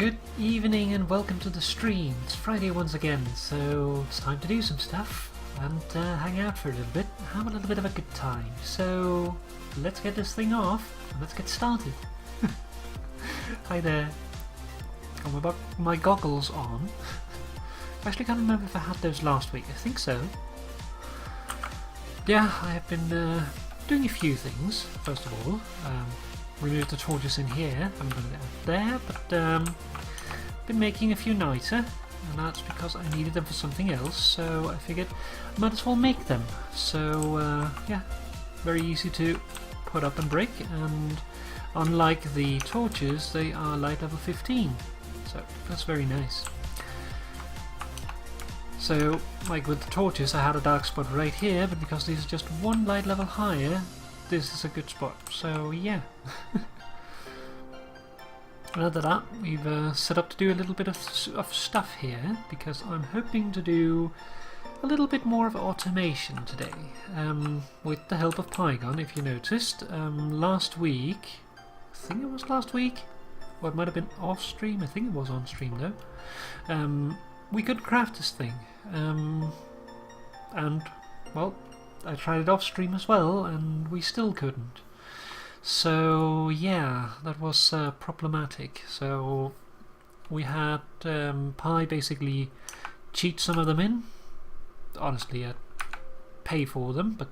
Good evening and welcome to the stream. It's Friday once again, so it's time to do some stuff and hang out for a little bit, have a little bit of a good time. So let's get this thing off and let's get started. Hi there. Got my goggles on. I actually can't remember if I had those last week. I think so. Yeah, I have been doing a few things. First of all, remove the torches in here. I'm going to out there, but been making a few nicer, and that's because I needed them for something else. So I figured I might as well make them. So yeah, very easy to put up and break. And unlike the torches, they are light level 15. So that's very nice. So, like with the torches, I had a dark spot right here, but because these are just one light level higher, this is a good spot. So yeah. And other than that, we've set up to do a little bit of stuff here, because I'm hoping to do a little bit more of automation today, with the help of Pygon. If you noticed, last week, I think it was last week, or it might have been off stream, I think it was on stream though, we could craft this thing, and well, I tried it off stream as well and we still couldn't. So yeah, that was problematic. So we had Pi basically cheat some of them in. Honestly, I'd pay for them, but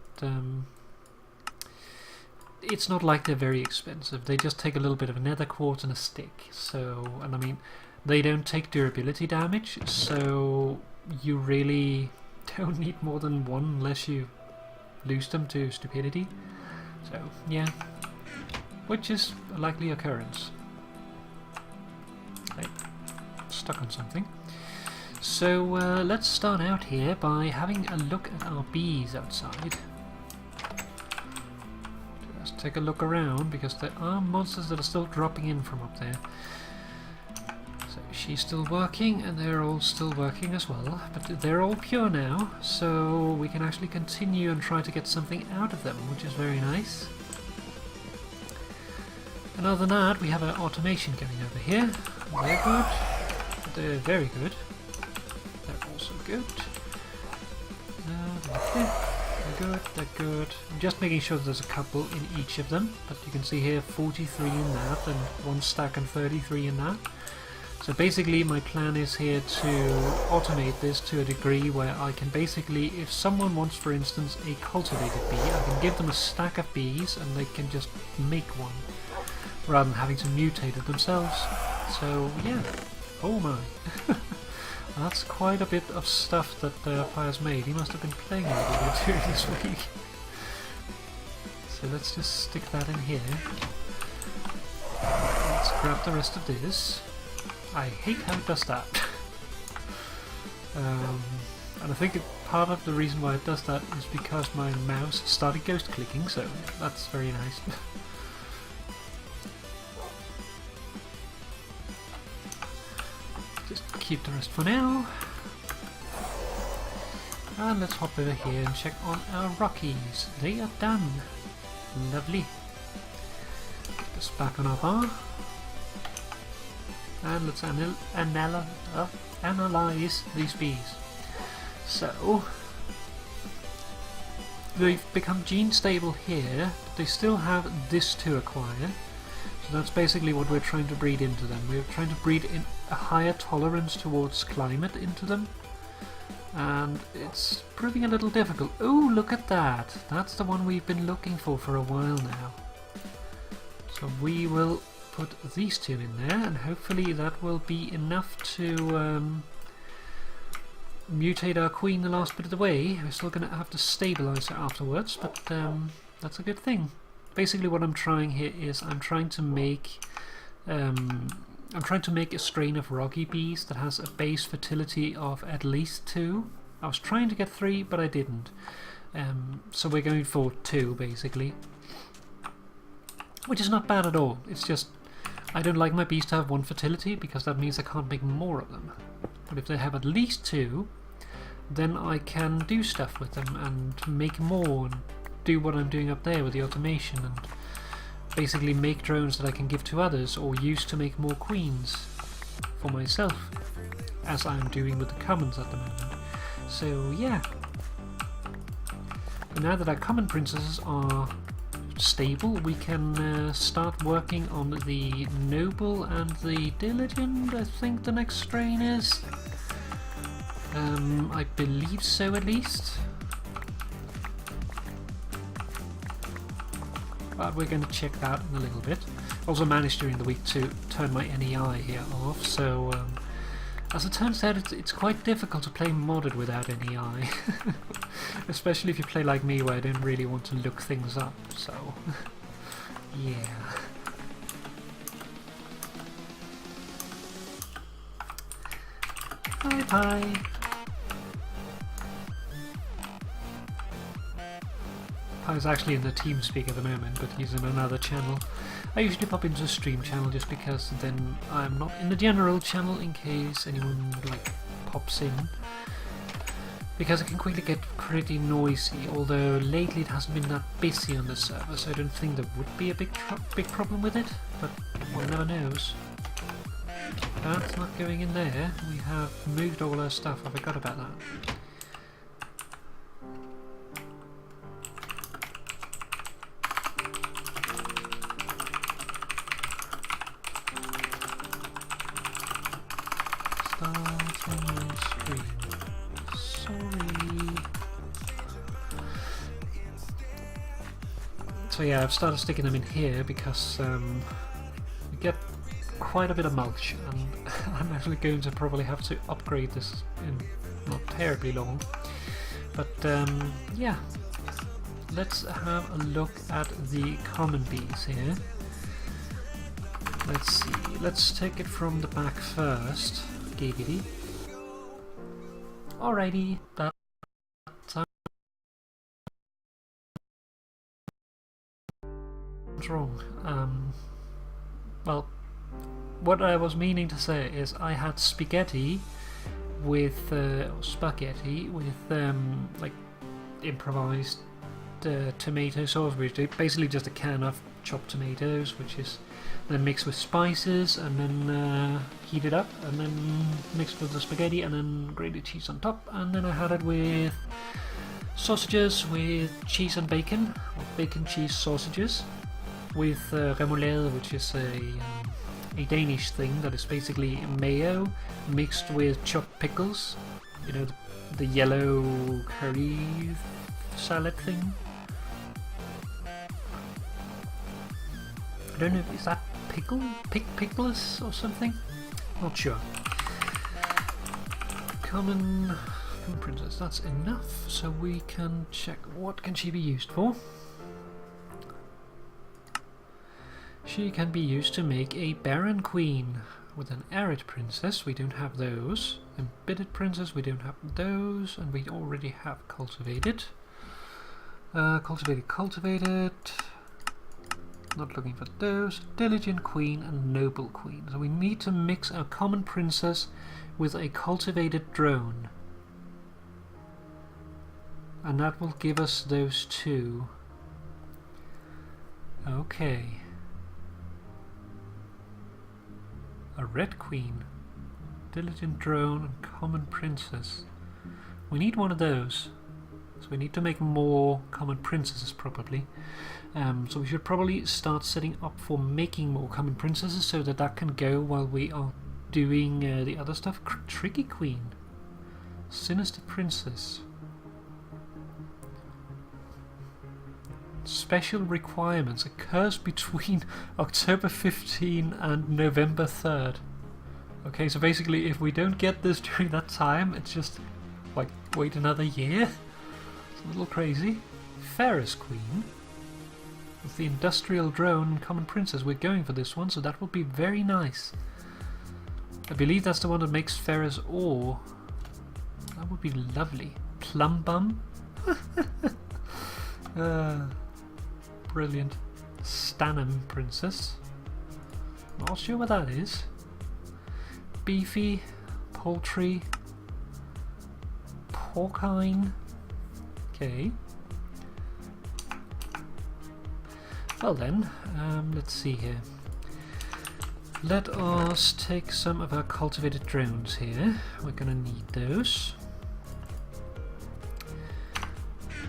it's not like they're very expensive. They just take a little bit of nether quartz and a stick. So, and I mean, they don't take durability damage, so you really don't need more than one unless you lose them to stupidity. So yeah, which is a likely occurrence. Okay, stuck on something. So let's start out here by having a look at our bees outside. Just take a look around, because there are monsters that are still dropping in from up there. So she's still working, and they're all still working as well, but they're all pure now, so we can actually continue and try to get something out of them, which is very nice. And other than that, we have an automation going over here. They're good. They're very good. They're also good. They're good, they're good. I'm just making sure there's a couple in each of them, but you can see here 43 in that, and one stack and 33 in that. So basically my plan is here to automate this to a degree where I can basically, if someone wants for instance a cultivated bee, I can give them a stack of bees and they can just make one, rather than having to mutate it themselves. So yeah, oh my. That's quite a bit of stuff that Fire's made. He must have been playing a little bit during this week. So let's just stick that in here. Let's grab the rest of this. I hate how it does that. And I think part of the reason why it does that is because my mouse started ghost clicking, so that's very nice. Just keep the rest for now. And let's hop over here and check on our Rockies. They are done. Lovely. Get this back on our bar. And let's analyze these bees. So they've become gene stable here, but they still have this to acquire. So that's basically what we're trying to breed into them. We're trying to breed in a higher tolerance towards climate into them, and it's proving a little difficult. Oh, look at that! That's the one we've been looking for a while now. So we will put these two in there, and hopefully that will be enough to mutate our queen the last bit of the way. We're still going to have to stabilize her afterwards, but that's a good thing. Basically what I'm trying here is I'm trying to make a strain of rocky bees that has a base fertility of at least 2. I was trying to get 3, but I didn't. So we're going for 2 basically, which is not bad at all. It's just I don't like my bees to have 1 fertility, because that means I can't make more of them. But if they have at least 2, then I can do stuff with them and make more and do what I'm doing up there with the automation, and basically make drones that I can give to others or use to make more queens. for myself, as I'm doing with the commons at the moment. So yeah. And now that our common princesses are stable, we can start working on the noble and the diligent. I think the next strain is. I believe so, at least. But we're going to check that in a little bit. Also managed during the week to turn my NEI here off, so as it turns out it's quite difficult to play modded without NEI. Especially if you play like me, where I don't really want to look things up, so yeah. Bye bye. Pie's actually in the TeamSpeak at the moment, but he's in another channel. I usually pop into the stream channel just because then I'm not in the general channel in case anyone like pops in. Because it can quickly get pretty noisy, although lately it hasn't been that busy on the server, so I don't think there would be a big problem with it, but one never knows. That's not going in there. We have moved all our stuff. I forgot about that. Starting stream. Sorry. So yeah, I've started sticking them in here because we get quite a bit of mulch, and I'm actually going to probably have to upgrade this in not terribly long. But yeah, let's have a look at the common bees here. Let's see, let's take it from the back first. Giggity. Alrighty, that sounds wrong. Well, what I was meaning to say is I had spaghetti with like improvised tomato sauce, which is basically just a can of chopped tomatoes, which is then mixed with spices and then heated up and then mixed with the spaghetti and then grated cheese on top, and then I had it with sausages with cheese and bacon, or bacon cheese sausages with remoulade, which is a Danish thing that is basically mayo mixed with chopped pickles, you know, the yellow curry salad thing. I don't know, is that pickles or something? Not sure. Common princess, that's enough, so we can check what can she be used for. She can be used to make a barren queen. With an arid princess, we don't have those. Embittered princess, we don't have those, and we already have cultivated. Cultivated. Not looking for those. Diligent queen and noble queen. So we need to mix our common princess with a cultivated drone. And that will give us those two. Okay. A red queen, diligent drone, and common princess. We need one of those, so we need to make more common princesses probably. So we should probably start setting up for making more common princesses so that that can go while we are doing the other stuff. Tricky queen, sinister princess. Special requirements occurs between October 15 and November 3rd. Okay, so basically if we don't get this during that time, it's just like wait another year. It's a little crazy. Ferris Queen with the industrial drone and common princess. We're going for this one, so that will be very nice. I believe that's the one that makes ferrous ore. That would be lovely. Plum bum. Brilliant. Stanham princess. Not sure what that is. Beefy, poultry, porcine. Okay. Well then, let's see here. Let us take some of our cultivated drones here. We're gonna need those.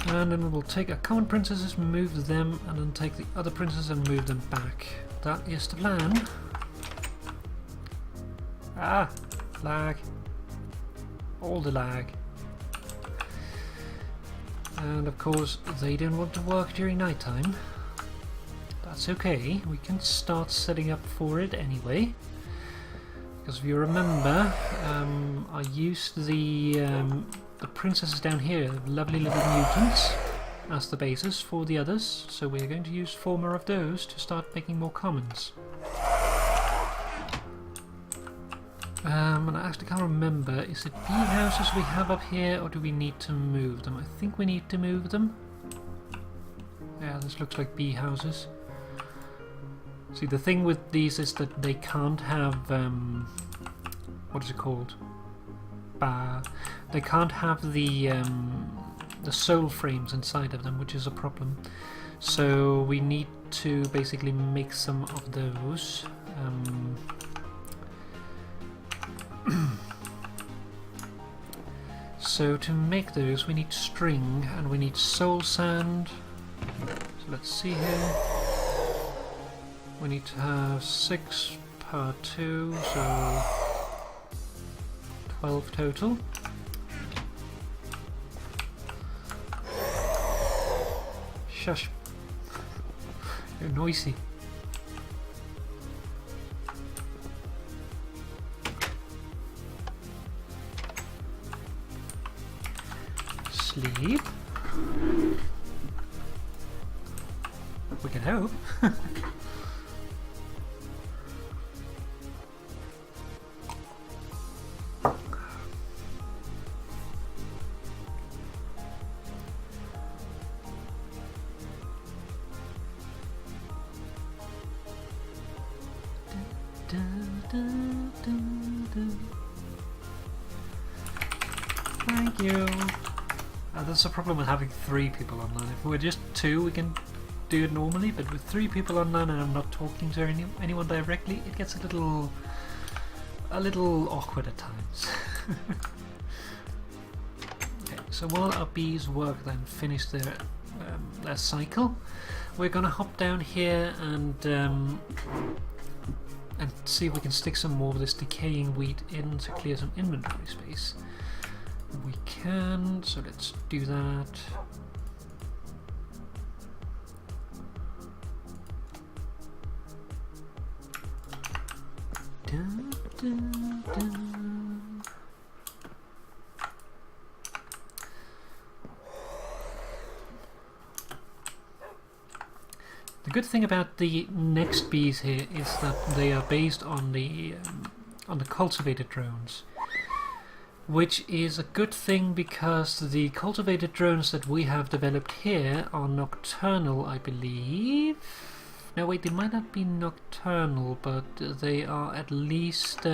And then we'll take our common princesses, move them, and then take the other princesses and move them back. That is the plan. Ah! Lag. All the lag. And of course, they don't want to work during nighttime. That's okay, we can start setting up for it anyway. Because if you remember, I used the princesses down here, lovely little mutants, as the basis for the others. So we're going to use 4 more of those to start making more commons. And I actually can't remember, is it bee houses we have up here, or do we need to move them? I think we need to move them. Yeah, this looks like bee houses. See, the thing with these is that they can't have, what is it called? They can't have the soul frames inside of them, which is a problem. So we need to basically make some of those. So to make those we need string and we need soul sand. So let's see here. We need to have 6 per 2, so 12 total. Shush. You're noisy. Sleep. We can hope. Thank you. That's the problem with having 3 people online. If we're just 2, we can do it normally, but with 3 people online and I'm not talking to anyone directly, it gets a little awkward at times. Okay, so while our bees work then finish their cycle, we're gonna hop down here and see if we can stick some more of this decaying wheat in to clear some inventory space. We can, so let's do that. Dun, dun, dun. The good thing about the next bees here is that they are based on the cultivated drones, which is a good thing because the cultivated drones that we have developed here are nocturnal, I believe. No, wait, they might not be nocturnal, but they are at least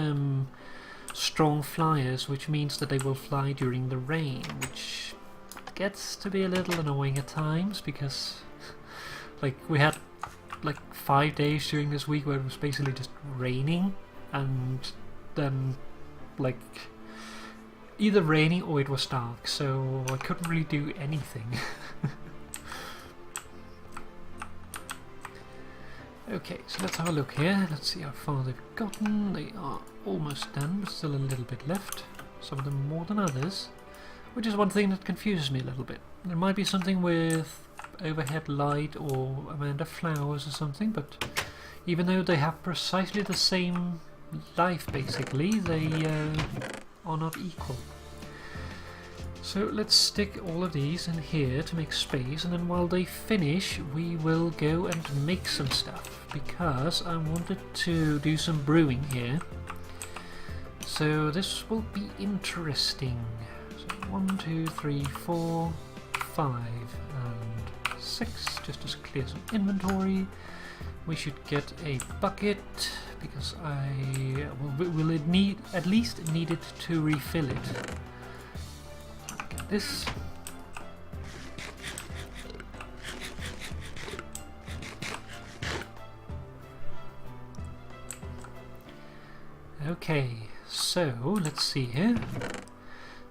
strong flyers, which means that they will fly during the rain, which gets to be a little annoying at times because like we had like 5 days during this week where it was basically just raining, and then like either raining or it was dark, so I couldn't really do anything. Okay, so let's have a look here. Let's see how far they've gotten. They are almost done, but still a little bit left. Some of them more than others, which is one thing that confuses me a little bit. There might be something with overhead light or Amanda flowers or something, but even though they have precisely the same life basically, they are not equal. So let's stick all of these in here to make space, and then while they finish we will go and make some stuff, because I wanted to do some brewing here. So this will be interesting. So 1, 2, 3, 4, 5 and 6, just to clear some inventory. We should get a bucket because I will at least need it to refill it. Get this. Okay, so let's see here.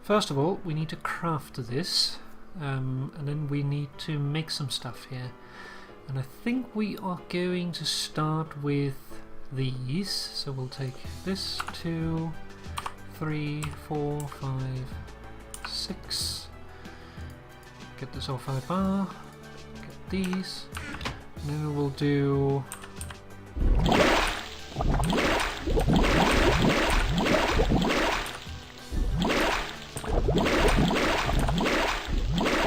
First of all, we need to craft this, and then we need to make some stuff here. And I think we are going to start with these. So we'll take this, 2, 3, 4, 5, 6. Get this off our bar. Get these. And then we'll do...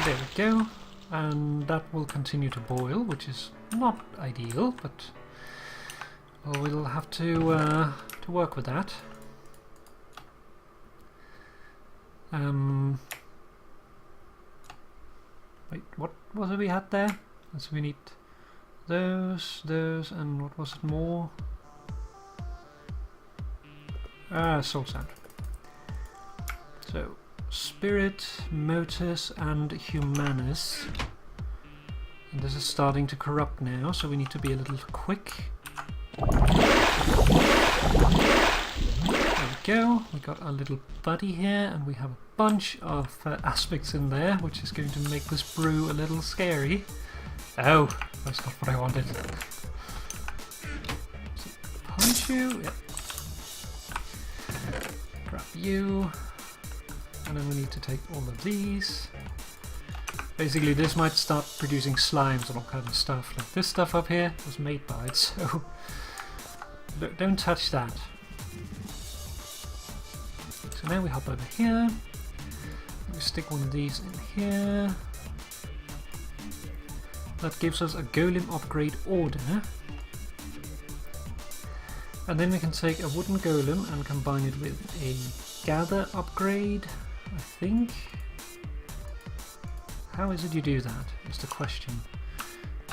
There we go, and that will continue to boil, which is not ideal, but we'll have to work with that. Wait, what was it we had there? So we need those, and what was it more? Soul sand. So, spirit, motus, and humanus. And this is starting to corrupt now, so we need to be a little quick. There we go. We got our little buddy here, and we have a bunch of aspects in there, which is going to make this brew a little scary. Oh, that's not what I wanted. So, punch you. Yep. Grab you. And then we need to take all of these. Basically, this might start producing slimes and all kind of stuff. Like this stuff up here was made by it, so don't touch that. So now we hop over here. We stick one of these in here. That gives us a golem upgrade order. And then we can take a wooden golem and combine it with a gather upgrade, I think. How is it you do that, is the question.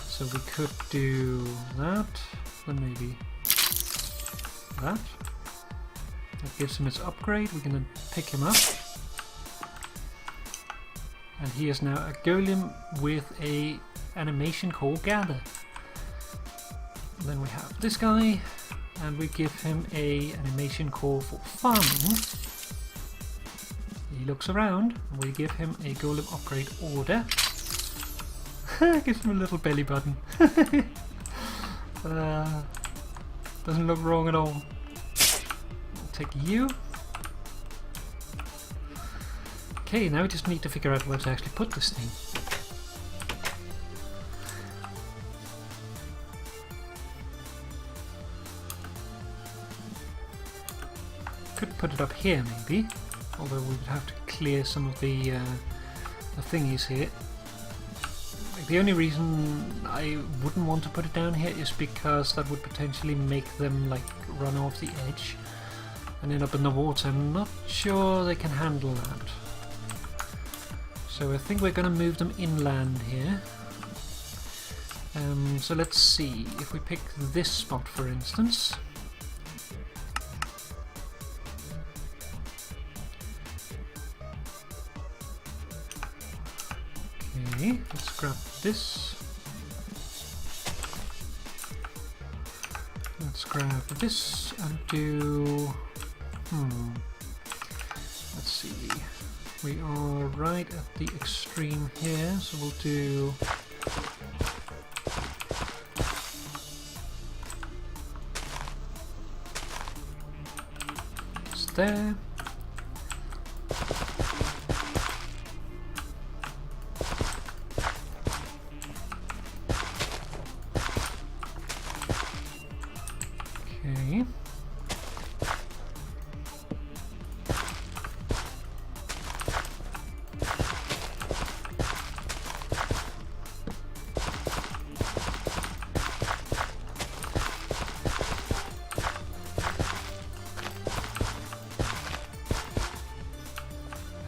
So we could do that, then maybe that. That gives him his upgrade. We can then pick him up. And he is now a golem with a animation called gather. And then we have this guy, and we give him a animation call for farming. He looks around, and we give him a golem upgrade order. Gives him a little belly button. Doesn't look wrong at all. I'll take you. Okay, now we just need to figure out where to actually put this thing. Could put it up here maybe, although we would have to clear some of the thingies here. Like, the only reason I wouldn't want to put it down here is because that would potentially make them like run off the edge and end up in the water. I'm not sure they can handle that. So I think we're going to move them inland here. So let's see, if we pick this spot for instance. Okay, let's grab this. Let's grab this and do... Let's see. We are right at the extreme here, so we'll do... It's there. Okay.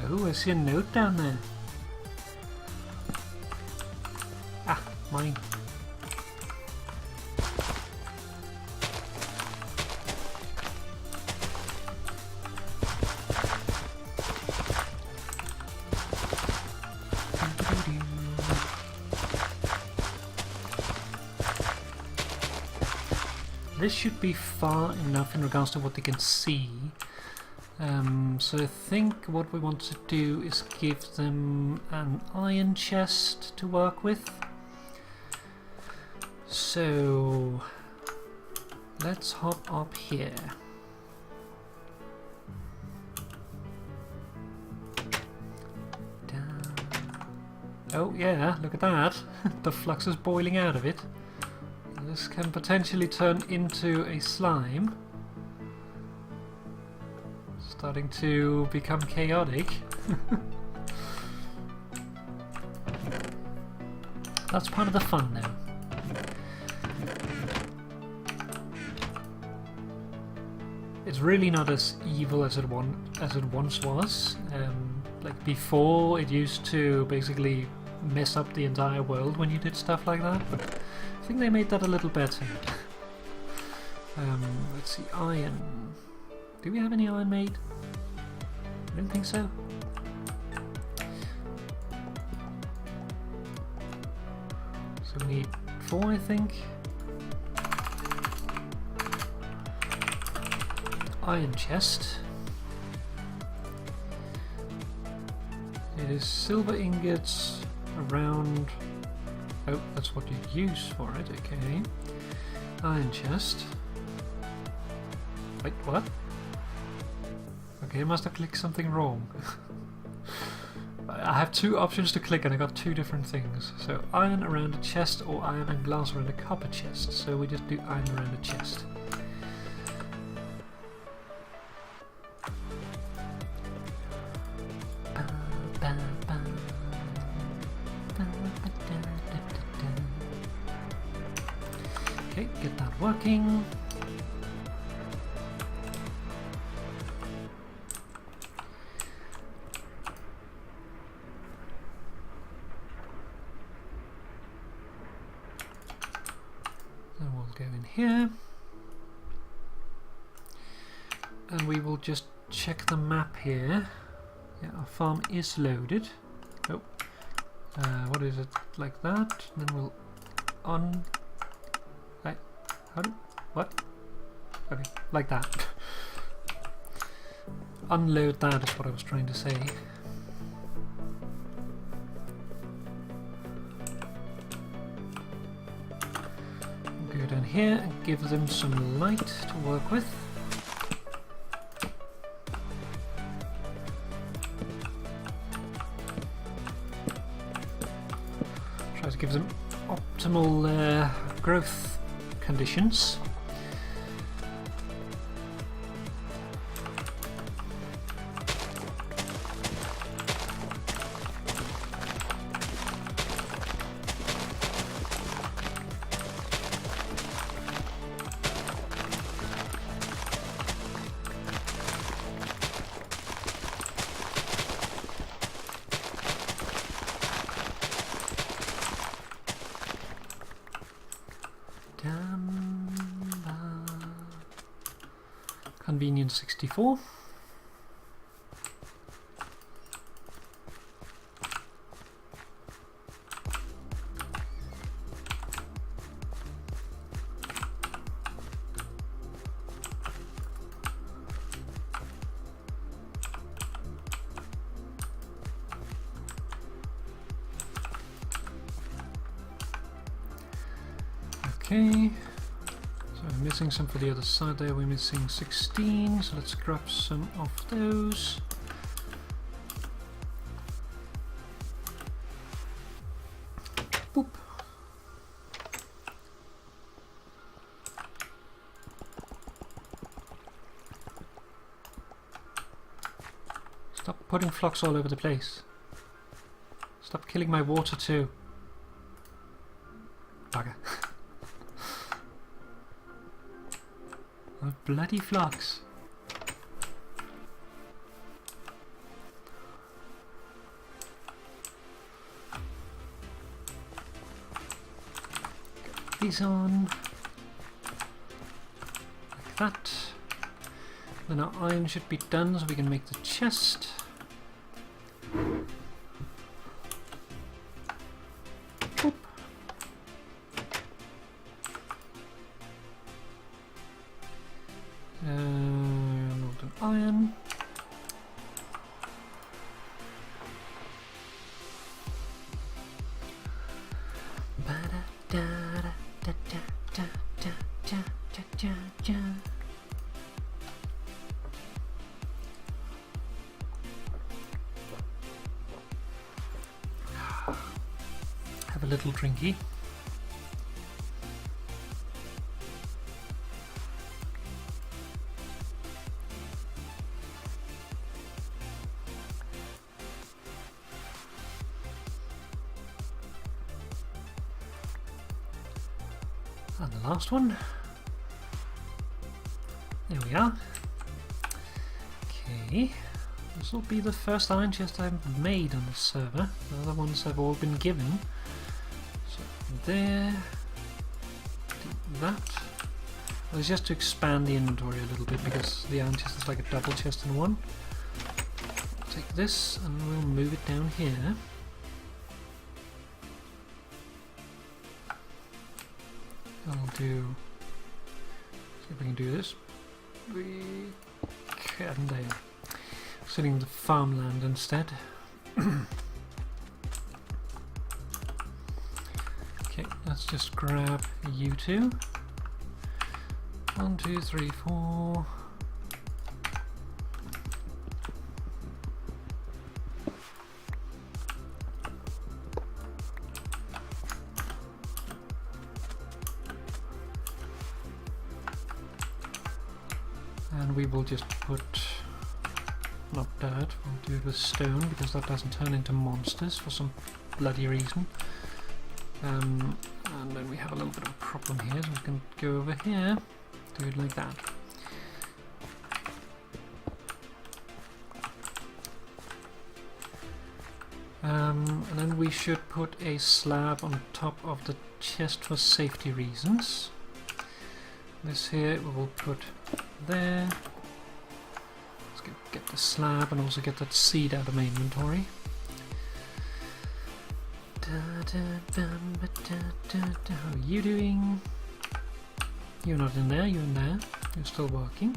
Oh, I see a note down there. Ah, mine. This should be far enough in regards to what they can see. So I think what we want to do is give them an iron chest to work with. So let's hop up here. Down. Oh yeah, look at that. The flux is boiling out of it. This can potentially turn into a slime. Starting to become chaotic. That's part of the fun now. It's really not as evil as it once was. Like before, it used to basically mess up the entire world when you did stuff like that, but I think they made that a little better. Let's see, iron. Do we have any iron made? I don't think so. So we need 4, I think. Iron chest. It is silver ingots around... Oh, that's what you use for it, okay. Iron chest. Wait, what? Okay, I must have clicked something wrong. I have 2 options to click and I got 2 different things. So iron around a chest or iron and glass around a copper chest. So we just do iron around a chest. Okay, get that working. Then we'll go in here. And we will just check the map here. Yeah, our farm is loaded. Oh, what is it? Like that? And then we'll what? Okay, like that. Unload that is what I was trying to say. Go down here and give them some light to work with. Try to give them optimal growth conditions. Convenience 64. Okay. So missing some for the other side there, we're missing 16, so let's grab some of those. Boop. Stop putting flocks all over the place. Stop killing my water too. Bugger. Bloody flocks. Get these on. Like that. Then our iron should be done so we can make the chest. Boop. Northern iron. Have a little drinky. And the last one. There we are. Okay. This will be the first iron chest I've made on the server. The other ones have all been given. So there. Do that. Well, it's just to expand the inventory a little bit because the iron chest is like a double chest in one. Take this and we'll move it down here. I'll do. See if we can do this. We can there. Sitting in the farmland instead. Okay, let's just grab you two. 1, 2, 3, 4. And we will just put, not dirt, we'll do it with stone because that doesn't turn into monsters for some bloody reason. And then we have a little bit of a problem here, so we can go over here, do it like that. And then we should put a slab on top of the chest for safety reasons. This here we will put there. Let's get the slab and also get that seed out of my inventory. How are you doing? You're not in there, you're in there. You're still working.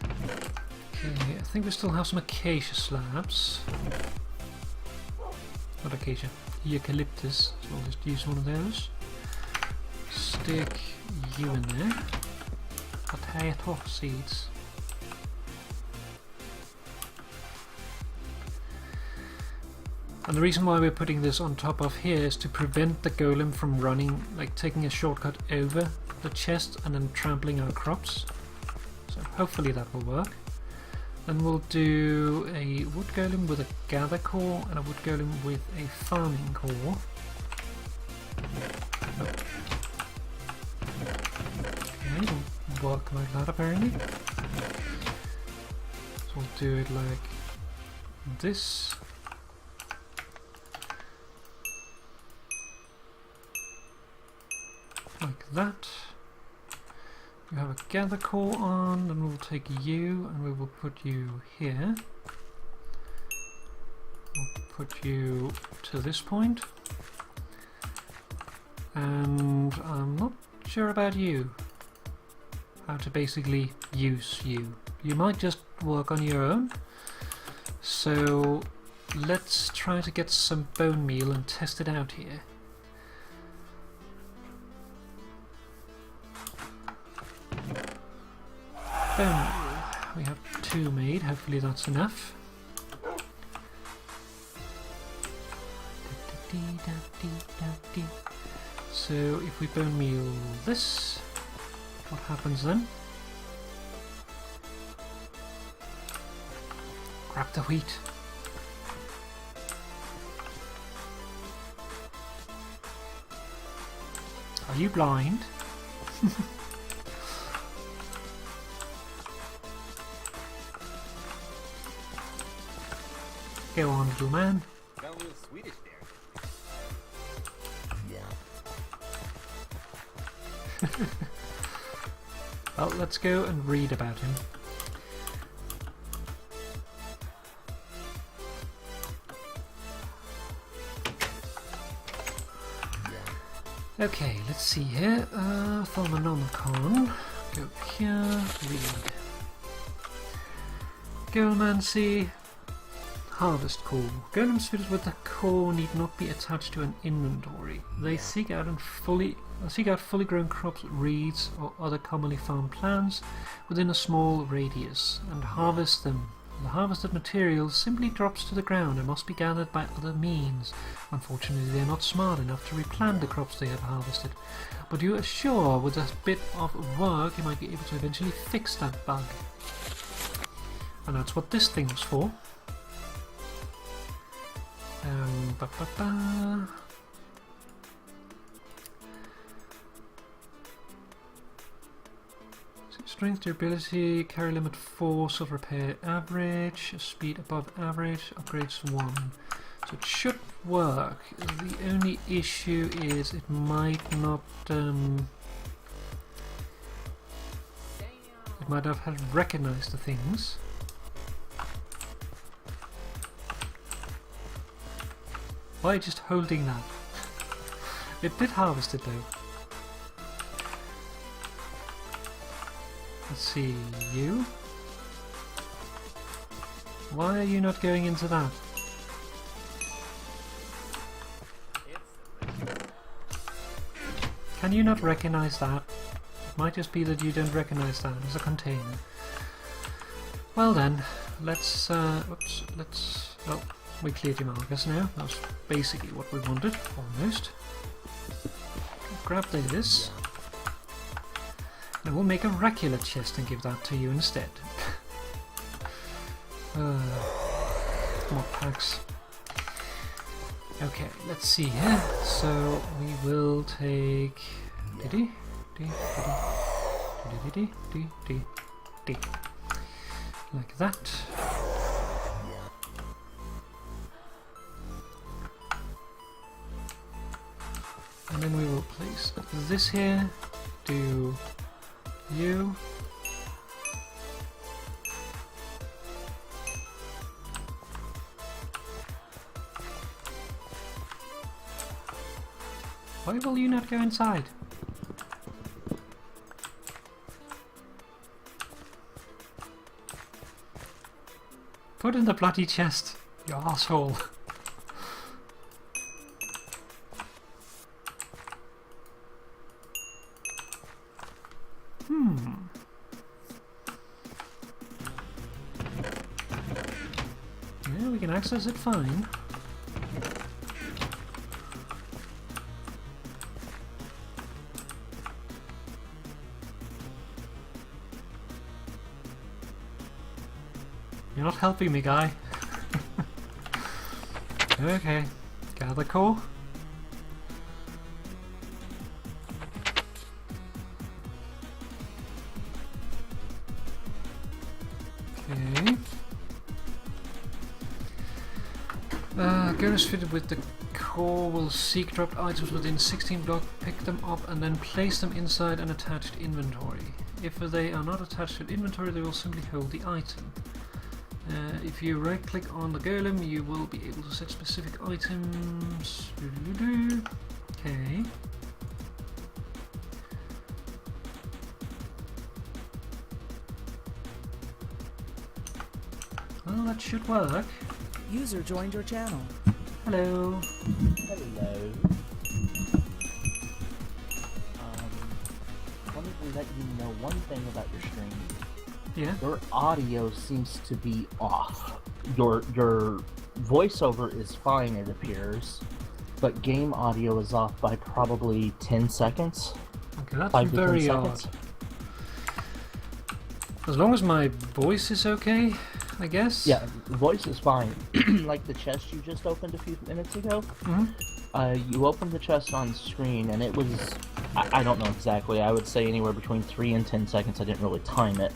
Okay, I think we still have some acacia slabs. Not acacia, eucalyptus, so I'll just use one of those. Stick you in there. Potato seeds. And the reason why we're putting this on top of here is to prevent the golem from running, like taking a shortcut over the chest and then trampling our crops. So hopefully that will work. Then we'll do a wood golem with a gather core and a wood golem with a farming core. Nope. Okay, it'll work like that apparently. So we'll do it like this. Like that. You have a gather core on, and we'll take you and we will put you here. We'll put you to this point. And I'm not sure about you. How to basically use you. You might just work on your own. So let's try to get some bone meal and test it out here. Bone meal. We have 2 made, hopefully that's enough. So if we bone meal this, what happens then? Grab the wheat. Are you blind? Go on, little man. Got a little Swedish there. Well, let's go and read about him. Okay, let's see here. Thaumcraft. Go here, read. Golemancy. Harvest core. Golems fitted with the core need not be attached to an inventory. They seek out fully grown crops, reeds, or other commonly found plants within a small radius, and harvest them. The harvested material simply drops to the ground and must be gathered by other means. Unfortunately, they are not smart enough to replant the crops they have harvested, but you are sure with a bit of work you might be able to eventually fix that bug. And that's what this thing was for. Ba -ba -ba. Strength, durability, carry limit 4, self-repair average, speed above average, upgrades 1. So it should work. The only issue is it might not... it might have recognized the things. Why just holding that? It did harvest it though. Let's see, you? Why are you not going into that? Can you not recognize that? It might just be that you don't recognize that as a container. Well then, let's, well, we cleared your markers now. That's basically what we wanted, almost. Grab this. And we'll make a regular chest and give that to you instead. More packs. Okay, let's see here. So we will take like that. And then we will place this here. Do you. Why will you not go inside? Put in the bloody chest, you asshole. Yeah, we can access it fine. You're not helping me, guy. Okay, gather core. Okay. Golems fitted with the core will seek dropped items within 16 blocks, pick them up and then place them inside an attached inventory. If they are not attached to an inventory, they will simply hold the item. If you right click on the golem, you will be able to set specific items. Okay. Well, that should work. User joined your channel. Hello. Hello. Wanted to let you know one thing about your stream. Yeah. Your audio seems to be off. Your voiceover is fine, it appears, but game audio is off by probably 10 seconds. Okay, that's 5 to 10 very odd. seconds. As long as my voice is okay, I guess. Yeah, voice is fine. Like the chest you just opened a few minutes ago. You opened the chest on screen and it was, I don't know exactly, I would say anywhere between 3 and 10 seconds. I didn't really time it.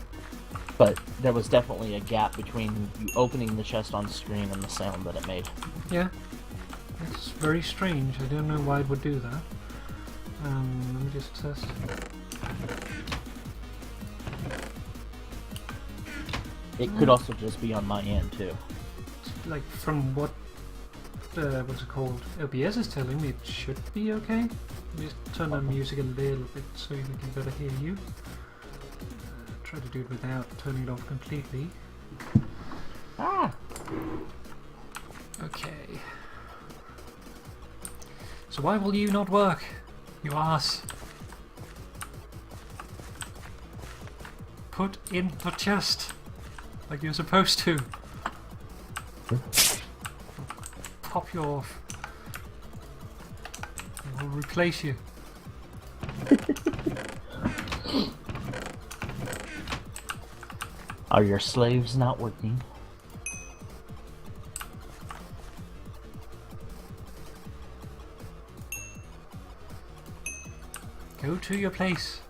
But there was definitely a gap between you opening the chest on screen and the sound that it made. Yeah. It's very strange. I don't know why it would do that. Let me just test. It could also just be on my end too. Like from what what's it called? OBS is telling me it should be okay. Let me just turn the music a little bit so we can better hear you. try to do it without turning it off completely. Ah! Okay. So why will you not work? You ass. Put in the chest. Like you're supposed to. Pop you off. I will replace you. Are your slaves not working? Go to your place.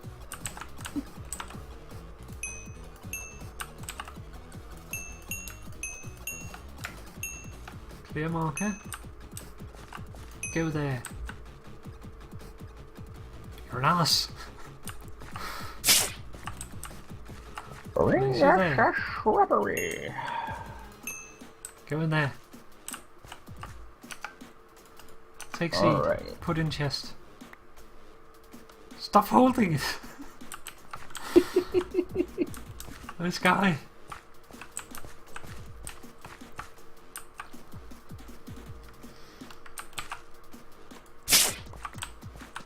Clear marker. Go there. You're an ass. Place you there. Shrubbery. Go in there. Take seed. Alright. Put in chest. Stop holding it. This guy.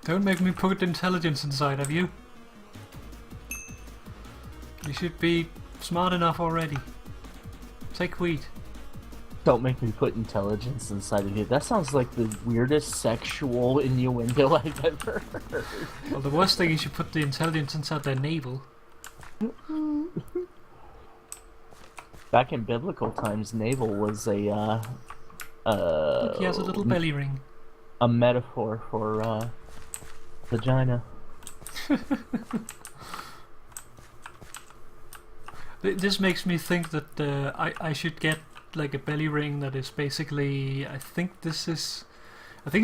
Don't make me put intelligence inside of you. You should be smart enough already. Take wheat. Don't make me put intelligence inside of you. That sounds like the weirdest sexual innuendo I've ever heard. Well, the worst thing is you put the intelligence inside their navel. Back in biblical times, navel was a Look, he has a little belly ring. a metaphor for vagina. This makes me think that I should get like a belly ring that is basically, I think it's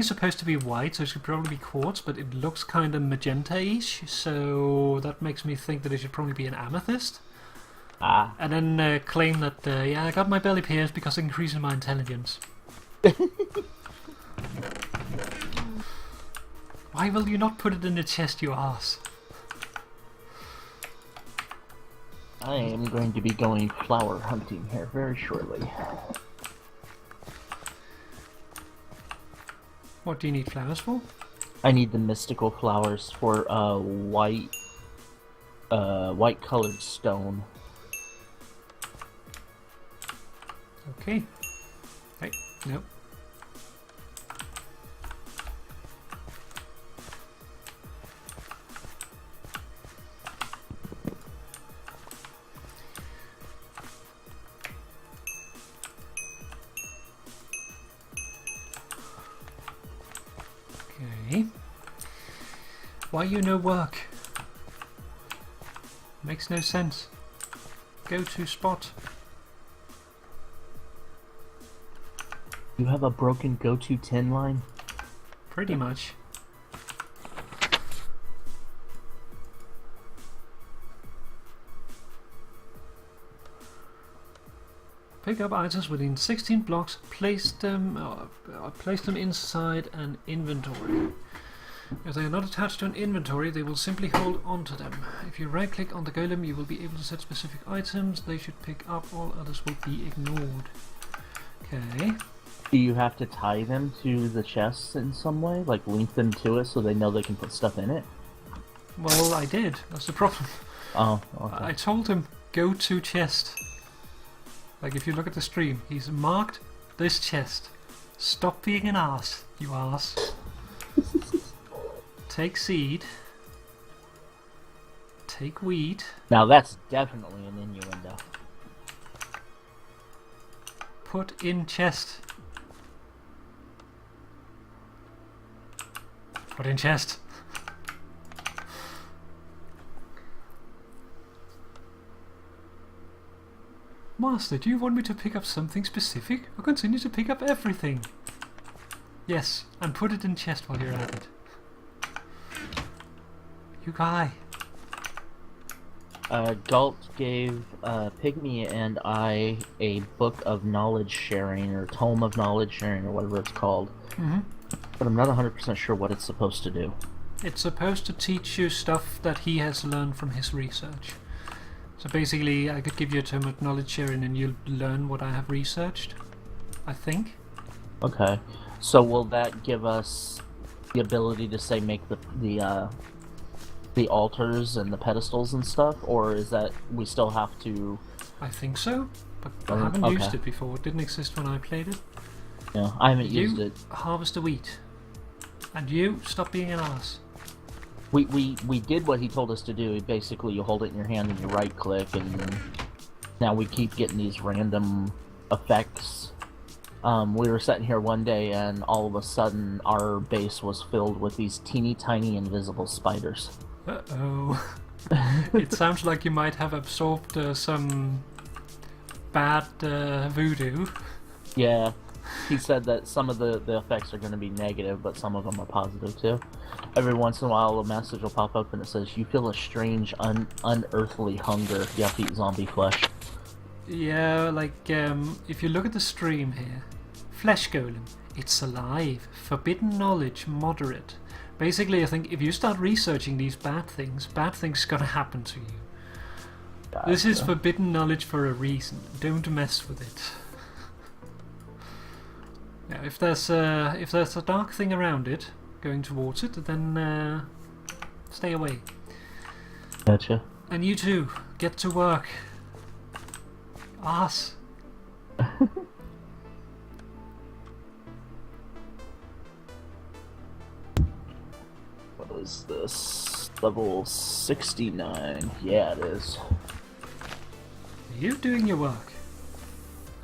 supposed to be white, so it should probably be quartz, but it looks kind of magenta-ish, so that makes me think that it should probably be an amethyst. Ah. And then claim that, yeah, I got my belly pierced because it increases my intelligence. Why will you not put it in the chest, you ass? I am going to be going flower hunting here very shortly. What do you need flowers for? I need the mystical flowers for white colored stone. Okay. Hey, nope. Okay. Why you no work? Makes no sense. Go to spot. You have a broken go-to tin line? Pretty much. Pick up items within 16 blocks. Place them inside an inventory. If they are not attached to an inventory, they will simply hold on to them. If you right-click on the golem, you will be able to set specific items. They should pick up. All others will be ignored. Okay. Do you have to tie them to the chests in some way? Like link them to it so they know they can put stuff in it? Well, I did. That's the problem. Oh, okay. I told him, go to chest. Like, if you look at the stream, he's marked this chest. Stop being an ass, you ass. Take seed. Take wheat. Now that's definitely an innuendo. Put in chest. Put in chest. Master, do you want me to pick up something specific, or continue to pick up everything? Yes, and put it in chest while you're at it. You guy. Galt gave Pygmy and I a book of knowledge sharing, or tome of knowledge sharing, or whatever it's called. Mm-hmm. But I'm not 100% sure what it's supposed to do. It's supposed to teach you stuff that he has learned from his research. So basically, I could give you a term of knowledge sharing and you'll learn what I have researched, I think. Okay. So will that give us the ability to say make the altars and the pedestals and stuff, or is that we still have to? I think so, but I haven't used Okay. it before. It didn't exist when I played it. Yeah, I haven't used You it. harvest the wheat. And you, stop being an ass. We did what he told us to do. Basically, you hold it in your hand and you right click, and now we keep getting these random effects. We were sitting here one day, and all of a sudden, our base was filled with these teeny tiny invisible spiders. Uh-oh. It sounds like you might have absorbed some bad voodoo. Yeah, he said that some of the effects are going to be negative, but some of them are positive too. Every once in a while, a message will pop up and it says, "You feel a strange, unearthly hunger. You have to eat zombie flesh." Yeah, like, if you look at the stream here, Flesh Golem, it's alive, forbidden knowledge, moderate. Basically, I think if you start researching these bad things gonna happen to you. This is forbidden knowledge for a reason. Don't mess with it. Yeah, if there's a dark thing around it, going towards it, then stay away. Gotcha. And you too, get to work. Ass. What is this? Level 69. Yeah, it is. You're doing your work.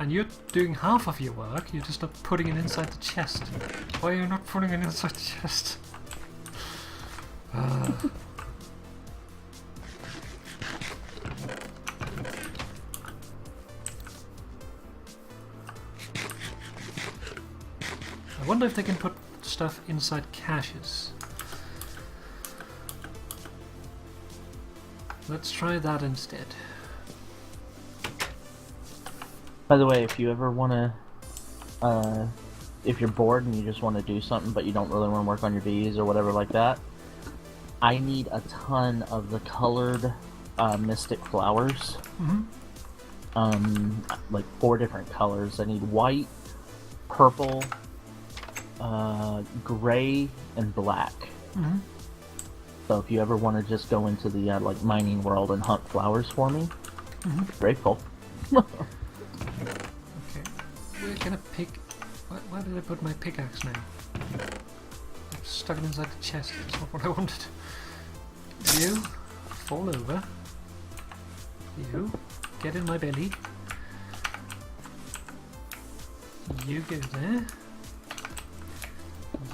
And you're doing half of your work, you're just not putting it inside the chest. Why are you not putting it inside the chest? I wonder if they can put stuff inside caches. Let's try that instead. By the way, if you ever want to, if you're bored and you just want to do something but you don't really want to work on your V's or whatever like that, I need a ton of the colored mystic flowers. Like 4 different colors. I need white, purple, gray, and black. So if you ever want to just go into the like mining world and hunt flowers for me, grateful. Okay, we're gonna pick. Why did I put my pickaxe now? I stuck it inside the chest. That's not what I wanted. You fall over. You get in my belly. You go there.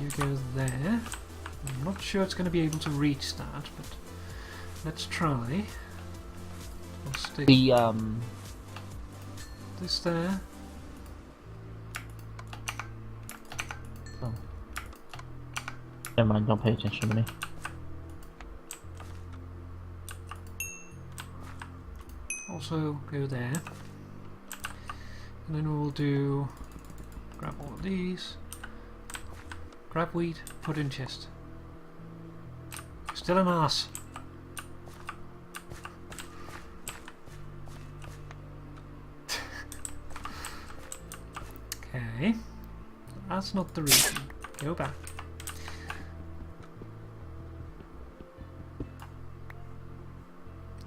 You go there. I'm not sure it's going to be able to reach that, but let's try. I'll stick this there. Oh. Never mind, don't pay attention to me. Also go there. And then we'll do... grab all of these. Grab wheat, put in chest. Still an ass. Okay. That's not the reason. Go back.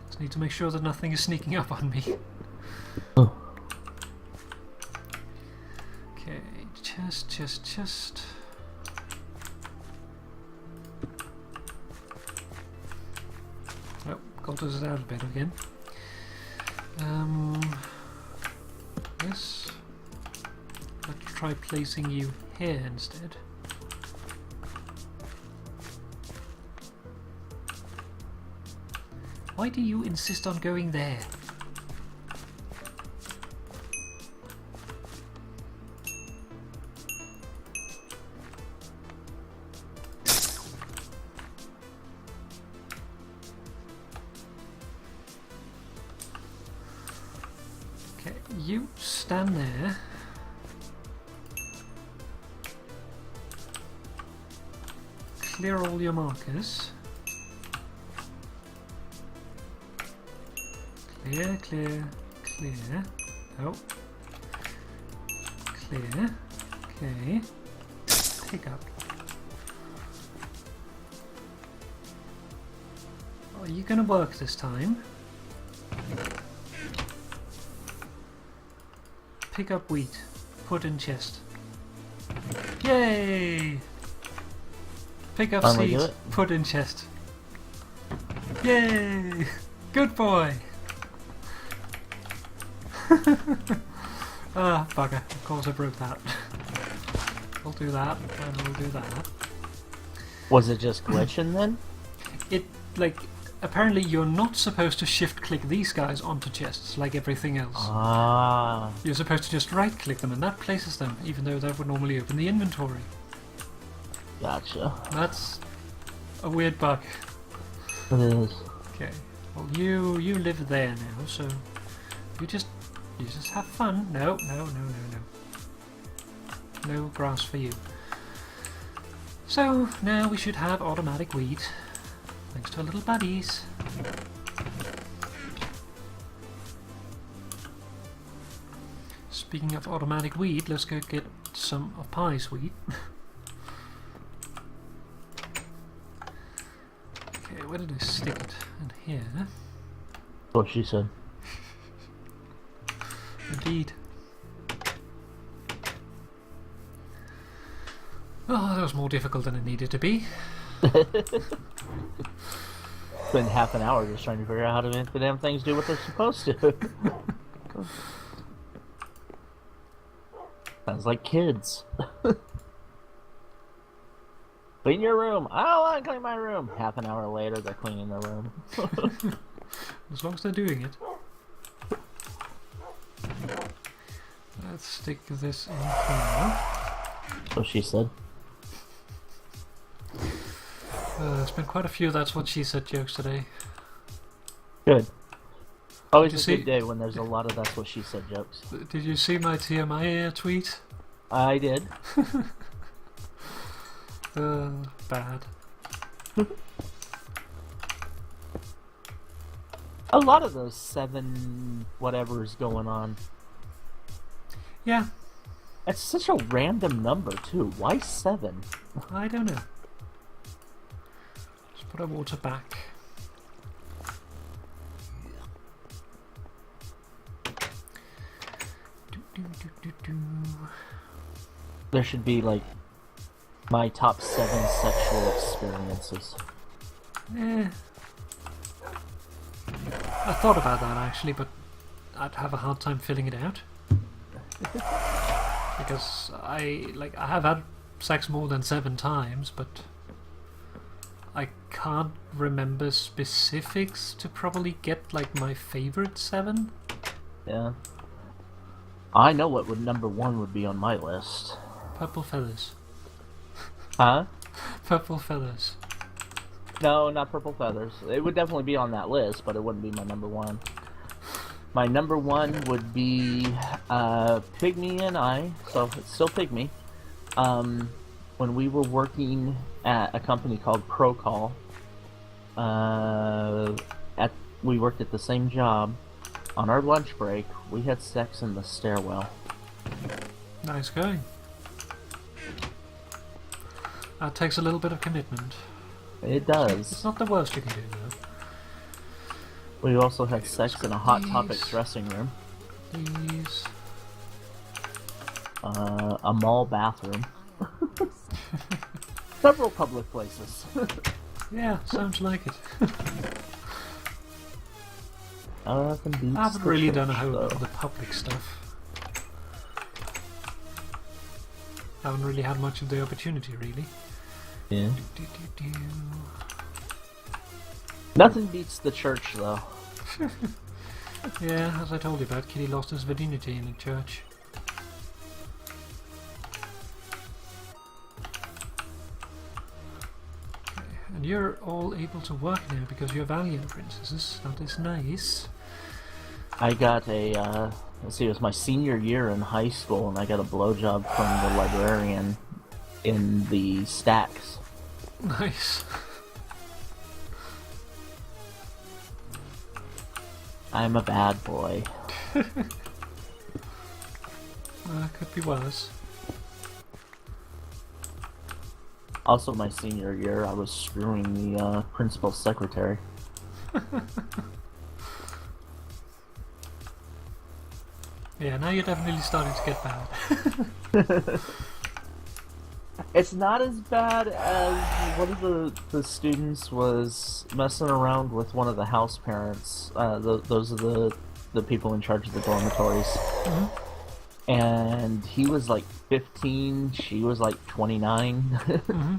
Just need to make sure that nothing is sneaking up on me. Oh. Okay, chest. Oh, got us out of bed again. This. Let's try placing you here instead. Why do you insist on going there? Okay, you stand there. Clear all your markers. Clear, clear, clear. Oh. Clear. Okay. Pick up. Are you gonna work this time? Pick up wheat. Put in chest. Yay! Pick up Finally do seeds. it. Put in chest. Yay! Good boy! Ah, bugger. Of course I broke that. We'll do that, and we'll do that. Was it just glitching then? It, like, apparently you're not supposed to shift-click these guys onto chests like everything else. Ah. You're supposed to just right-click them, and that places them, even though that would normally open the inventory. Gotcha. That's a weird bug. It is. Okay. Well, you live there now, so you just have fun. No. No grass for you. So now we should have automatic wheat, thanks to our little buddies. Speaking of automatic wheat, let's go get some of Pie's wheat. Okay, where did I stick it? In here. What she said. Indeed. Oh, that was more difficult than it needed to be. Spent half an hour just trying to figure out how to make the damn things do what they're supposed to. Sounds like kids. Clean your room. I don't want to clean my room. Half an hour later, they're cleaning their room. As long as they're doing it. Let's stick this in here. So she said. There's been quite a few that's what she said jokes today. Good. Always Did a you good see- day when there's a lot of that's what she said jokes. Did you see my TMI tweet? I did. Bad. A lot of those 7 whatever's going on. Yeah, It's such a random number too. Why 7? I don't know. Let's put our water back. Do. There should be like my top 7 sexual experiences. I thought about that actually, but I'd have a hard time filling it out. Because I have had sex more than 7 times, but I can't remember specifics to probably get like my favorite 7. Yeah. I know what would number 1 would be on my list. Purple feathers. Huh? Purple feathers. No, not purple feathers. It would definitely be on that list, but it wouldn't be my number 1. My number 1 would be Pygmy and I, so it's still Pygmy. When we were working at a company called Procall, we worked at the same job. On our lunch break, we had sex in the stairwell. Nice going. That takes a little bit of commitment. It It's does. not the worst you can do though. We also had sex in a Hot Topic dressing room. These. A mall bathroom. Several public places. Yeah, sounds like it. Nothing beats I haven't the really church, done a whole lot though. of the public stuff. I haven't really had much of the opportunity, really. Yeah. Do. Nothing beats the church, though. Yeah, as I told you about, Kitty lost his virginity in the church. Okay, and you're all able to work now because you're valiant princesses. That is nice. I got a, let's see, it was my senior year in high school, and I got a blowjob from the librarian in the stacks. Nice. I'm a bad boy. Could be worse. Also, my senior year, I was screwing the principal's secretary. Yeah, now you're definitely starting to get bad. It's not as bad as one of the students was messing around with one of the house parents. Those are the people in charge of the dormitories. Mm-hmm. And he was like 15, she was like 29. Mm-hmm.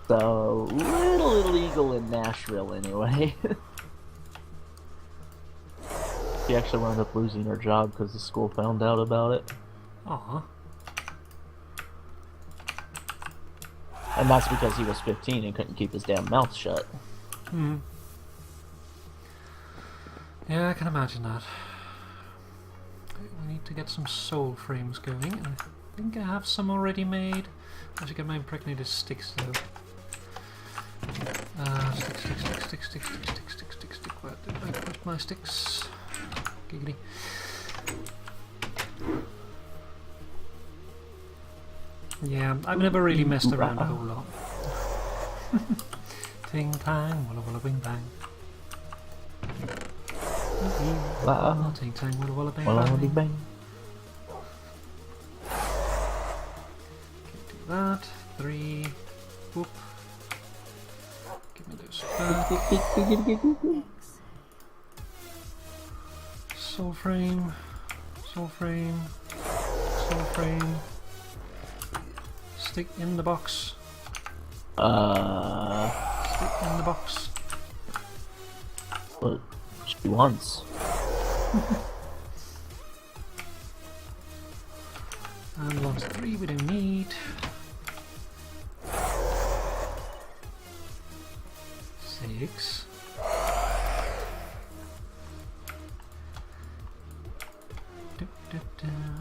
So, little illegal in Nashville anyway. She actually wound up losing her job because the school found out about it. Aw. And that's because he was 15 and couldn't keep his damn mouth shut. Hmm. Yeah, I can imagine that. We need to get some soul frames going, and I think I have some already made. I should get my impregnated sticks though. Stick. Where did I put my sticks? Giggity. Yeah, I've never really messed around a whole lot. Ting tang, walla walla bing bang. Ting tang, walla walla bing bang. Bang. Do that. 3. Whoop. Give me those back. Soul frame. Soul frame. Soul frame. Stick in the box. Stick in the box. What she wants. And lots 3 we don't need. 6.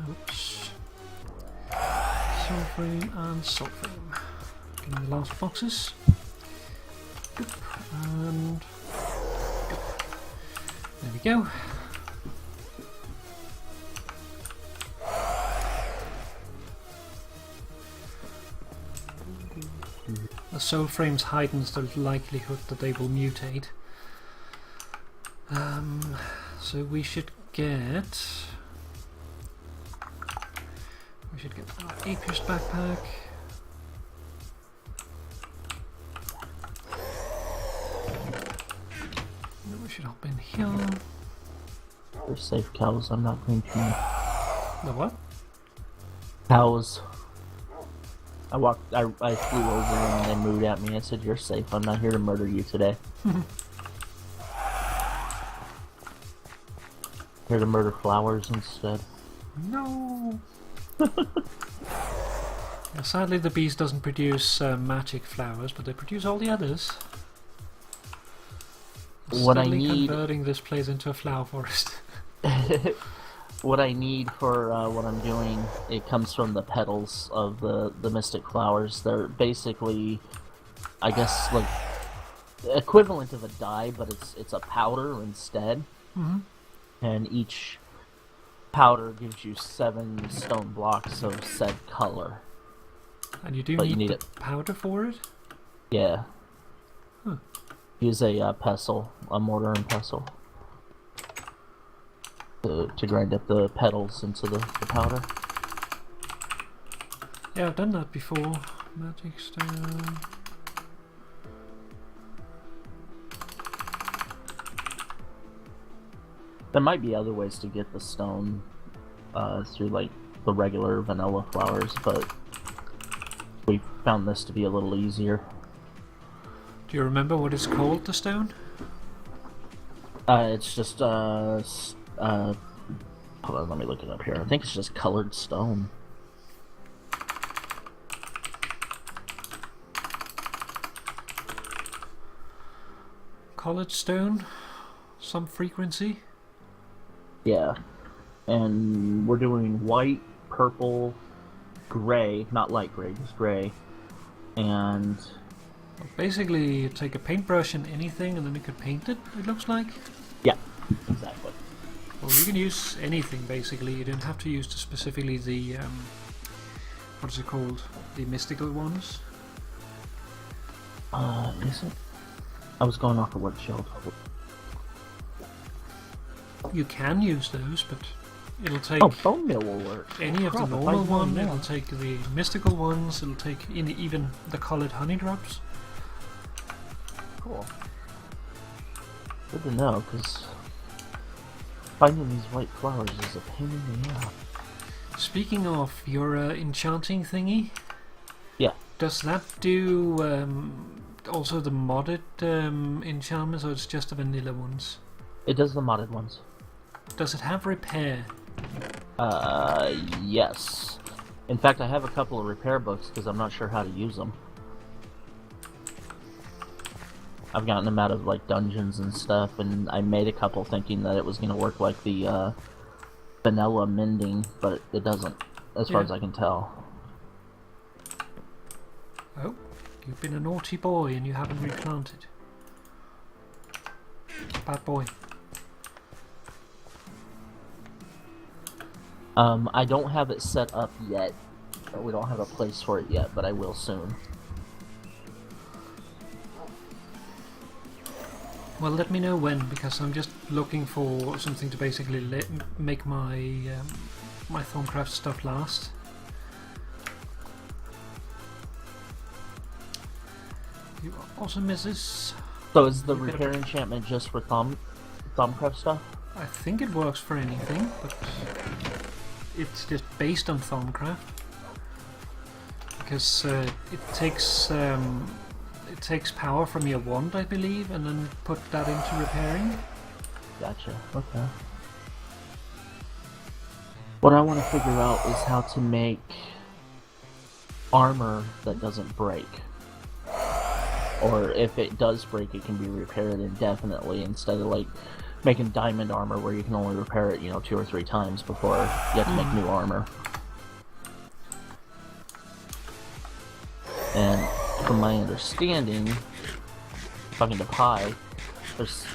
Oops. Soul frame and soul frame. Give me the last boxes. Goop. And goop. There we go. The soul frames heightens the likelihood that they will mutate. So we should get our Apiarist backpack. Then we should hop in here. They're safe cows, I'm not going to. The what? Cows. I flew over and they moved at me. I said, "You're safe. I'm not here to murder you today." Here to murder flowers instead. No. Yeah, sadly, the bees doesn't produce magic flowers, but they produce all the others. What I Steadily need- converting this place into a flower forest. What I need for what I'm doing, it comes from the petals of the mystic flowers. They're basically, I guess, like equivalent of a dye, but it's a powder instead. Mm-hmm. And each powder gives you 7 stone blocks of said color. And you do But you need need the powder for it? Yeah. Huh. Use a pestle, a mortar and pestle, to grind up the petals into the powder. Yeah, I've done that before. Magic stone. There might be other ways to get the stone through like the regular vanilla flowers, but we found this to be a little easier. Do you remember what it's called, the stone? It's just hold on, let me look it up here. I think it's just colored stone. Colored stone? Some frequency? Yeah. And we're doing white, purple, gray, not light gray, just gray, and Basically, you take a paintbrush and anything, and then you could paint it, it looks like. yeah. exactly. Well, you can use anything basically. You don't have to use specifically the what is it called? The mystical ones. Is it? I was going off of what Jill told me. You can use those, but it'll take Oh, bone meal will work. any of the Crap, if I normal know one. now. It'll take the mystical ones. It'll take even the colored honey drops. Cool. Good to know, because finding these white flowers is a pain in the ass. Speaking of your enchanting thingy, Yeah. does that do also the modded enchantments, or it's just the vanilla ones? It does the modded ones. Does it have repair? Yes. In fact, I have a couple of repair books because I'm not sure how to use them. I've gotten them out of like dungeons and stuff, and I made a couple thinking that it was going to work like the vanilla mending, but it doesn't, as far as I can tell. Oh, you've been a naughty boy and you haven't replanted. Bad boy. I don't have it set up yet. We don't have a place for it yet, but I will soon. Well, let me know when, because I'm just looking for something to basically make my my Thaumcraft stuff last. You also misses. So is the You better- repair enchantment just for Thaumcraft stuff? I think it works for anything, but it's just based on Thaumcraft because it takes power from your wand, I believe, and then put that into repairing. Gotcha. Okay. What I want to figure out is how to make armor that doesn't break. Or if it does break, it can be repaired indefinitely instead of like making diamond armor where you can only repair it, 2 or 3 times before you have to make new armor. And from my understanding, talking to Pi, there's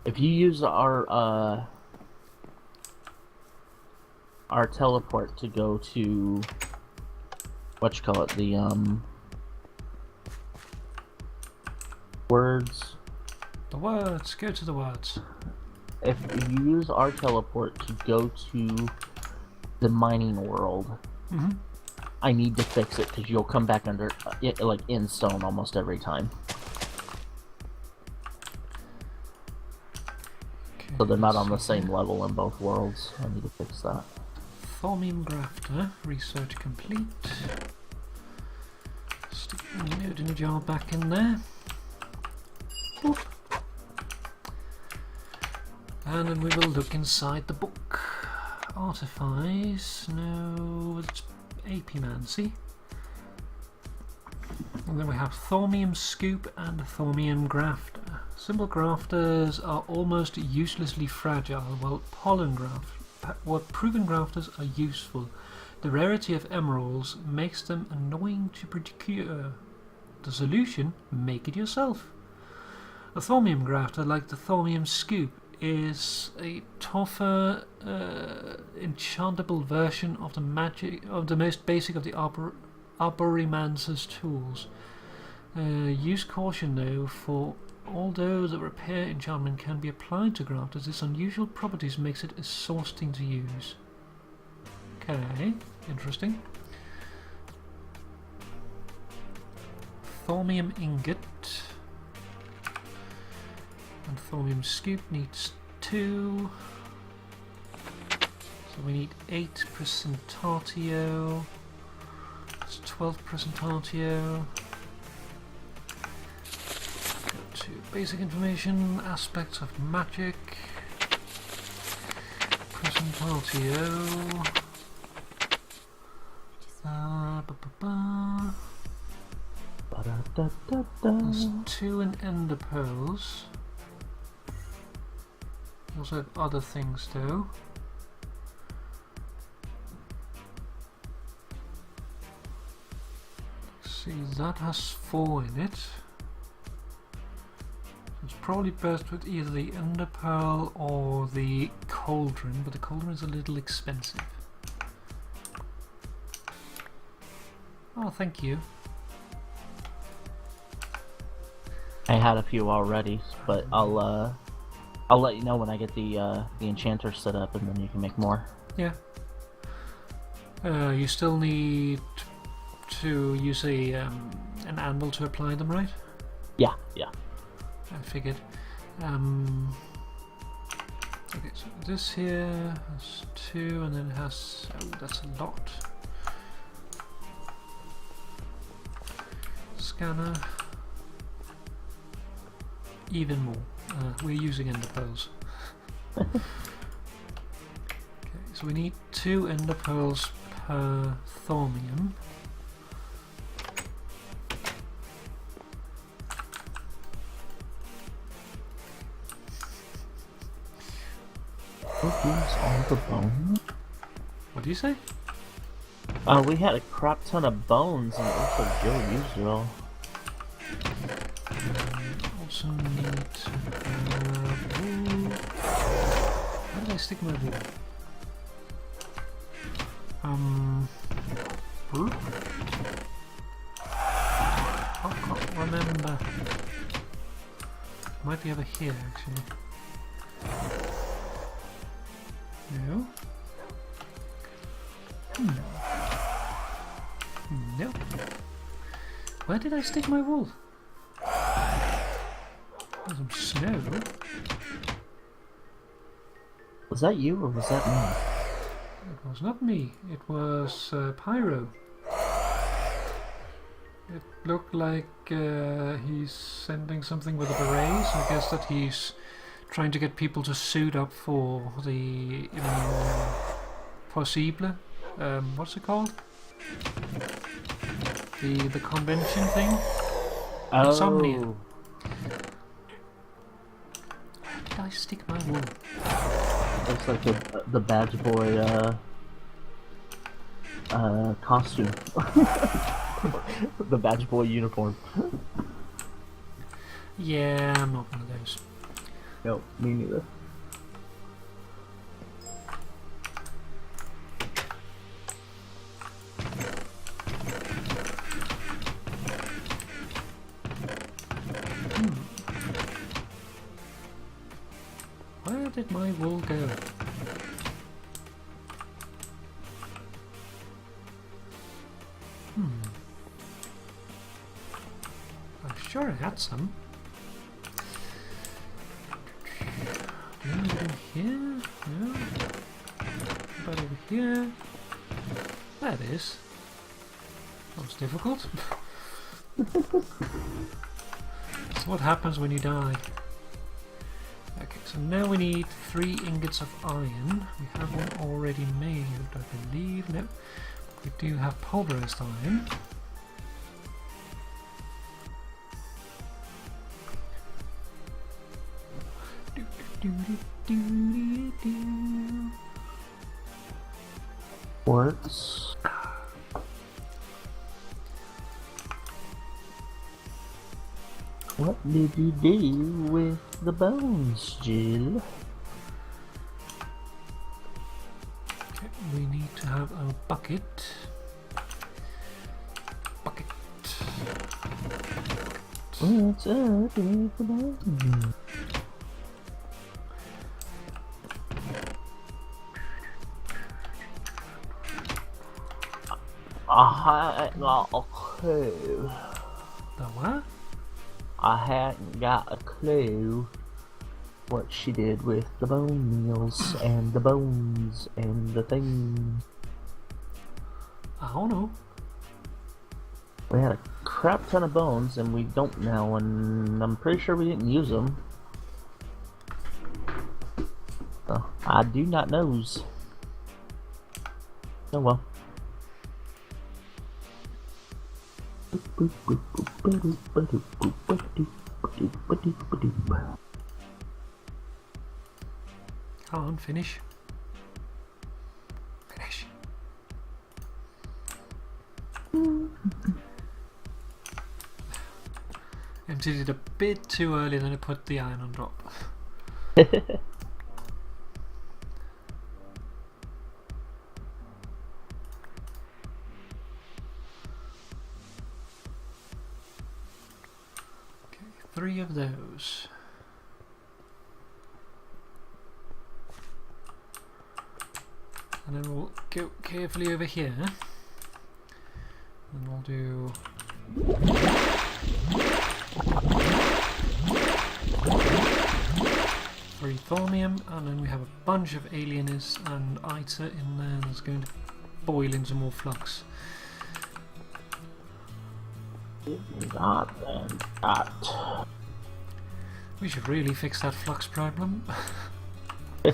if you use our teleport to go to the words. The words, go to the words. If you use our teleport to go to the mining world, I need to fix it because you'll come back under like in stone almost every time. Okay, So they're not on the let's see same here. level in both worlds. I need to fix that. Thaumium grafter, research complete. Stick the node in a jar back in there. Boop. And then we will look inside the book. Artifice, no, it's Apimancy. And then we have Thaumium Scoop and Thaumium Grafter. Simple grafters are almost uselessly fragile, while proven grafters are useful. The rarity of emeralds makes them annoying to procure. The solution? Make it yourself. A Thaumium grafter, like the Thaumium Scoop, is a tougher, enchantable version of the most basic of the Arborimancer's tools. Use caution though, for although the repair enchantment can be applied to grafters, its unusual properties makes it exhausting to use. Okay, interesting. Thaumium ingot. And Thaumium Scoop needs 2. So we need 8 presentatio. That's 12 presentatio. Go to basic information, aspects of magic. Presentatio. There's 2 in Ender Pearls. We also have other things though. See, that has 4 in it. It's probably best with either the ender pearl or the cauldron, but the cauldron is a little expensive. Oh, thank you. I had a few already, but I'll let you know when I get the enchanter set up, and then you can make more. Yeah. You still need to use an anvil to apply them, right? Yeah. I figured. Okay, so this here has 2, and then it has... oh, that's a lot. Scanner. Even more. We're using ender pearls. Okay, so we need 2 ender pearls per thaumium. All the bones? What do you say? We had a crap ton of bones, and it looks like Joe used it all. Also need to have wool. Where did I stick my wool? I can't remember. Might be over here actually. No. No. Where did I stick my wool? There's some snow. Was that you, or was that me? It was not me. It was Pyro. It looked like he's sending something with a beret, so I guess that he's trying to get people to suit up for the possible. What's it called? The convention thing? Oh. Insomnia. Where did I stick my wool? Looks like the Badge Boy costume. The Badge Boy uniform. Yeah, I'm not one of those. No, me neither. Where did my wool go? I'm sure I had some. Do you need it in here? No. What about over here? There it is. That was difficult. That's what happens when you die. Okay, so now we need 3 ingots of iron. We have one already made, I believe. No, we do have pulverized iron. Quartz. What did you do with the bones, Jill? Okay, we need to have a bucket. Bucket. What's up with the bones? I hadn't got a clue. The what? I hadn't got a clue what she did with the bone meals and the bones and the thing. I don't know. We had a crap ton of bones, and we don't now, and I'm pretty sure we didn't use them. So, I do not knows. Oh well. Come on, finish. Finish. emptied it a bit too early, then I put the iron on top. Okay, 3 of those. And then we'll go carefully over here. And we'll do 3 thaumium, and then we have a bunch of alienis and iter in there that's going to boil into more flux. Not. We should really fix that flux problem. We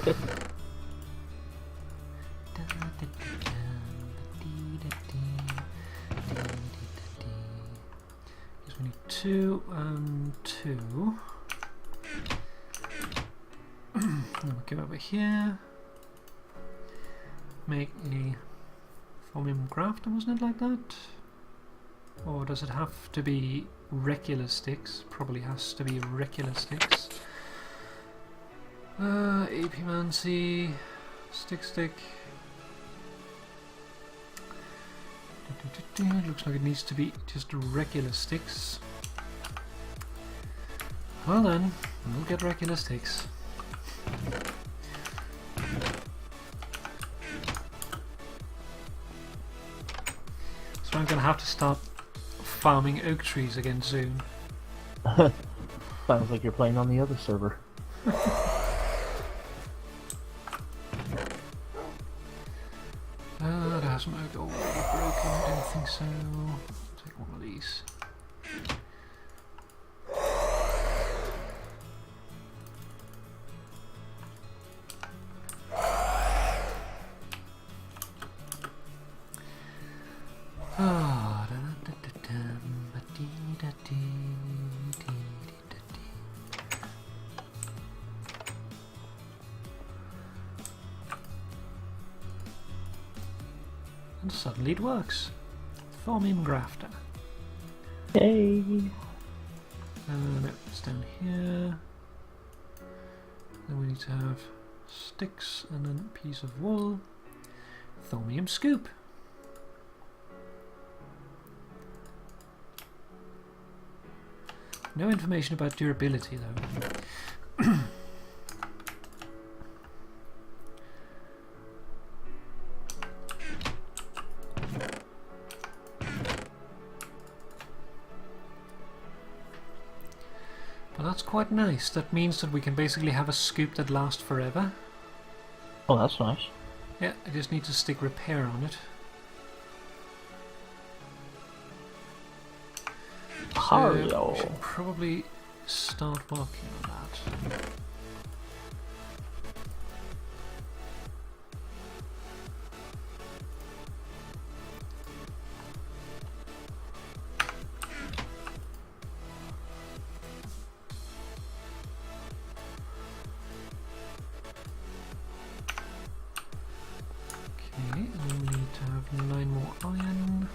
need 2 and 2. Then we'll go over here. Make a thaumium crafter, wasn't it like that? Or does it have to be regular sticks? Probably has to be regular sticks. Apimancy, stick. Looks like it needs to be just regular sticks. Well then, we'll get regular sticks. So I'm gonna have to start farming oak trees again soon. Sounds like you're playing on the other server. That has some oak already broken, I don't think so. I'll take one of these. And suddenly it works. Thaumium grafter. Hey. No, it's down here. Then we need to have sticks and then a piece of wool. Thaumium scoop. No information about durability though. But that's quite nice. That means that we can basically have a scoop that lasts forever. Oh, that's nice. Yeah, I just need to stick repair on it. So we should probably start working on that. Okay, and then we need to have 9 more iron.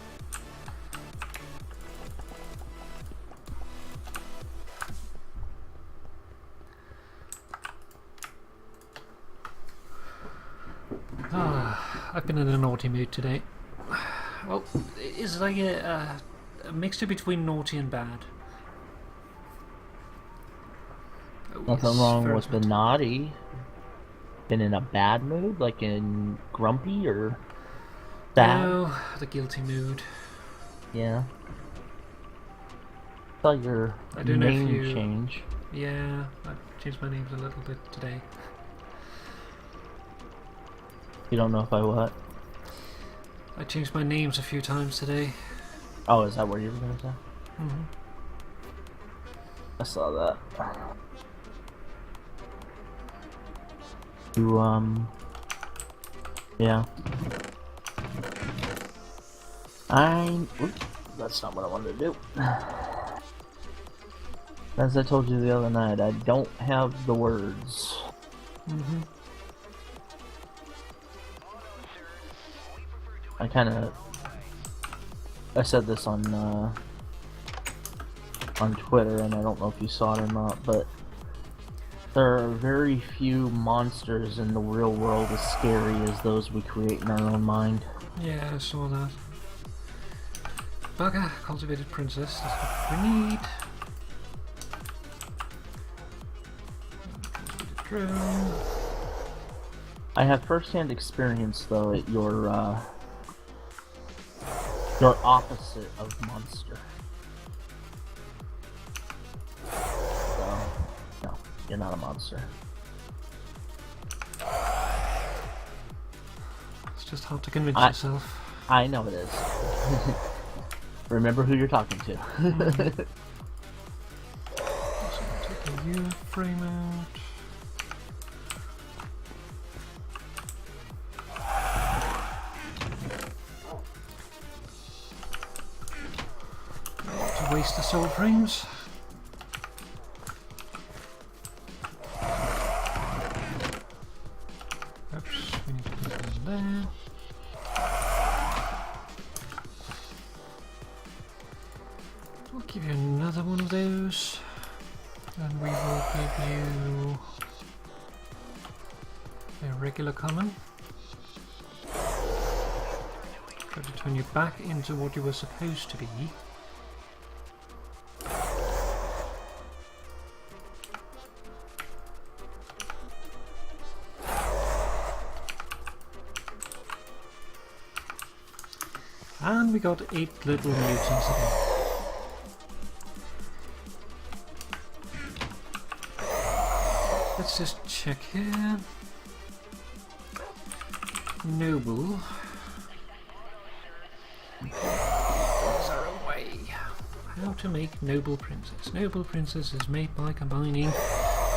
I've been in a naughty mood today. Well, it's like a mixture between naughty and bad. Oh, Nothing yes, wrong very with the good. naughty. Been in a bad mood, like in grumpy or sad? No, the guilty mood. Yeah. Saw your I don't know if name you- change. Yeah, I've changed my names a little bit today. You don't know if I what? I changed my names a few times today. Oh, is that what you were gonna say? Mm-hmm. I saw that. You, yeah. Oops, that's not what I wanted to do. As I told you the other night, I don't have the words. Mm-hmm. I said this on, on Twitter, and I don't know if you saw it or not, but there are very few monsters in the real world as scary as those we create in our own mind. Yeah, I saw that. Bugger, cultivated princess, that's what we need. Cultivated drone. I have first-hand experience, though, at your opposite of monster. So, no, you're not a monster. It's just hard to convince yourself. I know it is. Remember who you're talking to. So take a U frame out. Not to waste the soul frames. Oops, we need to put them there. We'll give you another one of those, and we will give you a regular common. Try to turn you back into what you were supposed to be. And we got 8 little mutants again. Let's just check here. Noble. There's our way. How to make Noble Princess. Noble Princess is made by combining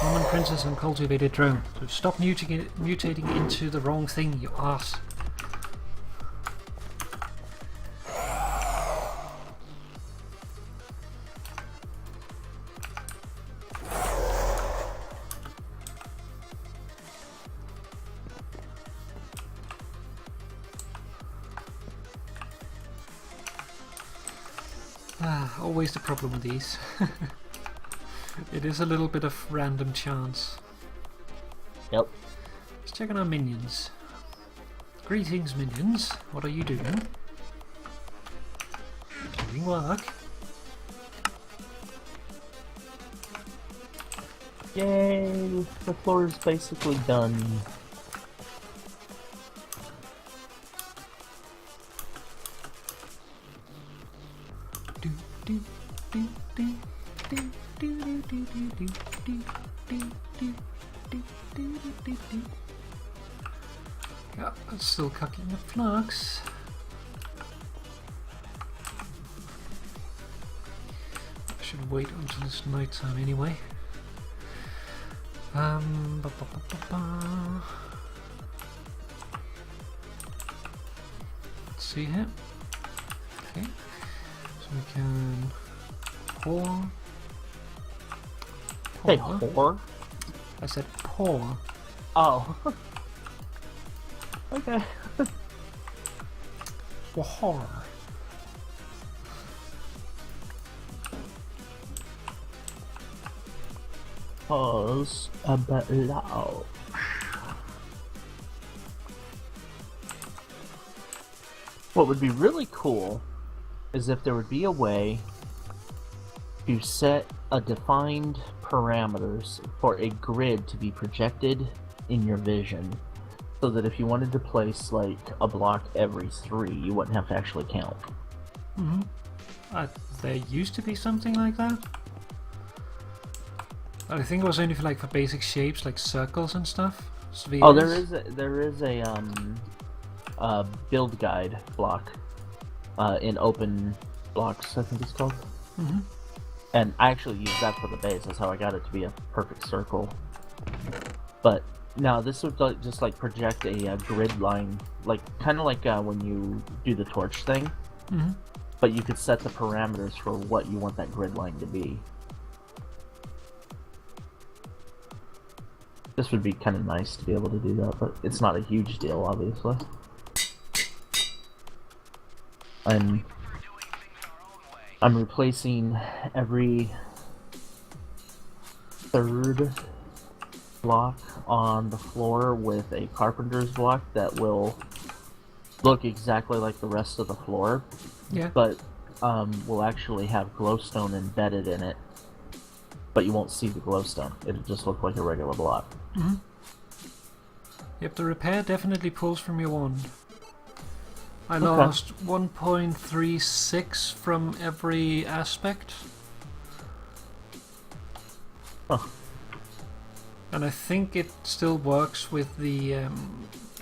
Common Princess and Cultivated Drone. So stop mutating into the wrong thing, you ass. Always the problem with these. It is a little bit of random chance. Yep. Let's check on our minions. Greetings, minions. What are you doing? Doing work. Yay! The floor is basically done. Yeah, it's still cooking the flux. I should wait until it's night time anyway. Ba, ba, ba, ba, ba. Let's see here. Okay, so we can pour. Hey, whore? I said pour. Oh. Okay. For horror. Pause a bit loud. What would be really cool is if there would be a way to set a defined parameters for a grid to be projected in your vision, so that if you wanted to place like a block every 3, you wouldn't have to actually count. Mm-hmm. There used to be something like that. But I think it was only for like for basic shapes like circles and stuff. Spheres. Oh, there is a build guide block in open blocks, I think it's called. Mm-hmm. And I actually used that for the base. That's how I got it to be a perfect circle. But now this would just like project a grid line, like kind of like when you do the torch thing. Mm-hmm. But you could set the parameters for what you want that grid line to be. This would be kind of nice to be able to do that, but it's not a huge deal, obviously. And I'm replacing every third block on the floor with a carpenter's block that will look exactly like the rest of the floor, Yeah. but will actually have glowstone embedded in it, but you won't see the glowstone. It'll just look like a regular block. Mm-hmm. Yep, the repair definitely pulls from your wand. I lost 1.36 from every aspect. Huh. And I think it still works with the,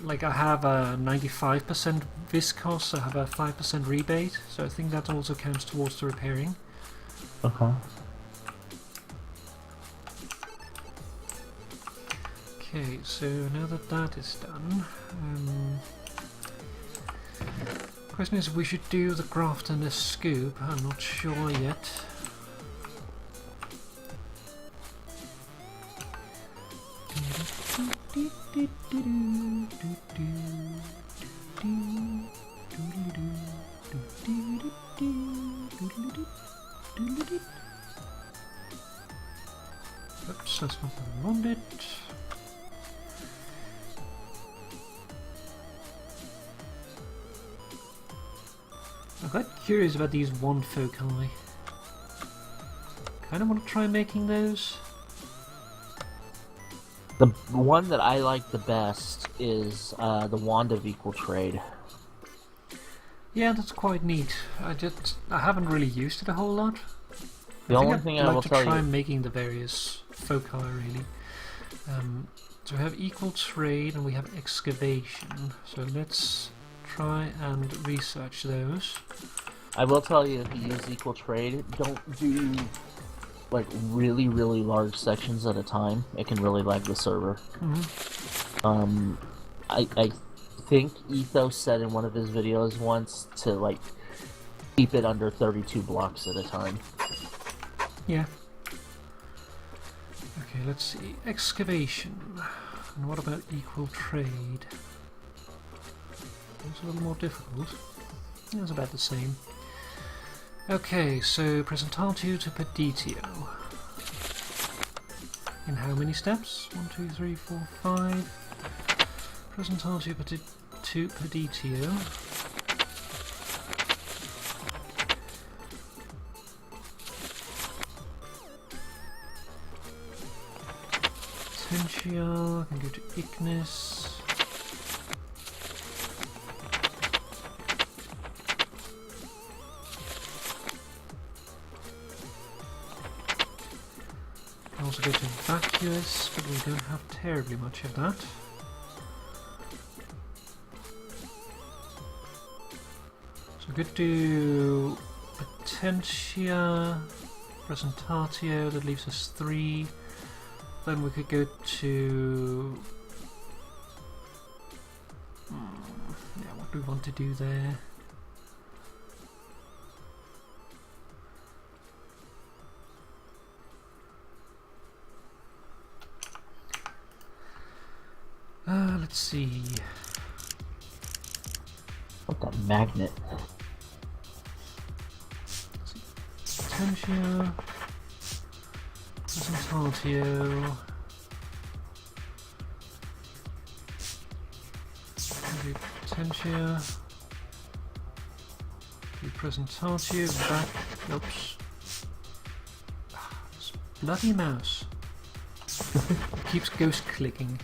like I have a 95% viscose, so I have a 5% rebate, so I think that also counts towards the repairing. Okay. Okay, so now that that is done, question is if we should do the graft and the scoop. I'm not sure yet. Oops, that's not what I wanted. I'm quite curious about these wand foci. Kind of want to try making those. The one that I like the best is the Wand of Equal Trade. Yeah, that's quite neat. I haven't really used it a whole lot. The only thing I will tell try you... making the various foci really. So we have equal trade and we have excavation. So let's try and research those. I will tell you, if you use Equal Trade, don't do like really large sections at a time. It can really lag the server. Mm-hmm. I think Ethos said in one of his videos once to like keep it under 32 blocks at a time. Yeah. Okay, let's see. Excavation. And what about equal trade? It's a little more difficult. It's about the same. Okay, so presentatio to peditio. In how many steps? 1, 2, 3, 4, 5. Presentatio to peditio. Potential, I can go to Ignis. I can also go to Vacuous, but we don't have terribly much of that. So we could do Potentia, Presentatio, that leaves us 3. Then we could go to... yeah, what do we want to do there? Let's see. What the magnet? Potentio. Presentatio. Maybe Potentia. Do Presentatio. Back. Oops. This bloody mouse. It keeps ghost clicking.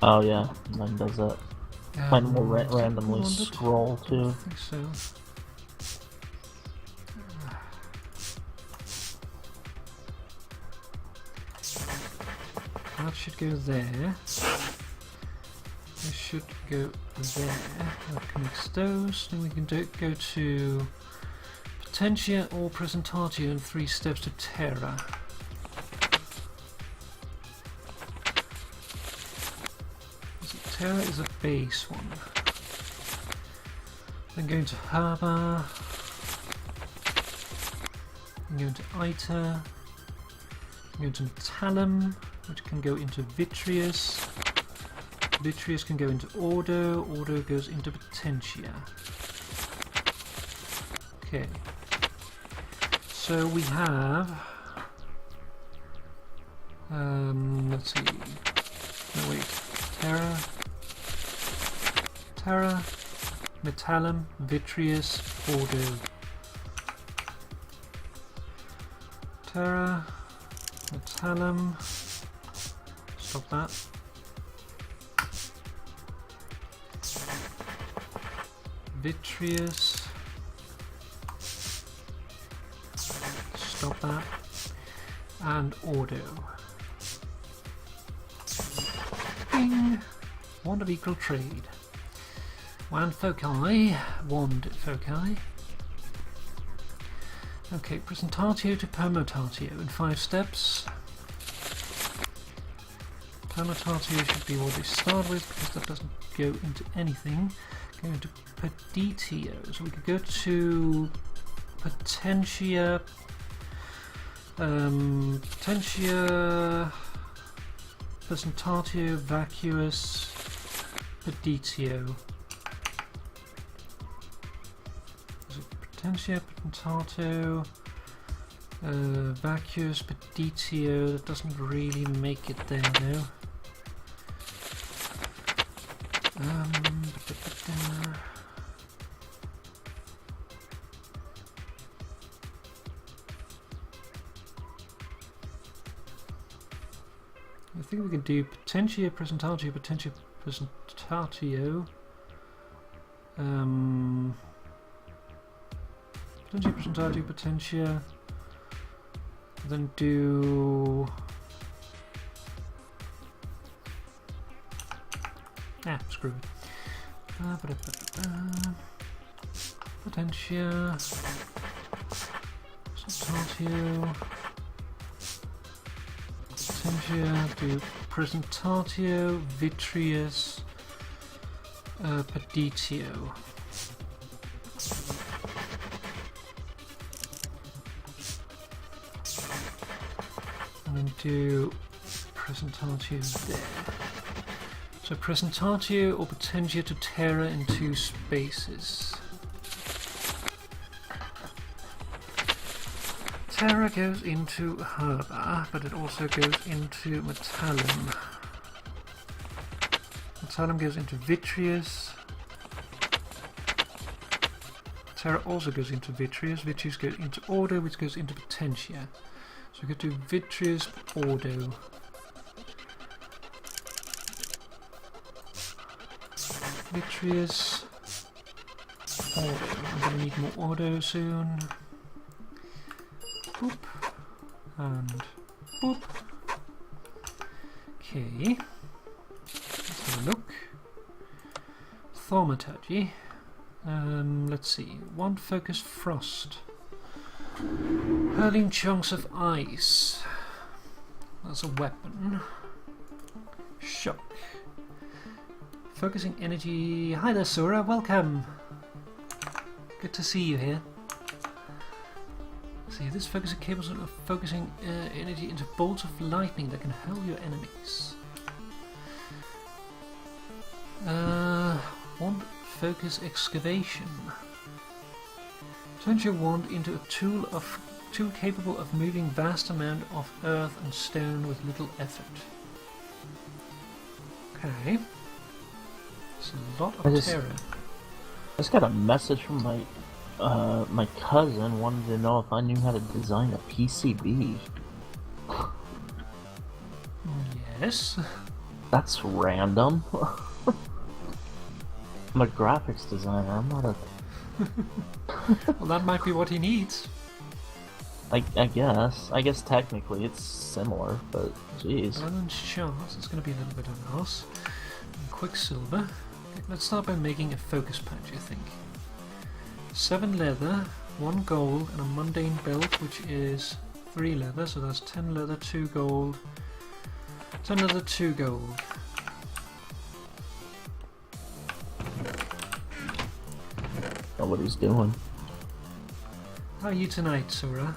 Oh yeah, mine does that. Mine will randomly scroll too. I think so. That should go there. This should go there. That connects those. Then we can go to Potentia or Presentatio and 3 steps to Terra. Terra is a base one. Then going to Herba. Then going to Ita. Going to Talum, which can go into Vitreous. Vitreous can go into Ordo. Ordo goes into Potentia. Okay. So we have, let's see, no wait, Terra, Metallum, Vitreous, Ordo. Terra, Metallum, stop that. Vitreous, stop that, and Ordo. Bing! Wand of equal trade. Wand foci, wand foci. Okay, presentatio to permutatio in 5 steps. Permutatio should be what they start with because that doesn't go into anything. Go into peditio, so we could go to potentia, presentatio, vacuous, peditio. Potentia, presentatio, vacuous, peditio. That doesn't really make it there though. I think we can do potentia, presentatio, potentia, presentatio. Potentia, presentatio, potentia. Then do. Screw it. Potentia, presentatio, potentia, do presentatio, vitreous, peditio. And then do presentatio there. So presentatio or potentia to terra in 2 spaces. Terra goes into herba, but it also goes into metallum. Metallum goes into vitreous. Terra also goes into vitreous. Vitreous goes into ordo, which goes into potentia. So we could do vitreous ordo. Vitreous Ordo. I'm gonna need more Ordo soon. Boop. And boop. Okay. Let's have a look. Thaumaturgy. Let's see. One focus frost. Hurling chunks of ice. That's a weapon. Shock. Focusing energy. Hi there, Sora. Welcome. Good to see you here. See, this focuser capable of focusing energy into bolts of lightning that can hurl your enemies. Wand focus excavation. Turns your wand into a tool capable of moving vast amount of earth and stone with little effort. Okay. It's a lot of terror. I just got a message from my cousin wanted to know if I knew how to design a PCB. Yes. That's random. I'm a graphics designer, I'm not a... Well, that might be what he needs. I guess technically it's similar, but jeez. Balance shards, it's going to be a little bit of an ass. And Quicksilver. Okay, let's start by making a focus patch, I think. 7 leather, 1 gold, and a mundane belt, which is 3 leather, so that's 10 leather, 2 gold. 10 leather, 2 gold. Know what he's doing. How are you tonight, Sora?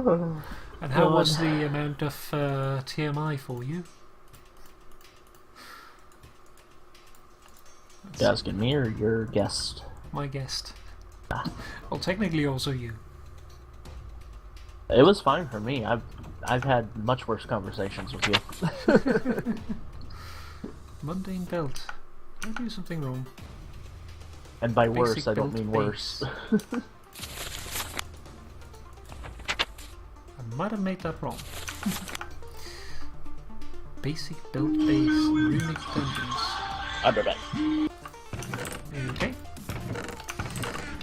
And how God. was the amount of TMI for you? You asking me or your guest? My guest. Well, technically also you. It was fine for me. I've had much worse conversations with you. Mundane belt. Did I do something wrong? And by Basic worse, I don't build mean worse. I might have made that wrong. Basic build base, runic dungeons. I'll be back. Okay.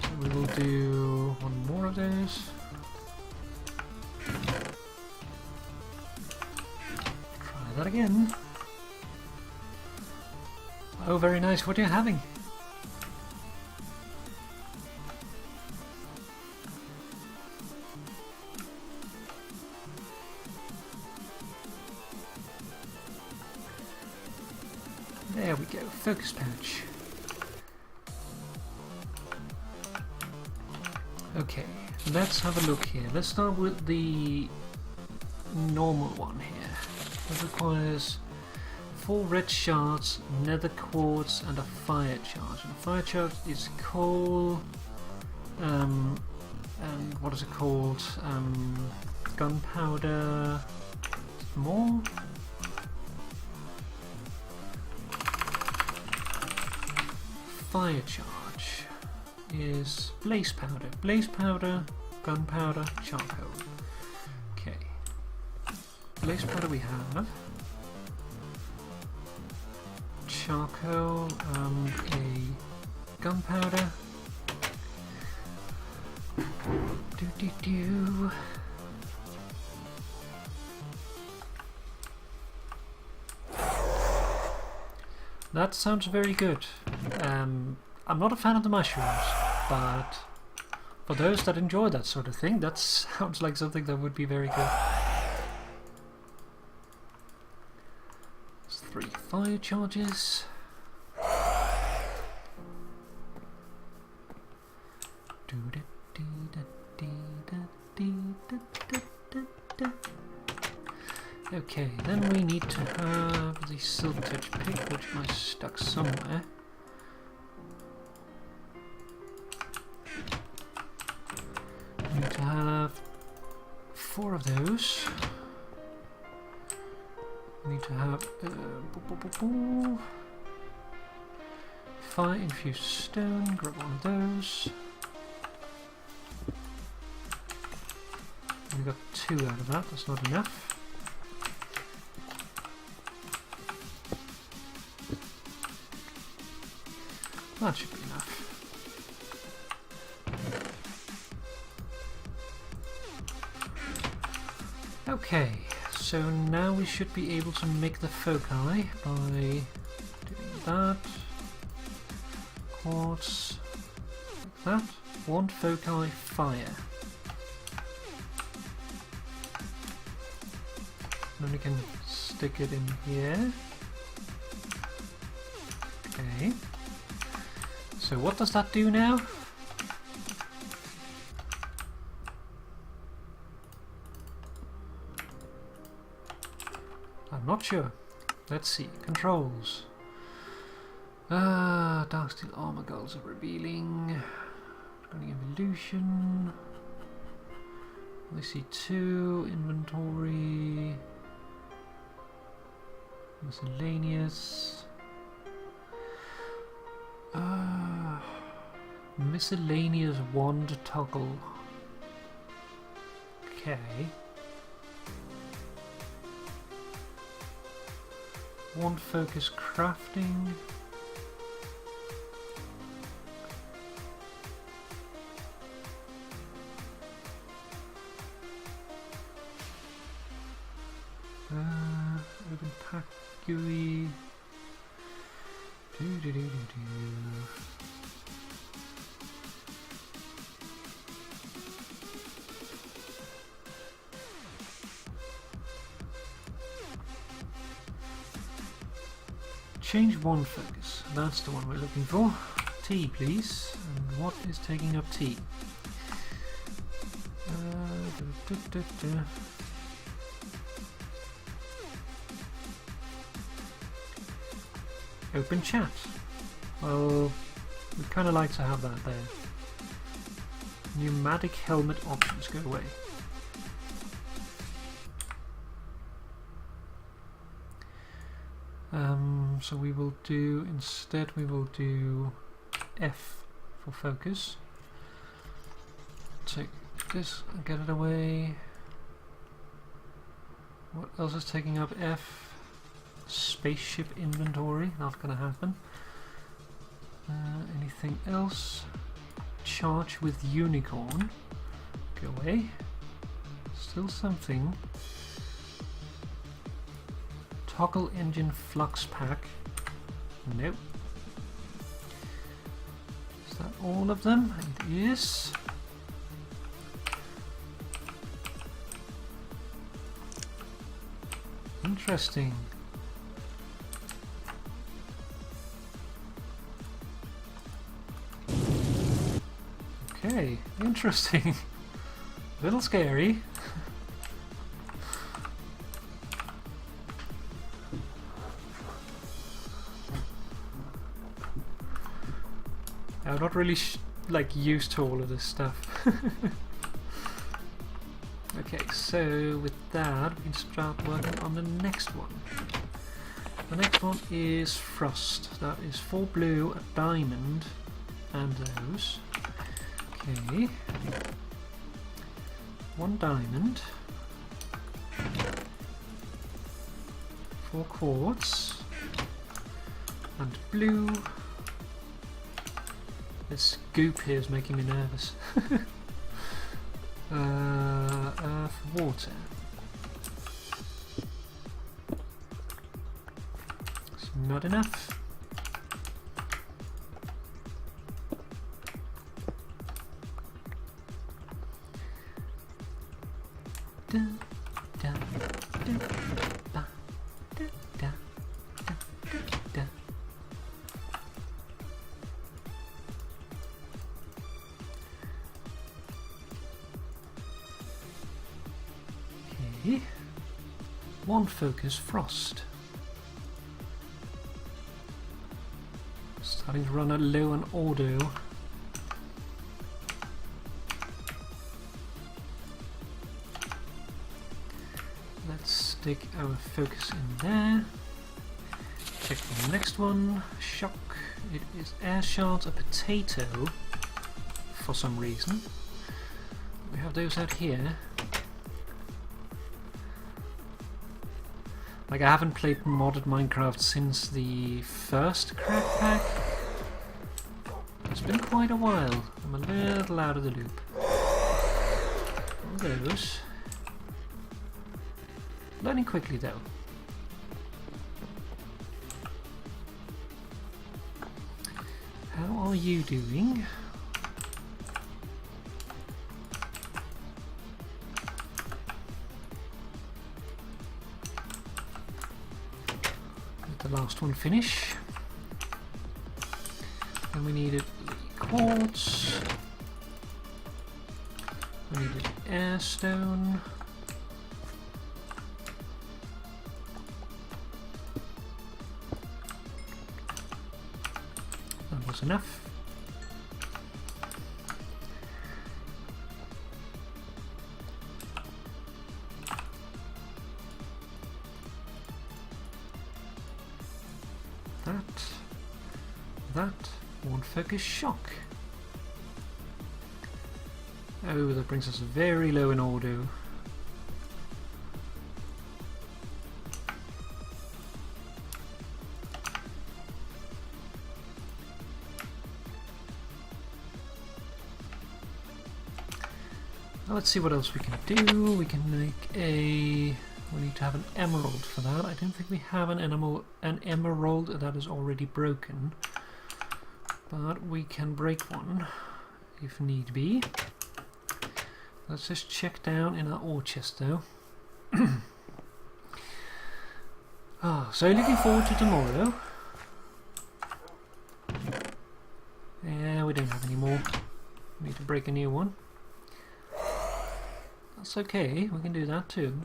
So we will do one more of those. Try that again. Oh, very nice. What are you having? There we go. Focus patch. Okay, let's have a look here. Let's start with the normal one here. It requires 4 red shards, nether quartz, and a fire charge. And a fire charge is coal, and what is it called? Gunpowder. More. Fire charge is blaze powder, gunpowder, charcoal. Okay, blaze powder we have. Charcoal, a gunpowder. Do. That sounds very good. I'm not a fan of the mushrooms, but for those that enjoy that sort of thing, that sounds like something that would be very good. There's 3 fire charges. Okay, then we need to have the silver touch pick, which I stuck somewhere. We need to have 4 of those. We need to have fire infused stone. Grab one of those. We got 2 out of that. That's not enough. That should be enough. Okay, so now we should be able to make the foci by doing that. Quartz, like that. 1 foci fire. Then we can stick it in here. Okay. So what does that do now? I'm not sure. Let's see. Controls. Dark steel armor goals are revealing. Running evolution. We see 2 inventory. Miscellaneous. Miscellaneous wand toggle. Okay. Wand focus crafting. Open pack GUI. Change wand focus. That's the one we're looking for. T, please. And what is taking up T? Open chat. Well, we kind of like to have that there. Pneumatic helmet options, go away. So we will do, instead we will do F for focus. Take this and get it away. What else is taking up F? Spaceship inventory, not gonna happen. Anything else? Charge with unicorn. Go away. Still something. Toggle engine flux pack. Nope. Is that all of them? It is. Interesting. Okay, interesting. A little scary. I'm not really like used to all of this stuff. Okay, so with that we can start working on the next one. The next one is Frost. That is 4 blue, a diamond, and those. Okay. 1 diamond. 4 quartz. And blue. This goop here is making me nervous. Earth, water. It's not enough. Dun, dun, dun, ba, dun, dun, dun, dun, dun. Okay. 1 focus Frost. Starting to run a low on auto. Let's stick our focus in there. Check the next one. Shock. It is air shards, a potato for some reason. We have those out here. Like, I haven't played modded Minecraft since the first Crackpack. It's been quite a while. I'm a little out of the loop. All those. Learning quickly though. How are you doing? Let the last one finish. And we needed the quartz. We needed air stone. That was enough. That, 1 focus shock. Oh, that brings us very low in order. Now let's see what else we can do. We can make a... We need to have an emerald for that. I don't think we have an emerald that is already broken. But we can break one if need be. Let's just check down in our ore chest though. So looking forward to tomorrow. Yeah, we don't have any more. We need to break a new one. That's okay, we can do that too.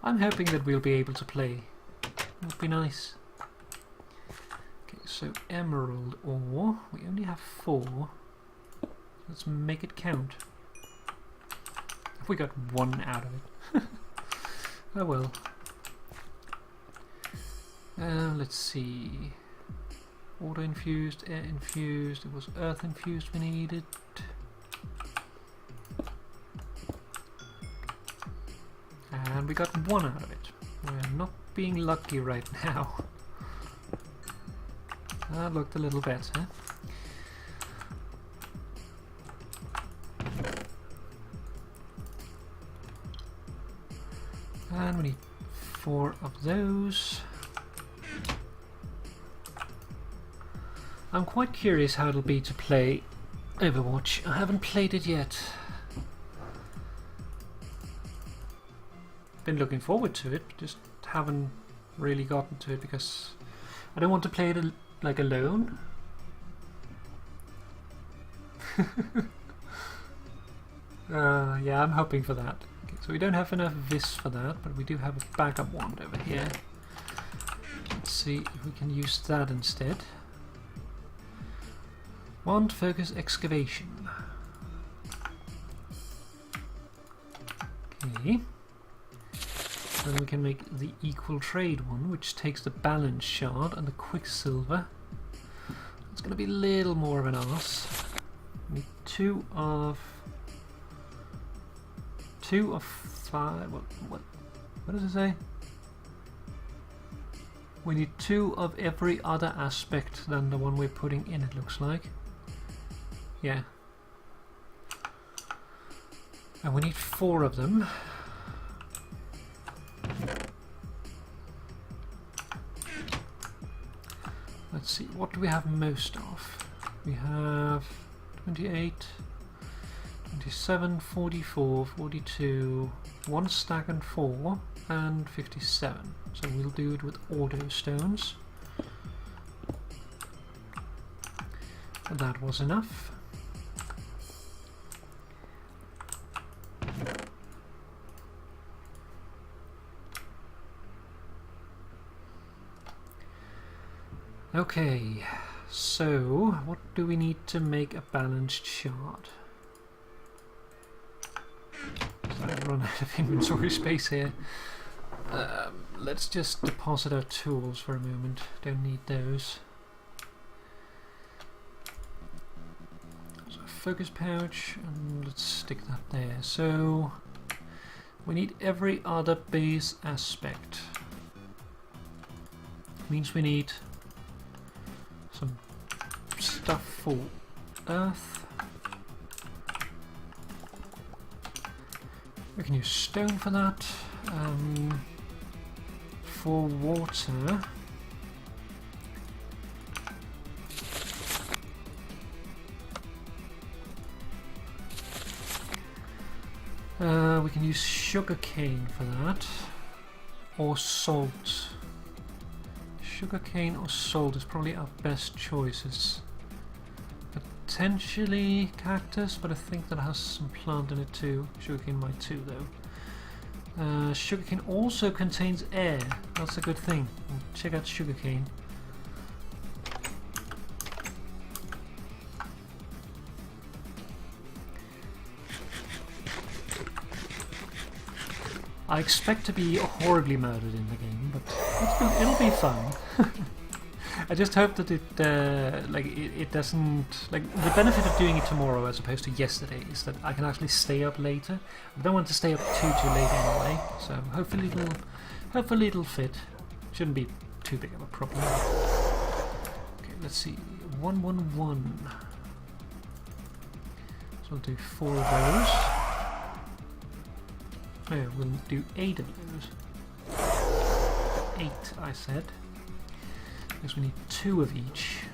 I'm hoping that we'll be able to play. Would be nice. Okay, so emerald ore. We only have 4. Let's make it count. We got 1 out of it. Oh well. Let's see. Water infused, air infused. It was earth infused we needed. And we got 1 out of it. We're not being lucky right now. That looked a little better. And we need 4 of those. I'm quite curious how it'll be to play Overwatch. I haven't played it yet. Been looking forward to it, just haven't really gotten to it because I don't want to play it like alone. Yeah, I'm hoping for that. Okay, so we don't have enough vis for that, but we do have a backup wand over here. Let's see if we can use that instead. Wand focus excavation. Okay. Then we can make the equal trade one, which takes the balance shard and the quicksilver. It's going to be a little more of an arse. We need 2 of 5. What does it say? We need 2 of every other aspect than the one we're putting in, it looks like. Yeah. And we need 4 of them. Let's see, what do we have most of? We have 28, 27, 44, 42, 1 stack and 4, and 57. So we'll do it with auto stones. And that was enough. Okay, so what do we need to make a balanced shard? I've run out of inventory space here. Let's just deposit our tools for a moment. Don't need those. So focus pouch, and let's stick that there. So we need every other base aspect. Means we need some stuff for earth. We can use stone for that. For water, we can use sugarcane for that, or salt. Sugarcane or salt is probably our best choices. Potentially cactus, but I think that has some plant in it too. Sugarcane might too, though. Sugarcane also contains air. That's a good thing. We'll check out sugarcane. I expect to be horribly murdered in the game, but it'll be fun. I just hope that it doesn't, like, the benefit of doing it tomorrow as opposed to yesterday is that I can actually stay up later. I don't want to stay up too late anyway, so hopefully it'll fit. Shouldn't be too big of a problem. Okay, let's see, 111. So we'll do 4 of those. Oh, we'll do 8 of those. 8, I said. Because we need 2 of each.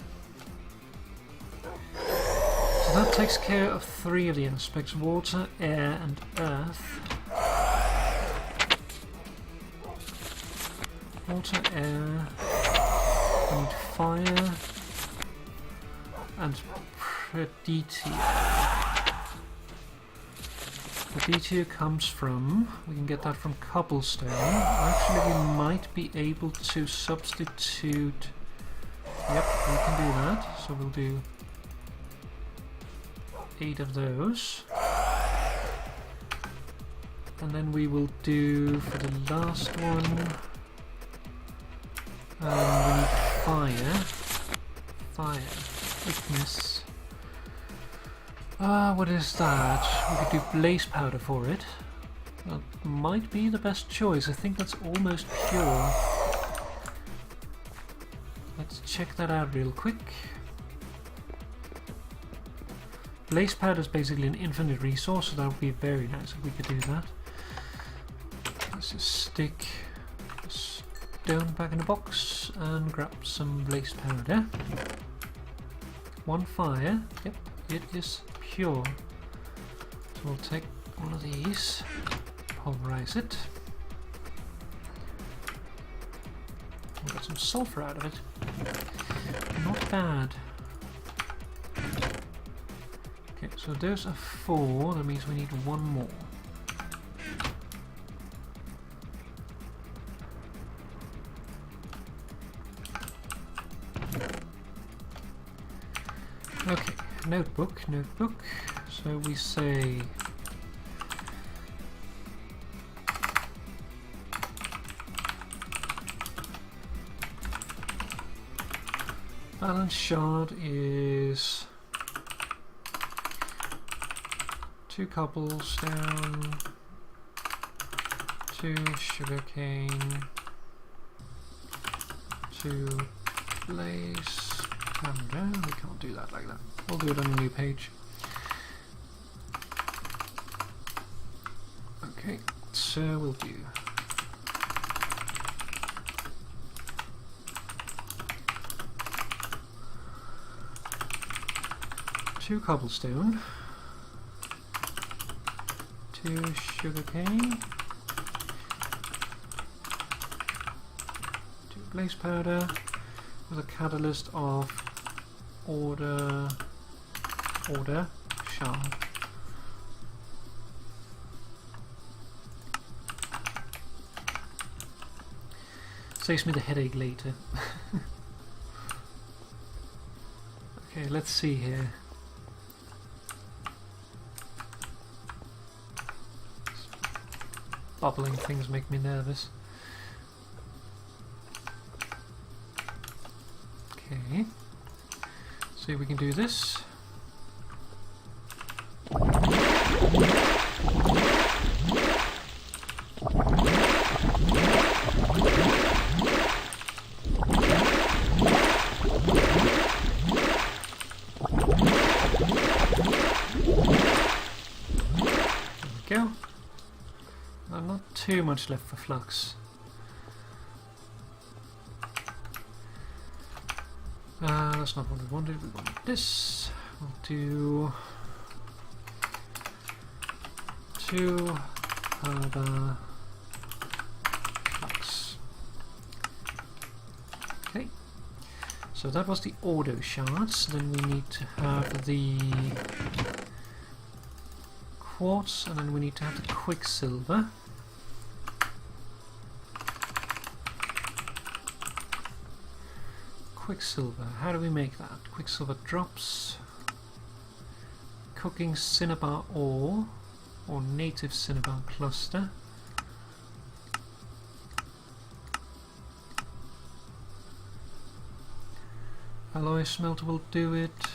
So that takes care of 3 of the aspects: water, air, and earth. Water, air. We need fire. And predictive. The D2 comes from, we can get that from cobblestone. Actually, we might be able to substitute. Yep, we can do that. So we'll do 8 of those. And then we will do, for the last one, we need fire. Fire. Ignis. What is that? We could do blaze powder for it. That might be the best choice. I think that's almost pure. Let's check that out real quick. Blaze powder is basically an infinite resource, so that would be very nice if we could do that. Let's just stick stone back in the box and grab some blaze powder. 1 fire. Yep, it is pure. So we'll take one of these, pulverize it. We'll get some sulfur out of it. Not bad. Okay, so those are 4, that means we need 1 more. Okay, notebook. So we say balance shard is 2 cobblestone, 2 sugarcane, 2 blaze powder. We can't do that like that. We'll do it on a new page. Okay, so we'll do two cobblestone, 2 sugarcane, 2 blaze powder with a catalyst of order shard. Saves me the headache later. Okay, let's see here. Bubbling things make me nervous. Okay. See if we can do this. Go. Not too much left for flux. That's not what we wanted. We wanted this. We'll do 2 flux. Okay. So that was the auto shards. Then we need to have the quartz, and then we need to have the quicksilver. Quicksilver, how do we make that? Quicksilver drops, cooking cinnabar ore, or native cinnabar cluster. Alloy smelter will do it,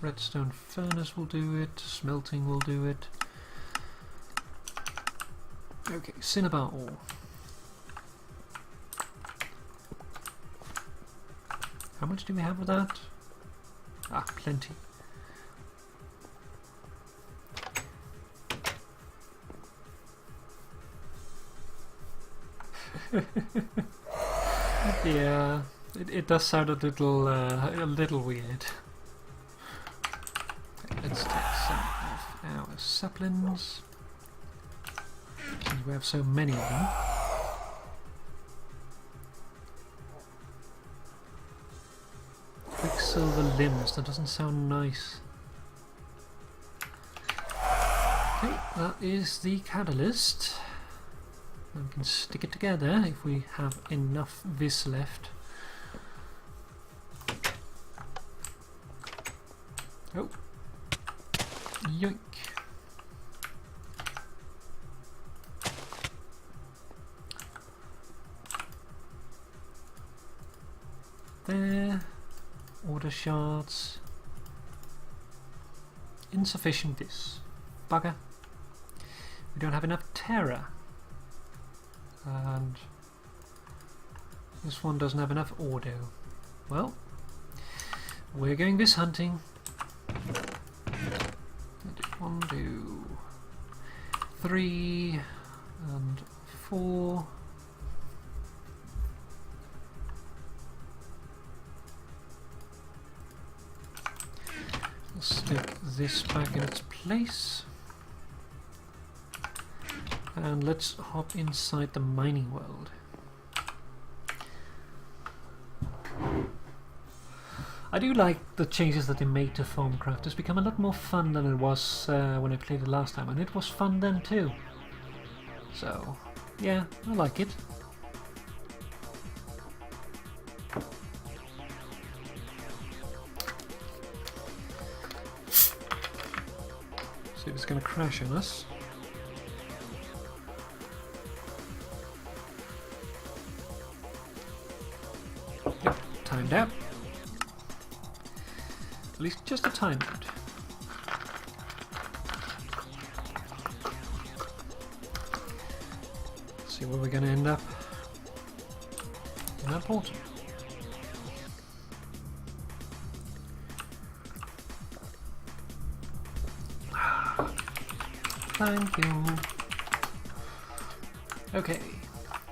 redstone furnace will do it, smelting will do it. Okay, cinnabar ore. How much do we have of that? Ah, plenty. Yeah, it does sound a little weird. Okay, let's take some of our saplings, since we have so many of them. Quicksilver limbs, that doesn't sound nice. Okay, that is the catalyst. And we can stick it together if we have enough vis left. Oh. Yoink. There. Order shards. Insufficient vis. Bugger. We don't have enough terra. And this one doesn't have enough auto. Well, we're going vis hunting. 1, 2, 3, and 4. Let's stick this back in its place. And let's hop inside the mining world. I do like the changes that they made to Thaumcraft. It's become a lot more fun than it was when I played it last time, and it was fun then too. So, yeah, I like it. See if it's going to crash on us. Yep, timed out. At least just a timeout. See where we're going to end up in that portal. Thank you. Okay,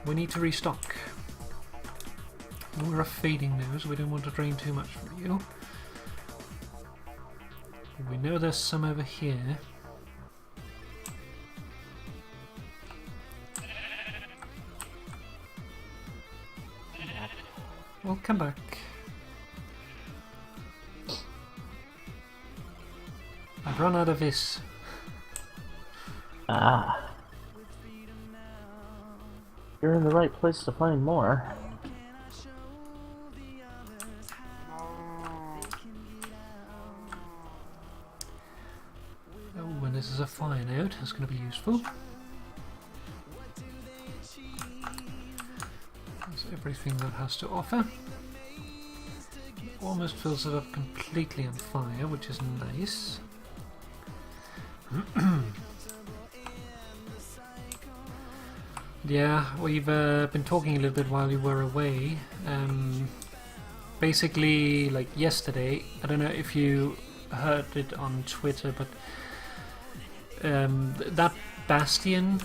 we need to restock. We're a fading now, so we don't want to drain too much from you. We know there's some over here. We'll come back. I've run out of this. Ah. You're in the right place to find more. Oh, and this is a fire node. That's going to be useful. That's everything that has to offer. Almost fills it up completely on fire, which is nice. Yeah, we've been talking a little bit while we were away. Basically, like yesterday, I don't know if you heard it on Twitter, but that Bastion,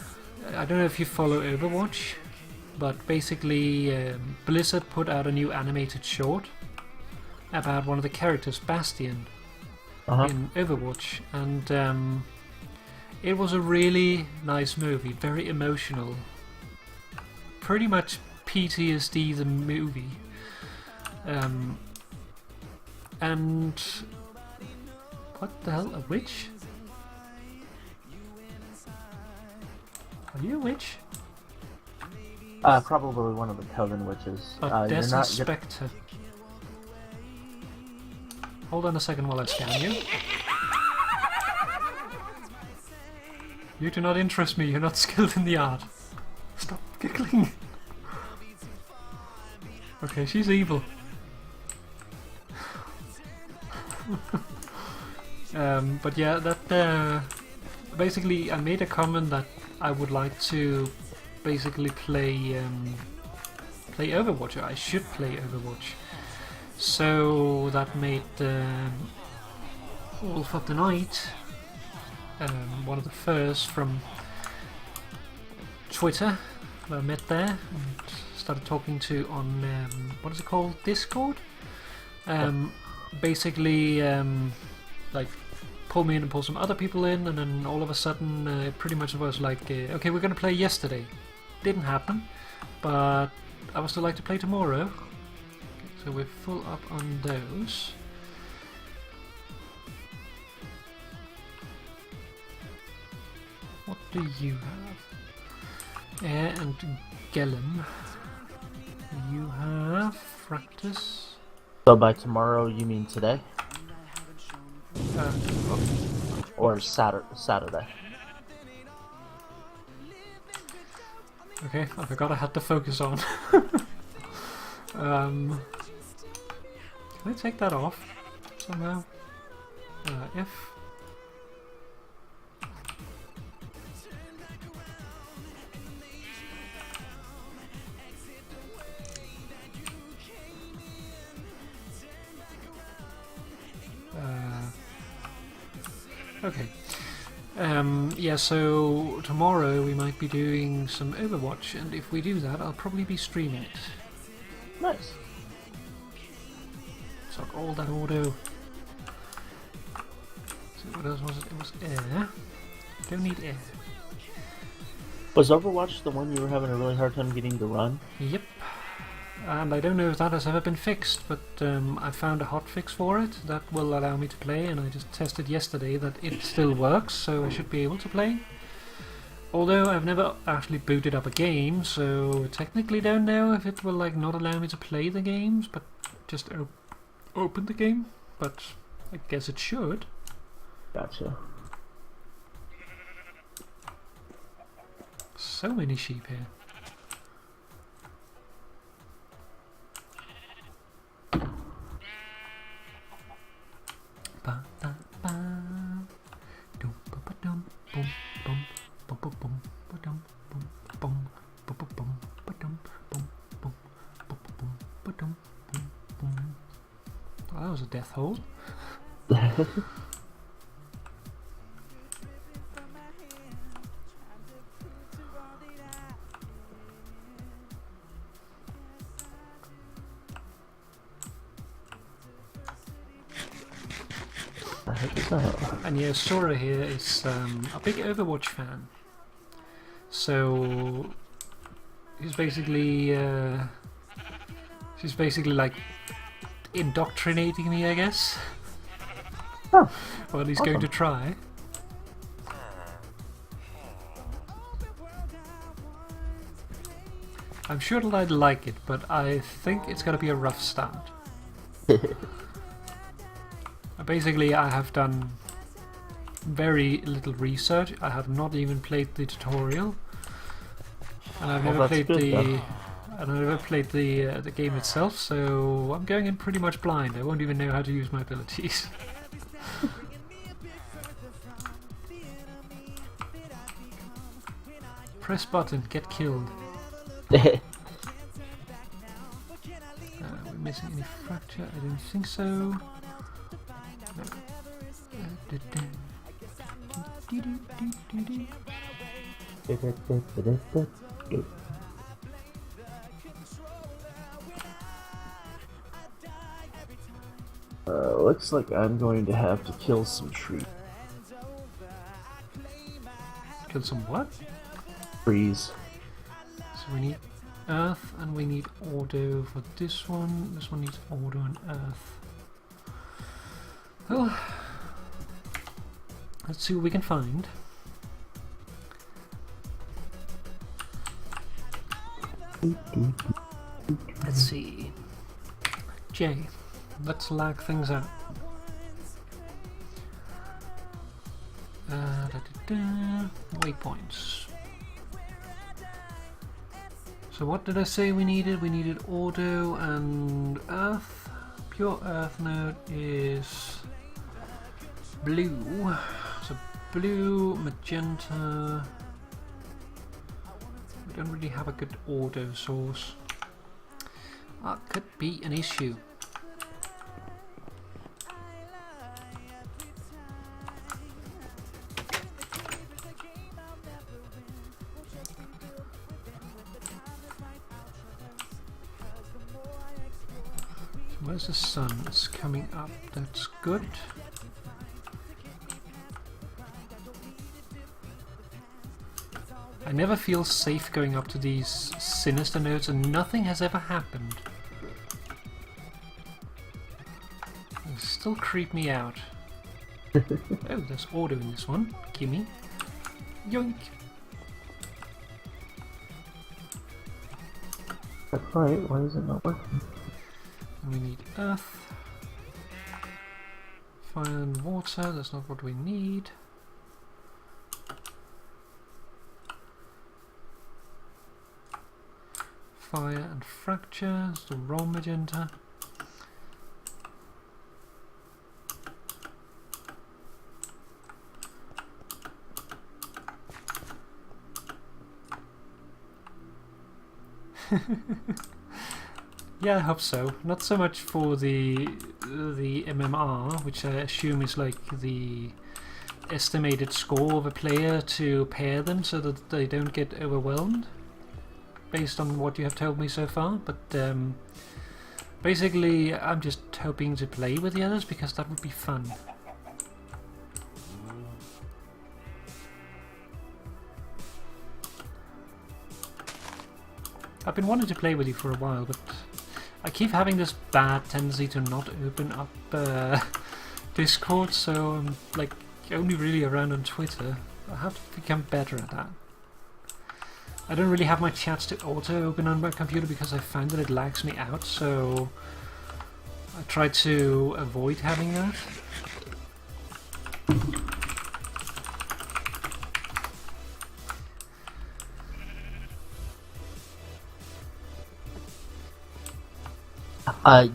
I don't know if you follow Overwatch, but basically Blizzard put out a new animated short about one of the characters, Bastion, in Overwatch, and it was a really nice movie, very emotional. Pretty much PTSD the movie. And what the hell, a witch? Are you a witch? Probably one of the Coven witches. Oh, there's you're a not, spectre. Hold on a second while I scan you. You do not interest me, you're not skilled in the art. Stop giggling. Okay, she's evil. But yeah, that basically I made a comment that I would like to basically play Overwatch, or I should play Overwatch. So that made Wolf of the Night, one of the first from Twitter that I met there and started talking to on what is it called, Discord. Basically, like pull me in and pull some other people in, and then all of a sudden, it pretty much was like, okay, we're gonna play yesterday. Didn't happen, but I would still like to play tomorrow. Okay, so we're full up on those. do you have? Air and Golem. You have Fractus. So by tomorrow, you mean today? Or Saturday? Okay, I forgot I had to focus on. Can I take that off somehow? If. Okay. Yeah, so tomorrow we might be doing some Overwatch, and if we do that, I'll probably be streaming it. Nice. Suck all that auto. So what else was it? It was air. Don't need air. Was Overwatch the one you were having a really hard time getting to run? Yep. And I don't know if that has ever been fixed, but I found a hotfix for it that will allow me to play, and I just tested yesterday that it still works, so I should be able to play. Although I've never actually booted up a game, so technically don't know if it will like not allow me to play the games, but just open the game. But I guess it should. Gotcha. So many sheep here. Ba ba ba. Dum ba ba dum bum bum bum bum bum ba dum bum bum ba ba bum ba dum bum bum ba ba bum ba dum bum bum. Oh, that was a death hold. And yeah, Sora here is a big Overwatch fan. So she's basically like indoctrinating me, I guess. Oh, well, he's awesome. going to try. I'm sure that I'd like it, but I think it's gonna be a rough start. Basically, I have done very little research. I have not even played the tutorial, and I've never played the game itself. So I'm going in pretty much blind. I won't even know how to use my abilities. Press button, get killed. We're missing any fracture? I don't think so. Looks like I'm going to have to kill some trees. Kill some what? Trees. So we need earth and we need auto for this one. This one needs auto and earth. Well, let's see what we can find. Let's see. J. Let's lag things out. Waypoints. So what did I say we needed? We needed auto and earth. Pure earth node is blue. So blue, magenta. We don't really have a good auto source. That could be an issue. Where's the sun? It's coming up. That's good. I never feel safe going up to these sinister nodes, and nothing has ever happened. They still creep me out. Oh, there's auto in this one. Gimme. Yoink! That's right, why is it not working? And we need earth. Fire and water, that's not what we need. Fire and fracture, it's the raw magenta. Yeah, I hope so. Not so much for the MMR, which I assume is like the estimated score of a player to pair them so that they don't get overwhelmed, based on what you have told me so far. But basically, I'm just hoping to play with the others because that would be fun. I've been wanting to play with you for a while, but I keep having this bad tendency to not open up Discord, so I'm like only really around on Twitter. I have to become better at that. I don't really have my chats to auto-open on my computer because I find that it lags me out, so I try to avoid having that.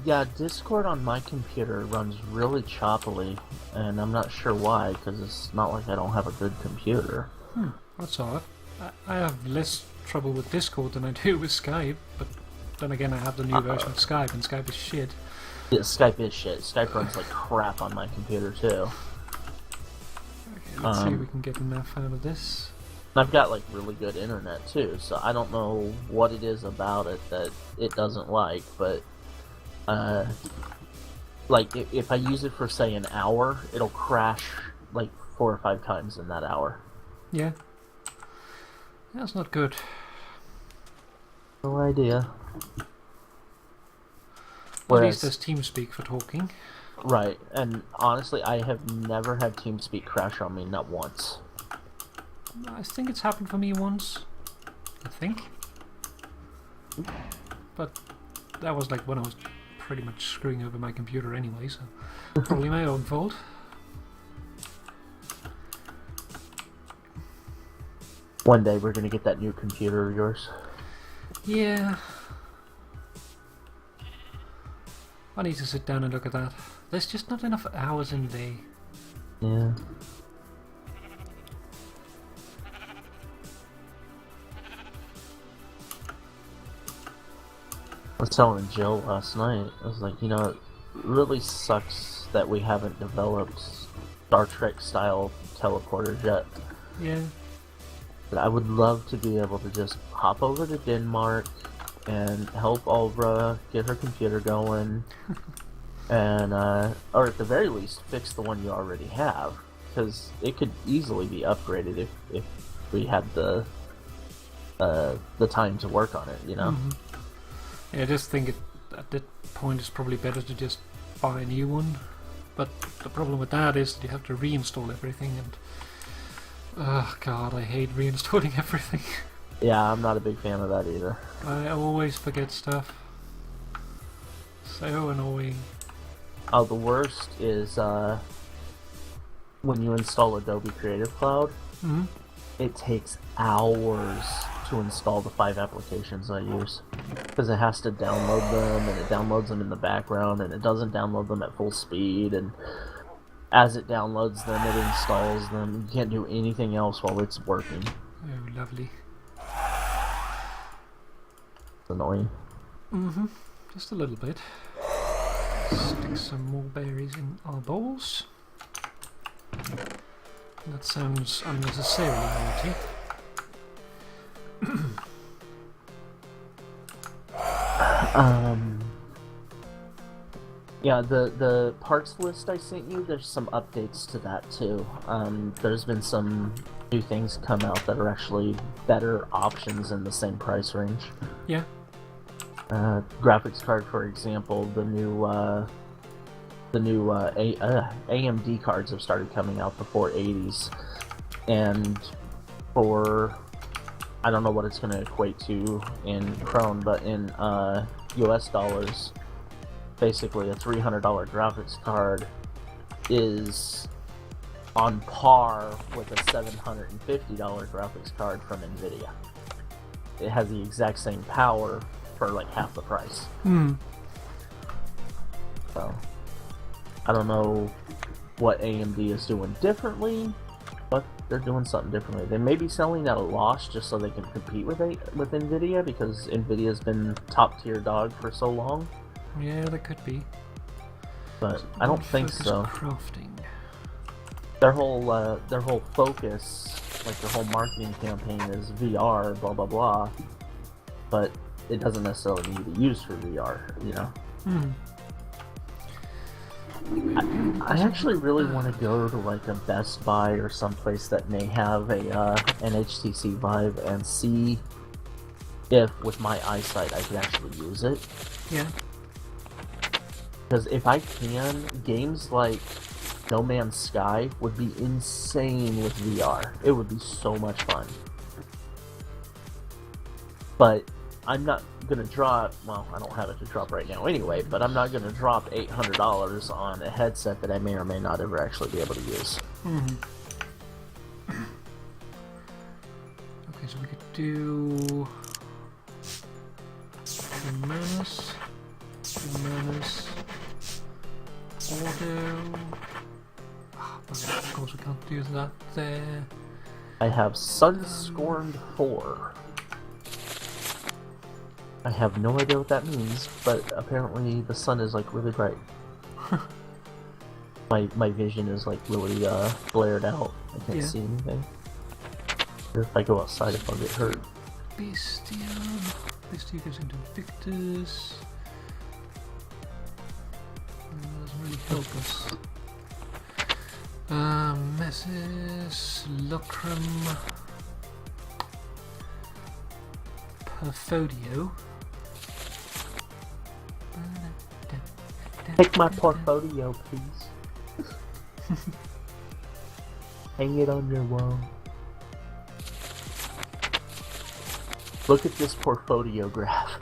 Yeah, Discord on my computer runs really choppily, and I'm not sure why, because it's not like I don't have a good computer. That's odd. I have less trouble with Discord than I do with Skype, but then again I have the new version of Skype, and Skype is shit. Yeah, Skype is shit. Skype runs like crap on my computer, too. Okay, let's see if we can get enough out of this. I've got like really good internet, too, so I don't know what it is about it that it doesn't like, but like if I use it for say an hour, it'll crash like 4 or 5 times in that hour. Yeah. That's not good. No idea. At least there's TeamSpeak for talking. Right, and honestly, I have never had TeamSpeak crash on me, not once. I think it's happened for me once. I think. But that was like when I was pretty much screwing over my computer anyway, so probably my own fault. One day we're gonna get that new computer of yours. Yeah. I need to sit down and look at that. There's just not enough hours in the day. Yeah. I was telling Jill last night, I was like, you know, it really sucks that we haven't developed Star Trek style teleporters yet. Yeah. But I would love to be able to just hop over to Denmark and help Ulvra get her computer going, and or at the very least fix the one you already have, because it could easily be upgraded if we had the time to work on it, you know. Mm-hmm. Yeah, I just think at that point it's probably better to just buy a new one, but the problem with that is that you have to reinstall everything, and oh god, I hate reinstalling everything. Yeah, I'm not a big fan of that either. I always forget stuff. So annoying. Oh, the worst is when you install Adobe Creative Cloud, it takes hours to install the 5 applications I use. Because it has to download them, and it downloads them in the background, and it doesn't download them at full speed, and as it downloads them, it installs them. You can't do anything else while it's working. Oh, lovely. It's annoying. Just a little bit. Stick some more berries in our bowls. That sounds unnecessarily naughty. Yeah, the parts list I sent you, there's some updates to that too. There's been some new things come out that are actually better options in the same price range. Yeah. Graphics card, for example, the new AMD cards have started coming out, the 480s, and for, I don't know what it's going to equate to in Krone, but in US dollars, basically a $300 graphics card is on par with a $750 graphics card from Nvidia. It has the exact same power for like half the price. So, I don't know what AMD is doing differently, but they're doing something differently. They may be selling at a loss just so they can compete with Nvidia, because Nvidia's been top tier dog for so long. Yeah, that could be. But I don't think Focus so. Crafting. Their whole focus, like their whole marketing campaign, is VR, blah blah blah. But it doesn't necessarily need to be used for VR, you know. I actually really want to go to like a Best Buy or someplace that may have a an HTC Vive and see if, with my eyesight, I can actually use it. Yeah. Because if I can, games like No Man's Sky would be insane with VR. It would be so much fun. But I'm not gonna drop, well, I don't have it to drop right now anyway, but I'm not gonna drop $800 on a headset that I may or may not ever actually be able to use. Okay, so we could do Humanus, Auto. But of course we can't do that there. I have Sunscorned 4. I have no idea what that means, but apparently the sun is like really bright. my vision is like really blared out. I can't see anything. If I go outside, if I'll get hurt. Bestia goes into Victus. Doesn't really help us. Messes, Lucrum, Perfodio. Take my portfolio, please. Hang it on your wall. Look at this portfolio graph.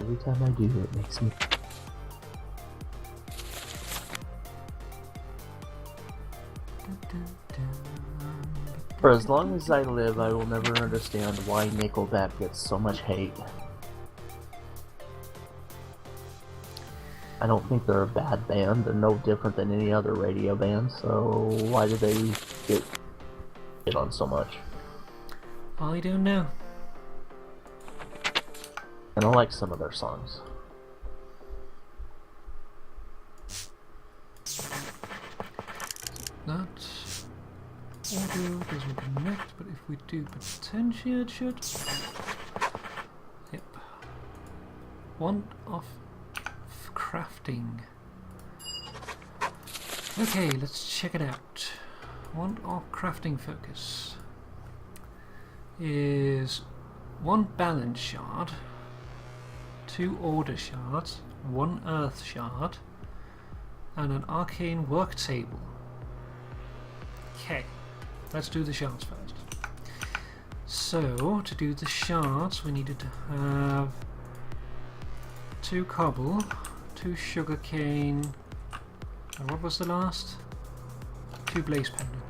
Every time I do, it makes me... For as long as I live, I will never understand why Nickelback gets so much hate. I don't think they're a bad band. They're no different than any other radio band, so why do they get hit on so much? I don't know. And I like some of their songs. That audio doesn't connect, but if we do potential, it should. Yep. One off crafting. Okay, let's check it out. One off crafting focus is one balance shard, 2 order shards, 1 earth shard, and an arcane work table. Okay, let's do the shards first. So, to do the shards, we needed to have 2 cobble, 2 sugarcane, and what was the last? 2 blaze powder.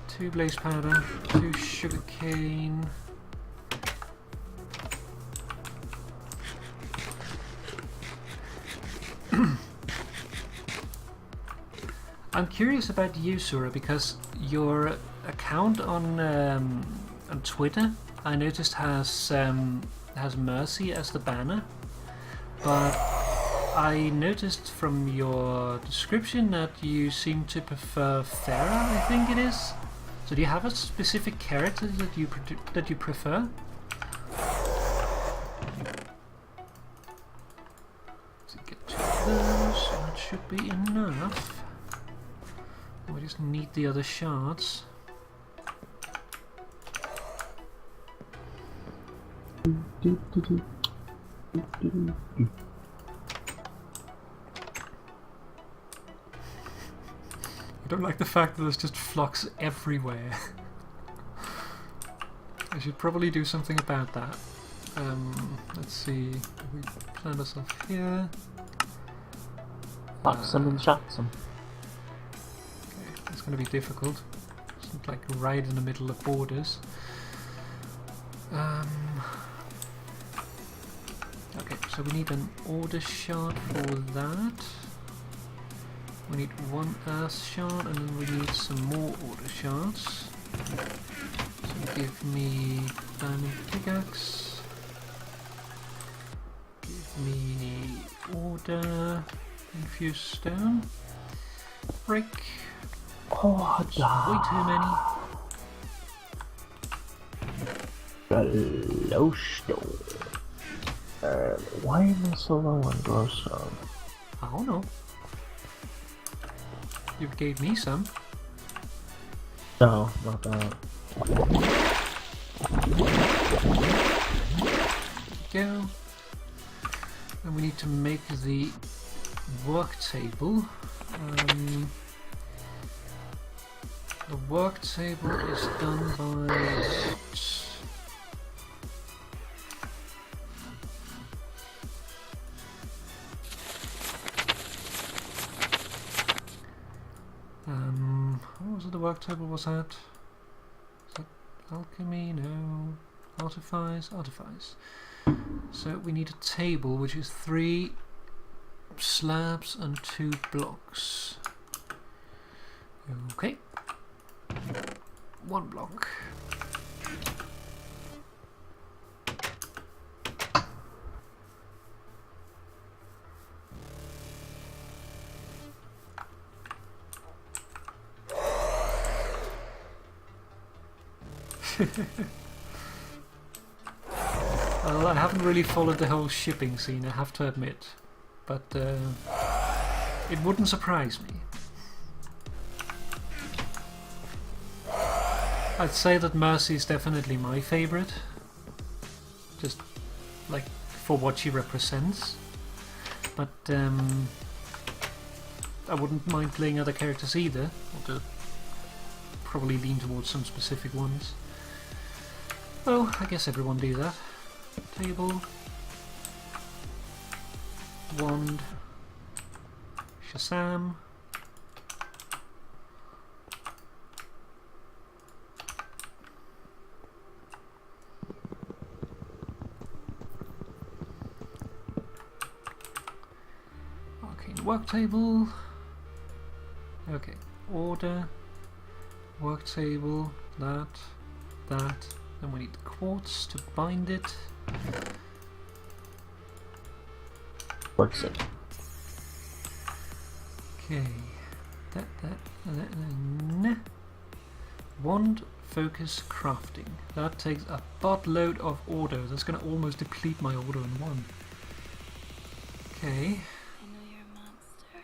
2 blaze powder, 2 sugarcane. I'm curious about you, Sura, because your account on Twitter, I noticed has Mercy as the banner, but I noticed from your description that you seem to prefer Farah, I think it is. So do you have a specific character that you prefer? To get to those, that should be enough. We just need the other shards. I don't like the fact that there's just flux everywhere. I should probably do something about that. Let's see. We plant ourselves here. Box them and shots them. Okay, it's going to be difficult. It's not like right in the middle of borders. Okay, so we need an order shard for that. We need one earth shard, and then we need some more order shards. So give me diamond pickaxe. Give me order infused stone. Brick. Oh, Way too many. Glowstone. Why am I so low on glowstone? I don't know. You gave me some. No, not that. Go. And we need to make the work table. The work table is done by... what was it the work table was at? Is that alchemy? No. Artifice? Artifice. So we need a table which is 3 slabs and 2 blocks. Okay. 1 block. Well, I haven't really followed the whole shipping scene, I have to admit, but it wouldn't surprise me. I'd say that Mercy is definitely my favourite, just like for what she represents, but I wouldn't mind playing other characters either, although probably lean towards some specific ones. Oh, I guess everyone do that. Table, wand, Shazam, arcane work table. Okay, order, work table, that. Then we need the quartz to bind it. Works it. Okay. Wand focus crafting. That takes a buttload of order. That's gonna almost deplete my order in one. Okay. I know you're a monster.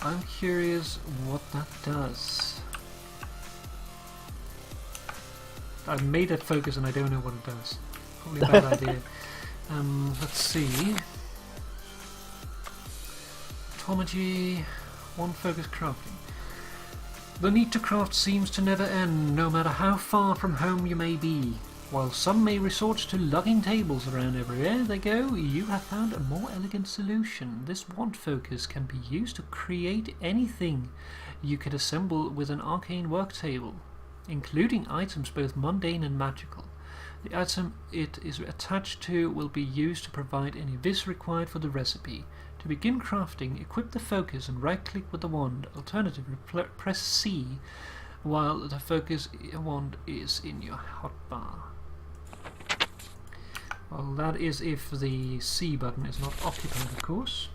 I'm curious what that does. I've made it focus and I don't know what it does. Probably a bad idea. Let's see. Automagy, one focus crafting. The need to craft seems to never end, no matter how far from home you may be. While some may resort to lugging tables around everywhere they go, you have found a more elegant solution. This wand focus can be used to create anything you could assemble with an arcane work table, including items both mundane and magical. The item it is attached to will be used to provide any vis required for the recipe. To begin crafting, equip the focus and right-click with the wand. Alternatively, press C while the focus wand is in your hotbar. Well, that is if the C button is not occupied, of course.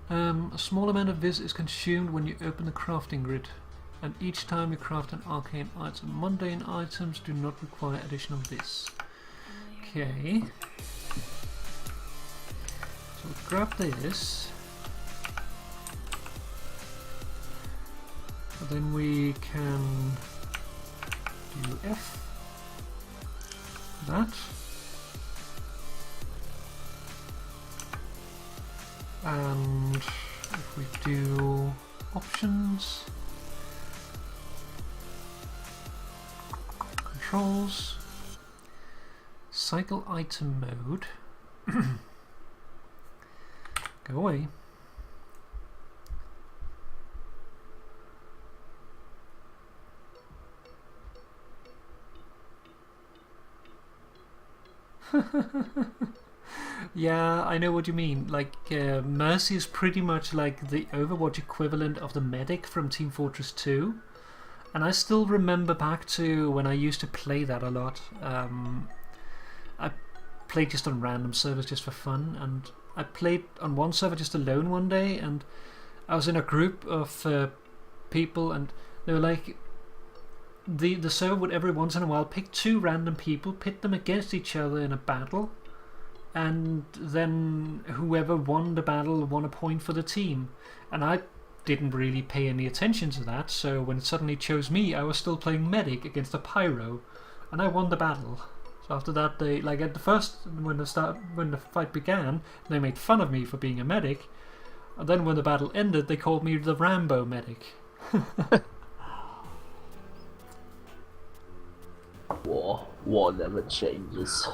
A small amount of vis is consumed when you open the crafting grid, and each time you craft an arcane item. Mundane items do not require additional vis. Okay. So we'll grab this. And then we can do F. That. And if we do Options. Controls. Cycle item mode. Go away. Yeah, I know what you mean. Like, Mercy is pretty much like the Overwatch equivalent of the medic from Team Fortress 2. And I still remember back to when I used to play that a lot. I played just on random servers just for fun, and I played on one server just alone one day, and I was in a group of people, and they were like, the server would every once in a while pick 2 random people, pit them against each other in a battle, and then whoever won the battle won a point for the team. And I didn't really pay any attention to that, so when it suddenly chose me, I was still playing medic against a pyro, and I won the battle. So after that, they, like, at the first, when the fight began, they made fun of me for being a medic, and then when the battle ended, they called me the Rambo medic. War never changes.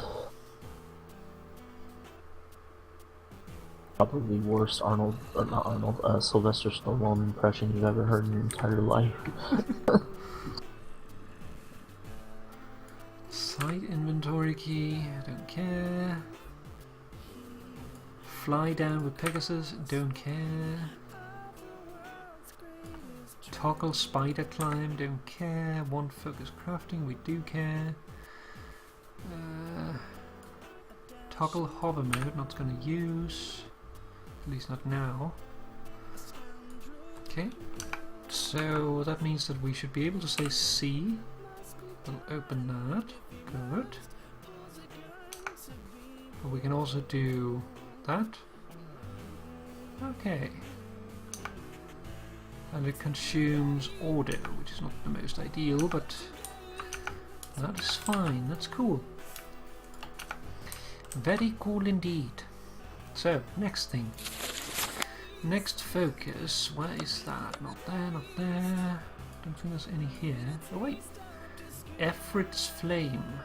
Probably worst Sylvester Stallone impression you've ever heard in your entire life. Side inventory key, I don't care. Fly down with Pegasus, don't care. Toggle spider climb, don't care. One focus crafting, we do care. Toggle hover mode, not going to use. At least not now. Okay, so that means that we should be able to say C. We'll open that. Good. But we can also do that. Okay. And it consumes audio, which is not the most ideal, but that is fine. That's cool. Very cool indeed. So, next thing. Next focus. Where is that? Not there, not there. Don't think there's any here. Oh wait. Effort's flame.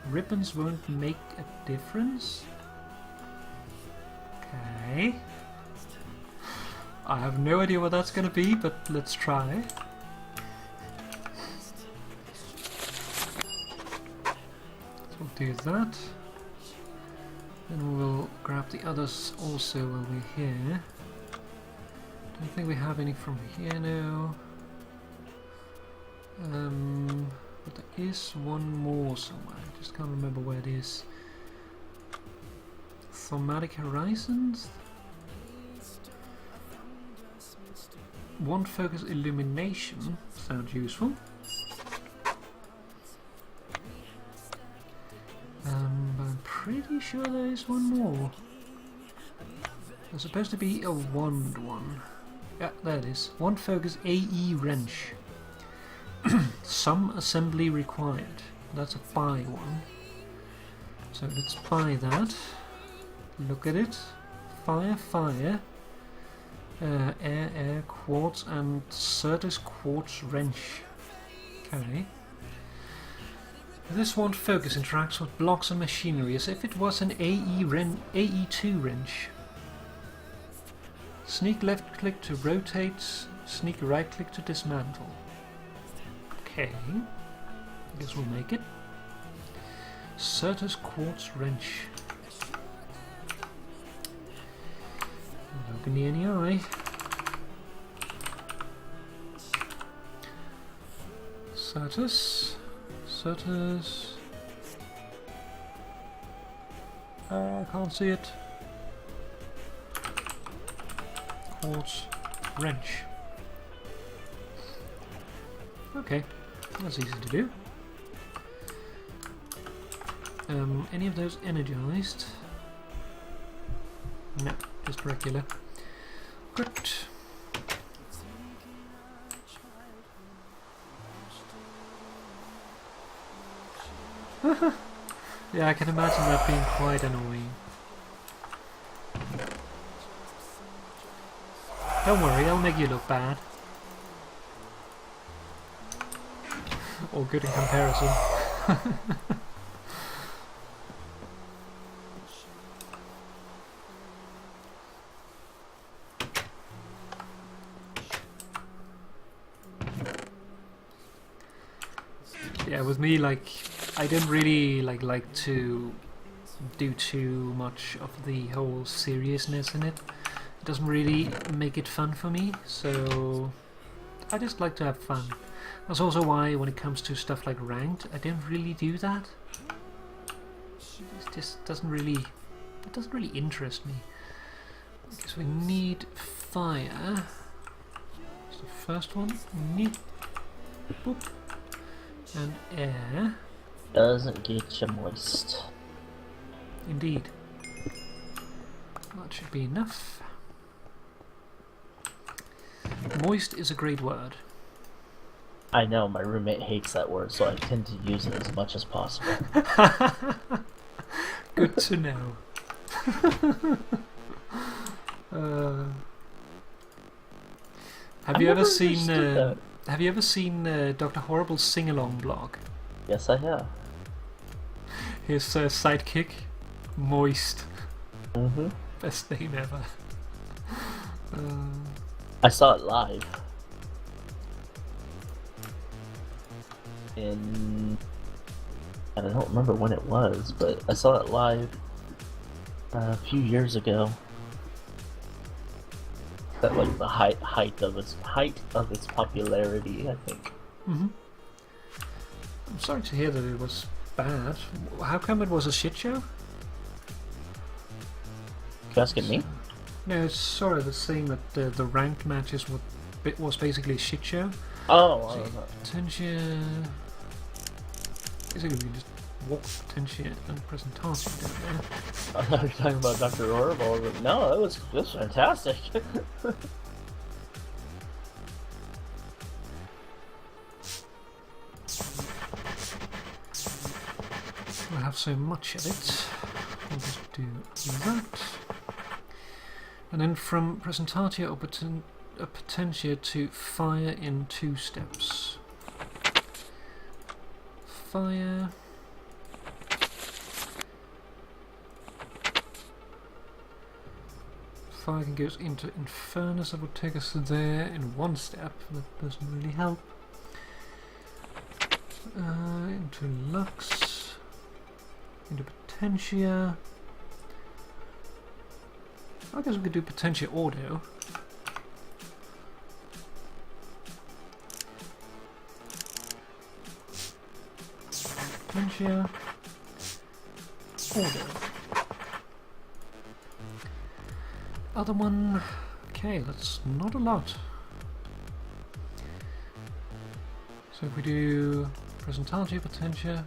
Ribbons won't make a difference? Okay. I have no idea what that's gonna be, but let's try. So we'll do that. Then we'll grab the others also while we're here. Don't think we have any from here now. But there is one more somewhere. I just can't remember where it is. Thaumatic Horizons? One focus illumination sounds useful. But I'm pretty sure there is one more. There's supposed to be a wand one. Yeah, there it is. One focus AE wrench. Some assembly required. That's a buy one. So let's buy that. Look at it. Fire, fire. Air, air, quartz, and Certus quartz wrench. Okay. This one focus interacts with blocks and machinery as if it was an AE2 wrench. Sneak left click to rotate, sneak right click to dismantle. Okay, I guess we'll make it. Certus quartz wrench. Look in the any eye. Certus. Certus. I can't see it. Quartz wrench. Okay, that's easy to do. Any of those energized? No, just regular. Good. Yeah, I can imagine that being quite annoying. Don't worry, I'll make you look bad. or good in comparison. Yeah, with me, like, I didn't really like to do too much of the whole seriousness in it. It doesn't really make it fun for me, so I just like to have fun. That's also why when it comes to stuff like ranked, I didn't really do that. It just doesn't really interest me. Because we need fire. That's the first one. Neat. Boop. And air. Doesn't get you moist. Indeed. That should be enough. Moist is a great word. I know, my roommate hates that word, so I tend to use it as much as possible. Good to know. Have you ever seen Dr. Horrible's sing-along blog? Yes, I have. His sidekick, Moist. Mm-hmm. Best name ever. I saw it live. I don't remember when it was, but I saw it live a few years ago. At like the height of its popularity, I think. Mm-hmm. I'm sorry to hear that it was bad. How come it was a shit show? You asking me? No, it's sort of the saying that the ranked matches was basically a shit show. Oh, So Potentia. Basically, we just walk Potentia and Presentation down there. I thought you were talking about Dr. Horrible, but no, it was fantastic. We'll have so much of it. We'll just do that. And then from Presentatia or Potentia to fire in 2 steps. Fire. Fire can go into Infernus, that would take us there in 1 step. That doesn't really help. Into Lux. Into Potentia. I guess we could do Potentia Auto. Potentia Auto. Other one. Okay, that's not a lot. So if we do Presentatia, Potentia.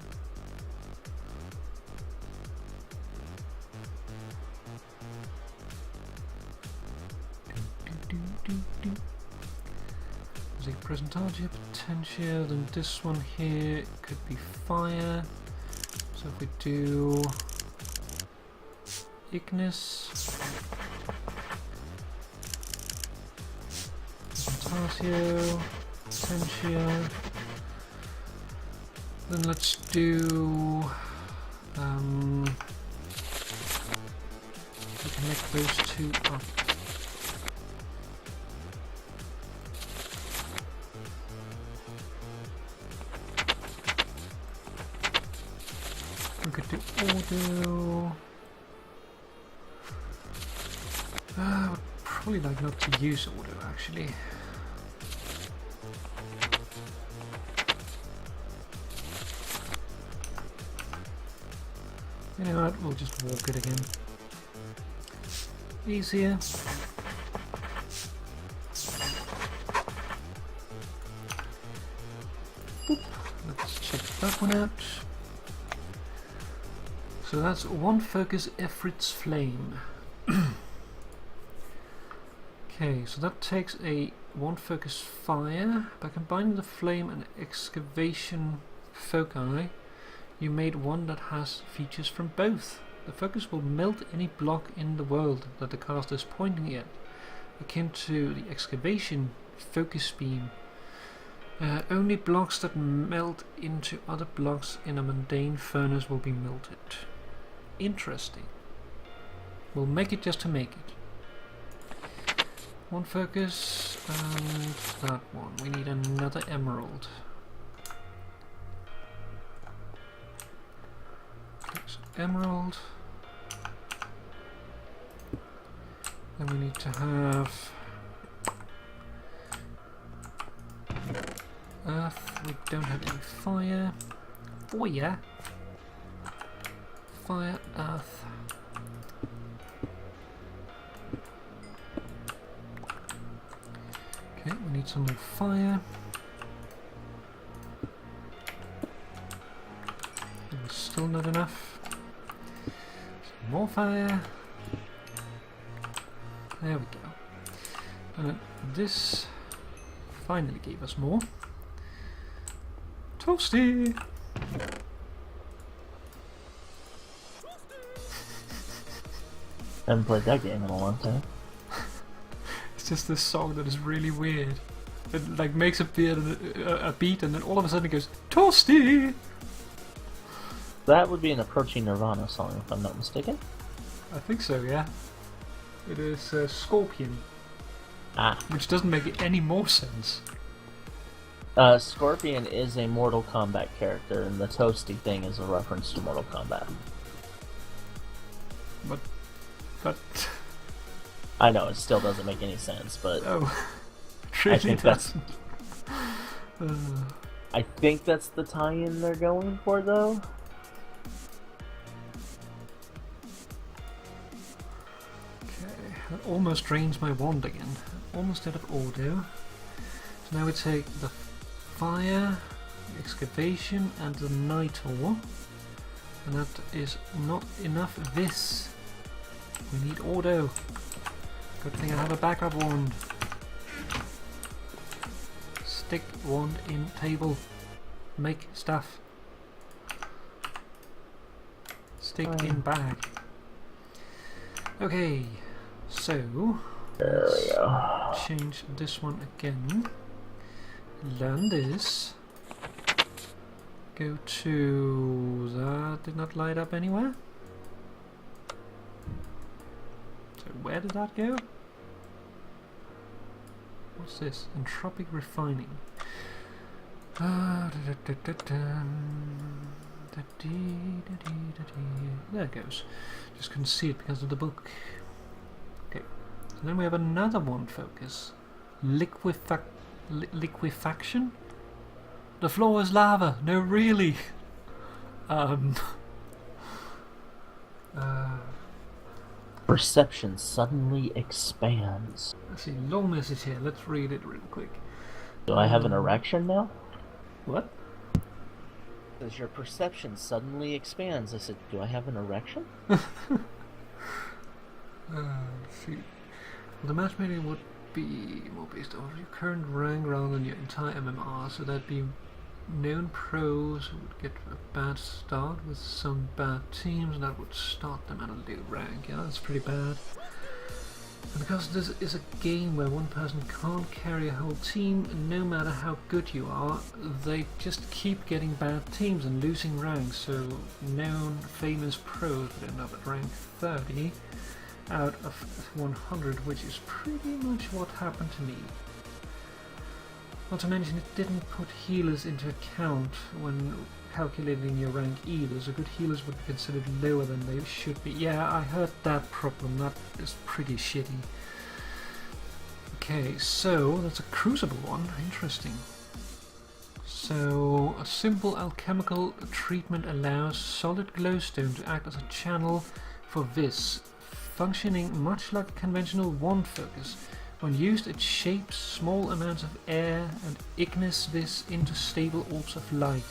There's a Presentatia, Potentia, then this one here could be fire. So if we do Ignis, Presentatio, Potentia, then let's do we connect those 2 up. We could do auto. I would probably like not to use auto actually. You know what, we'll just walk it again. Easier. Boop. Let's check that one out. So that's 1 focus Efrit's Flame. Okay, so that takes a 1 focus fire. By combining the flame and excavation foci, you made one that has features from both. The focus will melt any block in the world that the caster is pointing at, akin to the excavation focus beam. Only blocks that melt into other blocks in a mundane furnace will be melted. Interesting. We'll make it just to make it. One focus and that one. We need another emerald. Okay, so emerald. Then we need to have earth. We don't have any fire. Fire. Fire, earth. Okay, we need some more fire. Still not enough. Some more fire. There we go. And this finally gave us more. Toasty! Haven't played that game in a long time. It's just this song that is really weird. It like makes a beat and then all of a sudden it goes Toasty! That would be an approaching Nirvana song, if I'm not mistaken. I think so, yeah. It is Scorpion, Ah. which doesn't make any more sense. Scorpion is a Mortal Kombat character, and the toasty thing is a reference to Mortal Kombat. But I know, it still doesn't make any sense, but oh, it really think that's- doesn't. I think that's the tie-in they're going for, though. Okay, that almost drains my wand again. Almost out of audio. So now we take the fire, the excavation, and the night ore. And that is not enough of this. We need auto. Good thing I have a backup wand. Stick wand in table. Make stuff. Stick in bag. Okay, so There we go. change this one again. Learn this. Go to... that did not light up anywhere. So where did that go? What's this? Entropic refining. There it goes. Just couldn't see it because of the book. Okay. So then we have another one focus. Liquefaction? The floor is lava. No, really. Perception suddenly expands. Let's see. Long message here. Let's read it real quick. Do I have an erection now? What? As your perception suddenly expands, I said, do I have an erection? Let's see. Well, the matchmaking would be more based off your current rank rather than your entire MMR, so that'd be known pros who would get a bad start with some bad teams, and that would start them at a low rank. Yeah, that's pretty bad. And because this is a game where one person can't carry a whole team, no matter how good you are, they just keep getting bad teams and losing ranks, so known famous pros would end up at rank 30 out of 100, which is pretty much what happened to me. Not to mention it didn't put healers into account when calculating your rank either, so good healers would be considered lower than they should be. Yeah, I heard that problem, that is pretty shitty. Okay, so that's a crucible one, interesting. So a simple alchemical treatment allows solid glowstone to act as a channel for this, functioning much like a conventional wand focus. When used, it shapes small amounts of air and ignites this into stable orbs of light.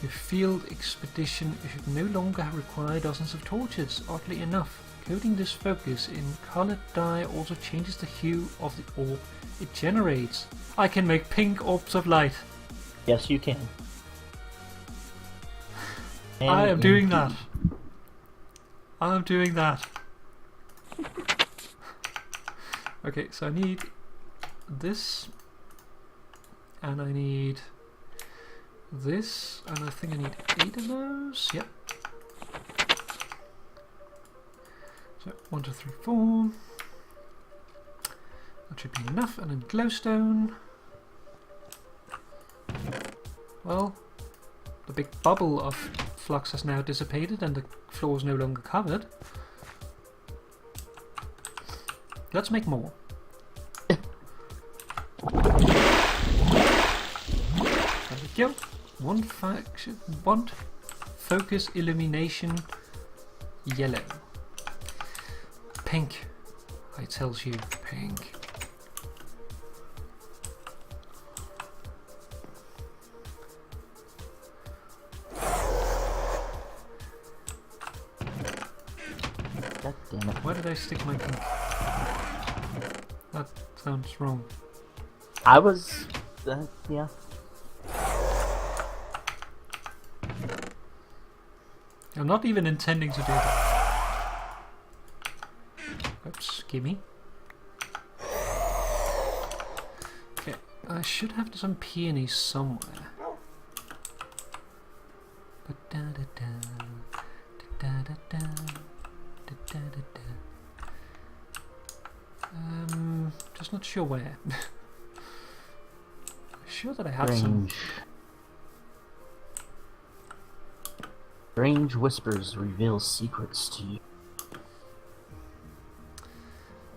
Your field expedition should no longer require dozens of torches. Oddly enough, coating this focus in colored dye also changes the hue of the orb it generates. I can make pink orbs of light. Yes, you can. I am doing that. I am doing that. Okay, so I need this and I need this, and I think I need 8 of those. Yep. So 1, 2, 3, 4. That should be enough, and then glowstone. Well, the big bubble of flux has now dissipated and the floor is no longer covered. Let's make more. There we go. One focus illumination yellow. Pink. I tells you, pink. God damn it. Where did I stick my pink? That sounds wrong. I was... yeah. I'm not even intending to do that. Oops, gimme. Okay, I should have some peonies somewhere. Just not sure where. Sure that I have some. Strange whispers reveal secrets to you.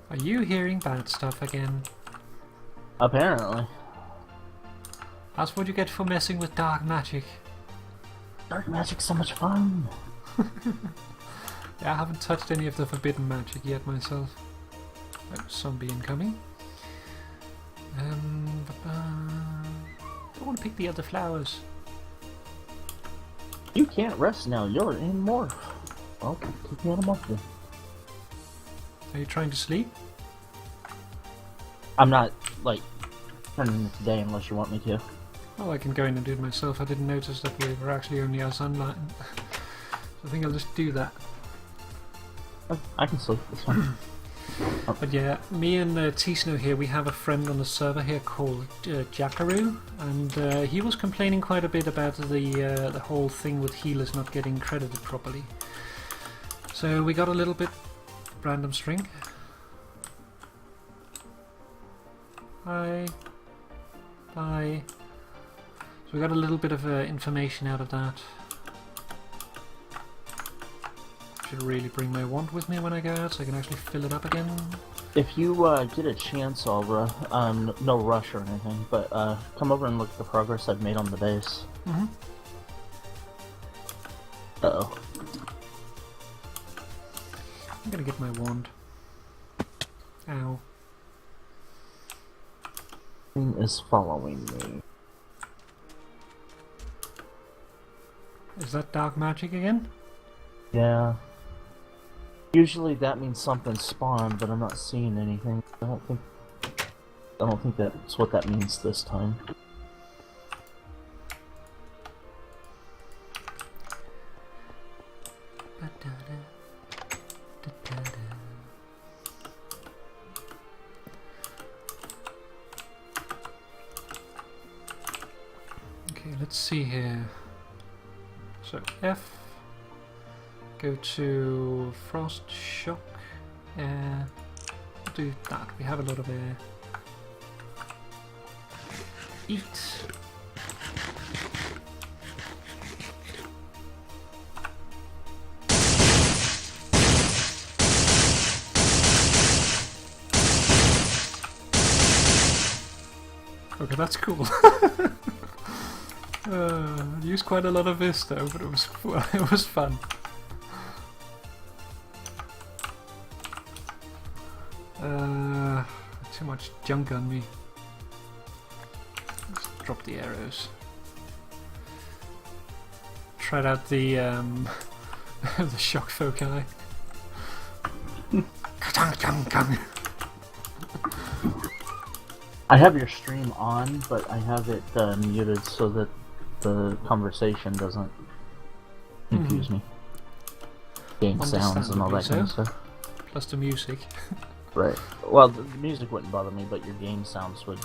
Are you hearing bad stuff again? Apparently. That's what you get for messing with dark magic. Dark magic's so much fun. Yeah, I haven't touched any of the forbidden magic yet myself. Oh, zombie incoming. Don't want to pick the other flowers. You can't rest now, you're in morph. Well, take me on a morph then. Are you trying to sleep? I'm not, like, turning it today unless you want me to. Well, I can go in and do it myself. I didn't notice that we were actually only us online. So I think I'll just do that. I can sleep, it's fine. But yeah, me and T-Snow here, we have a friend on the server here called Jackaroo, and he was complaining quite a bit about the whole thing with healers not getting credited properly. So we got a little bit random string. Hi. Bye. So we got a little bit of information out of that. Should really bring my wand with me when I go out so I can actually fill it up again. If you get a chance, Alra, no rush or anything, but come over and look at the progress I've made on the base. Mm-hmm. Uh-oh. I'm gonna get my wand. Ow. Thing is following me. Is that dark magic again? Yeah. Usually that means something spawned, but I'm not seeing anything. I don't think that's what that means this time. Okay, let's see here. So F. Go to Frost Shock. Do that. We have a lot of air. Eat. Okay, that's cool. Used quite a lot of this though, but it was fun. Too much junk on me. Let's drop the arrows. Tried out the the shock foci. I have your stream on, but I have it muted so that the conversation doesn't confuse me. Game sounds and all that kind of stuff. Plus the music. Right. Well, the music wouldn't bother me, but your game sounds would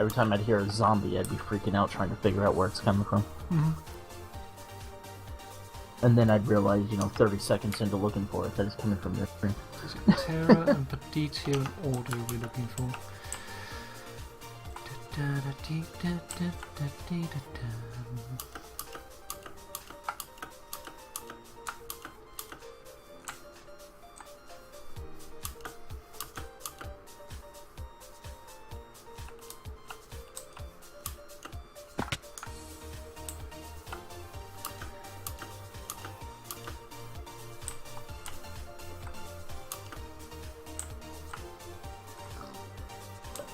every time I'd hear a zombie, I'd be freaking out trying to figure out where it's coming from. And then I'd realize, 30 seconds into looking for it, that it's coming from your screen. Is it Terra and Petitio and Ordo we're looking for?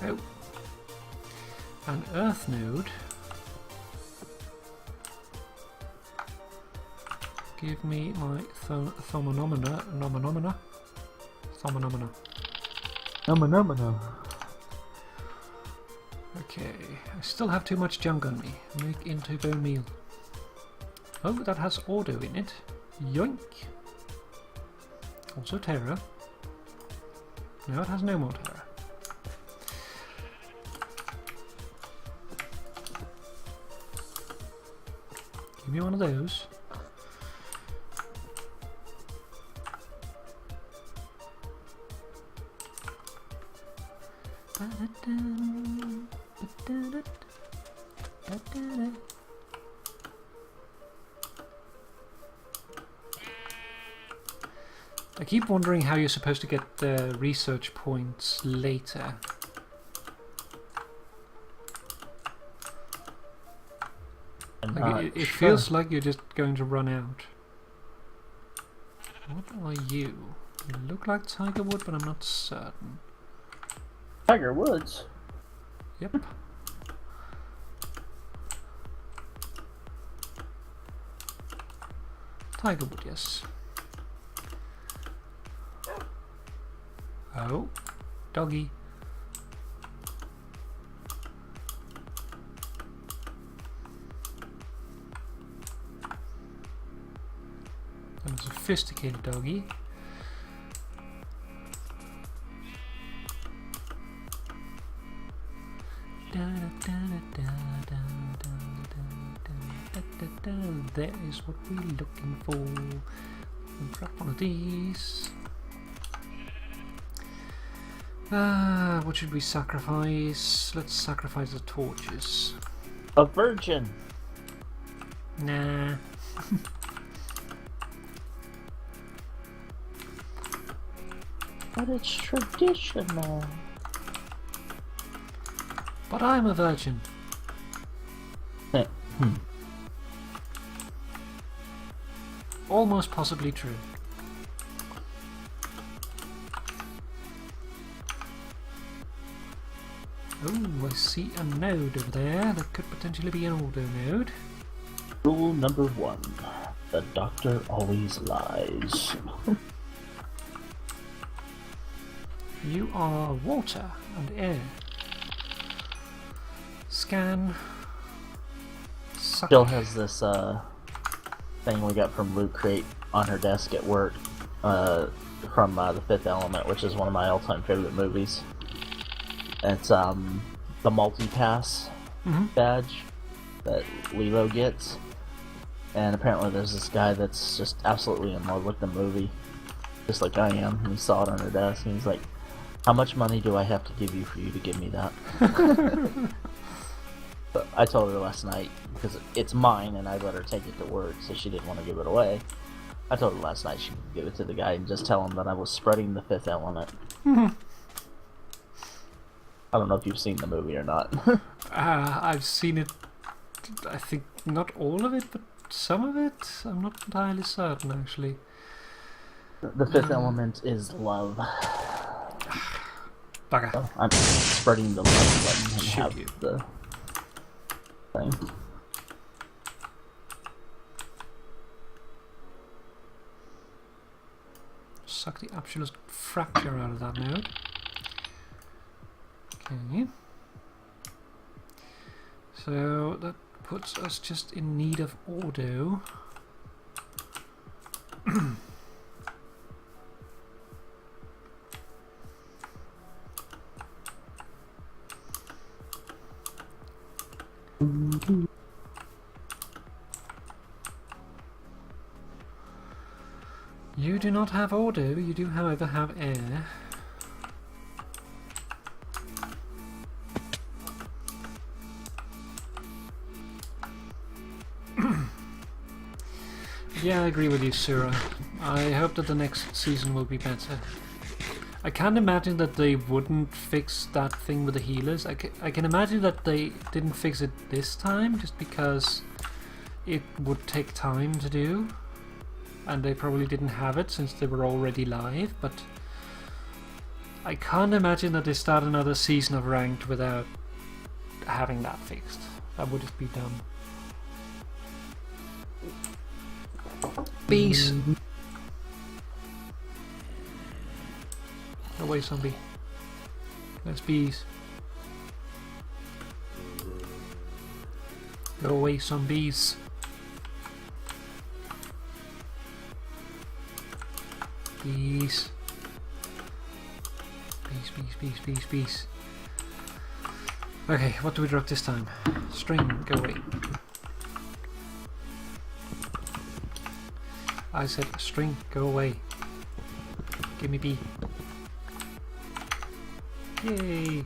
Oh. An Earth node. Give me my Thaumcraft. Okay, I still have too much junk on me. Make into bone meal. Oh, that has Ordo in it. Yoink! Also Terra. No, it has no more Terra. Give me one of those. I keep wondering how you're supposed to get the research points later. Like it feels like you're just going to run out. What are you? You look like Tiger Wood, but I'm not certain. Tiger Woods? Yep. Tiger Wood, yes. Oh, doggy. And a sophisticated doggy. That is what we're looking for. We'll drop one of these. What should we sacrifice? Let's sacrifice the torches. A virgin! Nah. But it's traditional. But I'm a virgin. Almost possibly true. Oh, I see a node over there. That could potentially be an Ordo node. Rule number 1. The doctor always lies. You are water and air. Scan. Suck. Jill has this thing we got from Loot Crate on her desk at work from The Fifth Element, which is one of my all-time favorite movies. It's the multi-pass badge that Lilo gets, and apparently there's this guy that's just absolutely in love with the movie, just like I am. And he saw it on her desk, and he's like, "How much money do I have to give you for you to give me that?" But I told her last night, because it's mine and I let her take it to work, so she didn't want to give it away. I told her last night she could give it to the guy and just tell him that I was spreading the Fifth Element. I don't know if you've seen the movie or not. I've seen it. I think not all of it, but some of it. I'm not entirely certain, actually. The Fifth Element is love. Bugger. So I'm spreading the love button and Shoot have you. the thing. Suck the absolute fracture out of that node. Okay. So that puts us just in need of Ordo. You do not have order, you do however have air. Yeah, I agree with you, Sura. I hope that the next season will be better. I can't imagine that they wouldn't fix that thing with the healers. I can imagine that they didn't fix it this time, just because it would take time to do. And they probably didn't have it since they were already live, but I can't imagine that they start another season of Ranked without having that fixed. That would just be dumb. Bees! Go away, zombie. That's bees. Go away, zombies. Bees. Bees. Okay, what do we drop this time? String, go away. I said string, go away. Give me bee. Yay!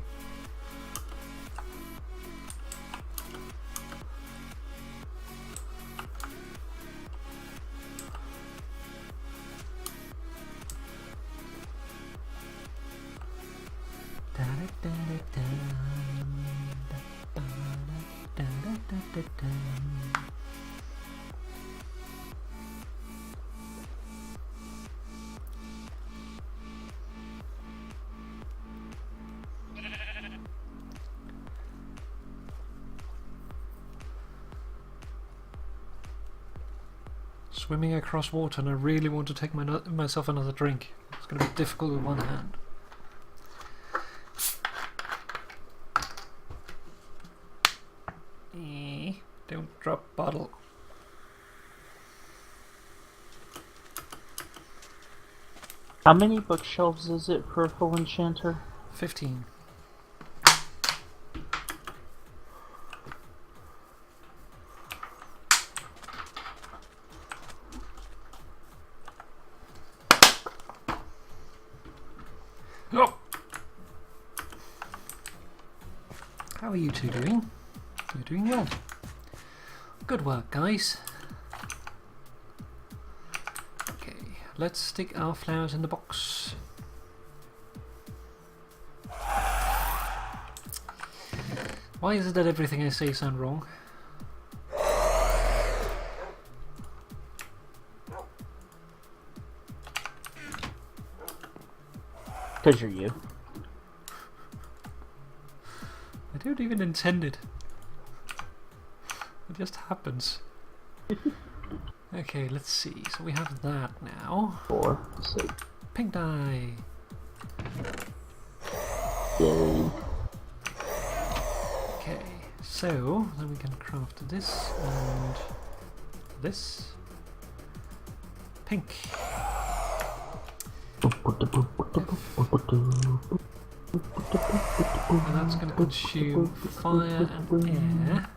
Swimming across water, and I really want to take myself another drink. It's going to be difficult with one hand. Don't drop bottle. How many bookshelves is it for a full enchanter? 15. Oh! How are you two doing? You're doing well. Good work, guys. Okay, let's stick our flowers in the box. Why is it that everything I say sounds wrong? Because you're you. I don't even intend it. It just happens. Okay, let's see. So we have that now. 4, 6. Pink dye. Yay. Okay, so then we can craft this and this. Pink. And that's going to consume fire and air.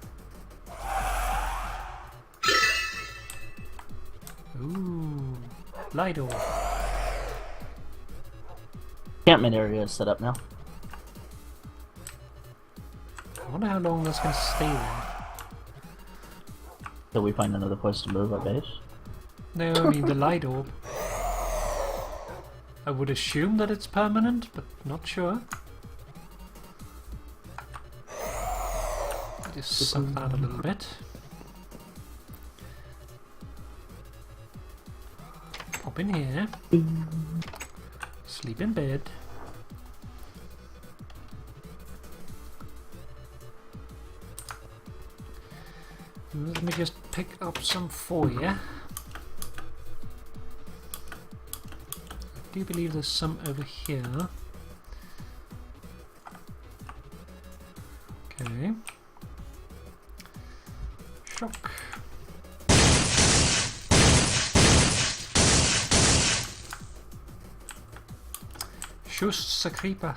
Ooh, Lido. Encampment area is set up now. I wonder how long that's going to stay there. Till we find another place to move our base. No, I mean the light orb. I would assume that it's permanent, but not sure. Just suck that a little bit. Pop in here. Sleep in bed. Let me just pick up some for you. I do believe there's some over here. Okay. Shock. Just a creeper.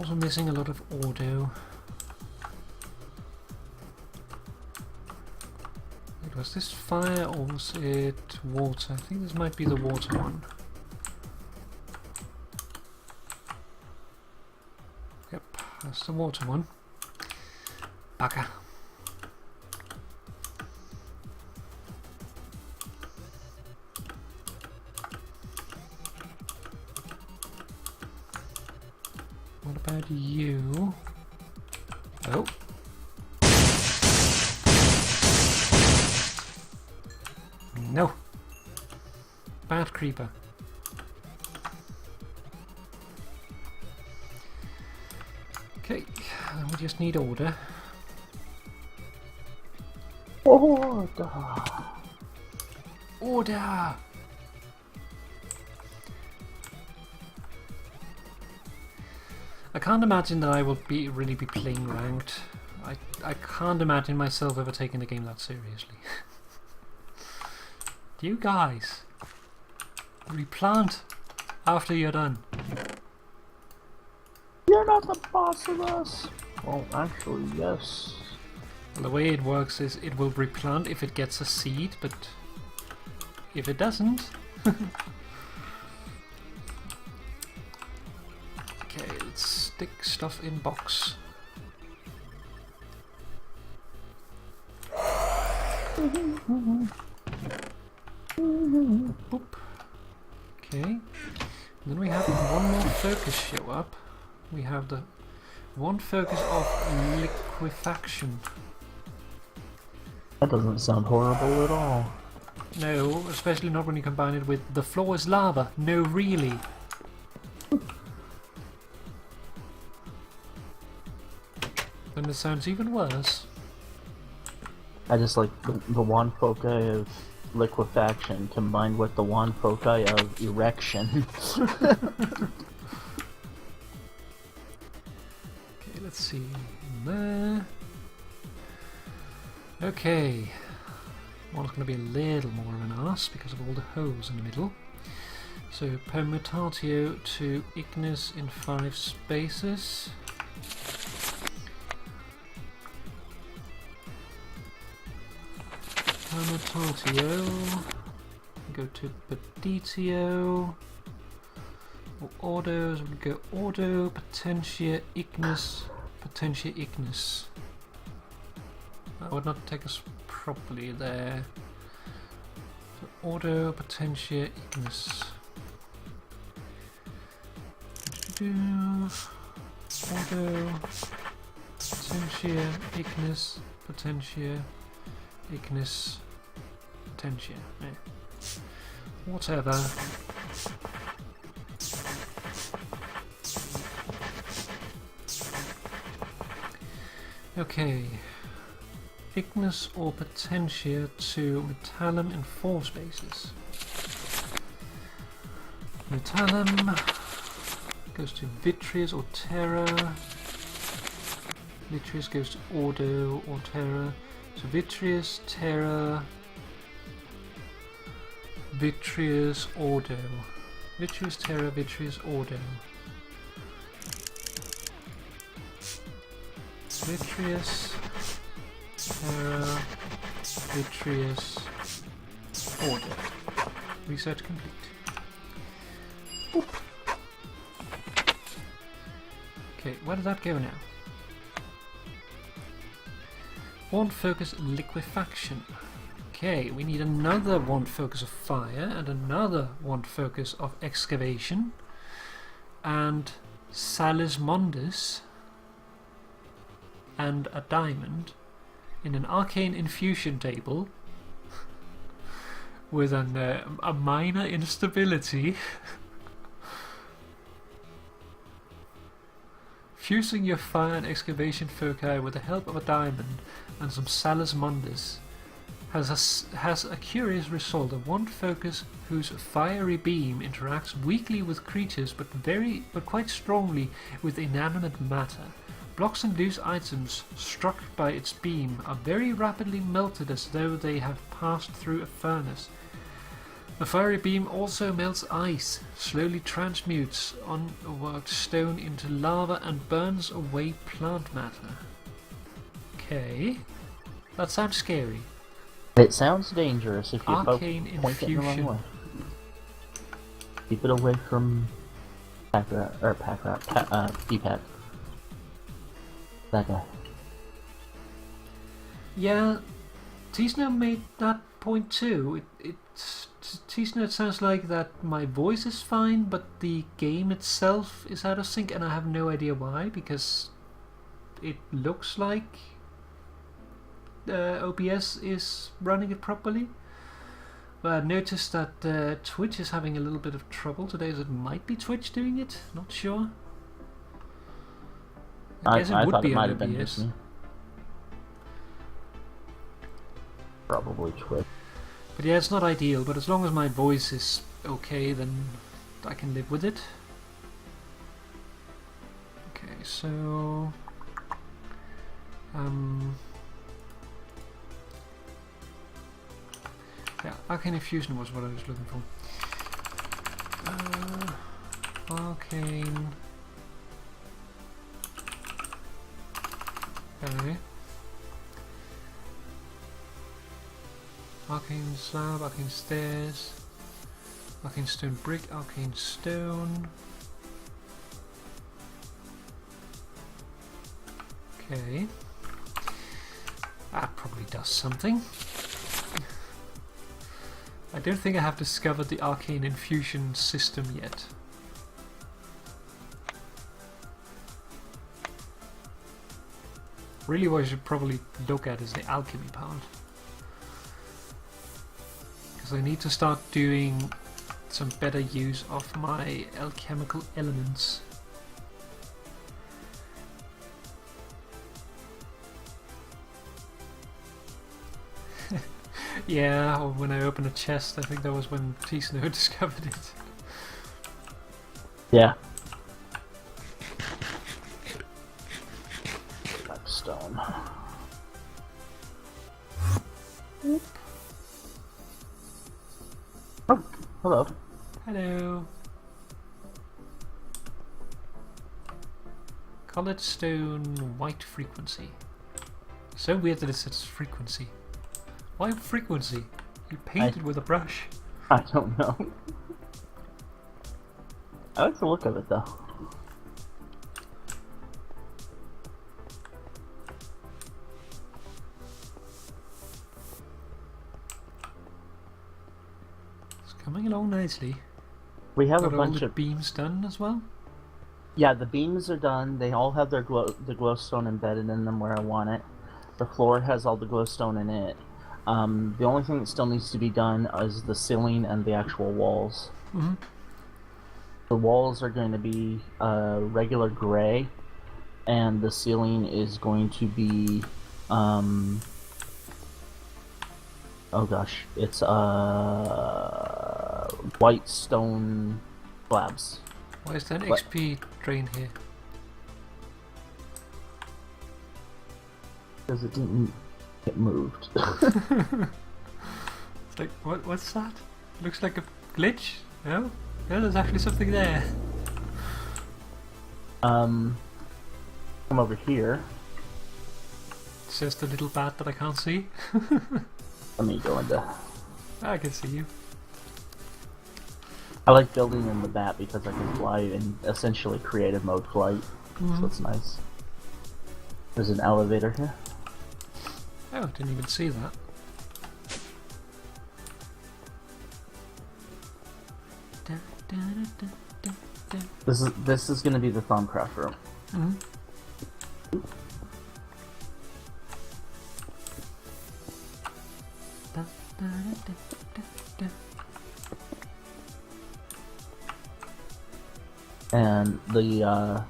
also missing a lot of auto. Wait, was this fire or was it water? I think this might be the water one. Yep, that's the water one. Bugger. What about you? Oh. No. Bad creeper. Okay, we just need order. Order! Order! I can't imagine that I will really be playing ranked. I can't imagine myself ever taking the game that seriously. You guys, replant after you're done. You're not the boss of us! Well, actually, yes. Well, the way it works is it will replant if it gets a seed, but if it doesn't... Okay, let's stick stuff in box. Boop. Okay. And then we have one more focus show up. We have the one focus of liquefaction. That doesn't sound horrible at all. No, especially not when you combine it with the floor is lava. No, really. Then it sounds even worse. I just like the one foci of liquefaction combined with the one foci of erection. Okay, let's see. There. Okay. One's going to be a little more of an arse because of all the holes in the middle. So permutatio to Ignis in 5 spaces. Permutatio. Go to Peditio. For autos, we go auto, Potentia, Ignis, Potentia, Ignis. That would not take us properly there. So auto, Potentia, Ignis. Auto, Potentia, Ignis, Potentia, Ignis, Potentia. Yeah. Whatever. Okay. Ignis or Potentia to Metallum in 4 spaces. Metallum goes to Vitreous or Terra. Vitreous goes to Ordo or Terra. So Vitreous, Terra, Vitreous, Ordo. Vitreous, Terra, Vitreous, Ordo. Vitreous, Terra, Vitreous, Order. Research complete. Boop. Okay, where did that go now? One focus liquefaction. Okay, we need another one focus of fire and another one focus of excavation and Salismondus and a diamond in an arcane infusion table with a minor instability. Fusing your fire and excavation foci with the help of a diamond and some Salismondus has a curious result. A one focus whose fiery beam interacts weakly with creatures but quite strongly with inanimate matter. Blocks and loose items struck by its beam are very rapidly melted as though they have passed through a furnace. The fiery beam also melts ice, slowly transmutes unworked stone into lava and burns away plant matter. Okay. That sounds scary. It sounds dangerous if you Arcane point it in the wrong infusion. way. Keep it away from D-Pack. That guy. Yeah, Tisna made that point too. Tisna, it sounds like that my voice is fine, but the game itself is out of sync, and I have no idea why, because it looks like OBS is running it properly. But I've noticed that Twitch is having a little bit of trouble today, so it might be Twitch doing it, not sure. I guess it would thought be it might on have been OBS. just me. Probably Twitch. But yeah, it's not ideal, but as long as my voice is okay, then I can live with it. Okay, so... yeah, Arcane Infusion was what I was looking for. Arcane... okay. Arcane slab, arcane stairs, arcane stone brick, arcane stone. Okay. That probably does something. I don't think I have discovered the arcane infusion system yet. Really what I should probably look at is the alchemy part. Because I need to start doing some better use of my alchemical elements. Yeah, or when I open a chest, I think that was when T-Snow discovered it. Yeah. Blackstone. Oh, hello. Hello. Colored stone, white frequency. So weird that it says frequency. Why frequency? You painted with a brush. I don't know. I like the look of it though. It's coming along nicely. We have Got a all bunch the of beams done as well. yeah. The beams are done. They all have their glowstone embedded in them where I want it. The floor has all the glowstone in it. The only thing that still needs to be done is the ceiling and the actual walls. Mm-hmm. The walls are going to be regular gray, and the ceiling is going to be oh gosh, it's white stone slabs. Why is there an What? XP drain here? Because it didn't get moved. It's like, what's that? Looks like a glitch? No? No, there's actually something there. Come over here. It's just a little bat that I can't see. Let me go into. I can see you. I like building in the bat because I can fly in essentially creative mode flight, Mhm. so it's nice. There's an elevator here. Oh, I didn't even see that. This is gonna be the Thaumcraft room. Mhm. And the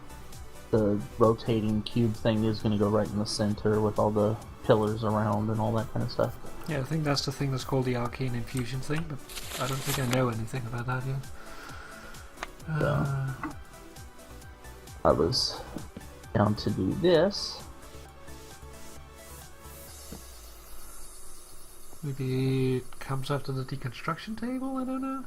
rotating cube thing is gonna go right in the center with all the pillars around and all that kind of stuff. Yeah, I think that's the thing that's called the arcane infusion thing, but I don't think I know anything about that yet. I was down to do this. Maybe it comes after the deconstruction table, I don't know.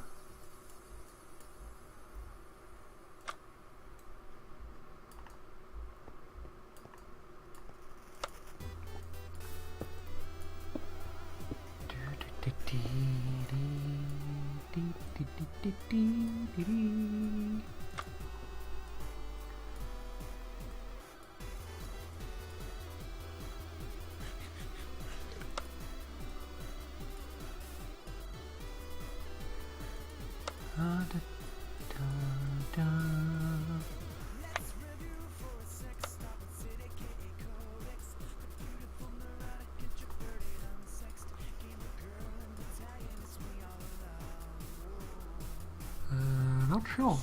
Not sure.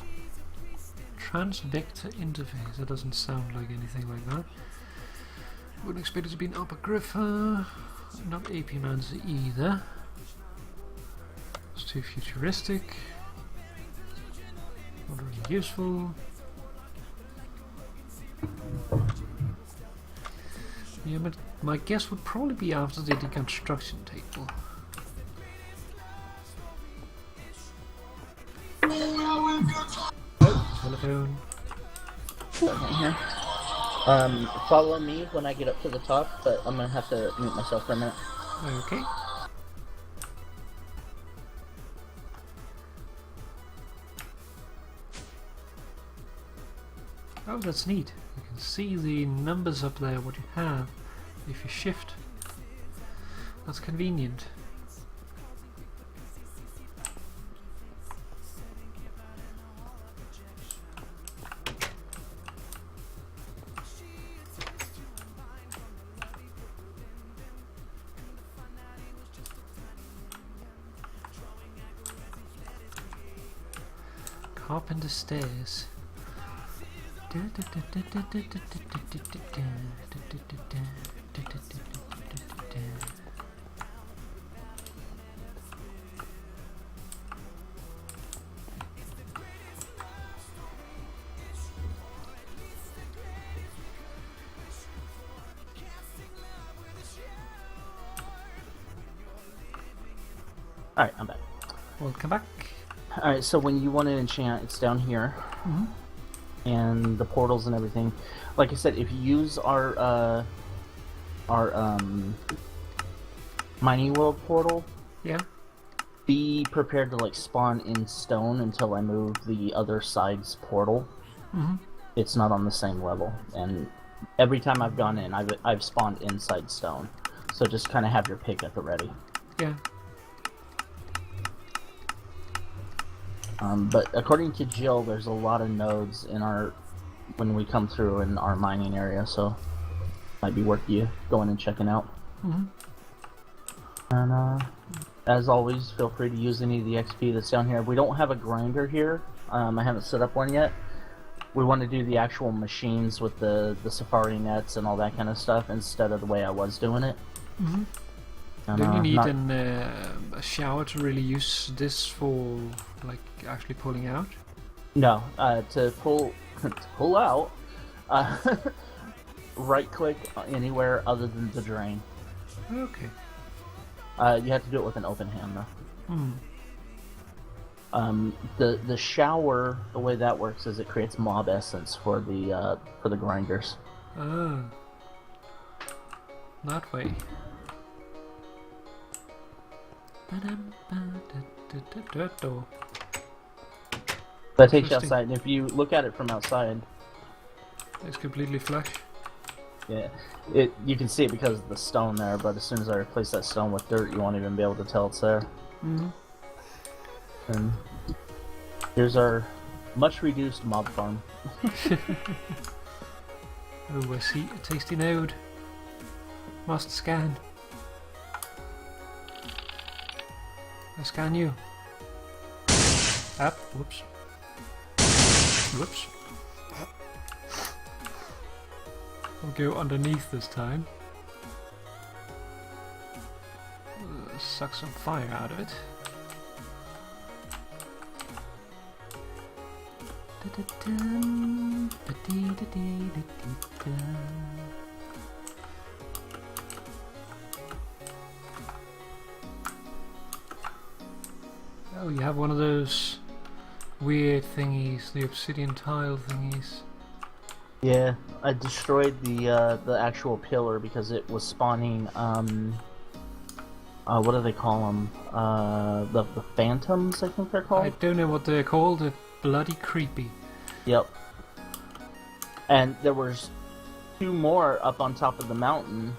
Trans-vector interface. That doesn't sound like anything like that. Wouldn't expect it to be an apocrypha. Not AP-mancer either. It's too futuristic. Not really useful. Yeah, but my guess would probably be after the deconstruction table. Oh, telephone. Here. Follow me when I get up to the top, but I'm gonna have to mute myself for a minute. Okay. Oh, that's neat. You can see the numbers up there, what you have, if you shift. That's convenient. Carpenter stairs. Alright, I'm back. Welcome back. Alright, so when you want to enchant, it's down here. Mm-hmm. And the portals and everything. Like I said, if you use our mining world portal, Yeah. be prepared to like spawn in stone until I move the other side's portal. Mm-hmm. It's not on the same level, and every time I've gone in, I've spawned inside stone. So just kind of have your pick at the ready. Yeah. But according to Jill, there's a lot of nodes in when we come through in our mining area, so might be worth you going and checking out. Mm-hmm. And as always, feel free to use any of the XP that's down here. We don't have a grinder here. I haven't set up one yet. We want to do the actual machines with the safari nets and all that kind of stuff instead of the way I was doing it. Mm-hmm. And, Don't you need a shower to really use this for, like, actually pulling out? No, to pull out, right click anywhere other than the drain. Okay. You have to do it with an open hand though. Hmm. The shower, the way that works is it creates mob essence for the grinders. Ah. That way. That takes you Interesting. outside, and if you look at it from outside, It's completely flush. yeah, you can see it because of the stone there. But as soon as I replace that stone with dirt, you won't even be able to tell it's there. Mm-hmm. And here's our much reduced mob farm. Oh, I see a tasty node. Must scan. I scan you. Up. Whoops. Whoops. I'll go underneath this time. Suck some fire out of it. Oh, you have one of those weird thingies, the obsidian tile thingies. Yeah, I destroyed the actual pillar because it was spawning, what do they call them? The phantoms, I think they're I called? don't know what they're called, they're bloody creepy. Yep. And there was 2 more up on top of the mountain,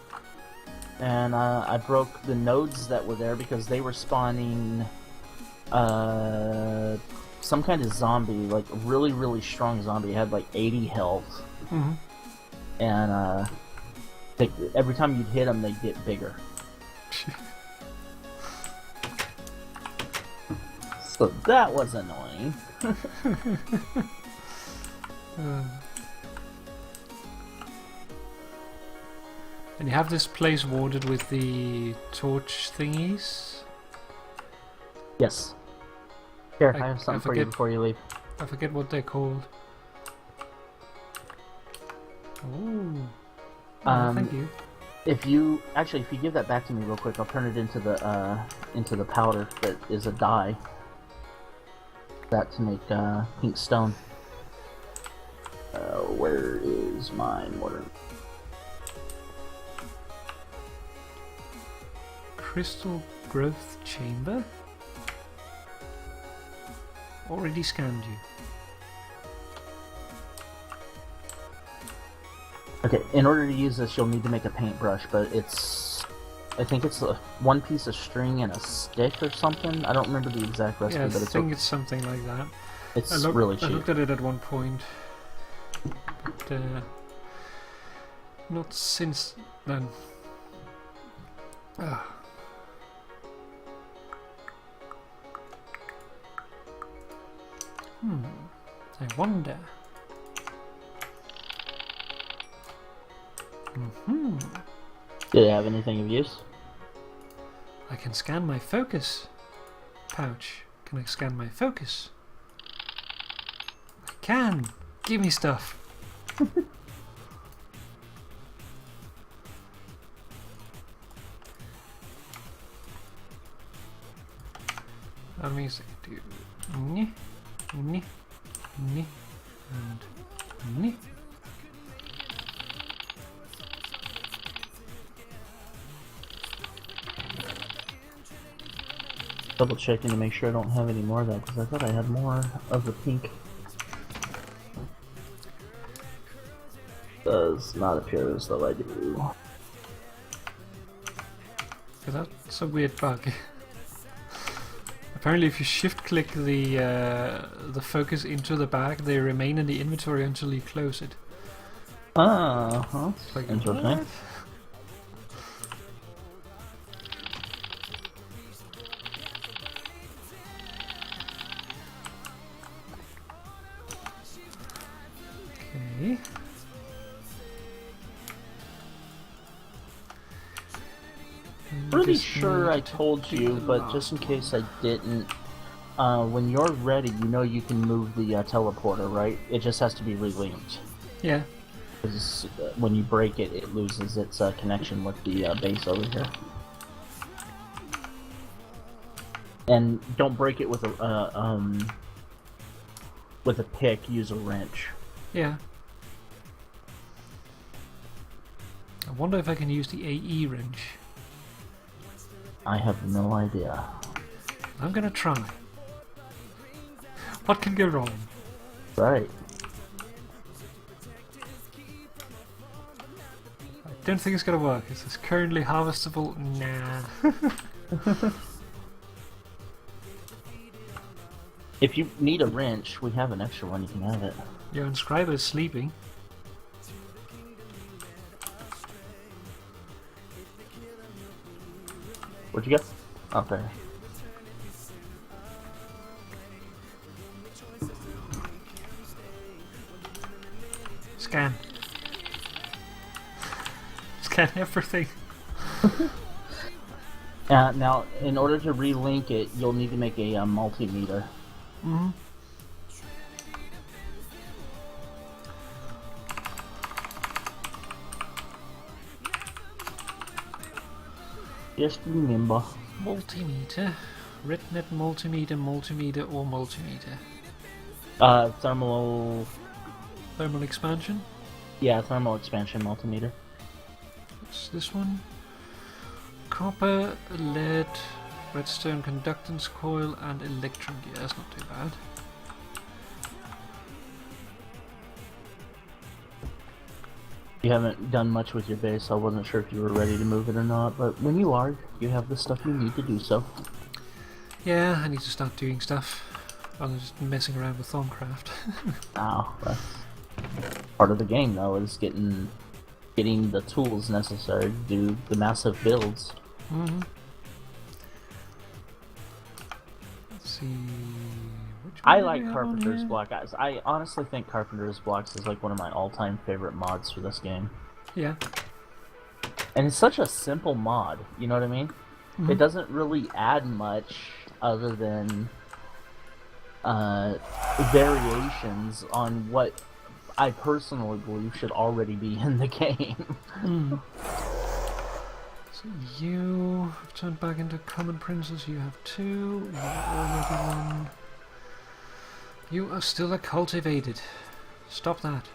and I broke the nodes that were there because they were spawning some kind of zombie, like really, really strong zombie. It had like 80 health, and every time you'd hit them, they'd get bigger. So that was annoying. And you have this place warded with the torch thingies. Yes. Here, I have I something for you forget- before you leave. I forget what they're called. Oh, thank you. If you give that back to me real quick, I'll turn it into the powder that is a dye. That to make pink stone. Where is mine? Crystal growth chamber? Already scanned you. Okay, in order to use this, you'll need to make a paintbrush, but I think it's one piece of string and a stick or something. I don't remember the exact recipe, Yeah, I but think it's something like that. it's I really I cheap. looked at it at one point, but not since then. Ah. I wonder. Do they have anything of use? I can scan my focus pouch. Can I scan my focus? I can! Give me stuff! That means I can do nyeh, nyeh, nyeh, and nyeh. Double checking to make sure I don't have any more of that, because I thought I had more of the pink. Does not appear as though I do. Yeah, that's a weird bug. Apparently if you shift click the focus into the bag, they remain in the inventory until you close it. Uh-huh. It's like, Interesting. what? Okay. Pretty Just sure I need to told do you, the but last just in one. case I didn't, when you're ready, you know you can move the teleporter, right? It just has to be relinked. Yeah. Because when you break it, it loses its connection with the base over here. And don't break it with a pick. Use a wrench. Yeah. I wonder if I can use the AE wrench. I have no idea. I'm gonna try. What can go wrong? Right. I don't think it's gonna work. Is this currently harvestable? Nah. If you need a wrench, we have an extra one. You can have it. Your inscriber is sleeping. Where'd you go? Oh, there. Scan. Scan everything. Now, in order to relink it, you'll need to make a multimeter. Mm-hmm. Just remember. Multimeter. RedNet multimeter, multimeter, or multimeter? Thermal... Thermal expansion? Yeah, thermal expansion multimeter. What's this one? Copper, lead, redstone conductance coil, and electron gear. That's not too bad. You haven't done much with your base, so I wasn't sure if you were ready to move it or not, but when you are, you have the stuff you need to do so. Yeah, I need to start doing stuff rather than just messing around with Thaumcraft. Oh, that's part of the game, though, is getting the tools necessary to do the massive builds. Mm-hmm. Let's see... Which one I do like we have on Carpenter's here? Block, guys. I honestly think Carpenter's Blocks is like one of my all-time favorite mods for this game. Yeah. And it's such a simple mod, you know what I mean? Mhm. It doesn't really add much other than variations on what I personally believe should already be in the game. Mm. So you have turned back into common princes, you have 2, you have already 1. You are still a cultivated. Stop that.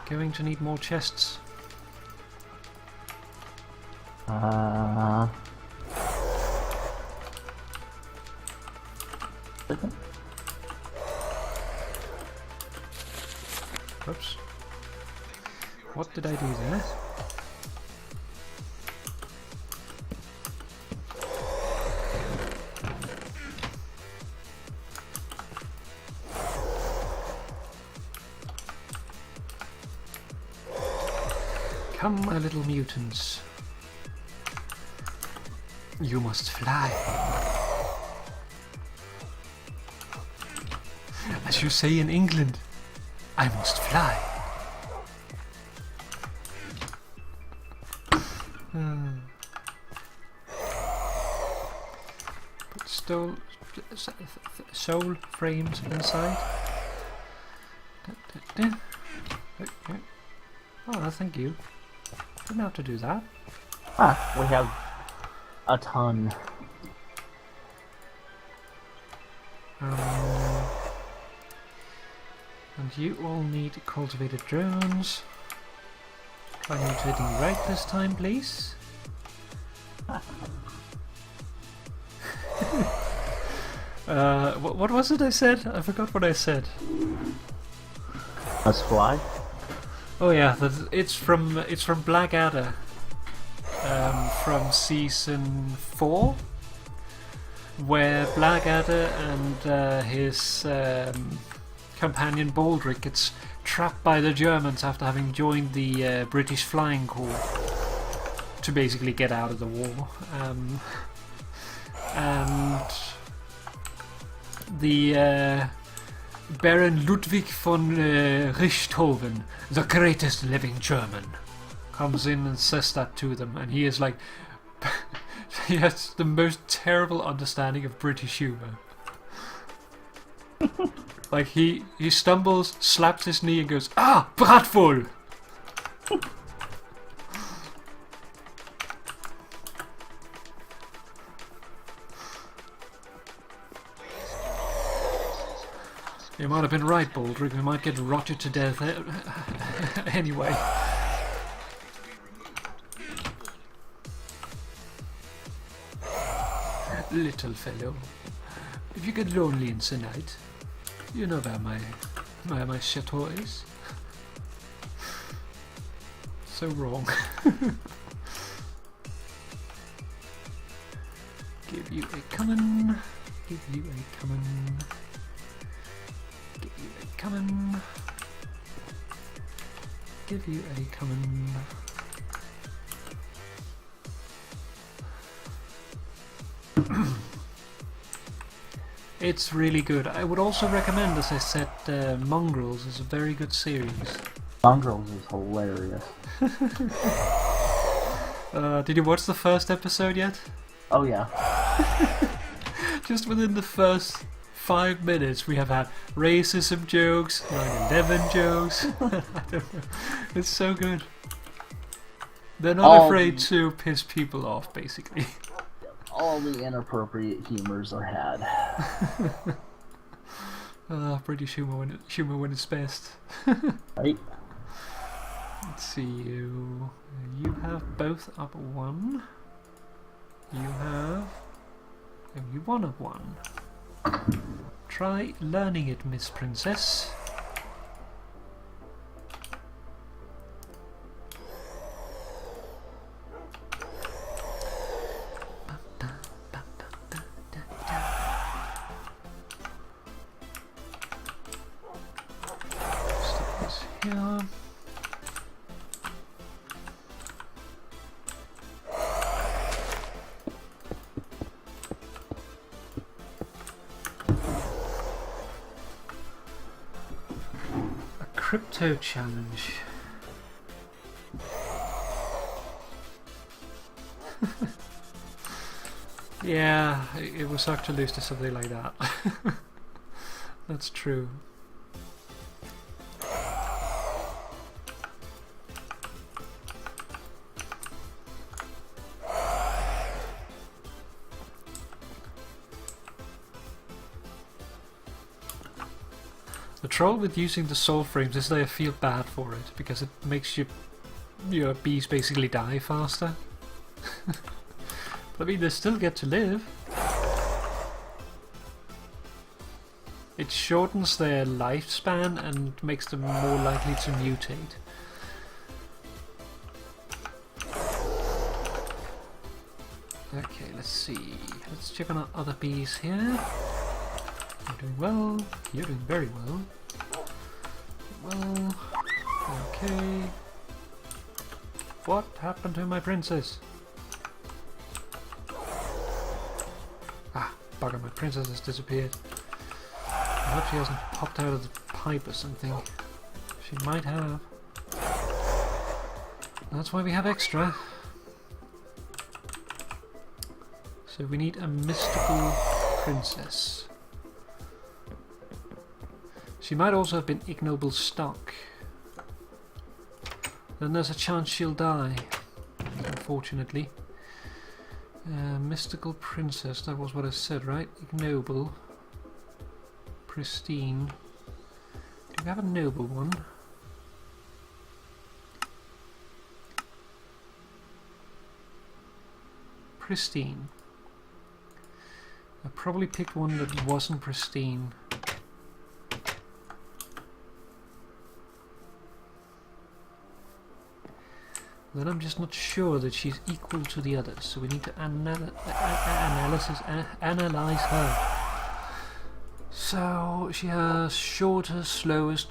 Going to need more chests. Oops. What did I do there? Come, my little mutants. You must fly. As you say in England, I must fly. Put soul frames inside. Oh, thank you. Didn't have to do that. Ah, we have a ton. And you all need cultivated drones. Try mutating right this time, please. What was it I said? I forgot what I said. Let's fly. Oh yeah, it's from Blackadder, from season 4, where Blackadder and his companion Baldric gets trapped by the Germans after having joined the British Flying Corps to basically get out of the war, and the Baron Ludwig von Richthofen, the greatest living German, comes in and says that to them, and he is like, he has the most terrible understanding of British humour. Like he stumbles, slaps his knee and goes, "Ah, bratwurst!" You might have been right, Baldric. We might get rotted to death anyway. Little fellow, if you get lonely in the night, you know where my chateau is. So wrong. Give you a common. Give you a common. Give you a common. Give you a common. It's really good. I would also recommend, as I said, Mongrels is a very good series. Mongrels is hilarious. Did you watch the first episode yet? Oh yeah. Just within the first 5 minutes we have had racism jokes, 9/11 jokes. I don't know. It's so good. They're not All afraid the- to piss people off, basically. All the inappropriate humors are had. British humor when it's best. Right? Let's see you. You have both up 1. You have only 1 up 1. Try learning it, Miss Princess. Stick this here. Crypto challenge. Yeah, it would suck to lose to something like that. That's true. The trouble with using the soul frames is that I feel bad for it, because it makes your bees basically die faster. But I mean, they still get to live. It shortens their lifespan and makes them more likely to mutate. Okay, let's see. Let's check on our other bees here. You're doing well. You're doing very well. Well, okay. What happened to my princess? Ah, bugger, my princess has disappeared. I hope she hasn't popped out of the pipe or something. She might have. That's why we have extra. So we need a mystical princess. She might also have been ignoble stock. Then there's a chance she'll die, unfortunately. Mystical princess, that was what I said, right? Ignoble. Pristine. Do we have a noble one? Pristine. I probably picked one that wasn't pristine. Then I'm just not sure that she's equal to the others, so we need to analyze her. So she has shorter, slowest,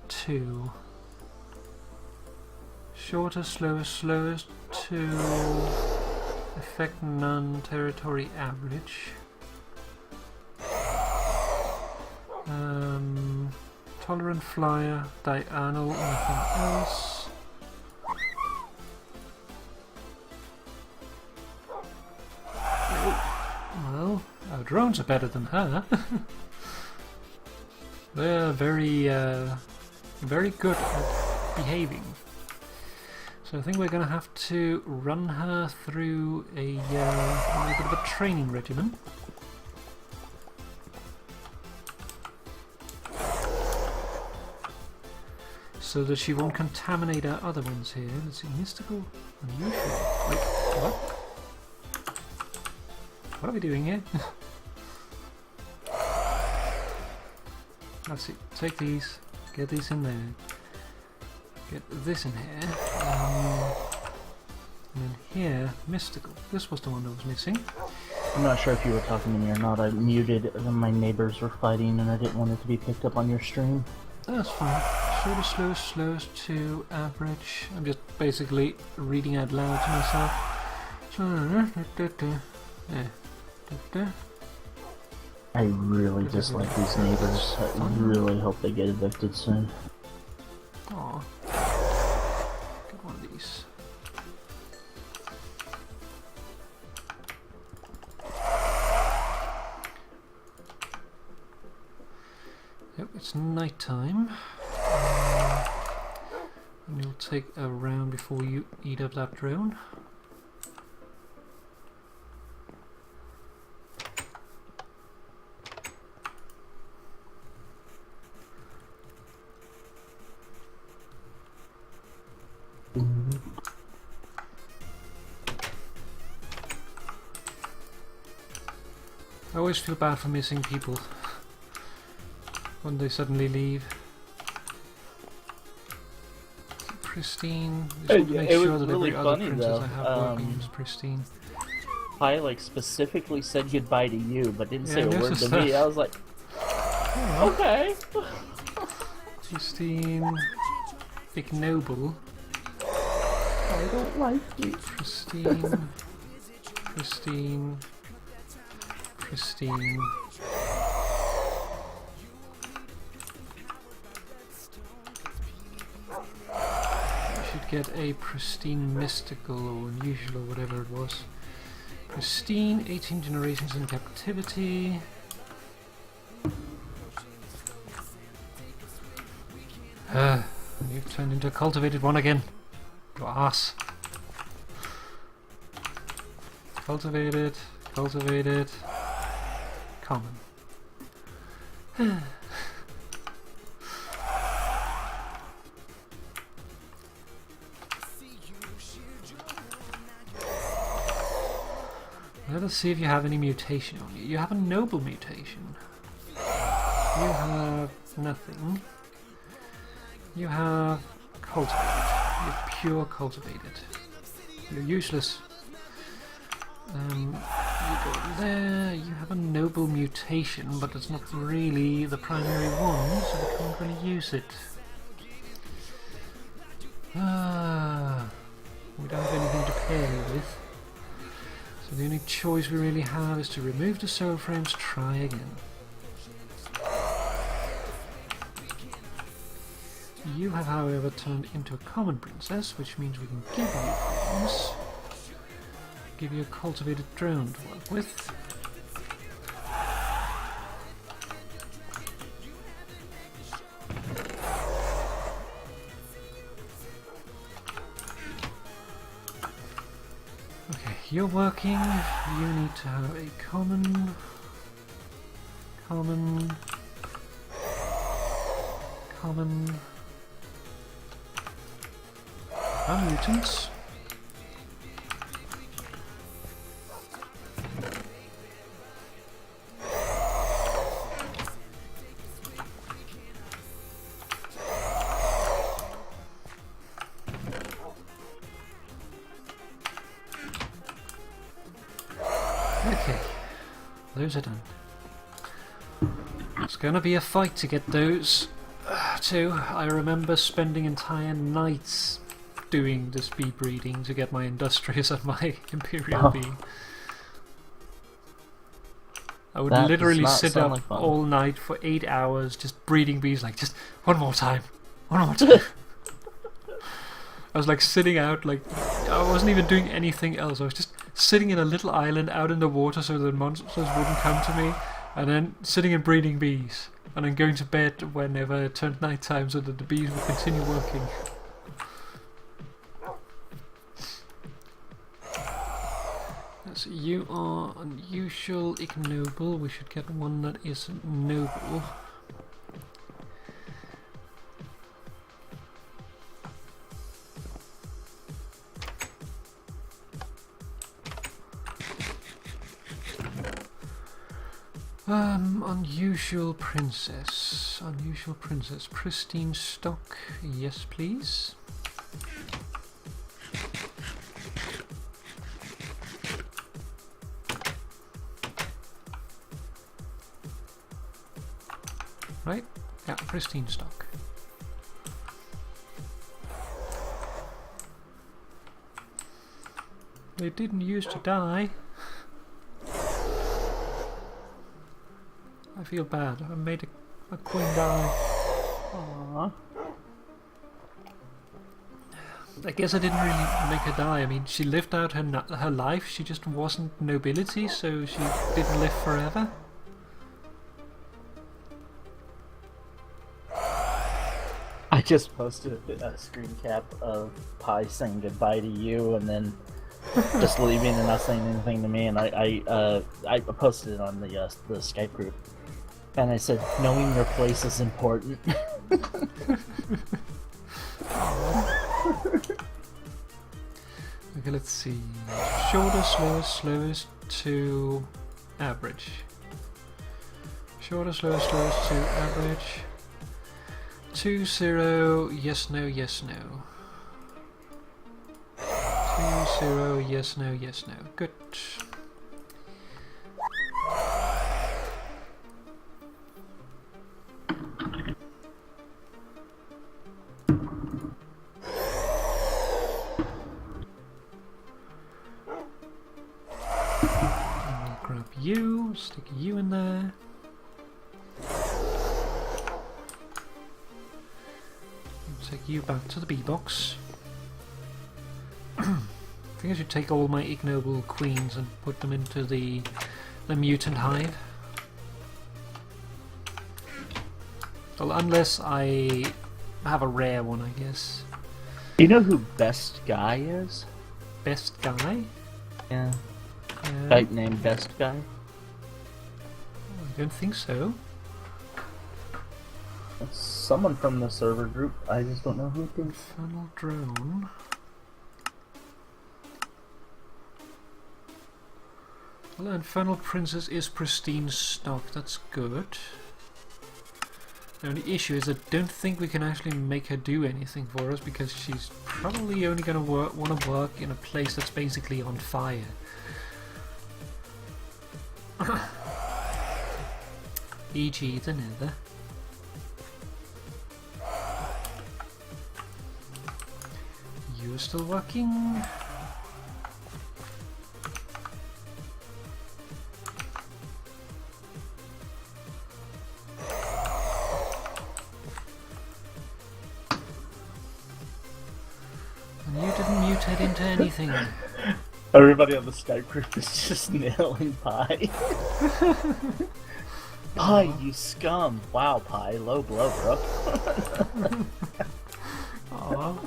2. Shorter, slowest, 2. Effect none, territory average. Tolerant flyer, diurnal, nothing else. Well, our drones are better than her. They're very good at behaving. So I think we're going to have to run her through a little bit of a training regimen. So that she won't contaminate our other ones here. Let's see, mystical, unusual. Wait, what? What are we doing here? Let's see, take these, get these in there. Get this in here. And then here, mystical. This was the one that was missing. I'm not sure if you were talking to me or not. I muted when my neighbors were fighting and I didn't want it to be picked up on your stream. That's fine. Shortest, slowest to average. I'm just basically reading out loud to myself. I really dislike these neighbors. I really hope they get evicted soon. Aw. Get one of these. it's night time. And you'll take a round before you eat up that drone. I always feel bad for missing people when they suddenly leave. Pristine. Just want to make it sure was that really every other funny, princess though. I have working is pristine. I like specifically said goodbye to you, but didn't Yeah, say I a word noticed to me. that. I was like, okay. Pristine. Ignoble. I don't like you. Pristine. Pristine. Pristine. Get a pristine mystical or unusual or whatever it was. Pristine, 18 generations in captivity. You've turned into a cultivated one again. You ass. Cultivated, cultivated, common. Let us see if you have any mutation on you. You have a noble mutation. You have nothing. You have cultivated. You're pure cultivated. You're useless. You go there. You have a noble mutation, but it's not really the primary one, so we can't really use it. We don't have anything to pair you with. So the only choice we really have is to remove the soul frames, try again. You have, however, turned into a common princess, which means we can give you frames. Give you a cultivated drone to work with. You're working, you need to have a common, and mutants. Okay, those are done. It's gonna be a fight to get those too. I remember spending entire nights doing the speed breeding to get my industrious and my imperial bee. I would That literally does not sit sound up like fun. all night for 8 hours just breeding bees, like just one more time, one more time. I was like sitting out, like I wasn't even doing anything else. I was just sitting in a little island out in the water so the monsters wouldn't come to me, and then sitting and breeding bees, and then going to bed whenever it turned night time so that the bees would continue working. So you are unusual, ignoble. We should get one that is noble. Unusual princess. Unusual princess. Pristine stock. Yes, please. Right? Yeah, pristine stock. They didn't used to die. I feel bad. I made a queen die. Aww. I guess I didn't really make her die. I mean, she lived out her life. She just wasn't nobility, so she didn't live forever. just posted a screen cap of Pi saying goodbye to you, and then just leaving and not saying anything to me. And I posted it on the Skype group, and I said, "Knowing your place is important." Okay, let's see. Shortest, slowest, slowest to average. Shortest, slowest, slowest to average. 2, 0, yes, no, yes, no. 2, 0, yes, no, yes, no. Good. Grab you, stick you in there. Take you back to the bee box. I think I should take all my ignoble queens and put them into the mutant hive. Well, unless I have a rare one, I guess. Do you know who Best Guy is? Best guy? Yeah. Type name Best Guy. I don't think so. It's someone from the server group. I just don't know who it is. Infernal drone. Well, Infernal Princess is pristine stock. That's good. The only issue is I don't think we can actually make her do anything for us because she's probably only going to want to work in a place that's basically on fire. E.g. the Nether. You're still working. And you didn't mutate into anything. Everybody on the Skype group is just nailing Pi. Pi, you scum! Wow, Pi, low blow, bro. Aww.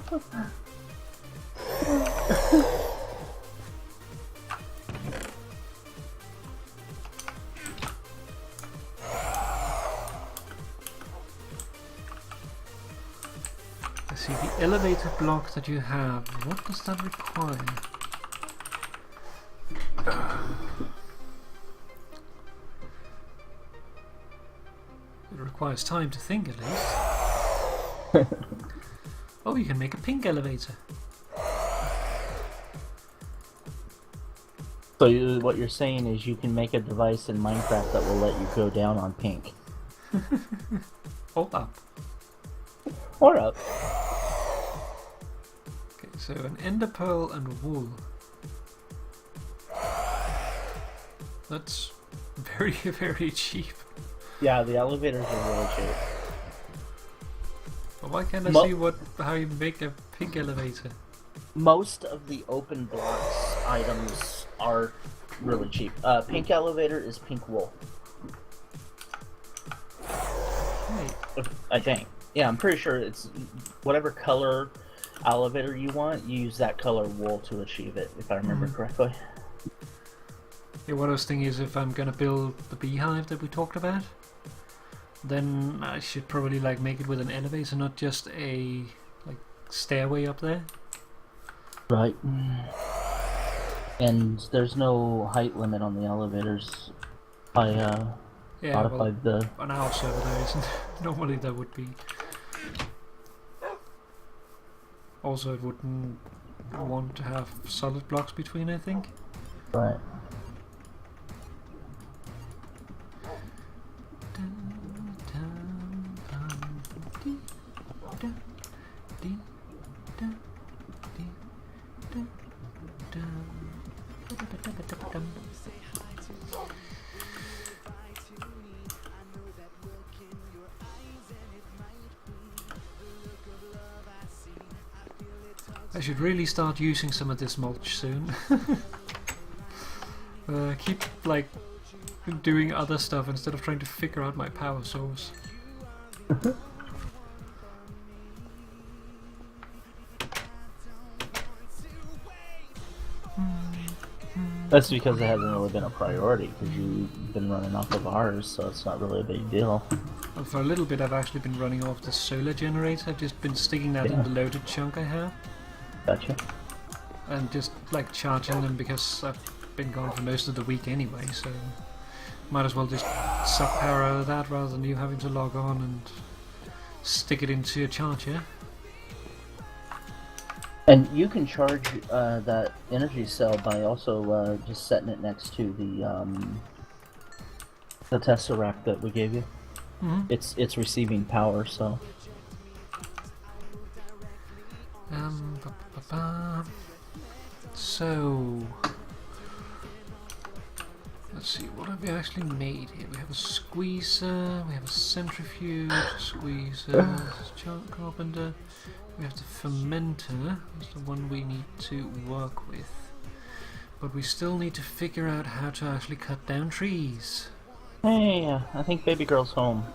I see the elevator block that you have. What does that require? It requires time to think, at least. Oh, you can make a pink elevator. So what you're saying is you can make a device in Minecraft that will let you go down on pink. Or up. Or up. Okay, so an ender pearl and wool. That's very, very cheap. Yeah, the elevators are really cheap. But why can't I see how you make a pink elevator? Most of the open blocks items are really cheap. Pink elevator is pink wool. Hey, I think. Yeah, I'm pretty sure it's whatever color elevator you want, you use that color wool to achieve it, if I remember correctly. yeah, what I was thinking is if I'm gonna build the beehive that we talked about, then I should probably like make it with an elevator, not just a like stairway up there. Right. And there's no height limit on the elevators. I modified the... On our server there isn't. Normally there would be. Also it wouldn't want to have solid blocks between, I think. Right. I should really start using some of this mulch soon. Keep like doing other stuff instead of trying to figure out my power source. That's because it hasn't really been a priority, because you've been running off of ours, so it's not really a big deal. Well, for a little bit I've actually been running off the solar generator. I've just been sticking that in the loaded chunk I have. Gotcha. And just like charging them because I've been gone for most of the week anyway, so might as well just suck power out of that rather than you having to log on and stick it into your charger. And you can charge that energy cell by also just setting it next to the tesseract that we gave you. Mm-hmm. It's receiving power, so. So let's see, what have we actually made here? We have a squeezer, we have a centrifuge, squeezer, chunk carpenter. We have the fermenter, that's the one we need to work with. But we still need to figure out how to actually cut down trees. Hey, I think baby girl's home.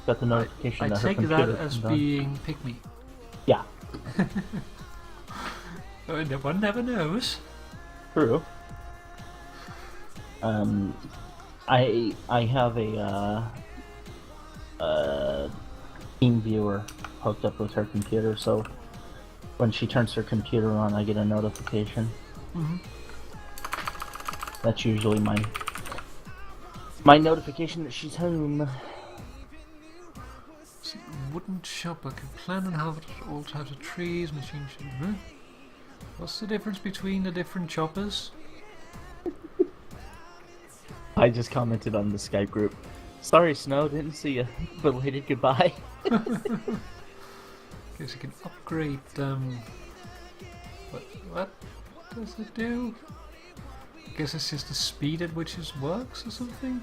Got the notification I that her take computer that as is done. being pick me. Yeah, One never knows. true. I have a Team Viewer hooked up with her computer, so when she turns her computer on, I get a notification. Mm-hmm. That's usually my notification that she's home. See, wooden chopper can plant and harvest all types of trees, machine should. What's the difference between the different choppers? I just commented on the Skype group. Sorry, Snow, didn't see you. Belated goodbye. Guess you can upgrade what does it do? I guess it's just the speed at which it works or something?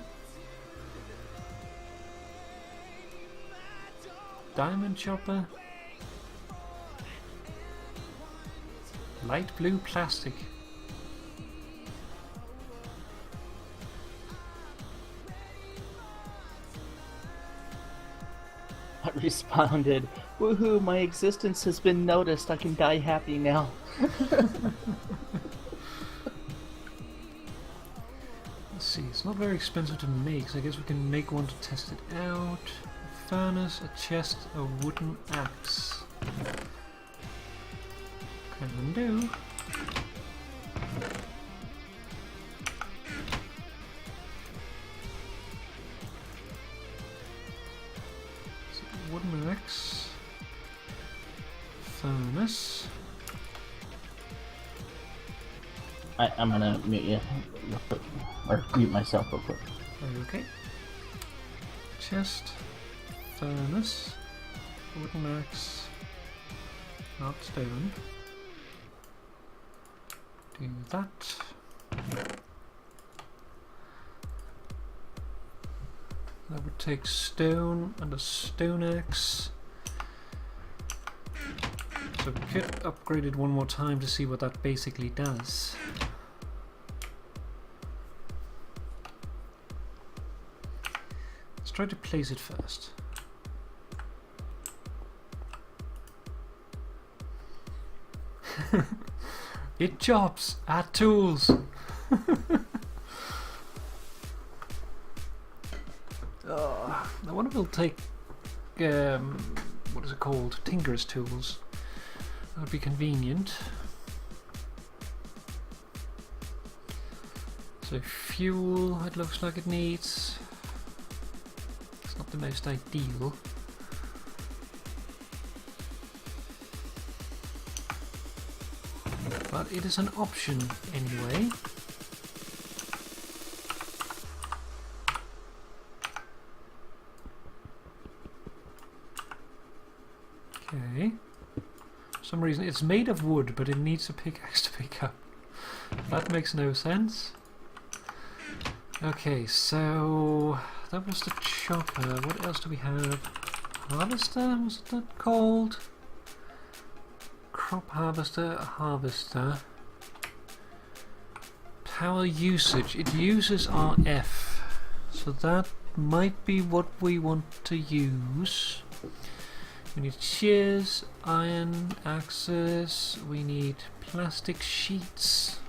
Diamond chopper. Light blue plastic. I responded, woohoo, my existence has been noticed. I can die happy now. Let's see, it's not very expensive to make, so I guess we can make one to test it out. A furnace, a chest, a wooden axe. Can do. So, wooden axe. Furnace. I'm gonna mute you real quick, or mute myself real quick. Okay. Chest, furnace, wooden axe, not stone. Do that. That would take stone and a stone axe. So we could upgrade it one more time to see what that basically does. Let's try to place it first. It chops! Add tools! I wonder if we'll take what is it called? Tinker's tools. That would be convenient. So fuel, it looks like it needs. It's not the most ideal. But it is an option anyway. Okay. For some reason it's made of wood, but it needs a pickaxe to pick up. That makes no sense. Okay, so that was the chopper. What else do we have? Harvester, was that called? Crop harvester, harvester. Power usage. It uses RF. So that might be what we want to use. We need shears, iron, axes, we need plastic sheets,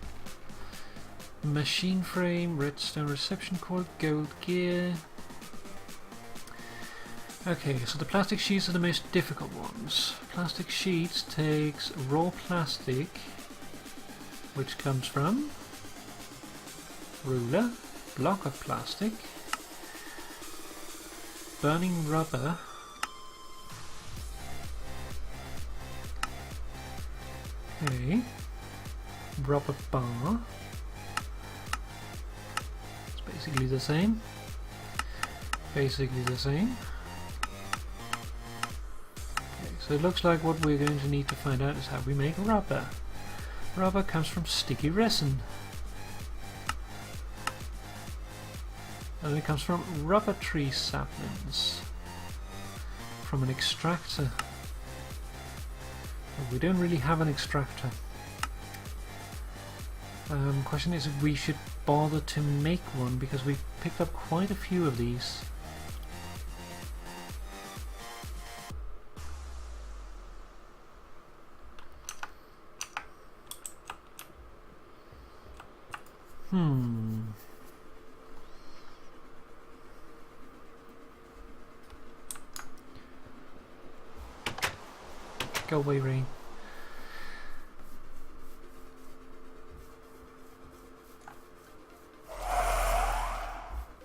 machine frame, redstone reception cord, gold gear. Okay, so the plastic sheets are the most difficult ones. Plastic sheets takes raw plastic, which comes from ruler, block of plastic, burning rubber, okay, rubber bar, it's basically the same, so it looks like what we're going to need to find out is how we make rubber. Rubber comes from sticky resin. And it comes from rubber tree saplings. From an extractor. But we don't really have an extractor. Question is if we should bother to make one, because we've picked up quite a few of these. Go away, Rain.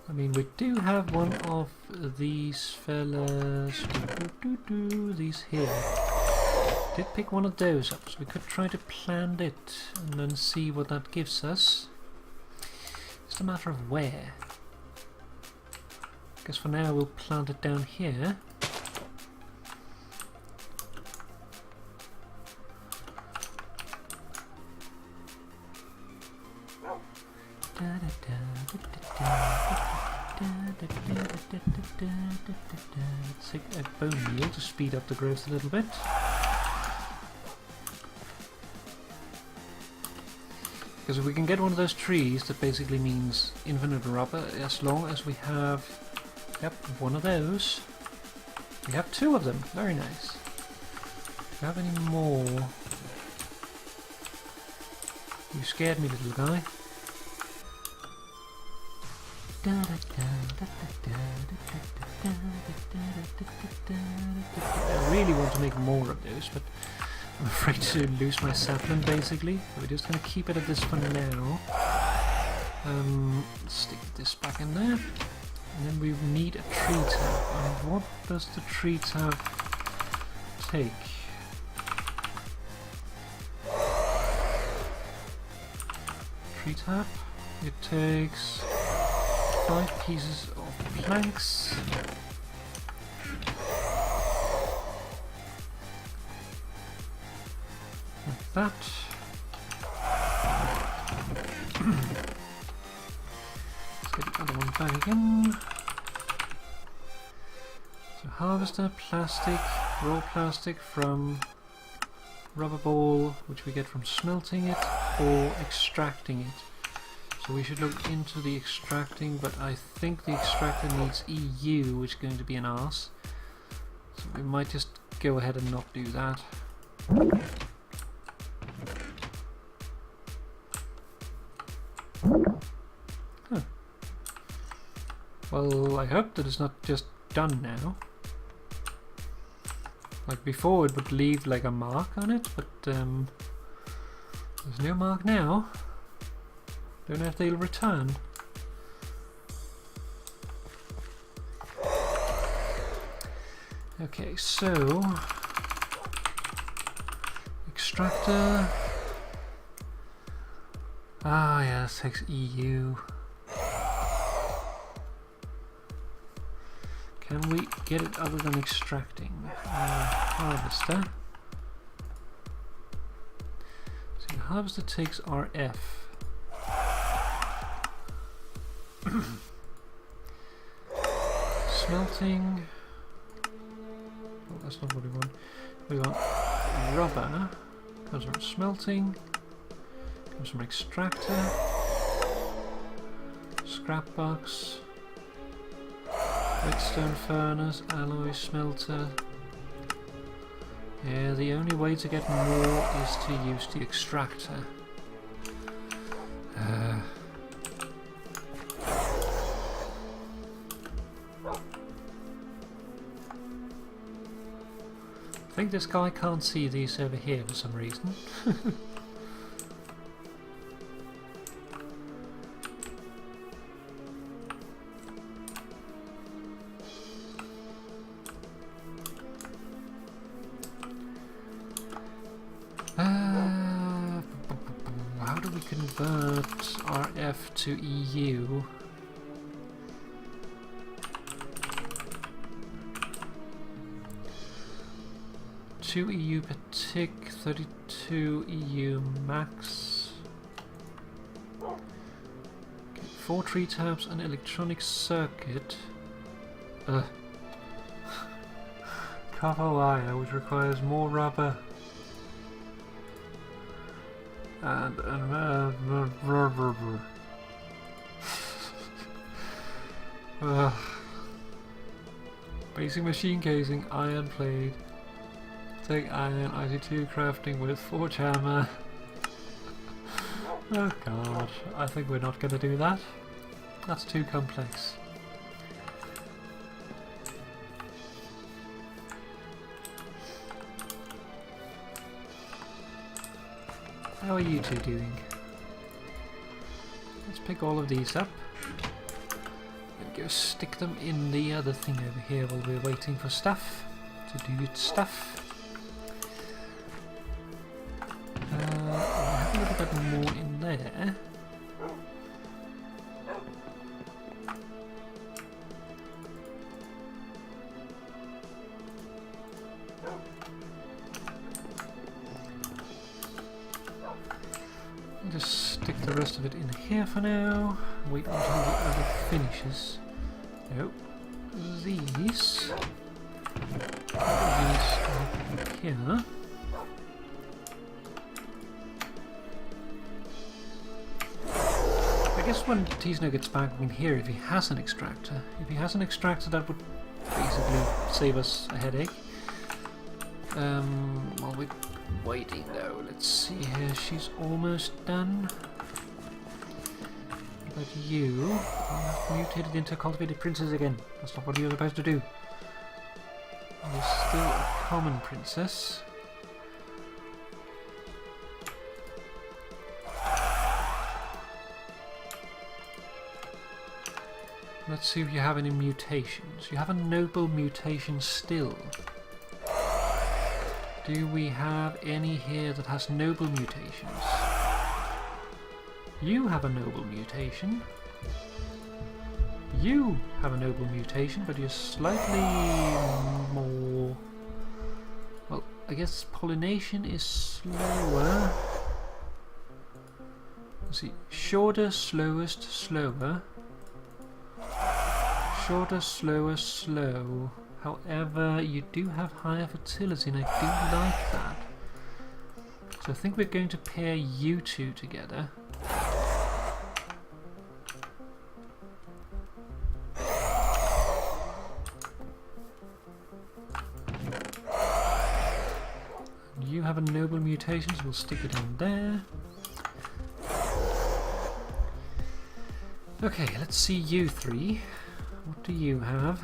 I mean, we do have one of these fellas. These here. Did pick one of those up, so we could try to plant it and then see what that gives us. It's a matter of where. I guess for now we'll plant it down here. Let's take a bone meal to speed up the growth a little bit. Because if we can get one of those trees, that basically means infinite rubber, as long as we have, yep, one of those. We have two of them, very nice. Do you have any more? You scared me, little guy. I really want to make more of those, but I'm afraid to lose my sapling basically. So we're just going to keep it at this for now. Stick this back in there. And then we need a tree tap. And what does the tree tap take? Tree tap? It takes 5 pieces of planks. Like that. Let's get the other one back again. So harvester, plastic, raw plastic from rubber ball, which we get from smelting it or extracting it. So we should look into the extracting, but I think the extractor needs EU, which is going to be an arse. So we might just go ahead and not do that. Huh. Well, I hope that it's not just done now. Like before it would leave like a mark on it, but there's no mark now. Don't know if they'll return. Okay, so extractor. Ah, yeah, this takes EU. Can we get it other than extracting? Harvester. So the harvester takes RF. Smelting. Oh, that's not what we want. We want rubber. Comes from smelting. Comes from extractor. Scrap box. Redstone furnace. Alloy smelter. Yeah, the only way to get more is to use the extractor. I think this guy can't see these over here for some reason. How do we convert RF to EU? Two EU per tick, 32 EU max. Okay, 4 tree taps, an electronic circuit. Copper wire, which requires more rubber. And basic machine casing, iron plate. Take iron, IT2 crafting with forge hammer. Oh god, I think we're not going to do that. That's too complex. How are you two doing? Let's pick all of these up and go stick them in the other thing over here while we're waiting for stuff to do its stuff. I have a little bit more in there. Just stick the rest of it in here for now. Wait until the other finishes. Nope. These here. I guess when Tizno gets back, we can hear if he has an extractor. If he has an extractor, that would basically save us a headache. While we're waiting though, let's see here. She's almost done. But you have mutated into cultivated princess again. That's not what you're supposed to do. You're still a common princess. Let's see if you have any mutations. You have a noble mutation still. Do we have any here that has noble mutations? You have a noble mutation. You have a noble mutation, but you're slightly more... Well, I guess pollination is slower. Let's see. Shorter, slowest, slower. Shorter, slower, slow. However, you do have higher fertility, and I do like that. So I think we're going to pair you two together. You have a noble mutation, so we'll stick it on there. Okay, let's see you three. What do you have?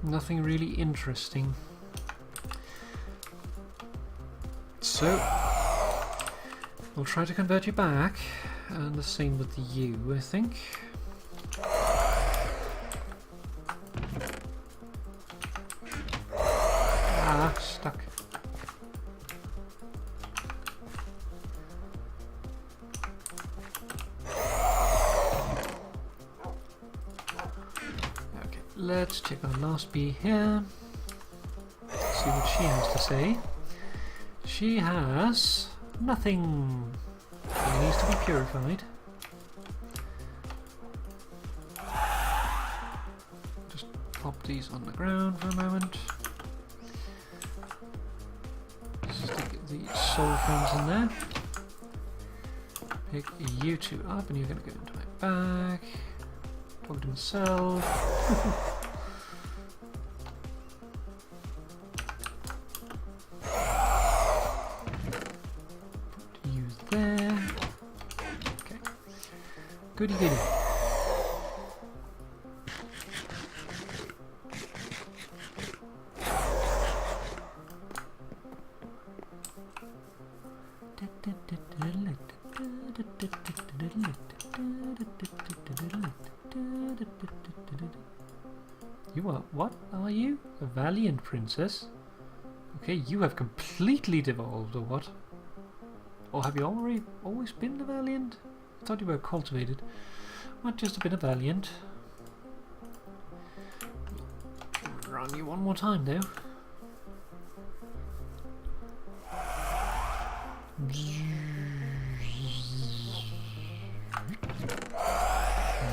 Nothing really interesting. So, we'll try to convert you back, and the same with you, I think. Ah, stuck. Let's check our last bee here. See what she has to say. She has nothing. It needs to be purified. Just pop these on the ground for a moment. Stick the soul frames in there. Pick you two up, and you're going to go into my bag. Talk to myself. Goody goody. You are... what are you? A valiant princess? Okay, you have completely devolved, or what? Or have you always been a valiant? I thought you were cultivated. Might just have been a valiant. Run you one more time, though.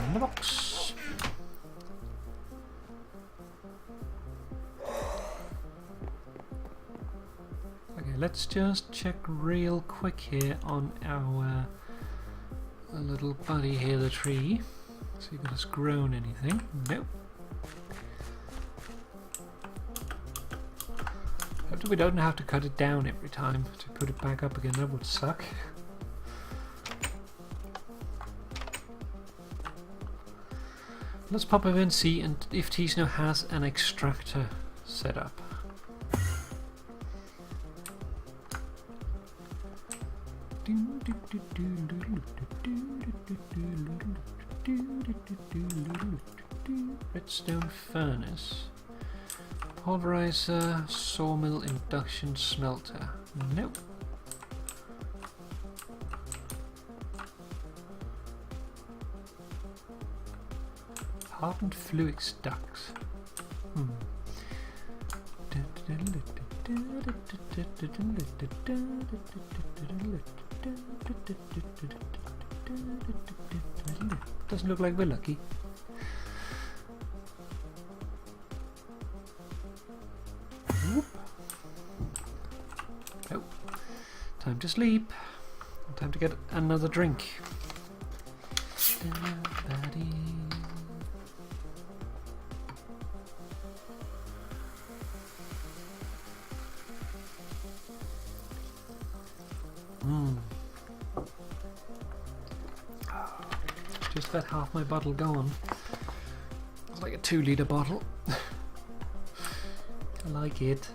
In the box. Okay, let's just check real quick here on our little buddy here, the tree. See if it's grown anything. Nope. Hopefully we don't have to cut it down every time to put it back up again. That would suck. Let's pop over and see if Tisno has an extractor set up. Redstone furnace. Pulverizer, sawmill, induction smelter. Nope. Hardened fluix ducts. Doesn't look like we're lucky. Whoop. Oh, time to sleep. Time to get another drink. Just about half my bottle gone. It's like a 2-litre bottle. I like it.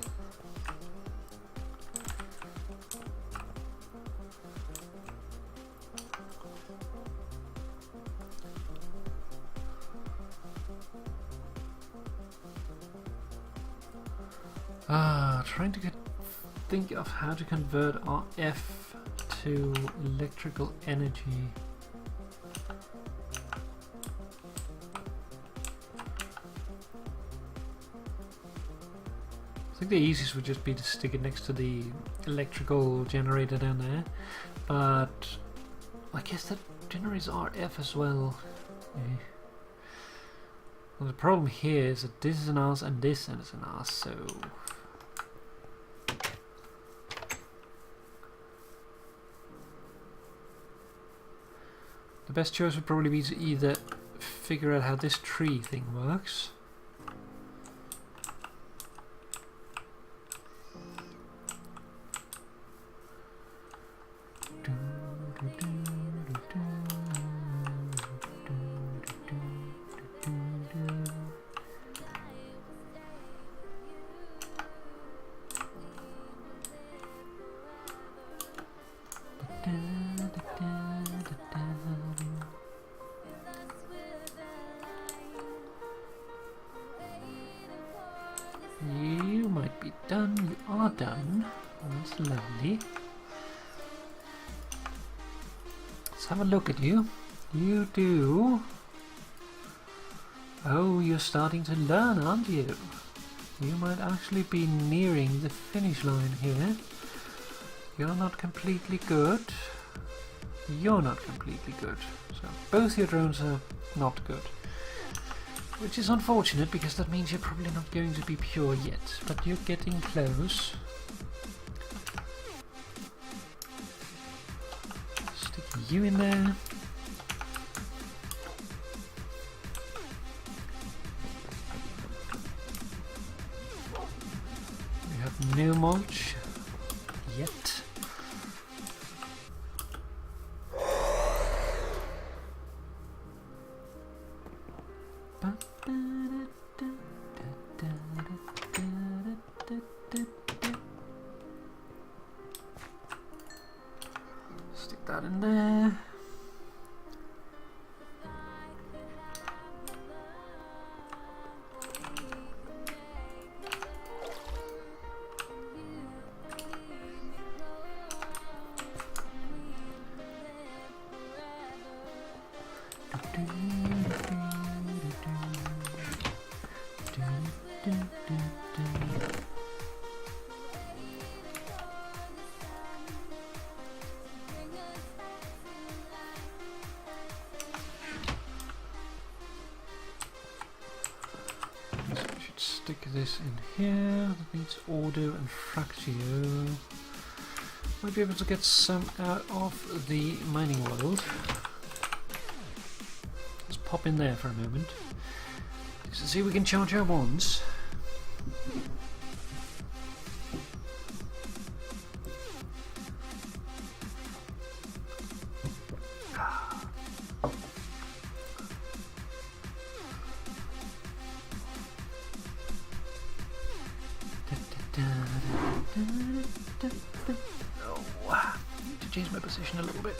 Trying to think of how to convert RF to electrical energy. I think the easiest would just be to stick it next to the electrical generator down there, but I guess that generates RF as well. Well, the problem here is that this is an arse and this is an arse, so... the best choice would probably be to either figure out how this tree thing works. You might be done. You are done. That's lovely. Let's have a look at you. You do. Oh, you're starting to learn, aren't you? You might actually be nearing the finish line here. You're not completely good. You're not completely good. So both your drones are not good. Which is unfortunate, because that means you're probably not going to be pure yet. But you're getting close. Stick you in there. We have no mulch yet. Stick that in there. Stick this in here. That needs order and fractio. Might be able to get some out of the mining world. Let's pop in there for a moment. Just to see if we can charge our wands. Oh, I need to change my position a little bit.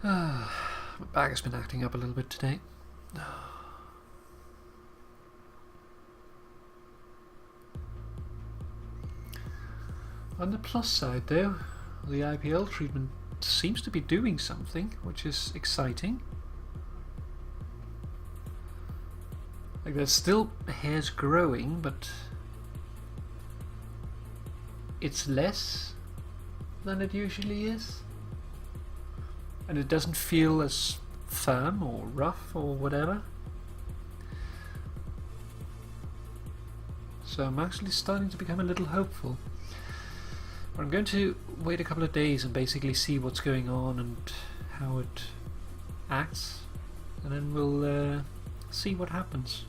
My back has been acting up a little bit today. On the plus side though, the IPL treatment seems to be doing something, which is exciting. Like, there's still hairs growing, but it's less than it usually is. And it doesn't feel as firm or rough or whatever. So I'm actually starting to become a little hopeful. But I'm going to wait a couple of days and basically see what's going on and how it acts. And then we'll see what happens.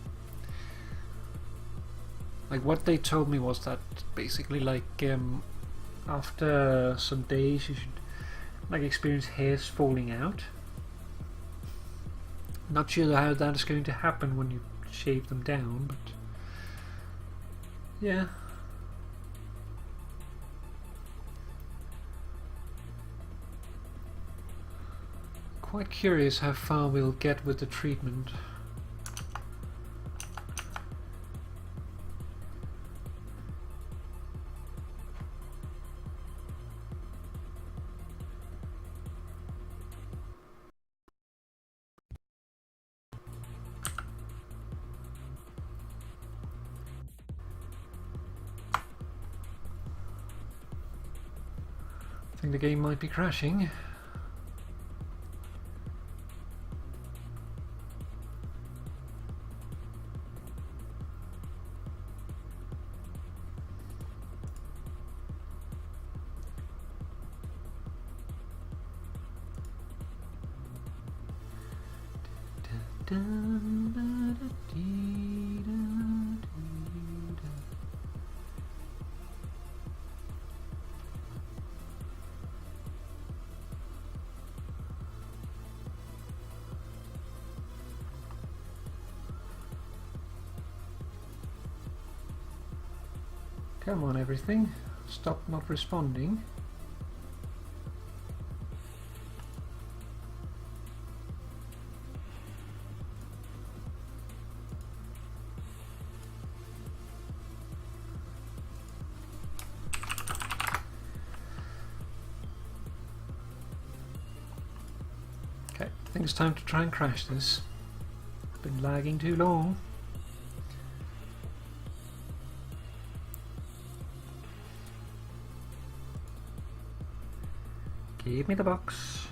Like, what they told me was that basically, like, after some days you should like experience hairs falling out. Not sure how that is going to happen when you shave them down, but yeah. Quite curious how far we'll get with the treatment. I think the game might be crashing. Come on, everything. Stop not responding. Okay, I think it's time to try and crash this. It's been lagging too long. Give me the box.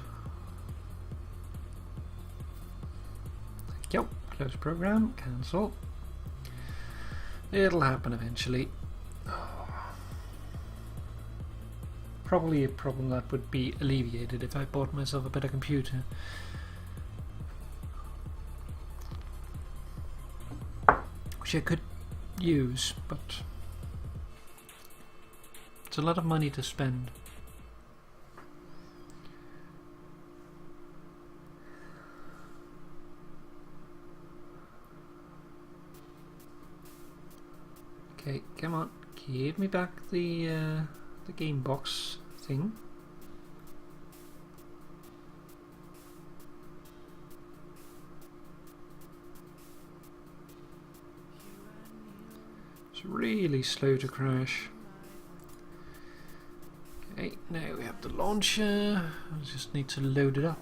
Thank you. Close program. Cancel. It'll happen eventually. Probably a problem that would be alleviated if I bought myself a better computer. Which I could use, but it's a lot of money to spend. Okay, come on, give me back the game box thing. It's really slow to crash. Okay, now we have the launcher. I just need to load it up.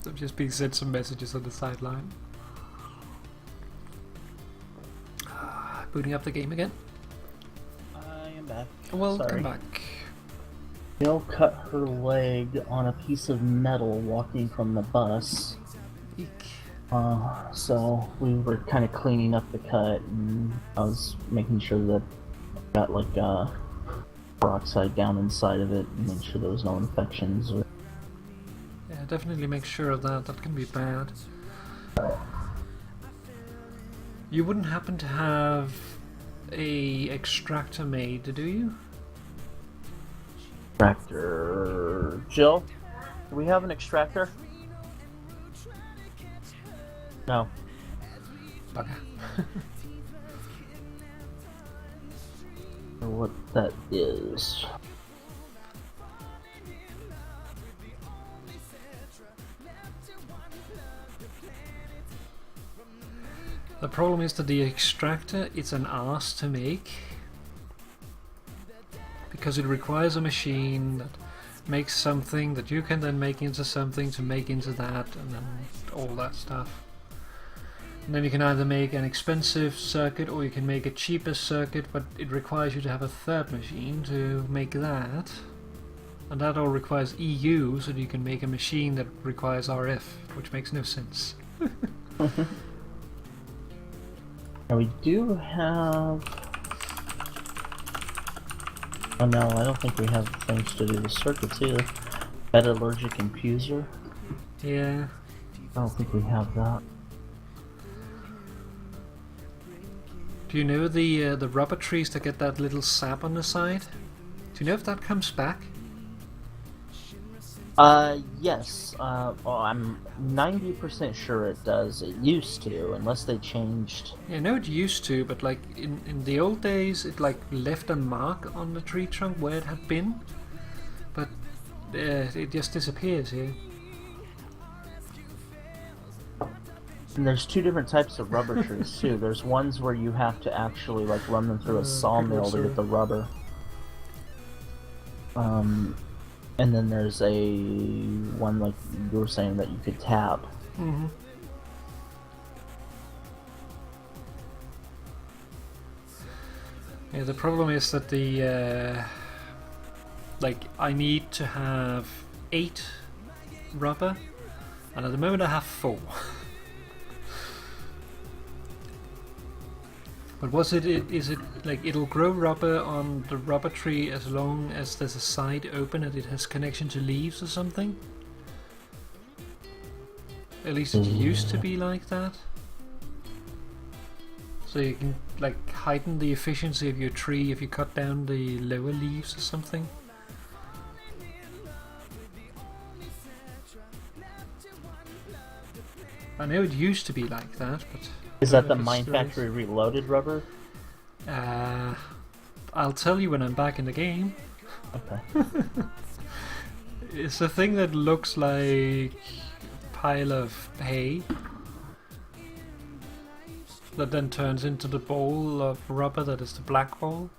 I'm just being sent some messages on the sideline. Booting up the game again. I am back. Welcome Sorry. back. Jill cut her leg on a piece of metal walking from the bus. Eek. So we were kind of cleaning up the cut, and I was making sure that I got like peroxide down inside of it, and make sure there was no infections. Yeah, definitely make sure of that. That can be bad. You wouldn't happen to have a extractor made, do you? Extractor. Jill, do we have an extractor? No. Bugger. Or what that is. The problem is that the extractor, it's an arse to make. Because it requires a machine that makes something that you can then make into something to make into that, and then all that stuff. And then you can either make an expensive circuit or you can make a cheaper circuit, but it requires you to have a third machine to make that. And that all requires EU, so that you can make a machine that requires RF, which makes no sense. Now we do have... Oh no, I don't think we have things to do the circuits either. Metallurgic infuser? Yeah. I don't think we have that. Do you know the rubber trees that get that little sap on the side? Do you know if that comes back? Yes. Well, I'm 90% sure it does. It used to, unless they changed. Yeah, I know it used to, but like in the old days, it like left a mark on the tree trunk where it had been, but it just disappears here. And there's two different types of rubber trees too. There's ones where you have to actually like run them through a sawmill to get the rubber. And then there's a one like you were saying that you could tap. Mm-hmm. Yeah, the problem is that the like I need to have 8 rubber, and at the moment I have 4. But is it like it'll grow rubber on the rubber tree as long as there's a side open and it has connection to leaves or something? At least it used to be like that. So you can like heighten the efficiency of your tree if you cut down the lower leaves or something. I know it used to be like that, but... Is that the It's Mine still Factory Reloaded rubber? I'll tell you when I'm back in the game. Okay. It's a thing that looks like a pile of hay that then turns into the ball of rubber that is the black ball.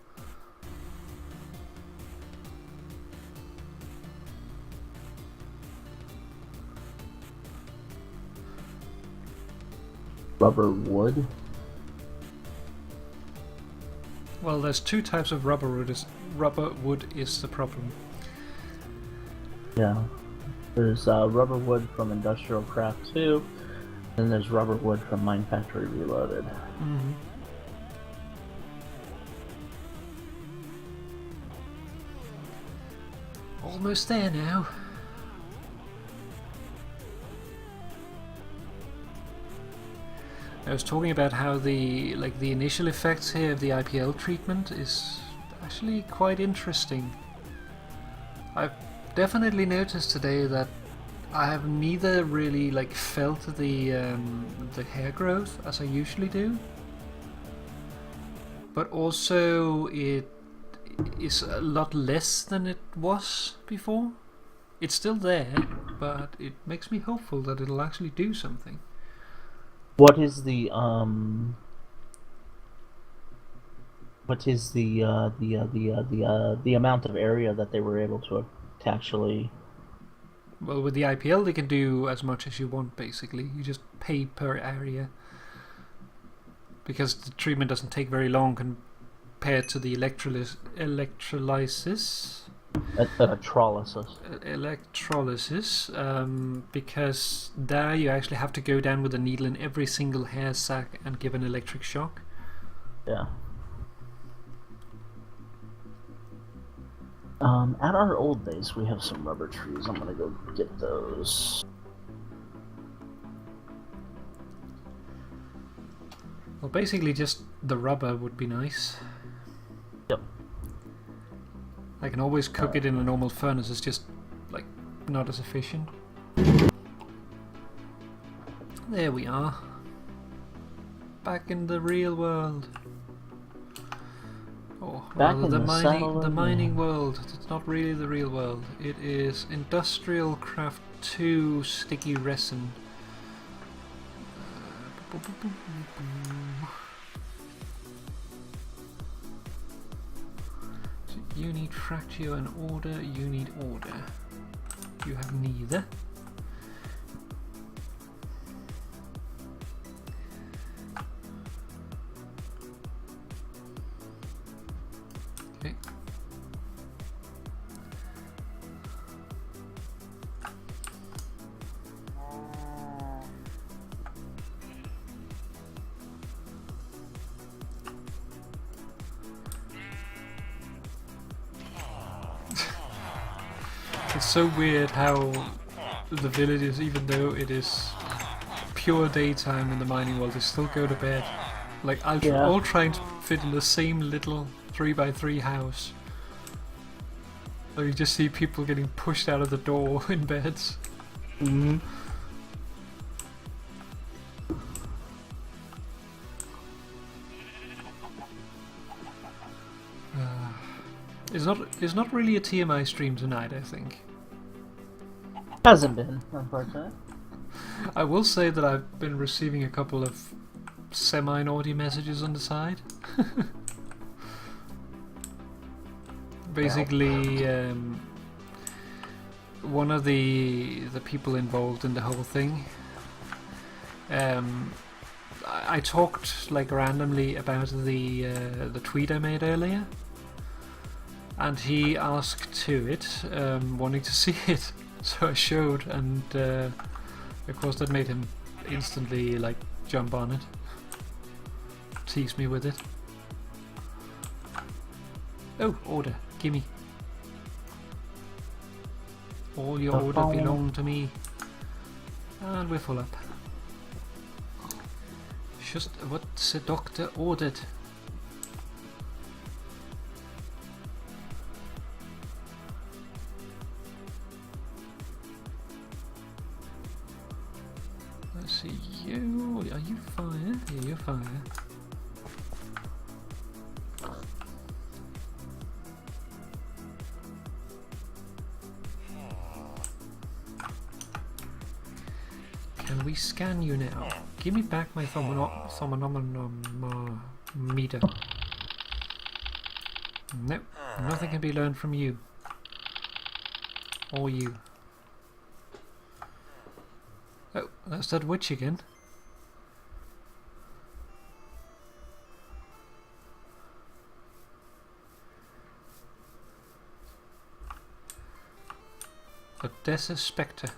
Rubber wood? Well, there's two types of rubber wood. Rubber wood is the problem. Yeah. There's rubber wood from Industrial Craft 2, and there's rubber wood from Mine Factory Reloaded. Mm-hmm. Almost there now. I was talking about how the initial effects here of the IPL treatment is actually quite interesting. I've definitely noticed today that I have neither really felt the hair growth as I usually do, but also it is a lot less than it was before. It's still there, but it makes me hopeful that it'll actually do something. What is the amount of area that they were able to actually? Well, with the IPL they can do as much as you want basically. You just pay per area. Because the treatment doesn't take very long compared to the electrolysis. Electrolysis, because there you actually have to go down with a needle in every single hair sac and give an electric shock. Yeah. At our old base, we have some rubber trees. I'm gonna go get those. Well, basically just the rubber would be nice. Yep. I can always cook it in a normal furnace, it's just not as efficient. There we are. Back in the real world. Or rather the mining world. It's not really the real world. It is Industrial Craft 2 sticky resin. You need fracture and order, you need order. You have neither. Okay. It's so weird how the villagers, even though it is pure daytime in the mining world, they still go to bed. All trying to fit in the same little 3x3 house. So you just see people getting pushed out of the door in beds. Mm-hmm. It's not really a TMI stream tonight, I think. Hasn't been, unfortunately. I will say that I've been receiving a couple of semi-naughty messages on the side. Basically, one of the people involved in the whole thing, I talked randomly about the tweet I made earlier, and he asked to it, wanting to see it. So I showed, and of course that made him instantly jump on it, tease me with it. Oh, order, gimme. All your order belong to me. And we're full up. Just what the doctor ordered. Let's see, are you fire? Yeah, you're fire. Can we scan you now? Give me back my meter. Nope, nothing can be learned from you. Or you. Oh, that's that witch again. Odessa Spectre.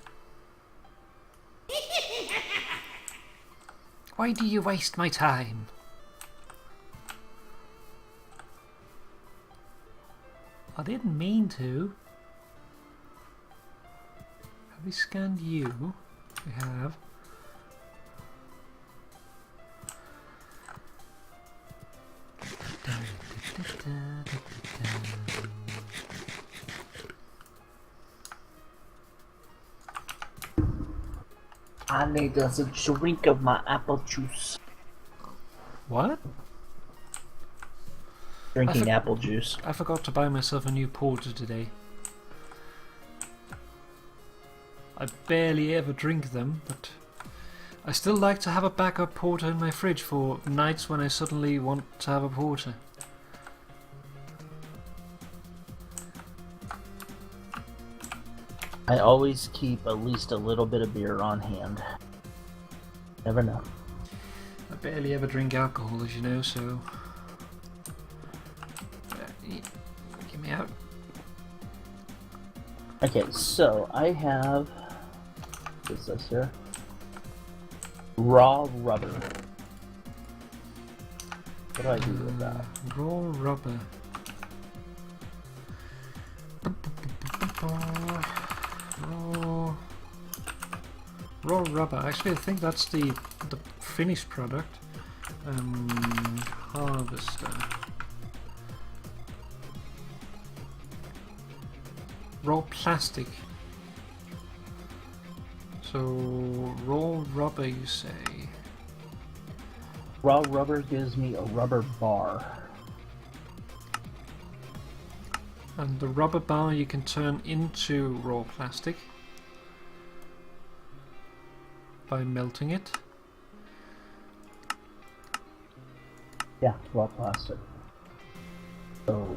Why do you waste my time? I didn't mean to. Have we scanned you? We have. I need a drink of my apple juice. What? Drinking apple juice. I forgot to buy myself a new porter today. I barely ever drink them, but I still like to have a backup porter in my fridge for nights when I suddenly want to have a porter. I always keep at least a little bit of beer on hand. Never know. I barely ever drink alcohol, as you know, so... Get me out. Okay, so I have... What's this here? Raw rubber. What do I do with that? Raw rubber. Raw rubber. Actually, I think that's the finished product. Harvester. Raw plastic. So raw rubber, you say? Raw rubber gives me a rubber bar. And the rubber bar you can turn into raw plastic by melting it. Yeah, raw plastic. So,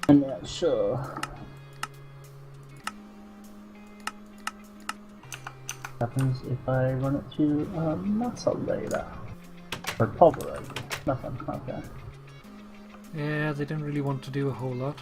I'm not sure. What happens if I run it through a macerator? Or pulverizer? Nothing, okay. Yeah, they don't really want to do a whole lot.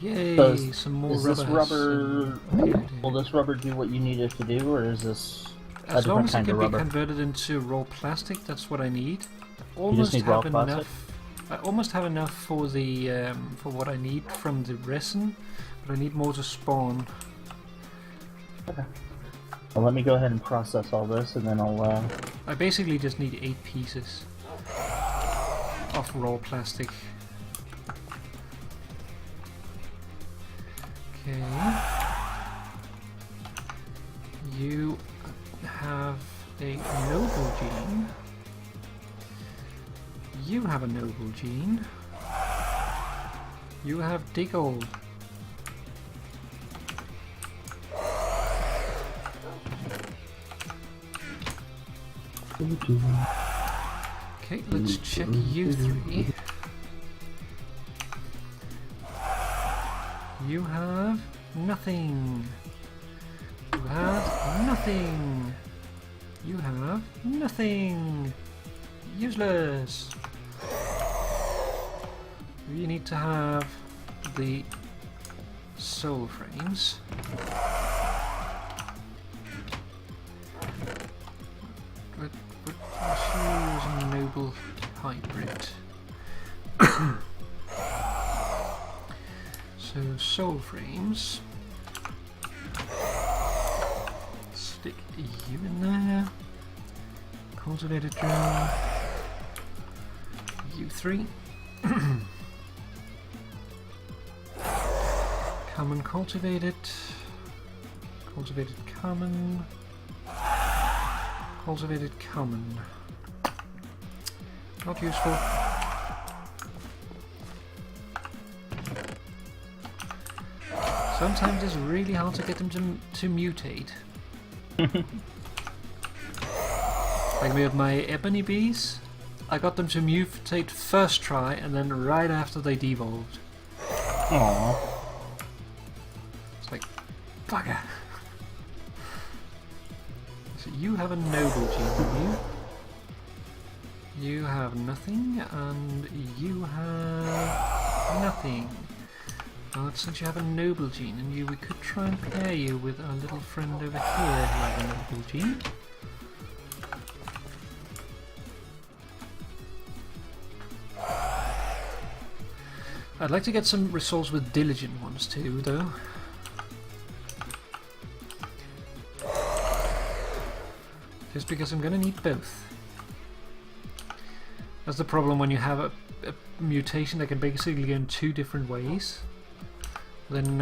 Yay, So some more is rubber. this rubber... Yeah, Will this rubber do what you need it to do, or is this a as long different as it kind can of be rubber? converted into raw plastic, that's what I need. You just need raw plastic? enough. I almost have enough for the for what I need from the resin, but I need more to spawn. Okay. Well, let me go ahead and process all this, and then I'll... I basically just need 8 pieces of raw plastic. Okay. You have a noble gene. You have a noble gene. You have Diggle. Okay, let's check you 3. You have nothing. You have nothing. You have nothing. Useless. We need to have the soul frames. Let's use a noble hybrid. So soul frames. Stick you in there. Cultivated drone. You 3. Common cultivated. Cultivated common. Cultivated common. Not useful. Sometimes it's really hard to get them to mutate. Like with my ebony bees, I got them to mutate first try and then right after they devolved. Aww. It's like, bugger. So you have a noble gene, don't you? You have nothing, and you have nothing. But since you have a noble gene, and we could try and pair you with our little friend over here who has a noble gene. I'd like to get some results with diligent ones too, though. Just because I'm gonna need both. That's the problem when you have a mutation that can basically go in two different ways. Then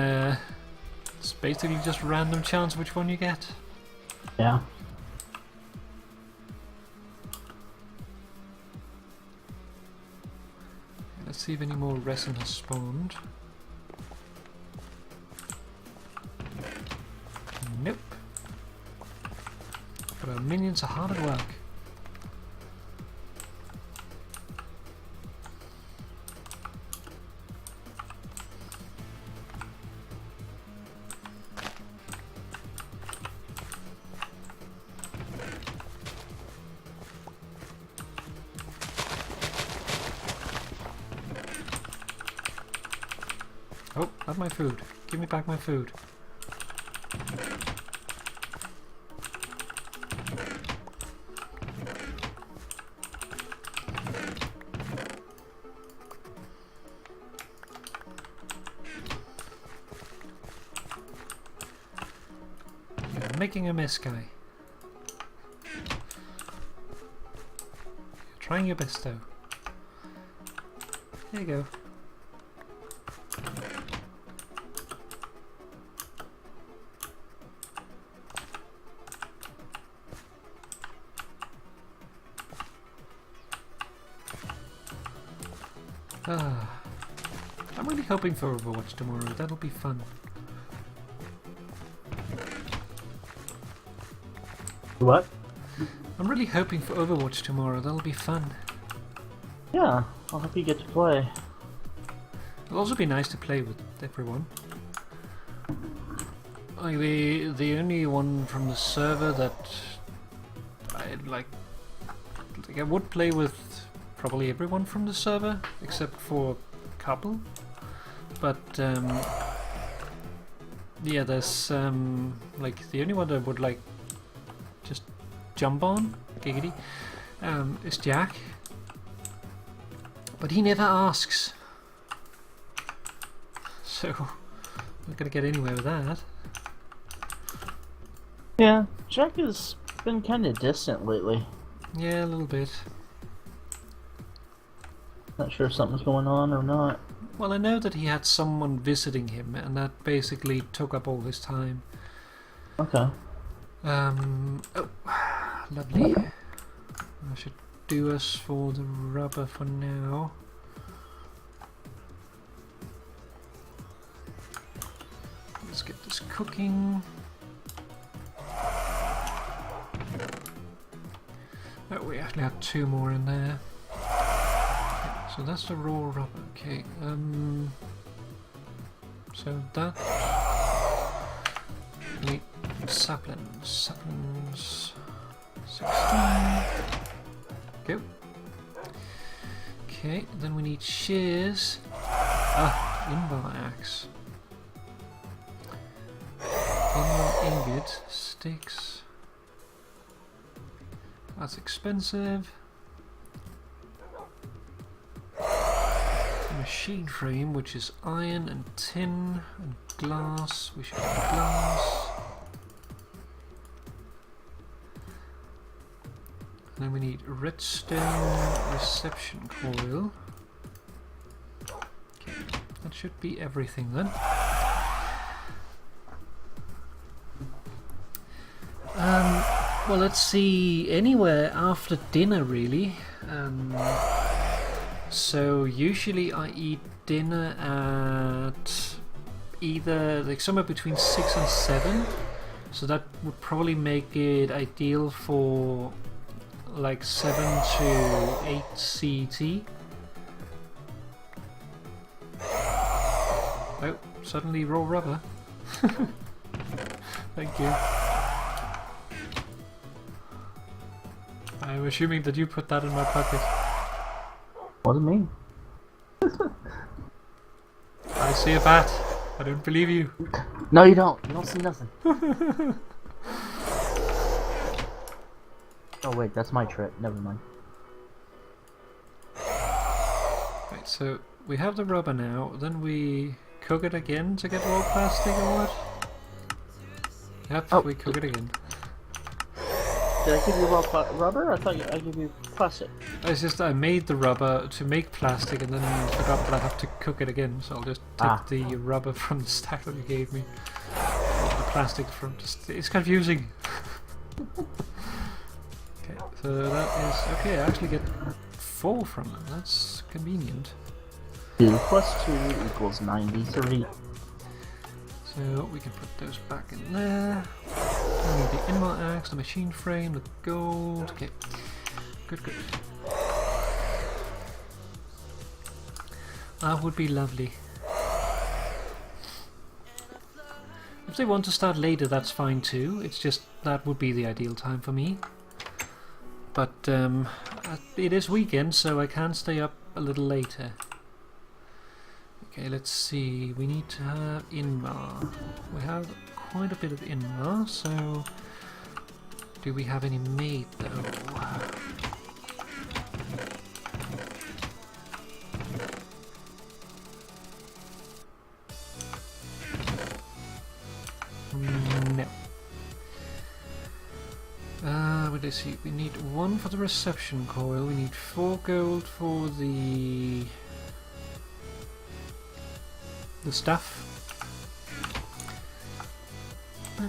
it's basically just random chance which one you get. Yeah. Let's see if any more resin has spawned. Nope. But our minions are hard at work. Oh, not my food. Give me back my food. You're making a mess, guy. You're trying your best, though. There you go. I'm really hoping for Overwatch tomorrow, that'll be fun. What? I'm really hoping for Overwatch tomorrow, that'll be fun. Yeah, I'll hope you get to play. It'll also be nice to play with everyone. Like the only one from the server that I I would play with probably everyone from the server, except for a couple. But yeah, there's like the only one that would like just jump on, giggity, is Jack. But he never asks, so I'm not gonna get anywhere with that. Yeah, Jack has been kind of distant lately. Yeah, a little bit. Not sure if something's going on or not. Well, I know that he had someone visiting him, and that basically took up all his time. Okay. Oh, lovely. I should do us for the rubber for now. Let's get this cooking. Oh, we actually have two more in there. So that's the raw rubber. Okay. So that. We need saplings. Saplings. 16. Go. Okay. Then we need shears. Ah, inbar axe. Emerald ingot. Sticks. That's expensive. Machine frame, which is iron and tin and glass. We should have glass. And then we need redstone reception coil. Okay, that should be everything then. Well, let's see, anywhere after dinner really. So usually I eat dinner at either like somewhere between 6 and 7. So that would probably make it ideal for like 7 to 8 CT. Oh, suddenly raw rubber. Thank you. I'm assuming that you put that in my pocket. Wasn't me. I see a bat. I don't believe you. No, you don't. You don't see nothing. Oh wait, that's my trip. Never mind. Right, so we have the rubber now, then we cook it again to get raw plastic or what? Yep, Oh. we cook it again. Did I give you rubber? I thought I gave you plastic. It's just I made the rubber to make plastic and then forgot that I have to cook it again, so I'll just take the rubber from the stack that you gave me. The plastic from... It's confusing. Okay, so that is... Okay, I actually get 4 from them. That's convenient. 2 plus 2 equals 93. So we can put those back in there. We need the inmar axe, the machine frame, the gold. Okay, good, good. That would be lovely. If they want to start later, that's fine too. It's just that would be the ideal time for me. But it is weekend, so I can stay up a little later. Okay, let's see. We need to have inmar. We have quite a bit of inmar, so do we have any made though? No. What do I see? We need 1 for the reception coil. We need 4 gold for the stuff. So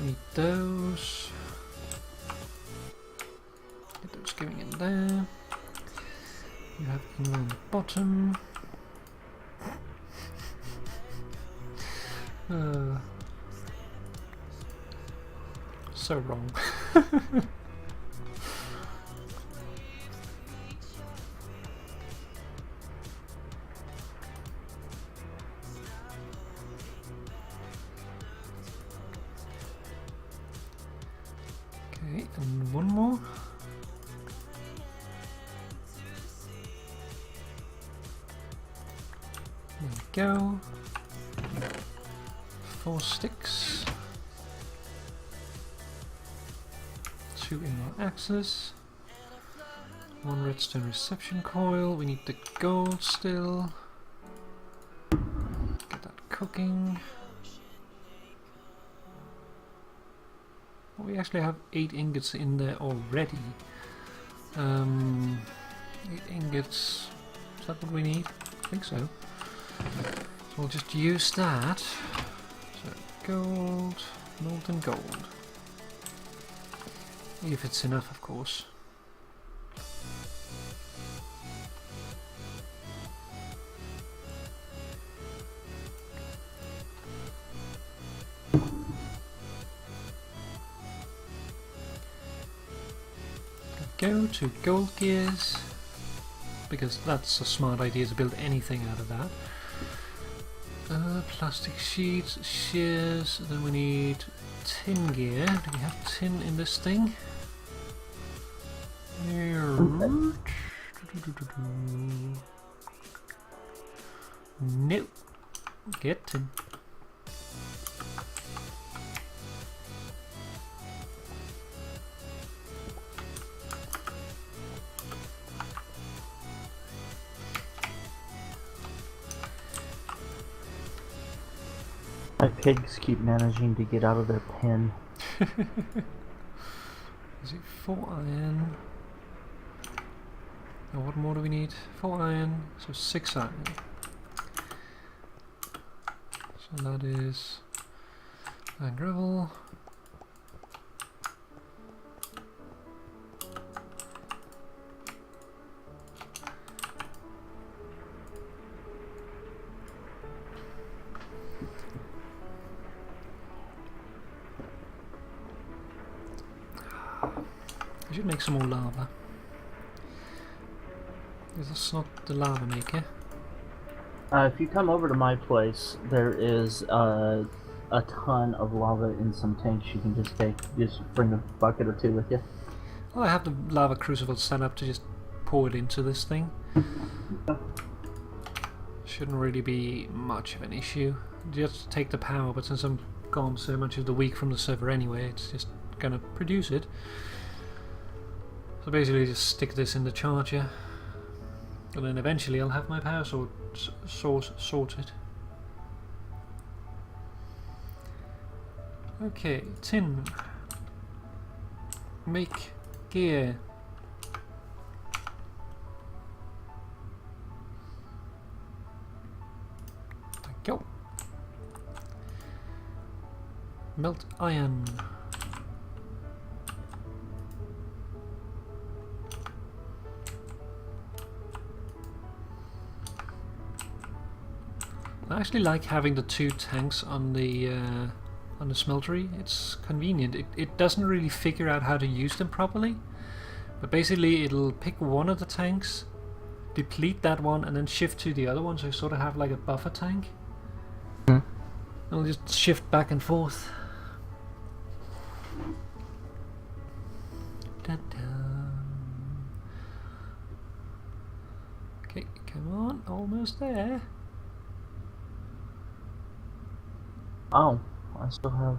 we need those. Get those going in there. You have them on the bottom. So wrong. Okay, and 1 more. There we go. 4 sticks. 2 inmar axes. 1 redstone reception coil. We need the gold still. Get that cooking. Well, we actually have 8 ingots in there already. 8 ingots. Is that what we need? I think so. So we'll just use that. So gold, molten gold. If it's enough, of course. Go to gold gears, because that's a smart idea to build anything out of that. Plastic sheets, shears, then we need tin gear. Do we have tin in this thing? Nope. Get tin. My pigs keep managing to get out of their pen. Is it 4 iron? And what more do we need? 4 iron, so 6 iron. So that is iron gravel. should make some more lava. Is this not the lava maker? If you come over to my place, there is a ton of lava in some tanks you can just take. Just bring a bucket or two with you. Well, I have the lava crucible set up to just pour it into this thing. Shouldn't really be much of an issue. Just take the power, but since I'm gone so much of the week from the server anyway, it's just gonna produce it. So basically just stick this in the charger, and then eventually I'll have my power source sorted. Okay, tin. Make gear. Thank you. Melt iron. I actually like having the two tanks on the smeltery. It's convenient. It doesn't really figure out how to use them properly, but basically it'll pick one of the tanks, deplete that one, and then shift to the other one, so you sort of have like a buffer tank. It'll just shift back and forth. Okay, come on, almost there. Oh, I still have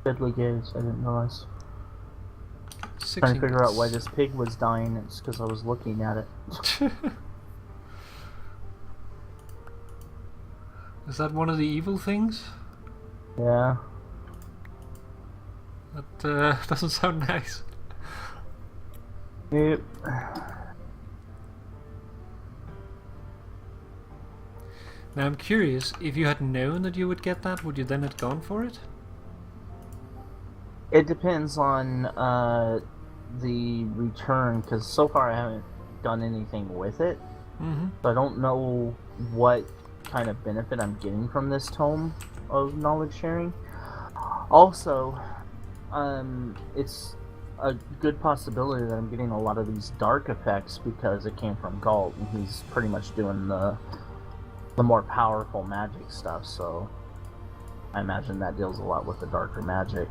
deadly gaze. I didn't realize. Trying to figure out why this pig was dying. It's because I was looking at it. Is that one of the evil things? Yeah. That doesn't sound nice. Yep. Now I'm curious, if you had known that you would get that, would you then have gone for it? It depends on the return, because so far I haven't done anything with it. So I don't know what kind of benefit I'm getting from this tome of knowledge sharing. Also, it's a good possibility that I'm getting a lot of these dark effects because it came from Galt, and he's pretty much doing the more powerful magic stuff, so I imagine that deals a lot with the darker magic.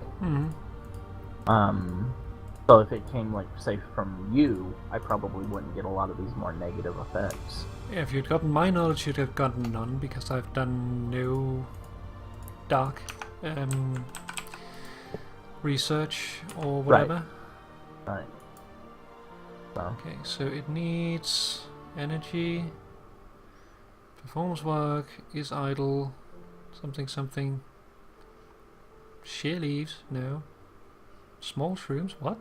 So if it came, like, say, from you, I probably wouldn't get a lot of these more negative effects. Yeah, if you'd gotten my knowledge, you'd have gotten none, because I've done no dark research or whatever. Right. So. Okay, so it needs energy. Performs work, is idle, something. Sheer leaves, no. Small shrooms, what?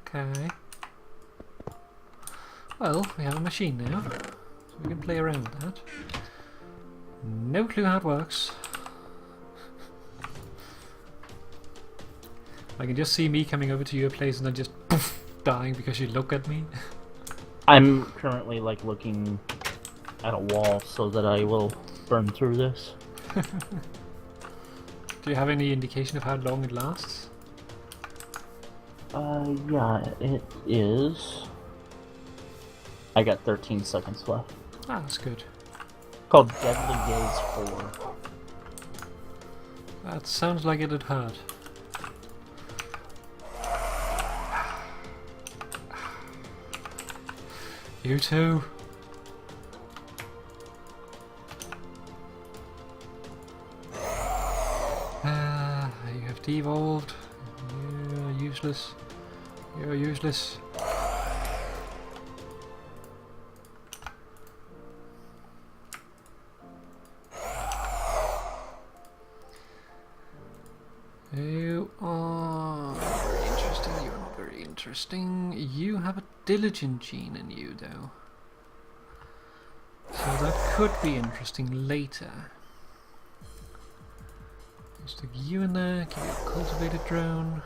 Okay. Well, we have a machine now, so we can play around with that. No clue how it works. I can just see me coming over to your place and then just poof, dying because you look at me. I'm currently, like, looking at a wall so that I will burn through this. Do you have any indication of how long it lasts? Yeah, it is. I got 13 seconds left. Ah, that's good. Called Deadly Gaze 4. That sounds like it'd hurt. You too. You have devolved. You're useless. You're useless. You are very interesting. You're not very interesting. You have a diligent gene in you, though. So that could be interesting later. Stick you in there, give you a cultivated drone.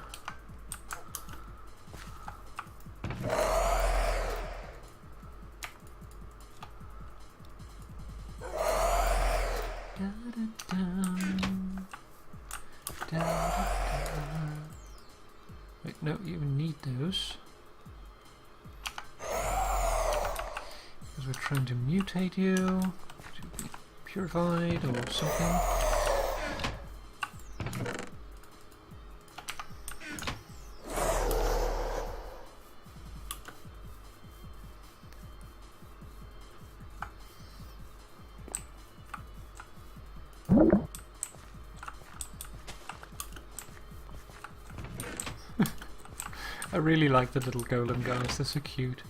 Wait, No, you need those. Because we're trying to mutate you to be purified or something. I really like the little golem guys, they're so cute.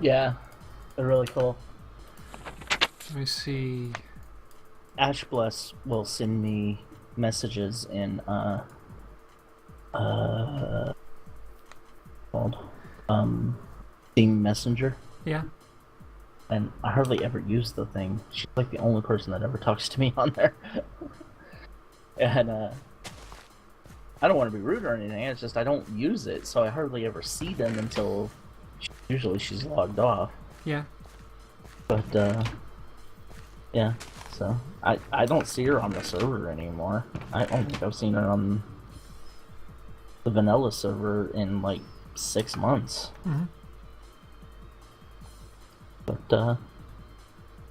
Yeah, they're really cool. Let me see. Ash Bless will send me messages in called Steam Messenger, Yeah. and I hardly ever use the thing. She's like the only person that ever talks to me on there. And I don't want to be rude or anything. It's just I don't use it, so I hardly ever see them until usually she's logged off. Yeah. But yeah. So I don't see her on the server anymore. I don't think I've seen her on the vanilla server in like 6 months. Mm-hmm. But I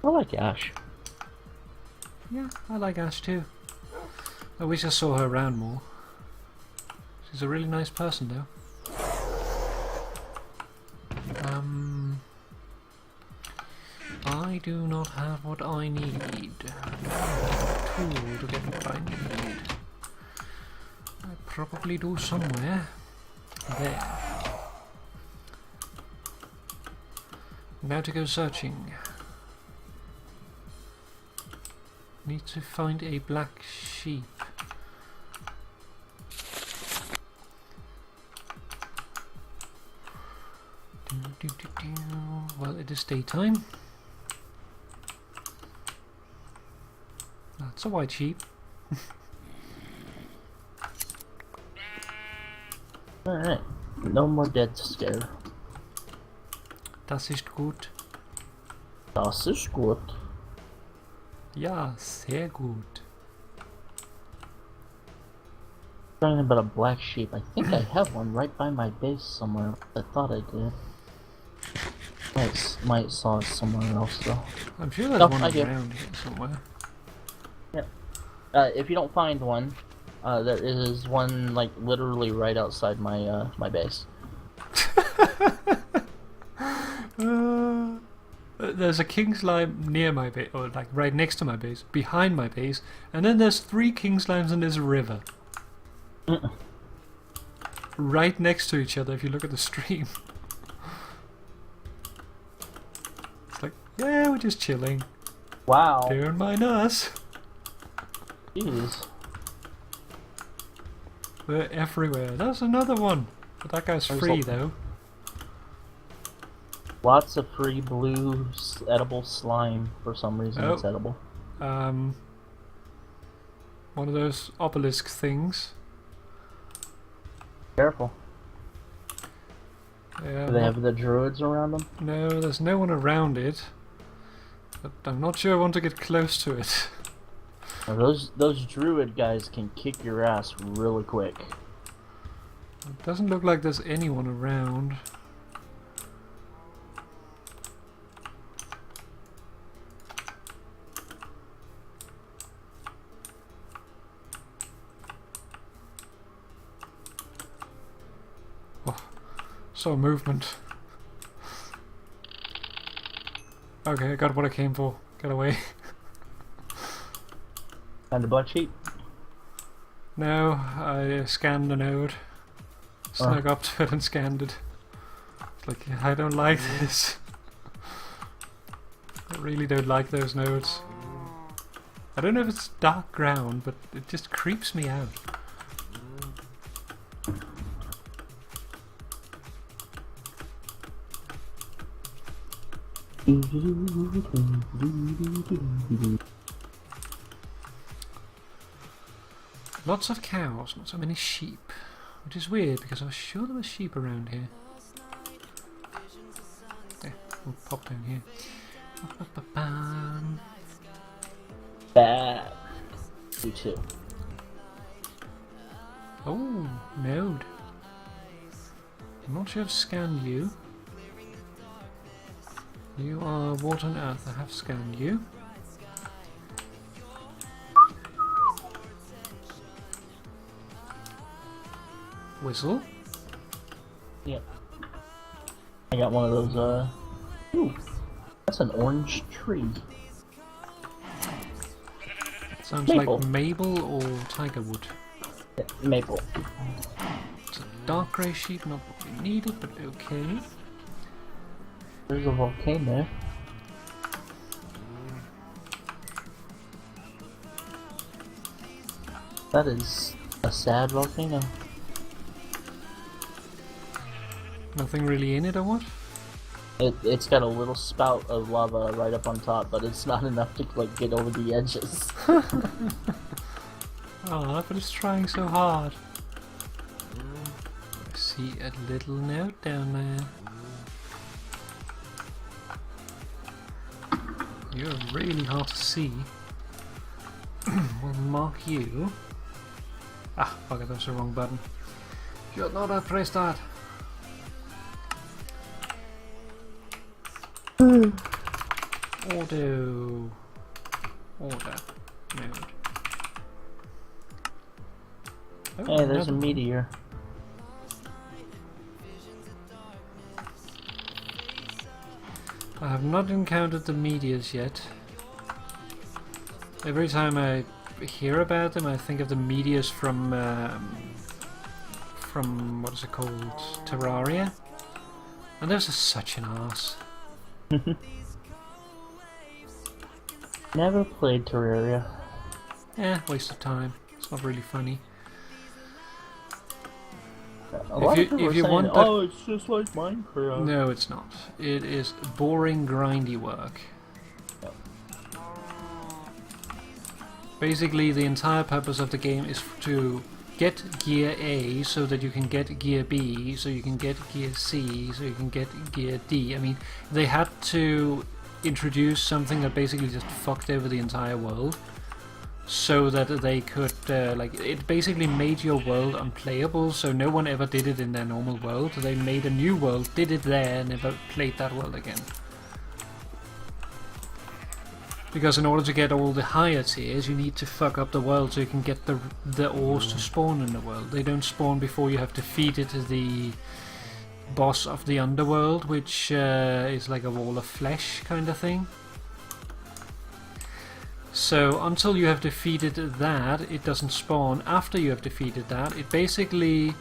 like Ash. Yeah, I like Ash too. I wish I saw her around more. She's a really nice person though. I do not have what I need. I don't have a tool to get what I need. I probably do somewhere. There. Now to go searching. Need to find a black sheep. Well, it is daytime. That's a white sheep. Alright. No more dead scare. Das ist gut. Das ist gut. Ja, sehr gut. Talking about a black sheep. I think I have one right by my base somewhere. I thought I did. Might saw it somewhere else though. I'm sure there's No, one I do. around here somewhere. If you don't find one, there is one like literally right outside my my base. There's a king slime near my base, or like right next to my base, behind my base, and then there's 3 king slimes in this river. Right next to each other if you look at the stream. It's like, yeah, we're just chilling. Wow. Don't mind us. Jeez. They're everywhere. There's another one. But that guy's There's free a- though. Lots of free blue edible slime for some reason. Oh. It's edible. One of those obelisk things. Careful. Yeah, Do they have the druids around them? no, there's no one around it. But I'm not sure I want to get close to it. Now, those druid guys can kick your ass really quick. It doesn't look like there's anyone around. Oh, saw movement. Okay, I got what I came for. Get away. And the black sheep? No, I scanned the node. Snuck up to it and scanned it. It's like, I don't like this. I really don't like those nodes. I don't know if it's dark ground, but it just creeps me out. Lots of cows, not so many sheep. Which is weird because I was sure there were sheep around here. Yeah, we'll pop down here. Bad. You too. Oh, node. I'm not sure I've scanned you. You are water and earth. I have scanned you. Whistle. Yep. I got one of those, ooh, that's an orange tree. Sounds Maple. like maple or tiger wood. Yeah, maple. It's a dark grey sheep, not what we needed, but okay. There's a volcano. That is a sad volcano. Nothing really in it or what? It's got a little spout of lava right up on top, but it's not enough to like get over the edges. Ah, but it's trying so hard. I see a little note down there. You're really hard to see. We'll mark you. Ah, fuck it, that's the wrong button. Should not have pressed that. Auto. Order. Node. Oh, Hey, there's a another one. meteor. I have not encountered the meteors yet. Every time I hear about them, I think of the meteors from what is it called, Terraria, and those are such an arse. Never played Terraria. Waste of time. It's not really funny. A lot of people if are you saying, want that- oh, it's just like Minecraft. No, it's not. It is boring, grindy work. Yep. Basically, the entire purpose of the game is to get gear A so that you can get gear B, so you can get gear C, so you can get gear D. I mean, they had to introduce something that basically just fucked over the entire world, so that they could, it basically made your world unplayable, so no one ever did it in their normal world. They made a new world, did it there, and never played that world again. Because in order to get all the higher tiers, you need to fuck up the world so you can get the ores to spawn in the world. They don't spawn before you have defeated the boss of the underworld, which is like a wall of flesh kind of thing. So until you have defeated that, it doesn't spawn. After you have defeated that, it basically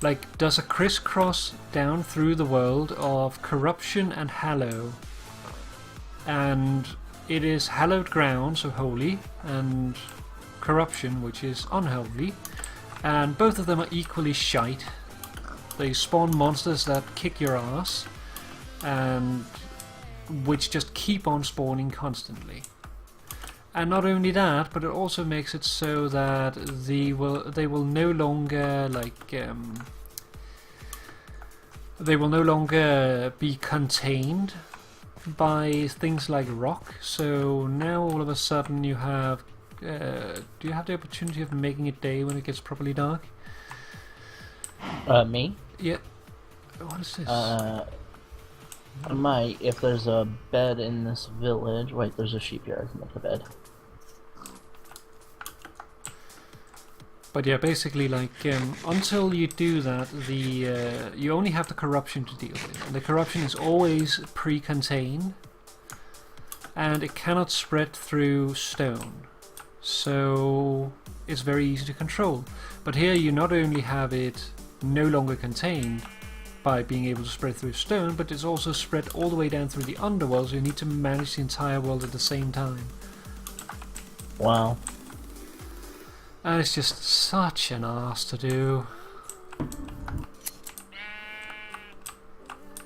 like does a crisscross down through the world of corruption and hallow. And it is hallowed ground, so holy, and corruption, which is unholy. And both of them are equally shite. They spawn monsters that kick your ass, and which just keep on spawning constantly. And not only that, but it also makes it so that they will no longer they will no longer be contained by things like rock. So now all of a sudden you have do you have the opportunity of making it day when it gets properly dark? Me? Yeah. What is this? I might, if there's a bed in this village. Wait, there's a sheep here. I can make a bed. But yeah, basically, like until you do that, you only have the corruption to deal with, and the corruption is always pre-contained, and it cannot spread through stone, so it's very easy to control. But here, you not only have it no longer contained by being able to spread through stone, but it's also spread all the way down through the underworld, so you need to manage the entire world at the same time. Wow. And it's just such an arse to do.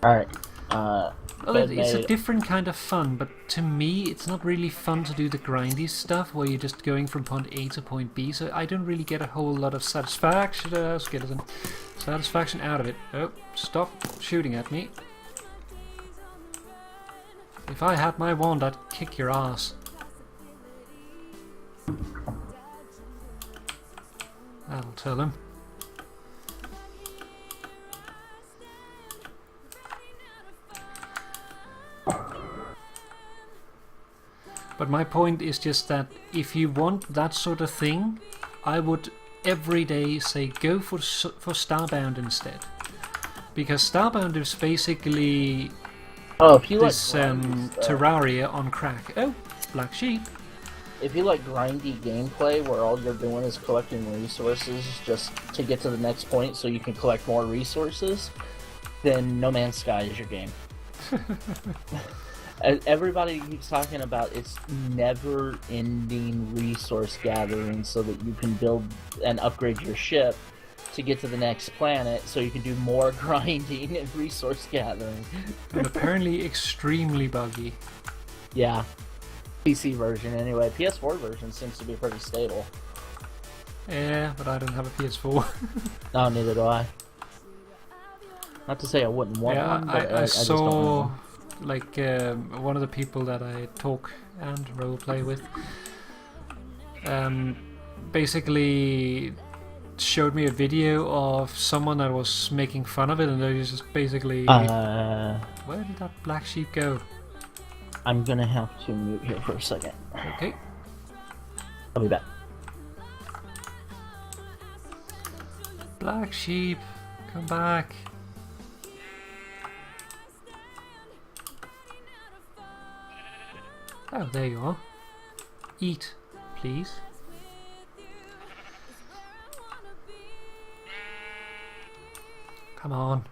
Alright. Well, it's a different kind of fun, but to me, it's not really fun to do the grindy stuff where you're just going from point A to point B, so I don't really get a whole lot of satisfaction out of it. Oh, stop shooting at me. If I had my wand, I'd kick your ass. That'll tell him. But my point is just that if you want that sort of thing, I would every day say go for Starbound instead. Because Starbound is basically if you this like grindy stuff, Terraria on crack. Oh, black sheep. if you like grindy gameplay where all you're doing is collecting resources just to get to the next point so you can collect more resources, then No Man's Sky is your game. Everybody keeps talking about it's never-ending resource gathering so that you can build and upgrade your ship to get to the next planet so you can do more grinding and resource gathering. And apparently extremely buggy. Yeah. PC version anyway. PS4 version seems to be pretty stable. Yeah, but I don't have a PS4. No, neither do I. Not to say I wouldn't want one, but I just don't saw want one. like one of the people that I talk and roleplay with basically showed me a video of someone that was making fun of it, and they was just basically where did that black sheep go? I'm gonna have to mute here for a second. Okay. I'll be back. Black sheep, come back. Oh, there you are. Eat, please. Come on.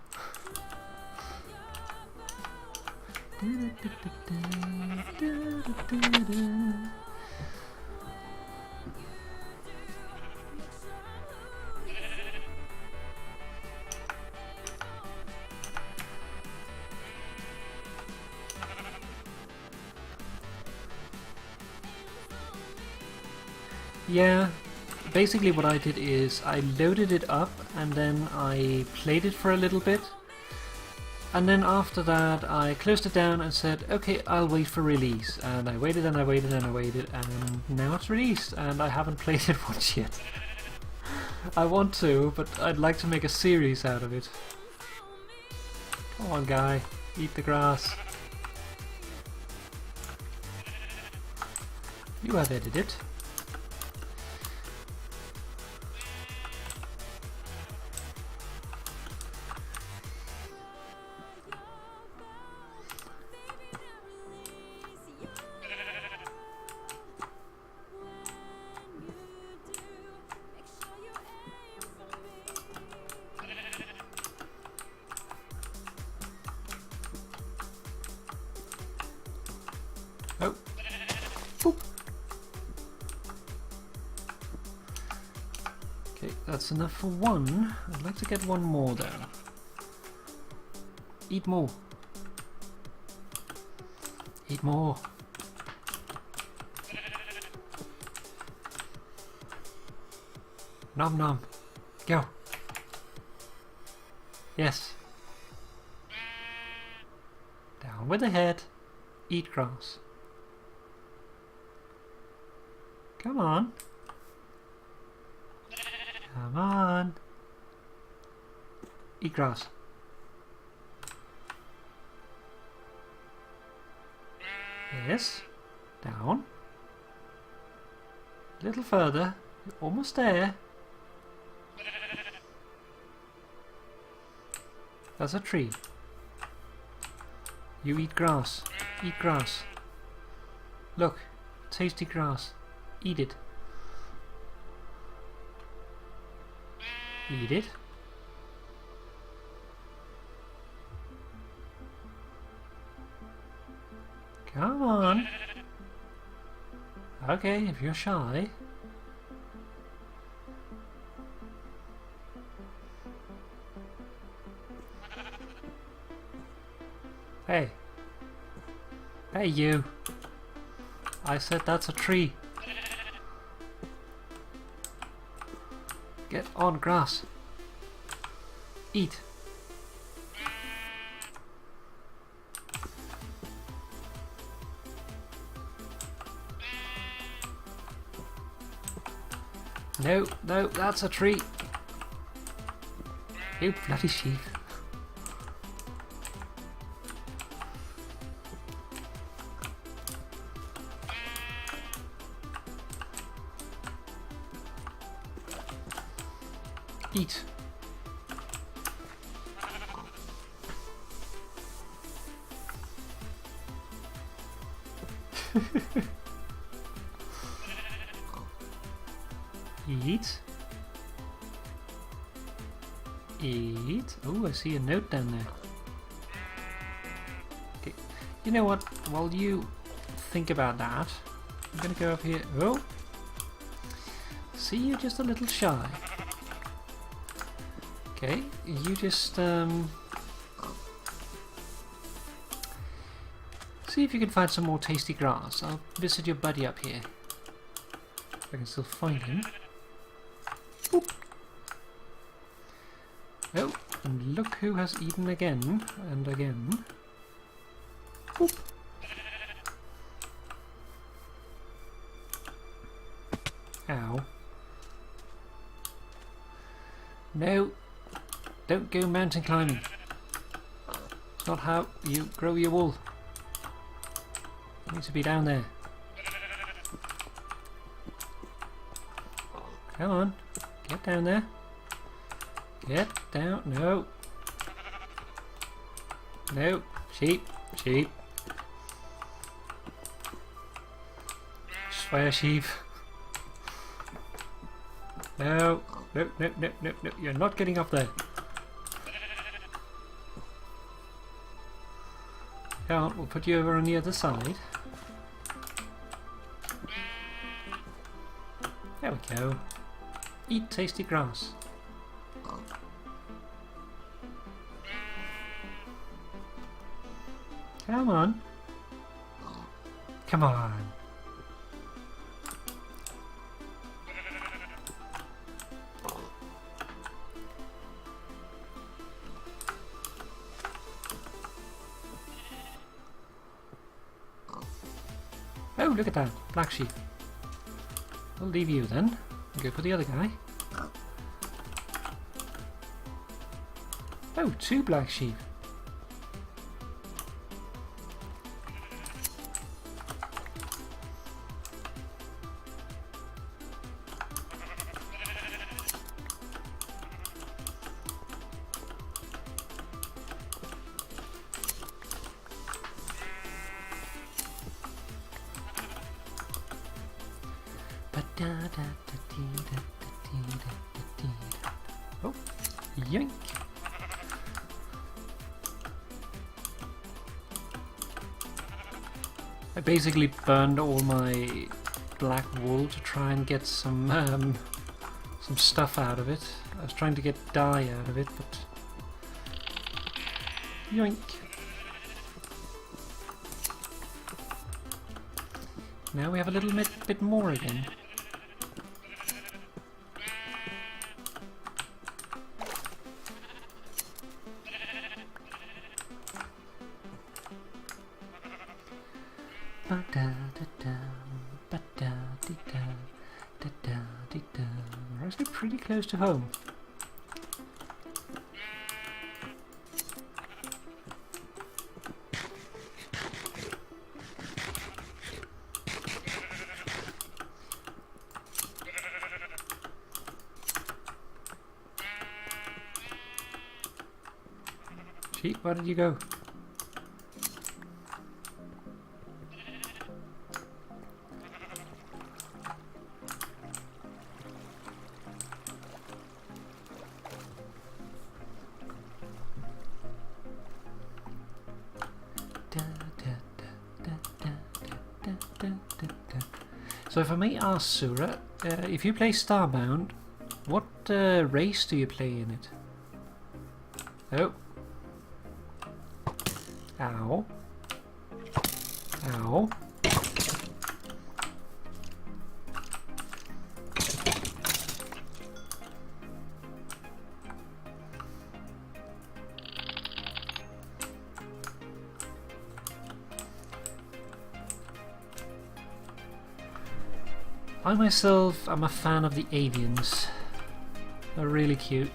Yeah, basically what I did is I loaded it up and then I played it for a little bit, and then after that I closed it down and said okay, I'll wait for release, and I waited and I waited and I waited, and now it's released and I haven't played it once yet. I want to, but I'd like to make a series out of it. Come on guy, eat the grass. You have edited. Oh. Boop. Okay, that's enough for one. I'd like to get one more down. Eat more. Eat more. Nom nom. Go. Yes. Down with the head. Eat grass. Come on. Come on. Eat grass. Yes. Down. A little further. You're almost there. That's a tree. You eat grass. Eat grass. Look. Tasty grass. Eat it. Eat it. Come on. Okay, if you're shy. Hey. Hey you. I said that's a tree. Get on grass. Eat. No, no, that's a tree. You bloody sheep. Eat. Eat. Eat. Oh, I see a note down there. Okay. You know what? While you think about that, I'm gonna go up here. Oh! See, you're just a little shy. Okay, you just see if you can find some more tasty grass. I'll visit your buddy up here. If I can still find him. Boop. Oh, and look who has eaten again and again. Boop. Ow. No, don't go mountain climbing. It's not how you grow your wool. It needs to be down there. Come on, get down there. Get down. No. No. Sheep. Sheep. Swear sheep. No. No, no, no, no, no. You're not getting up there. Come on, we'll put you over on the other side. There we go. Eat tasty grass. Come on. Come on. Oh, look at that. Black sheep. We'll leave you then. And go for the other guy. Oh, 2 black sheep. Oh, yoink! I basically burned all my black wool to try and get some stuff out of it. I was trying to get dye out of it, but yoink! Now we have a little bit more again. We're actually pretty close to home. Sheep, where did you go? So if I may ask Sura, if you play Starbound, what race do you play in it? Oh. Ow. Ow. I myself am a fan of the avians. They're really cute.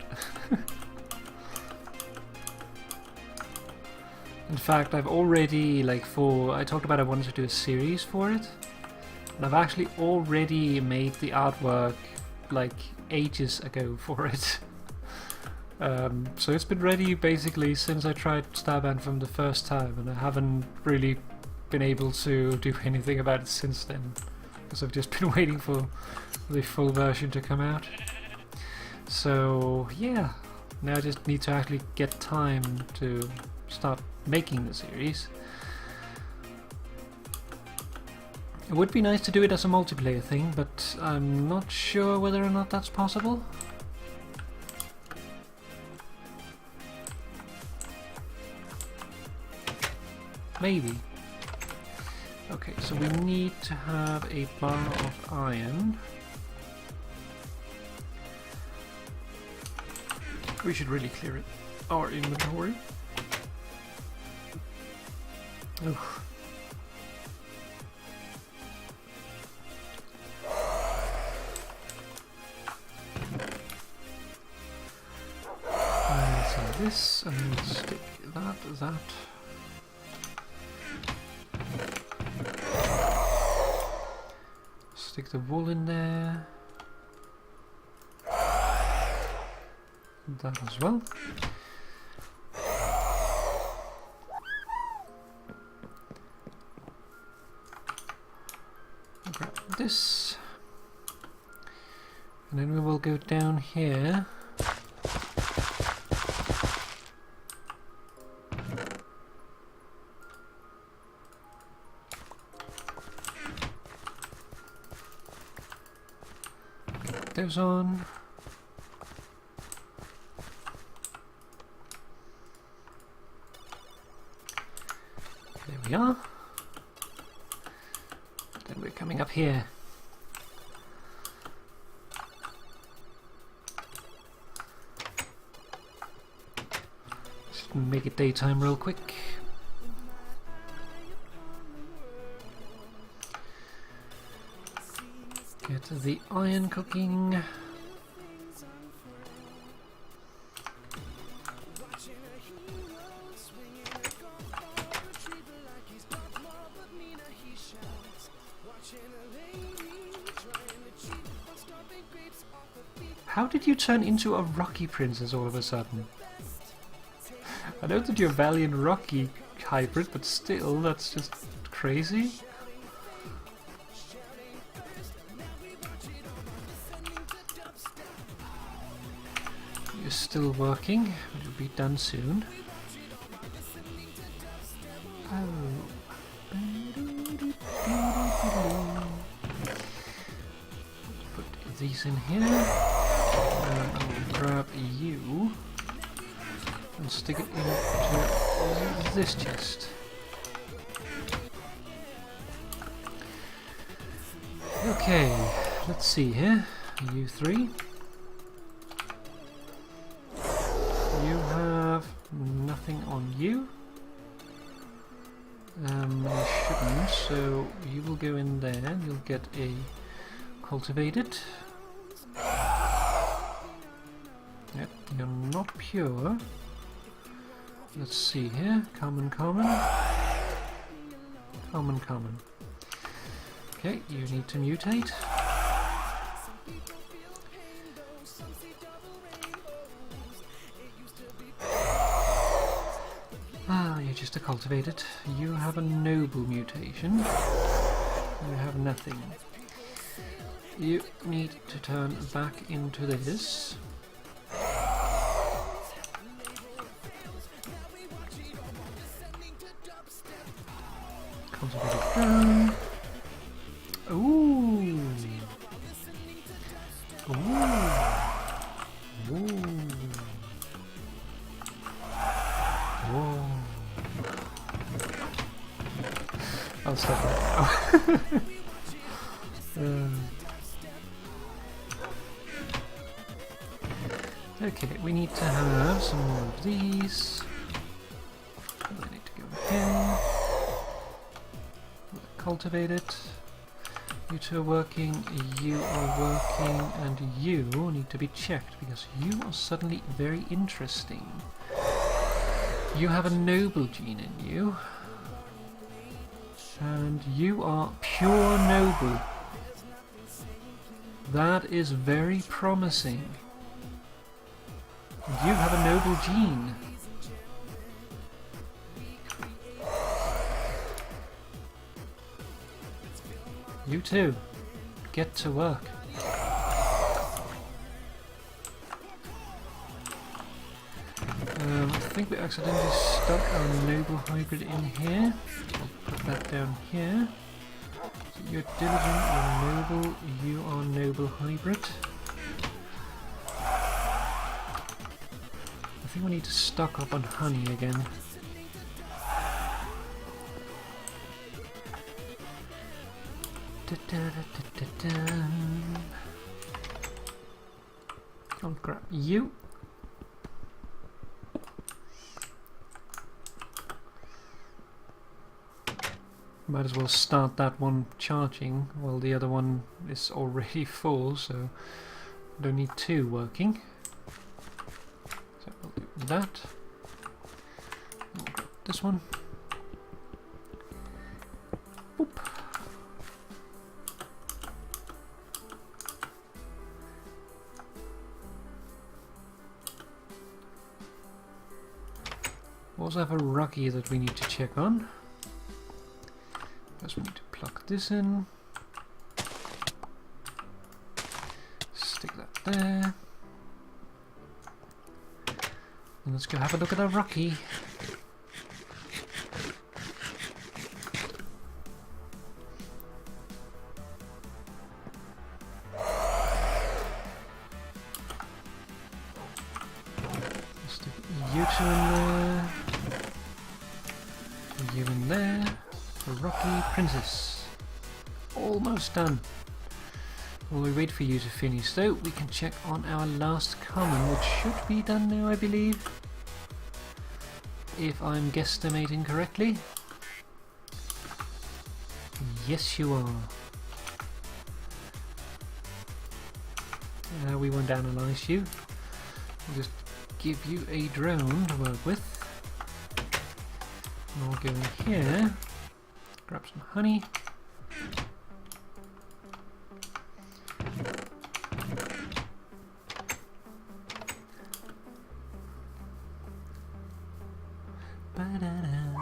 In fact, I've already, like, I talked about I wanted to do a series for it, and I've actually already made the artwork like ages ago for it. So it's been ready basically since I tried Starband from the first time, and I haven't really been able to do anything about it since then, because I've just been waiting for the full version to come out. So yeah, now I just need to actually get time to start making the series. It would be nice to do it as a multiplayer thing, but I'm not sure whether or not that's possible. Maybe. Okay, so we need to have a bar of iron. We should really clear it. Our inventory. Oof. So this, and we'll stick that. Stick the wool in there. That as well. Grab this. And then we will go down here. Get those on. There we are. Then we're coming up here. Just make it daytime real quick. Get the iron cooking. How did you turn into a Rocky princess all of a sudden? I know that you're Valiant Rocky hybrid, but still, that's just crazy. You're still working, it'll be done soon. Put these in here. I'll grab you and stick it into this chest. Okay, let's see here. You three. You have nothing on you. You shouldn't, so you will go in there and you'll get a cultivated. Yep, you're not pure. Let's see here. Common. Okay, you need to mutate. Ah, you're just a cultivated. You have a noble mutation. You have nothing. You need to turn back into this. Cultivated down. Ooh. Whoa. I'll stop that now. Okay, we need to have some more of these. I need to go in. Cultivate it. You two are working, you are working, and you need to be checked because you are suddenly very interesting. You have a noble gene in you, and you are pure noble. That is very promising. You have a noble gene. You too. Get to work. I think we accidentally stuck our noble hybrid in here. I'll put that down here. So you're diligent, you're noble, you are noble hybrid. I think we need to stock up on honey again. I'll grab you. Might as well start that one charging while the other one is already full, so don't need two working. So we'll do that. We'll grab this one. Boop. We also have a rocky that we need to check on. First we need to plug this in. Stick that there. And let's go have a look at our rocky. Stick you two in there. You in there. The Rocky Princess. Almost done. While we wait for you to finish though, we can check on our last common, which should be done now, I believe. If I'm guesstimating correctly. Yes, you are. We won't analyze you. We'll just give you a drone to work with. And we'll go in here. Grab some honey. Ba-da-dum.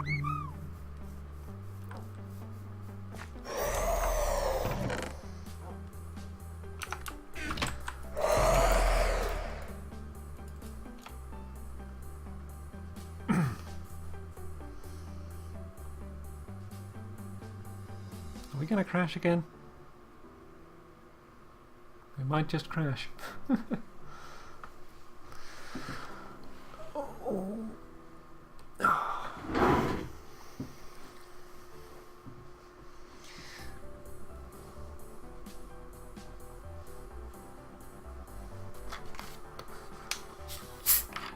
Are we gonna crash again? We might just crash. Oh.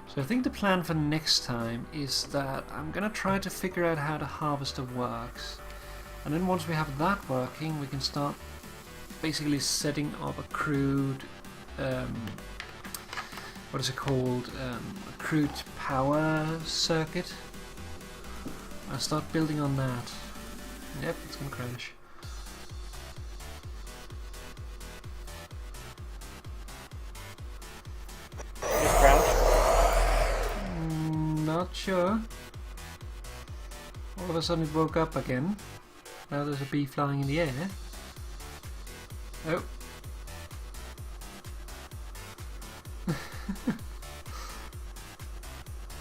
So I think the plan for next time is that I'm gonna try to figure out how the harvester works. And then once we have that working, we can start basically setting up a crude, what is it called, a crude power circuit. I'll start building on that. Yep, it's gonna crash. Just crouch. Not sure. All of a sudden it woke up again. Now there's a bee flying in the air. Oh.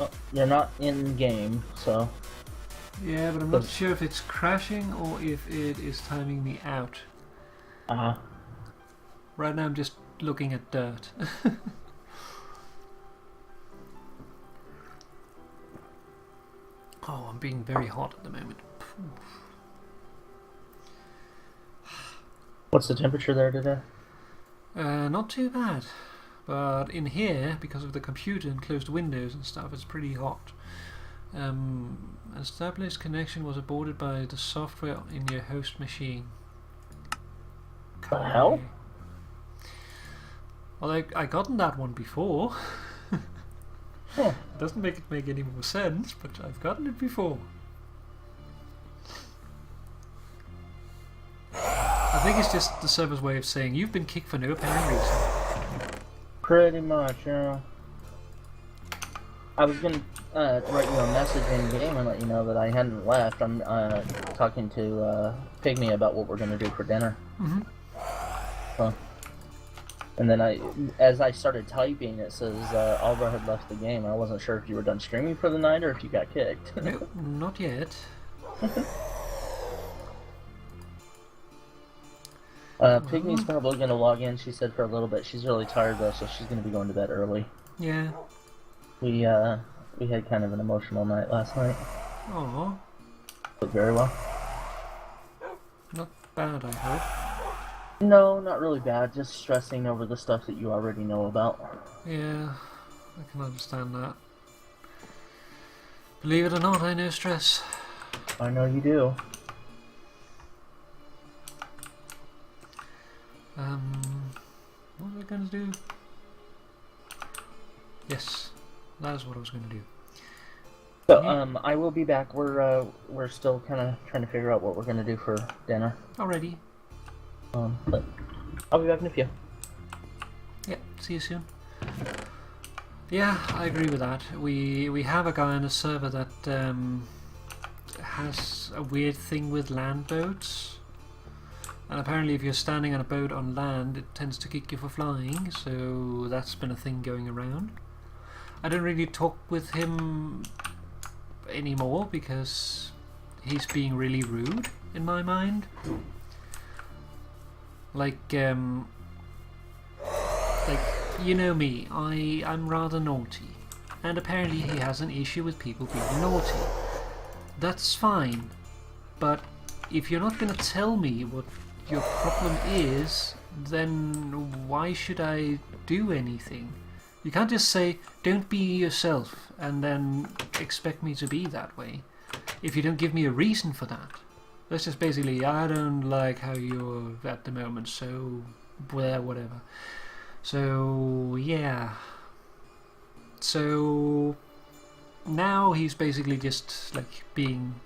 Oh, you're not in game, so. Yeah, but I'm not sure if it's crashing or if it is timing me out. Right now I'm just looking at dirt. Oh, I'm being very hot at the moment. What's the temperature there today? Not too bad. But in here, because of the computer and closed windows and stuff, it's pretty hot. An established connection was aborted by the software in your host machine. The hell? Well, I gotten that one before. Huh. It doesn't make it make any more sense, but I've gotten it before. I think it's just the server's way of saying you've been kicked for no apparent reason. Pretty much, yeah. I was gonna write you a message in game and let you know that I hadn't left. I'm talking to Pygmy about what we're gonna do for dinner. Mm-hmm. So, and then as I started typing, it says Alva had left the game. I wasn't sure if you were done streaming for the night or if you got kicked. No, not yet. Pygmy's probably gonna log in. She said for a little bit. She's really tired though, so she's gonna be going to bed early. Yeah. We had kind of an emotional night last night. Oh. But very well. Not bad, I hope. No, not really bad. Just stressing over the stuff that you already know about. Yeah, I can understand that. Believe it or not, I know stress. I know you do. What was I going to do? Yes, that is what I was going to do. So, I will be back. We're still kind of trying to figure out what we're gonna do for dinner. Alrighty. But I'll be back in a few. Yeah, see you soon. Yeah, I agree with that. We have a guy on the server that has a weird thing with land boats. And apparently if you're standing on a boat on land, it tends to kick you for flying, so that's been a thing going around. I don't really talk with him anymore because he's being really rude in my mind. Like you know me, I'm rather naughty, and apparently he has an issue with people being naughty. That's fine, but if you're not going to tell me what your problem is, then why should I do anything? You can't just say, don't be yourself, and then expect me to be that way, if you don't give me a reason for that. That's just basically, I don't like how you're at the moment, so whatever. So, yeah. So, now he's basically just, like, being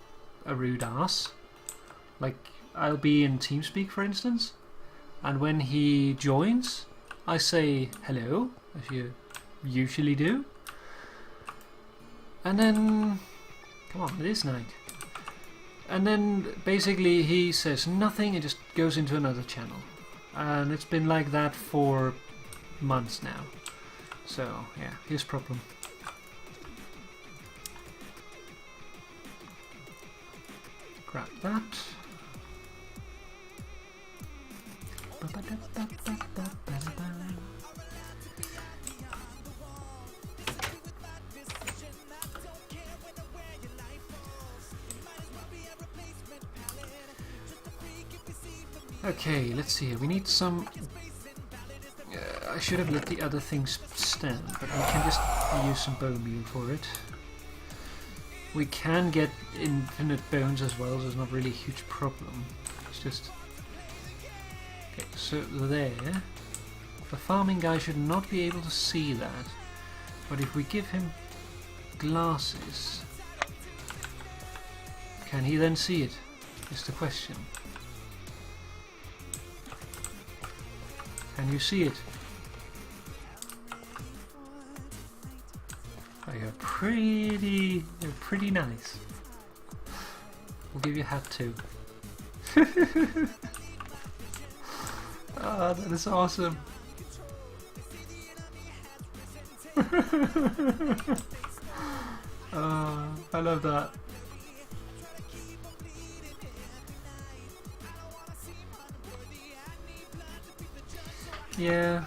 a rude ass. Like, I'll be in TeamSpeak, for instance, and when he joins, I say hello, as you usually do, and then, come on, it is night, and then basically he says nothing and just goes into another channel, and it's been like that for months now. So yeah, his problem. Grab that. Okay, let's see here. We need some... I should have let the other things stand, but we can just use some bone meal for it. We can get infinite bones as well, so it's not really a huge problem. It's just... Okay, so there. The farming guy should not be able to see that, but if we give him glasses, can he then see it? Is the question. Can you see it? Oh, you're pretty nice. We'll give you a hat too. Ah, that is awesome. I love that. Yeah.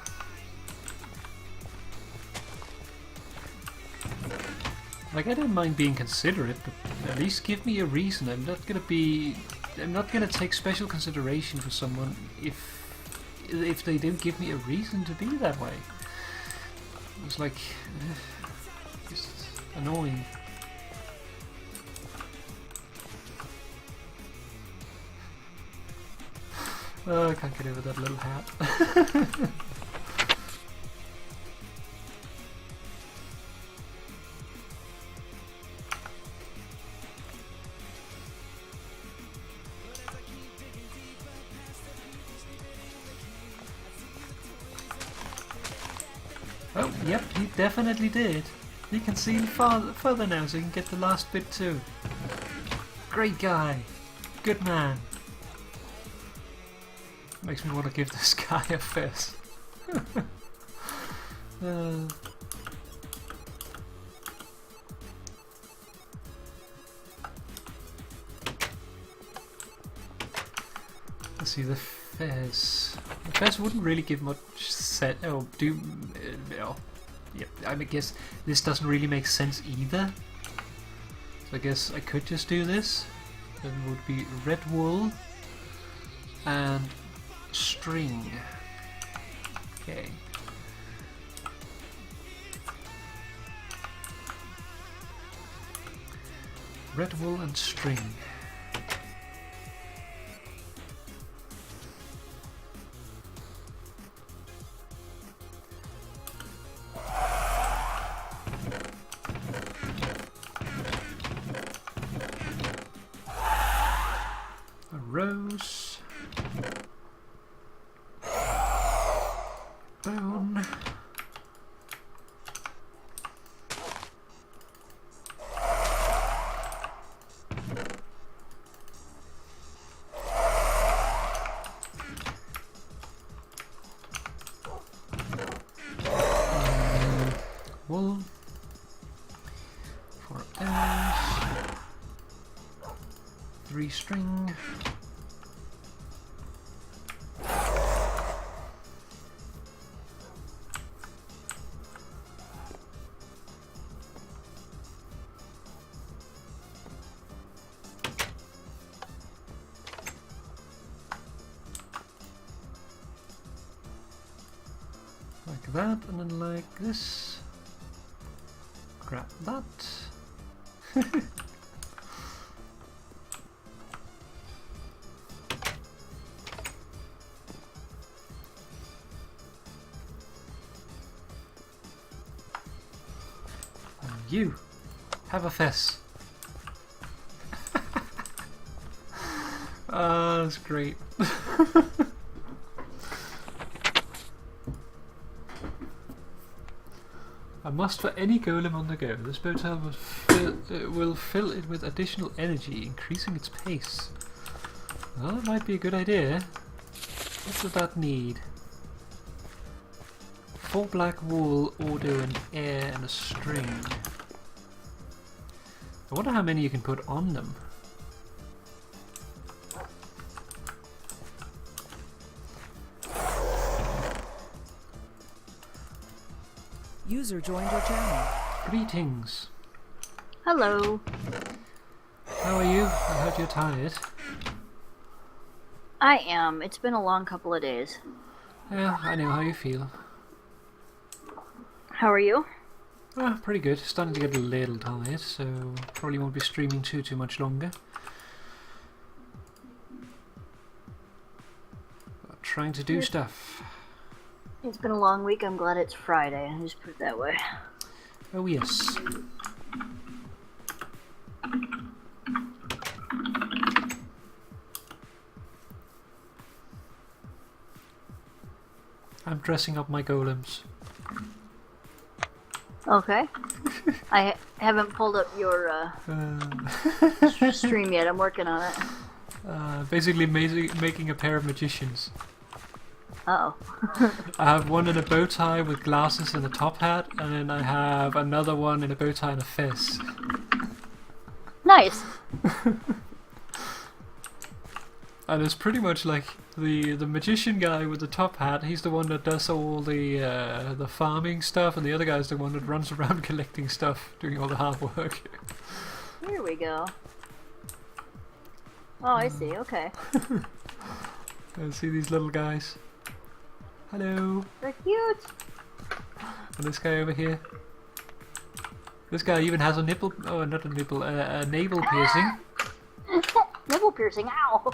Like, I don't mind being considerate, but at least give me a reason. I'm not gonna take special consideration for someone if they don't give me a reason to be that way. It's like just annoying. Oh, I can't get over that little hat. Oh, yep, he definitely did. You can see further now, so you can get the last bit too. Great guy. Good man. Makes me want to give this guy a fist. Let's see, the fez. The fez wouldn't really give much set. Oh, oh, yeah, I guess this doesn't really make sense either. So I guess I could just do this. Then it would be red wool and string. Okay. Red wool and string. A rose. Bone. Wool. 4 of those. 3 string. Like that, and then like this. Grab that. And you have a fess. Ah, that's great. A must for any golem on the go. This bow tile will fill it with additional energy, increasing its pace. Well, that might be a good idea. What does that need? 4 black wool, audio and air, and a string. I wonder how many you can put on them. User joined your channel. Greetings. Hello. How are you? I heard you're tired. I am. It's been a long couple of days. Yeah, I know how you feel. How are you? Ah, pretty good. Starting to get a little tired, so probably won't be streaming too much longer. But trying to do stuff. It's been a long week. I'm glad it's Friday. I'll just put it that way. Oh yes. I'm dressing up my golems. Okay. I haven't pulled up your stream yet. I'm working on it. Basically making a pair of magicians. Uh-oh. I have one in a bow tie with glasses and a top hat, and then I have another one in a bow tie and a fez. Nice. And it's pretty much like the magician guy with the top hat. He's the one that does all the farming stuff, and the other guy's the one that runs around collecting stuff, doing all the hard work. Here we go. Oh, I see. Okay. See these little guys. Hello. They're cute. And this guy over here. This guy even has a nipple. Oh, not a nipple. A navel piercing. Nipple piercing. Ow.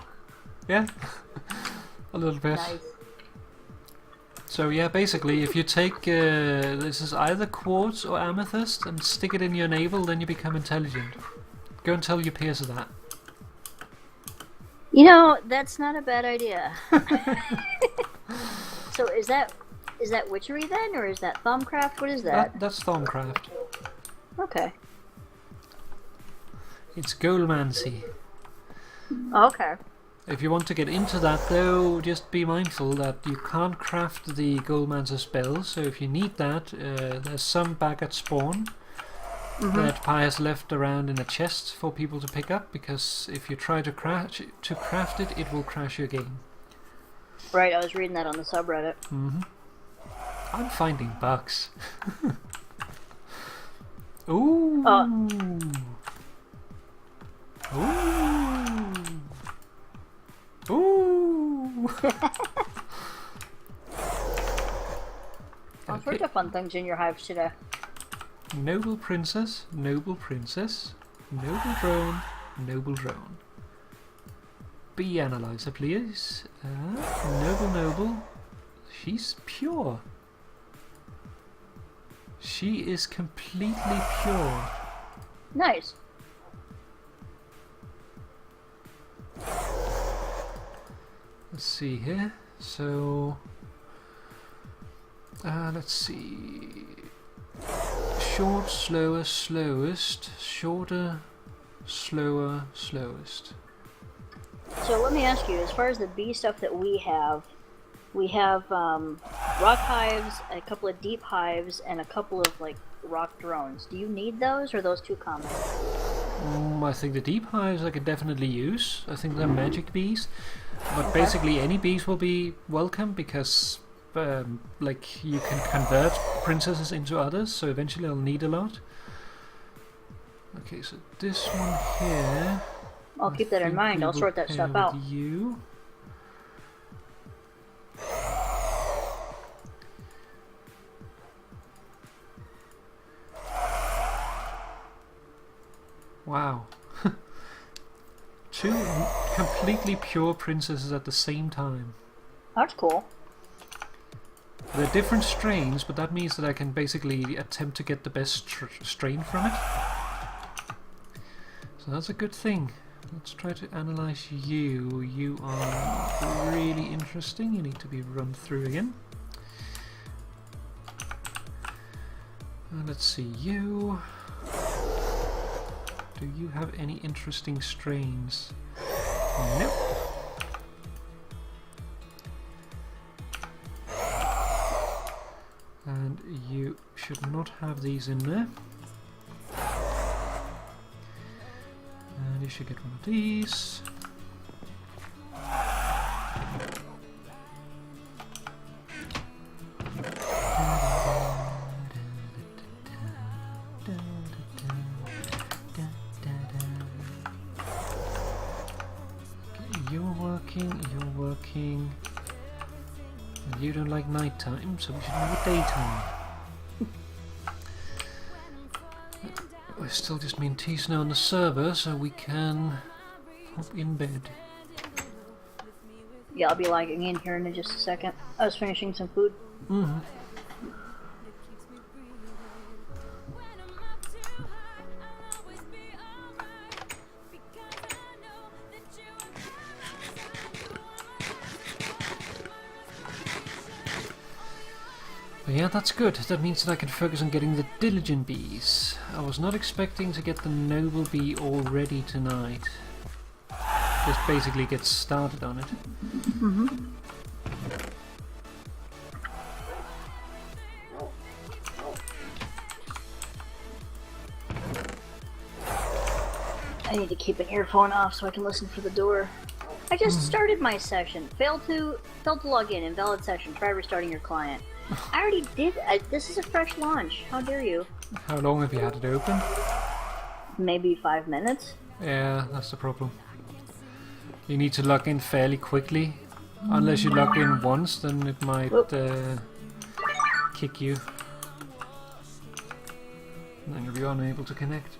Yeah. a little bit. Nice. So yeah, basically, if you take this is either quartz or amethyst and stick it in your navel, then you become intelligent. Go and tell your peers that. You know, that's not a bad idea. So is that witchery then, or is that Thaumcraft? What is that? That's Thaumcraft. Okay. It's golemancy. Okay. If you want to get into that though, just be mindful that you can't craft the golemancer spell, so if you need that, there's some back at spawn that Pi has left around in a chest for people to pick up, because if you try to craft it, it will crash your game. Right, I was reading that on the subreddit. I'm finding bugs. Ooh. Ooh. Ooh. All sorts of fun things in your hives today. Noble princess, noble princess, noble drone, noble drone. Bee analyzer, please. Noble. She's pure. She is completely pure. Nice. Let's see here. So, let's see. Short, slower, slowest. Shorter, slower, slowest. So let me ask you, as far as the bee stuff that we have rock hives, a couple of deep hives, and a couple of like rock drones. Do you need those, or are those too common? I think the deep hives I could definitely use. I think they're magic bees. But basically any bees will be welcome, because like you can convert princesses into others, so eventually I'll need a lot. Okay, so this one here, I'll keep that in mind. I'll sort that stuff out. You. Wow. Two completely pure princesses at the same time. That's cool. They're different strains, but that means that I can basically attempt to get the best strain from it. So that's a good thing. Let's try to analyze you. You are really interesting. You need to be run through again. Let's see you. Do you have any interesting strains? Nope. And you should not have these in there. And you should get one of these. You're working. And you don't like nighttime, so we should have a daytime. We're still just me and Tees now on the server, so we can hop in bed. Yeah, I'll be logging in here in just a second. I was finishing some food. But yeah, that's good. That means that I can focus on getting the diligent bees. I was not expecting to get the noble bee already tonight. Just basically get started on it. I need to keep an earphone off so I can listen for the door. I just started my session. Failed to log in. Invalid session. Try restarting your client. I already did. This is a fresh launch. How dare you? How long have you had it open? Maybe 5 minutes. Yeah, that's the problem. You need to log in fairly quickly. Unless you log in once, then it might kick you. And then you'll be unable to connect.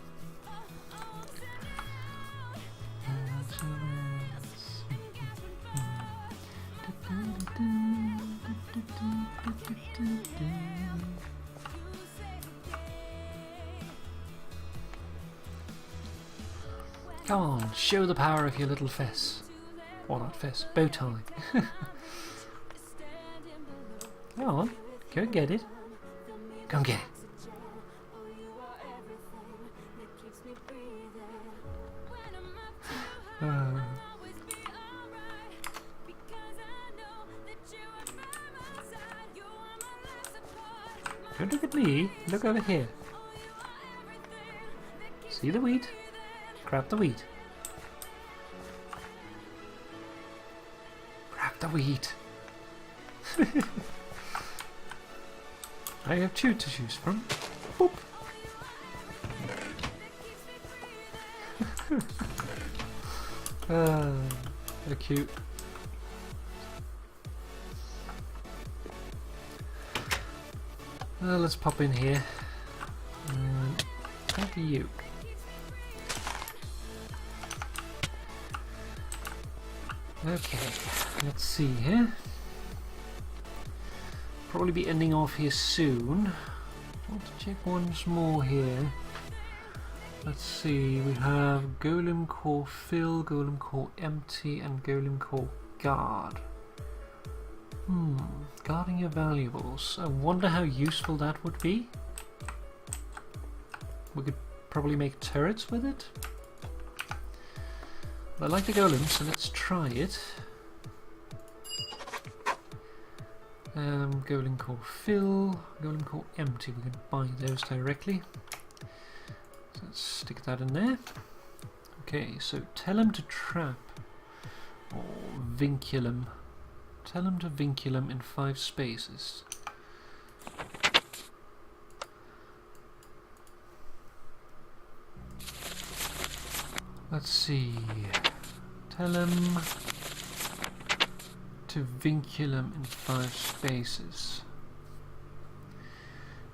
Come on, show the power of your little fess. Or not fess, bow tie. Come on, go and get it. Go and get it. Don't look at me, look over here. See the wheat? Grab the wheat. Grab the wheat. I have two to choose from. Boop. They're cute. Let's pop in here. Thank you. Okay, let's see here. Probably be ending off here soon. I want to check once more here. Let's see, we have Golem Core Fill, Golem Core Empty, and Golem Core Guard. Guarding your valuables. I wonder how useful that would be. We could probably make turrets with it. But I like the golems, so let's try it. Golem Core Fill, Golem Core Empty. We can buy those directly. So let's stick that in there. Okay, so tell him to trap or vinculum. Tell him to vinculum in 5 spaces. Let's see. Tell him to vinculum in 5 spaces.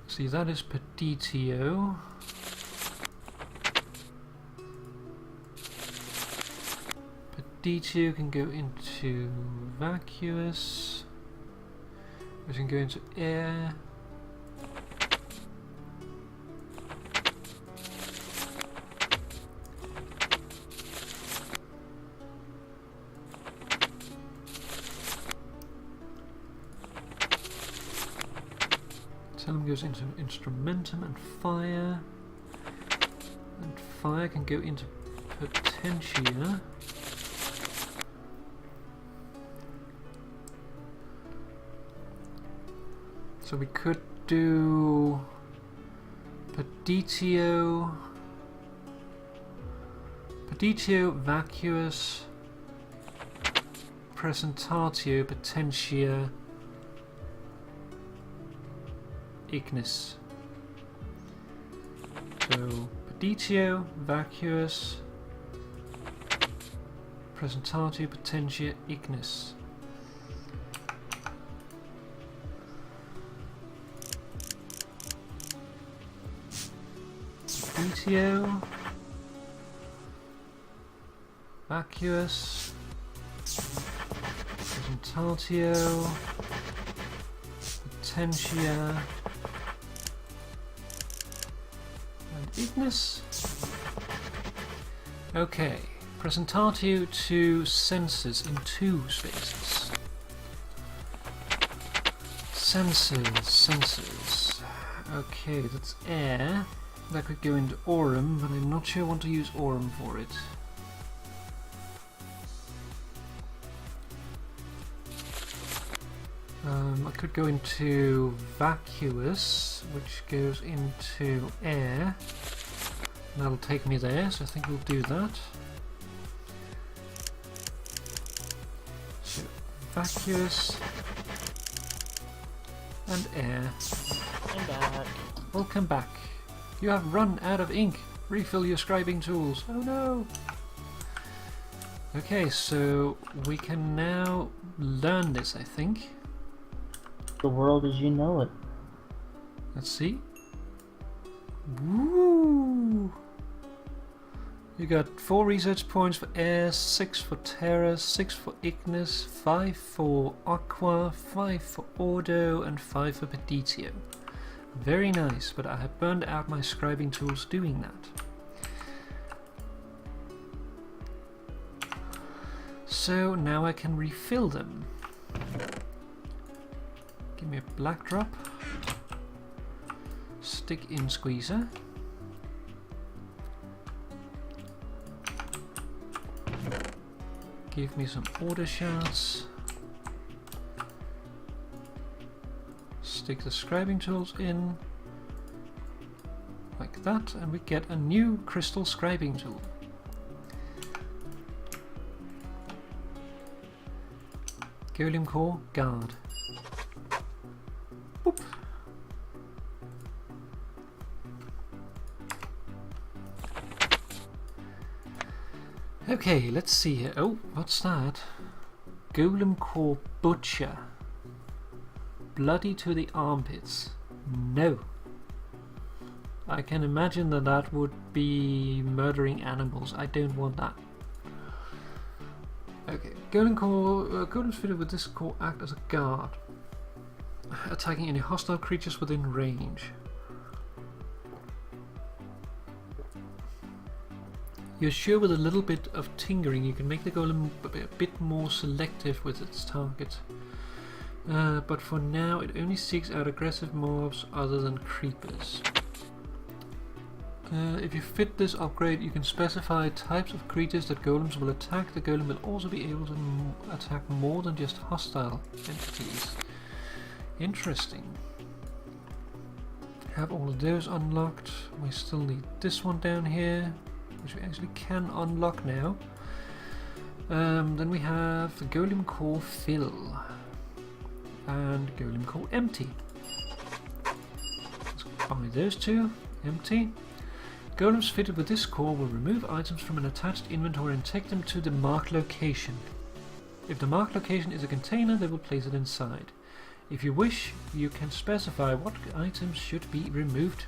See, that is per DTO. Per DTO can go into vacuous. We can go into air. Goes into instrumentum and fire can go into potentia. So we could do peditio, vacuous, presentatio, potentia, ignis. So peditio, vacuous, presentatio, potentia, ignis. Peditio, vacuous, presentatio, potentia, and ignis. Okay, presentatio to sensors in 2 spaces. Sensors. Okay, that's air. That could go into aurum, but I'm not sure I want to use aurum for it. I could go into vacuous, which goes into air. That'll take me there, so I think we'll do that. So, vacuous and air. I'm back. Welcome back. You have run out of ink. Refill your scribing tools. Oh no! Okay, so we can now learn this, I think. The world as you know it. Let's see. Woo! You got 4 research points for air, 6 for terra, 6 for ignis, 5 for aqua, 5 for ordo, and 5 for peditio. Very nice, but I have burned out my scribing tools doing that. So now I can refill them. Give me a black drop. Stick in squeezer. Give me some order shards. Stick the scribing tools in. Like that, and we get a new crystal scribing tool. Golem core guard. Boop. Okay, let's see here. Oh, what's that? Golem core butcher. Bloody to the armpits. No. I can imagine that that would be murdering animals. I don't want that. Okay, golem core. Golems fitted with this core act as a guard, attacking any hostile creatures within range. You're sure with a little bit of tinkering you can make the golem a bit more selective with its target. But for now it only seeks out aggressive mobs other than creepers. If you fit this upgrade, you can specify types of creatures that golems will attack. The golem will also be able to attack more than just hostile entities. Interesting. Have all of those unlocked. We still need this one down here, which we actually can unlock now. Then we have the golem core fill and golem core empty. Let's buy those two. Empty. Golems fitted with this core will remove items from an attached inventory and take them to the marked location. If the marked location is a container, they will place it inside. If you wish, you can specify what items should be removed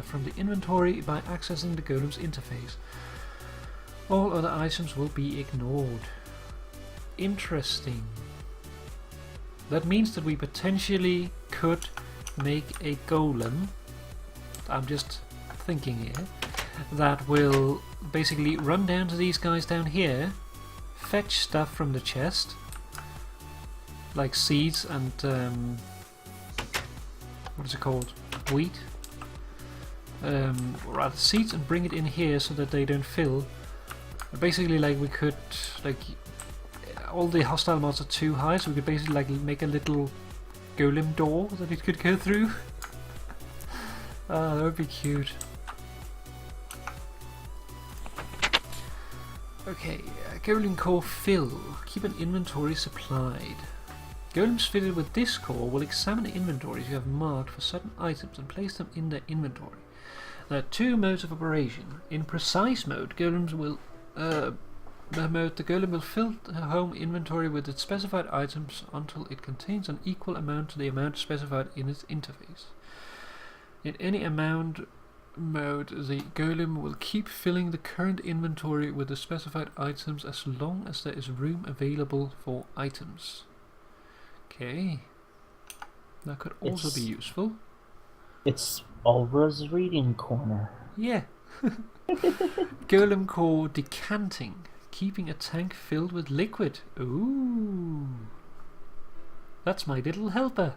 from the inventory by accessing the golem's interface. All other items will be ignored. Interesting. That means that we potentially could make a golem. I'm just thinking here. That will basically run down to these guys down here, fetch stuff from the chest, like seeds and what is it called? Wheat. Or rather seeds, and bring it in here so that they don't fill. Basically, like we could, like all the hostile mods are too high, so we could basically like make a little golem door that it could go through. That would be cute. Okay, golem core fill. Keep an inventory supplied. Golems fitted with this core will examine the inventories you have marked for certain items and place them in their inventory. There are two modes of operation. In precise mode, golems will the golem will fill the home inventory with its specified items until it contains an equal amount to the amount specified in its interface. In any amount mode, the golem will keep filling the current inventory with the specified items as long as there is room available for items. Okay, that could also be useful. It's Ulra's reading corner. Yeah. Golem core decanting, keeping a tank filled with liquid. Ooh, that's my little helper.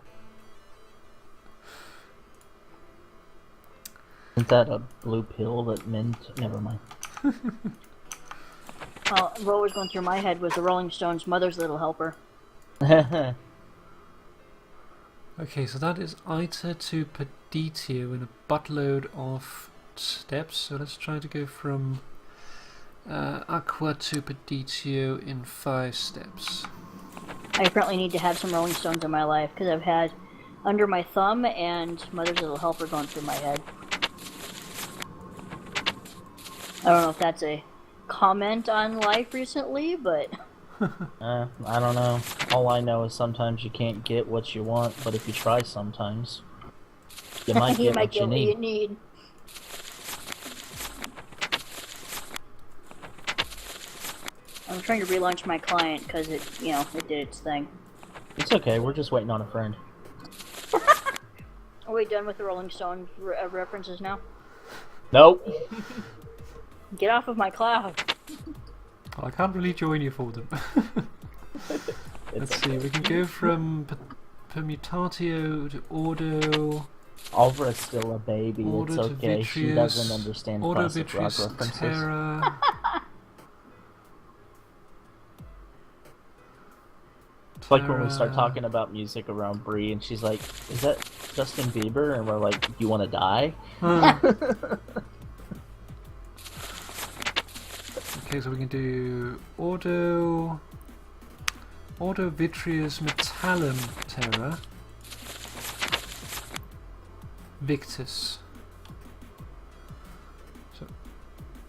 Isn't that a blue pill that meant? Never mind. Well, what was going through my head was the Rolling Stones' Mother's Little Helper. Okay, so that is Ita to Peditio in a buttload of steps. So let's try to go from Aqua to Peditio in 5 steps. I apparently need to have some Rolling Stones in my life because I've had Under My Thumb and Mother's Little Helper going through my head. I don't know if that's a comment on life recently, but... I don't know. All I know is sometimes you can't get what you want, but if you try sometimes, you might get what you need. I'm trying to relaunch my client because it, it did its thing. It's okay, we're just waiting on a friend. Are we done with the Rolling Stone references now? Nope. Get off of my cloud. Well, I can't really join you for them. Let's see, we can go from permutatio to ordo. Alvara's still a baby. Order It's to okay. She vitreous, doesn't understand order classic rock vitreous references. terra. It's like when we start Terra. talking about music around Bree, and she's like, "Is that Justin Bieber?" And we're like, "You want to die?" Okay, so we can do ordo vitreous metallum terra victus. So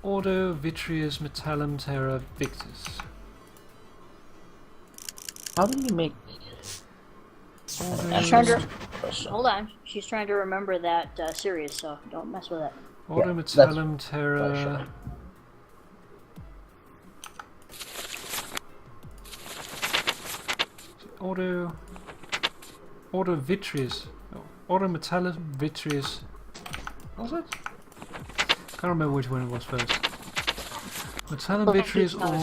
ordo vitreous metallum terra victus. How do you make? I'm trying to. Hold on. She's trying to remember that series, so don't mess with it. Ordo Yeah, metallum that's terra. Ordo vitreous. Ordo metallum vitreous. What was it? Can't remember which one it was first. Metallum vitreous or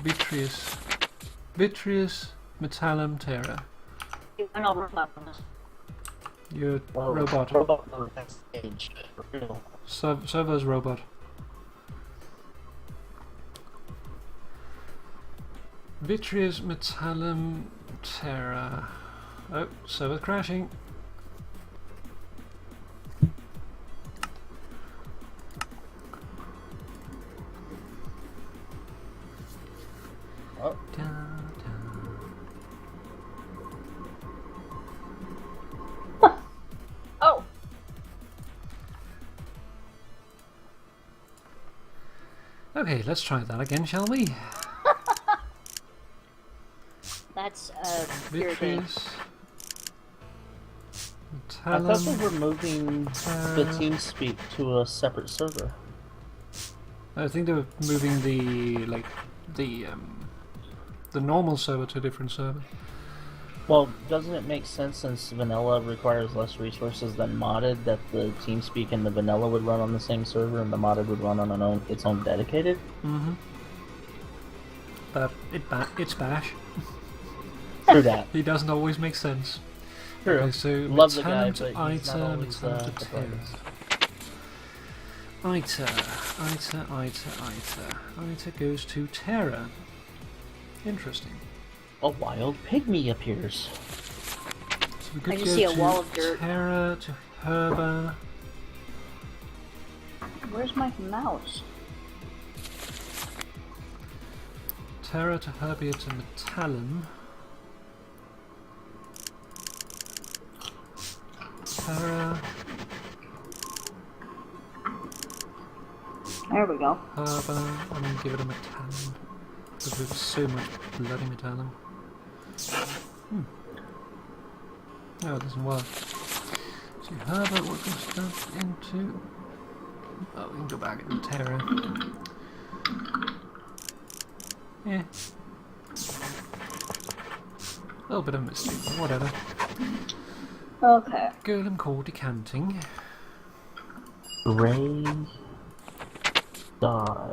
vitreous. Vitreous metallum terra. I'm all robot on this. You're Oh, robot. Robot on the next stage. For real. Server's robot. Vitreous metallum terra. Oh, server crashing. Oh. Da, da. Oh! Okay, let's try that again, shall we? That's irritating. Vitreous I thought they metallum. were moving the TeamSpeak to a separate server. I think they were moving the normal server to a different server. Well, doesn't it make sense, since vanilla requires less resources than modded, that the TeamSpeak and the vanilla would run on the same server and the modded would run on its own dedicated? Mm-hmm. But it's Bash. True that. He doesn't always make sense. True. Okay, so Love the guy, metallum to but he's not iter, always metallum the to terra. brightest. Iter goes to terra. Interesting. A wild pygmy appears. So we could I just go see a to wall of dirt. terra to herba. Where's my mouse? Terra to herbia to metallum. Terra, There we go. herba, and then give it a metallum. Because we have so much bloody metallum. No, it doesn't work. So herba, what goes that into? Oh, we can go back into terra. Yeah. A little bit of mistake, but whatever. Okay. Golem core decanting. Gray dye.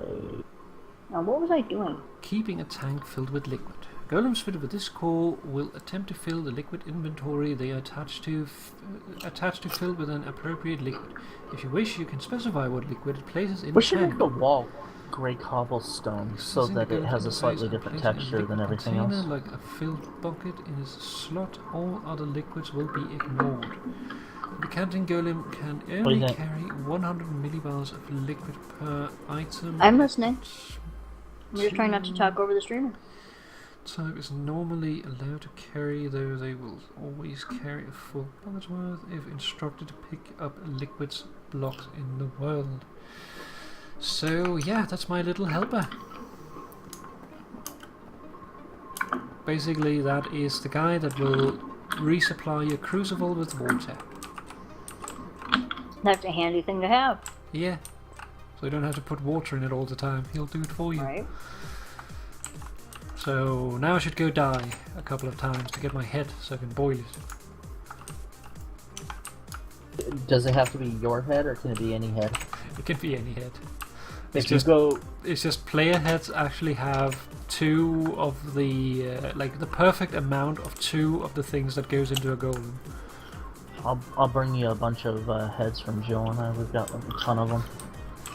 Now, what was I doing? Keeping a tank filled with liquid. Golems fitted with this core will attempt to fill the liquid inventory they are attached to filled with an appropriate liquid. If you wish, you can specify what liquid it places in We the should tank. make the wall gray cobblestone so Using the that it golem has a interface slightly and different place a texture than liquid everything container else. Like a filled bucket in its slot, all other liquids will be ignored. The decanting golem can do you only think? carry 100 millibars of liquid per item. I'm listening. I'm just trying not to talk over the streamer. Type is normally allowed to carry, though they will always carry a full bucket's worth if instructed to pick up liquids blocked in the world. So yeah, that's my little helper. Basically, that is the guy that will resupply your crucible with water. That's a handy thing to have, Yeah, so you don't have to put water in it all the time. He'll do it for you. right? So now I should go die a couple of times to get my head so I can boil it. Does it have to be your head, or can it be any head? It can be any head. It's If you just go, it's just player heads actually have two of the like the perfect amount of two of the things that goes into a golem. I'll bring you a bunch of heads from Jill and I. We've got like a ton of them.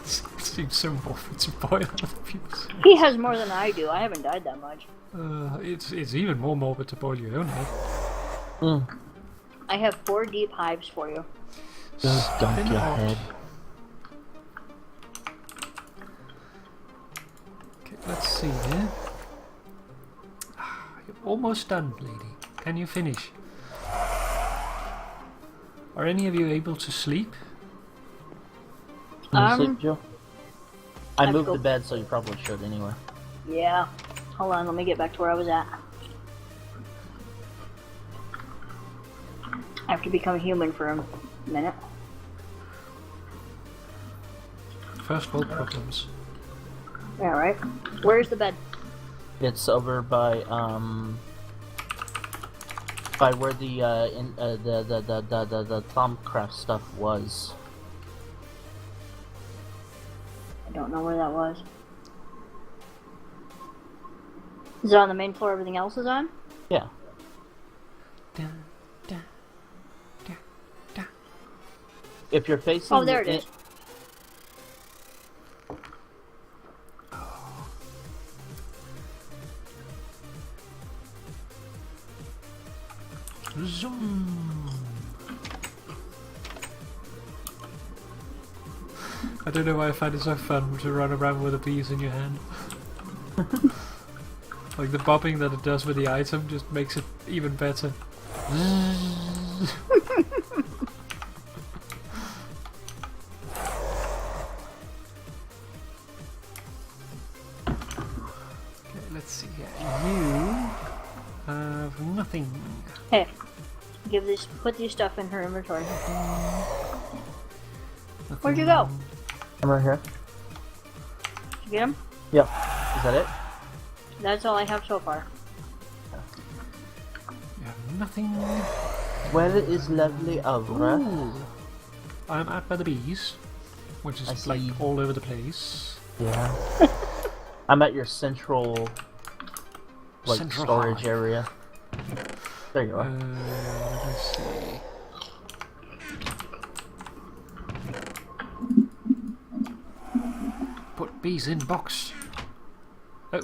It seems so morbid to boil other people's. He has more than I do. I haven't died that much. It's even more morbid to boil your own head. I have 4 deep hives for you. Just dump Spin your out. head. Okay, let's see here. You're almost done, lady. Can you finish? Are any of you able to sleep? Can you sleep, Jill? I I've moved go- the bed, so you probably should anyway. Yeah. Hold on, let me get back to where I was at. I have to become human for a minute. First world problems. Yeah, right. Where's the bed? It's over by where the Thaumcraft stuff was. I don't know where that was. Is it on the main floor everything else is on? Yeah. Dun, dun, dun, dun. If you're facing Oh, there it is. Zoom. I don't know why I find it so fun to run around with the bees in your hand. Like the bobbing that it does with the item just makes it even better. Okay, let's see here. You have nothing. Hey, put these stuff in her inventory. Where'd you go? I'm right here. Did you get them? Yep. Is that it? That's all I have so far. You have nothing. Well, it is lovely Aura. Ooh. I'm out by the bees, which I is like see. all over the place. Yeah. I'm at your central, like, Central storage hive. area. There you are. Let's see. Put bees in box. Oh,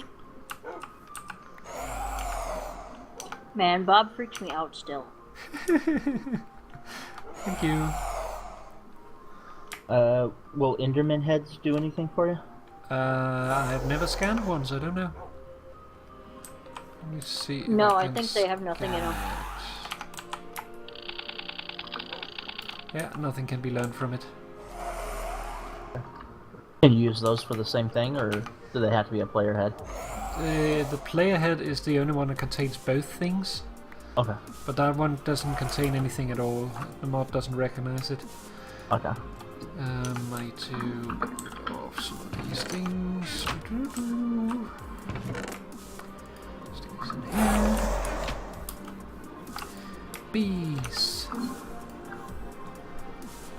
Man, Bob freaks me out still. thank you. Will Enderman heads do anything for you? I've never scanned one, so I don't know. Let me see. if No, I can think they have nothing in them. Yeah, nothing can be learned from it. Can you use those for the same thing, or do they have to be a player head? The player head is the only one that contains both things, Okay. but that one doesn't contain anything at all. The mod doesn't recognize it. Okay. I need to get rid of some of these things. Stick these in here. Bees.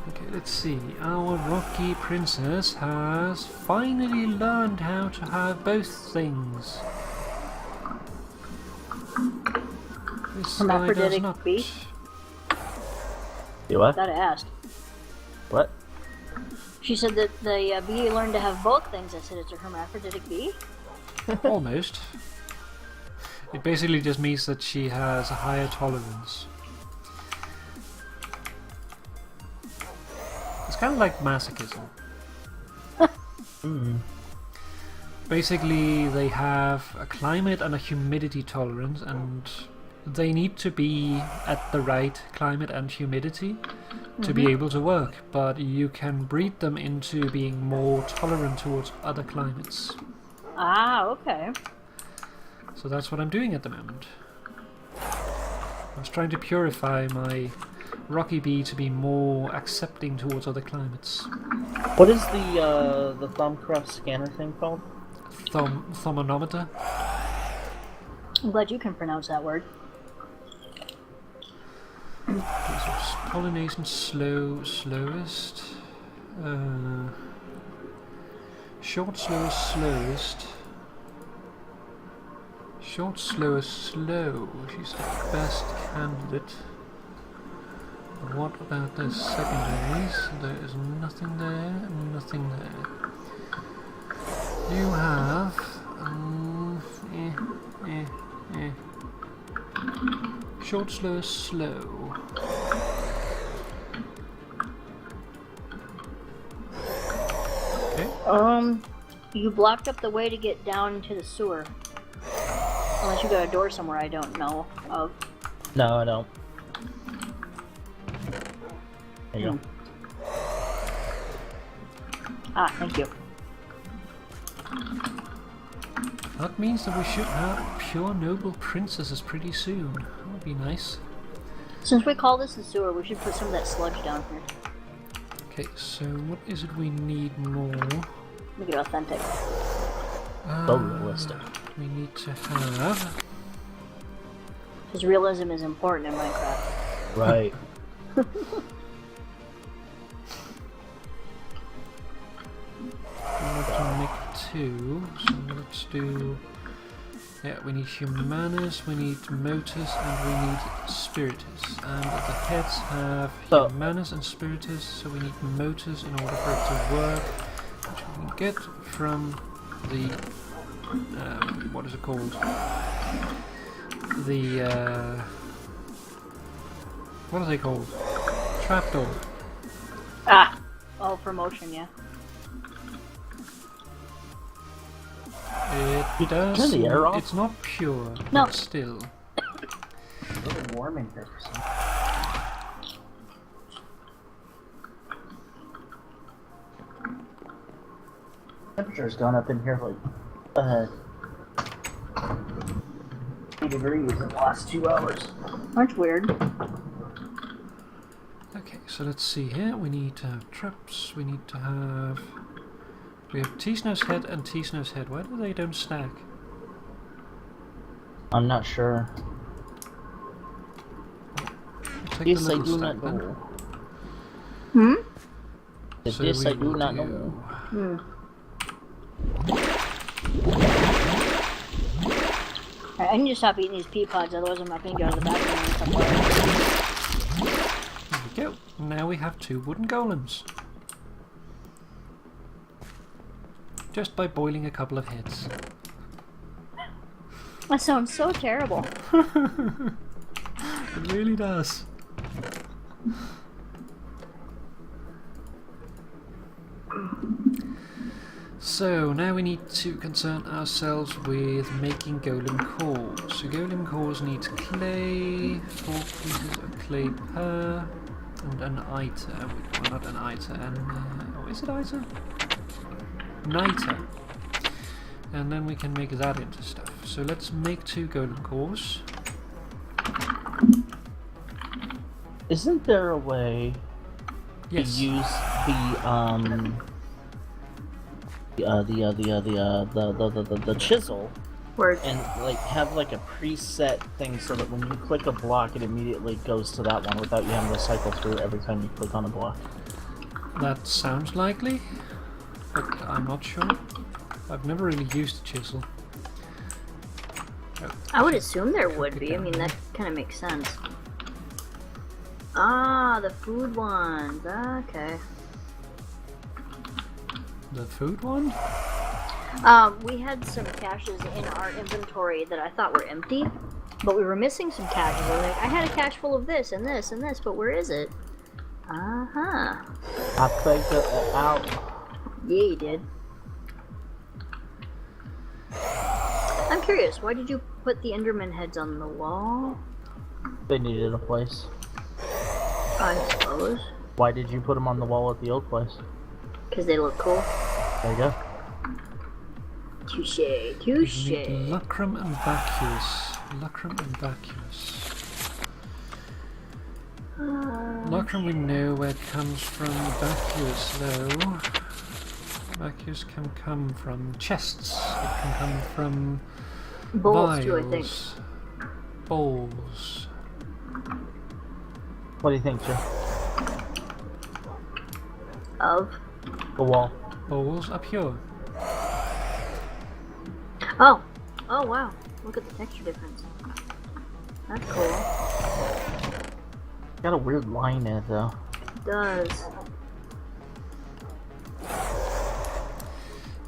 Okay, let's see. Our rocky princess has finally learned how to have both things. This guy does Hermaphroditic not. bee? You what? Gotta ask. What? She said that the bee learned to have both things. I said it's a hermaphroditic bee. Almost. It basically just means that she has a higher tolerance. It's kind of like masochism. Basically, they have a climate and a humidity tolerance, and they need to be at the right climate and humidity to be able to work, but you can breed them into being more tolerant towards other climates. Ah, okay. So that's what I'm doing at the moment. I was trying to purify my rocky bee to be more accepting towards other climates. What is the Thaumcraft scanner thing called? Thermometer. I'm glad you can pronounce that word. Okay, so pollination slowest. Short, slowest, slowest. Short, slowest, slow. She's the best candidate. But what about the secondaries? There is nothing there, nothing there. You have... Short, slowest, slow. Okay. You blocked up the way to get down into the sewer. Unless you got a door somewhere I don't know of. No, I don't. There you go. Ah, thank you. That means that we should have pure noble princesses pretty soon. That would be nice. Since we call this the sewer, we should put some of that sludge down here. Okay, so what is it we need more? Make it authentic. So realistic. We need to have... Because realism is important in Minecraft. Right. We want to make 2, so let's do... Yeah, we need humanus, we need motors, and we need spiritus. And the heads have So- humanus and spiritus, so we need motors in order for it to work, which we can get from the... what is it called? The... what are they called? Trapdoor. Ah! Oh, for motion, yeah. It does. Turn the air off? It's not pure, No. but still. A little warm in here for some. Temperature's gone up in here like 2 degrees in the last 2 hours. That's weird. Okay, so let's see here. We need to have traps. We need to have... We have T-Snow's head and T-Snow's head. Why do they don't stack? I'm not sure. Take Yes, the I little do stack not then. know. Hmm? So This we I do will not do- know. Hmm. I need to stop eating these pea pods, otherwise I'm not going to go to the bathroom and stuff like that. There we go. Now we have 2 wooden golems. Just by boiling a couple of heads. That sounds so terrible. It really does. So now we need to concern ourselves with making golem cores. So golem cores need clay, 4 pieces of clay per, and an iter. Well, not an iter, oh, is it iter? Niter. And then we can make that into stuff. So let's make 2 golem cores. Isn't there a way Yes. to use the chisel Word. and like have like a preset thing so that when you click a block, it immediately goes to that one without you having to cycle through every time you click on a block? That sounds likely, but I'm not sure. I've never really used a chisel. Oh, I would assume there would be. I mean, that kind of makes sense. Ah, the food ones. Okay. the food one? We had some caches in our inventory that I thought were empty, but we were missing some caches. We were like, I had a cache full of this and this and this, but where is it? Uh-huh. I figured it out. Yeah, you did. I'm curious, why did you put the Enderman heads on the wall? They needed a place. I suppose. Why did you put them on the wall at the old place? Because they look cool. There you go. Touche, We touche. need Lucrum and Vacuous. Lucrum and Vacuous. Lucrum we know where it comes from. Vacuous though. Vacuous can come from chests. It can come from Bowls too, I think. vials. Bowls. What do you think, sir? Of? The wall. Bowls up here. Oh. Oh wow. Look at the texture difference. That's cool. Got a weird line in it though. It does.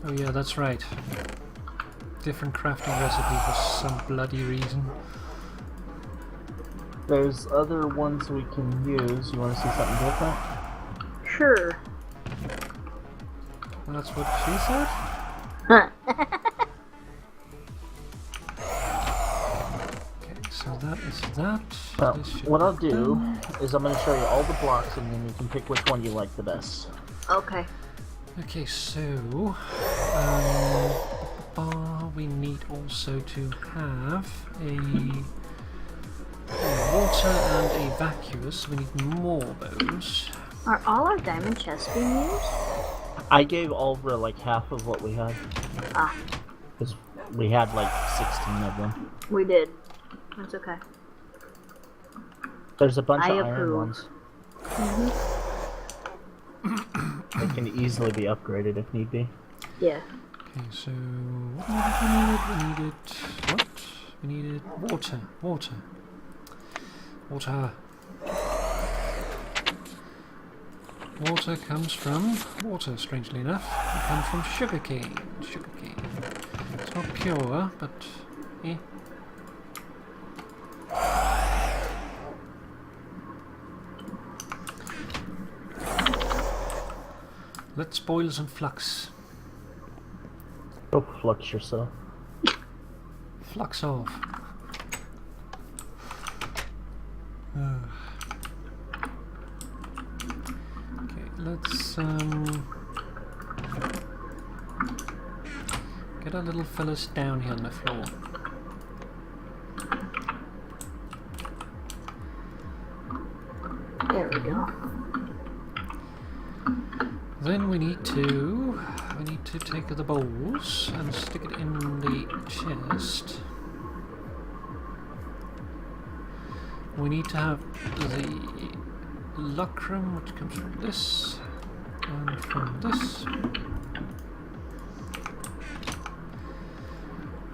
Oh yeah, that's right. Different crafting recipe for some bloody reason. There's other ones we can use. You want to see something different? Sure. Well, that's what she said? Huh. Okay, so that is that. Well, This should what I'll be do done. is I'm going to show you all the blocks and then you can pick which one you like the best. Okay. Okay, so we need also to have a water and a vacuous. We need more of those. Are all our diamond chests being used? I gave Alvra like half of what we had. Ah, Because we had like 16 of them. we did. That's okay. There's a bunch I of iron approve. ones. Mm-hmm. They can easily be upgraded if need be. Yeah. Okay, so what we needed? What? We needed water. Water. Water. Water comes from water, strangely enough. It comes from sugarcane. Sugarcane. It's not pure, but eh. Let's boil some flux. Go flux yourself. Flux off. Okay, let's get our little fellas down here on the floor. There we go. Then we need to take the bowls and stick it in the chest. We need to have the lucrum, which comes from this and from this.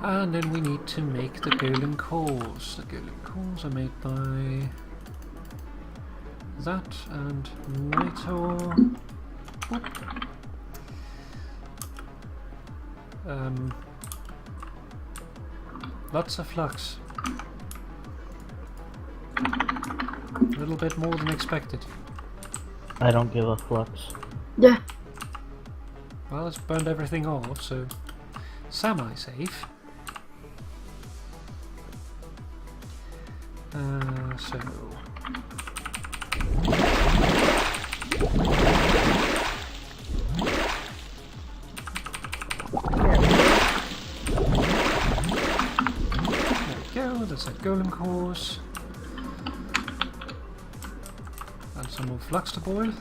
And then we need to make the golem cores. The golem cores are made by that and Nitor. Lots of flux. A little bit more than expected. I don't give a flux. Yeah. Well, it's burned everything off, so semi-safe. So there we go. That's our golem cores. And some more flux to boil.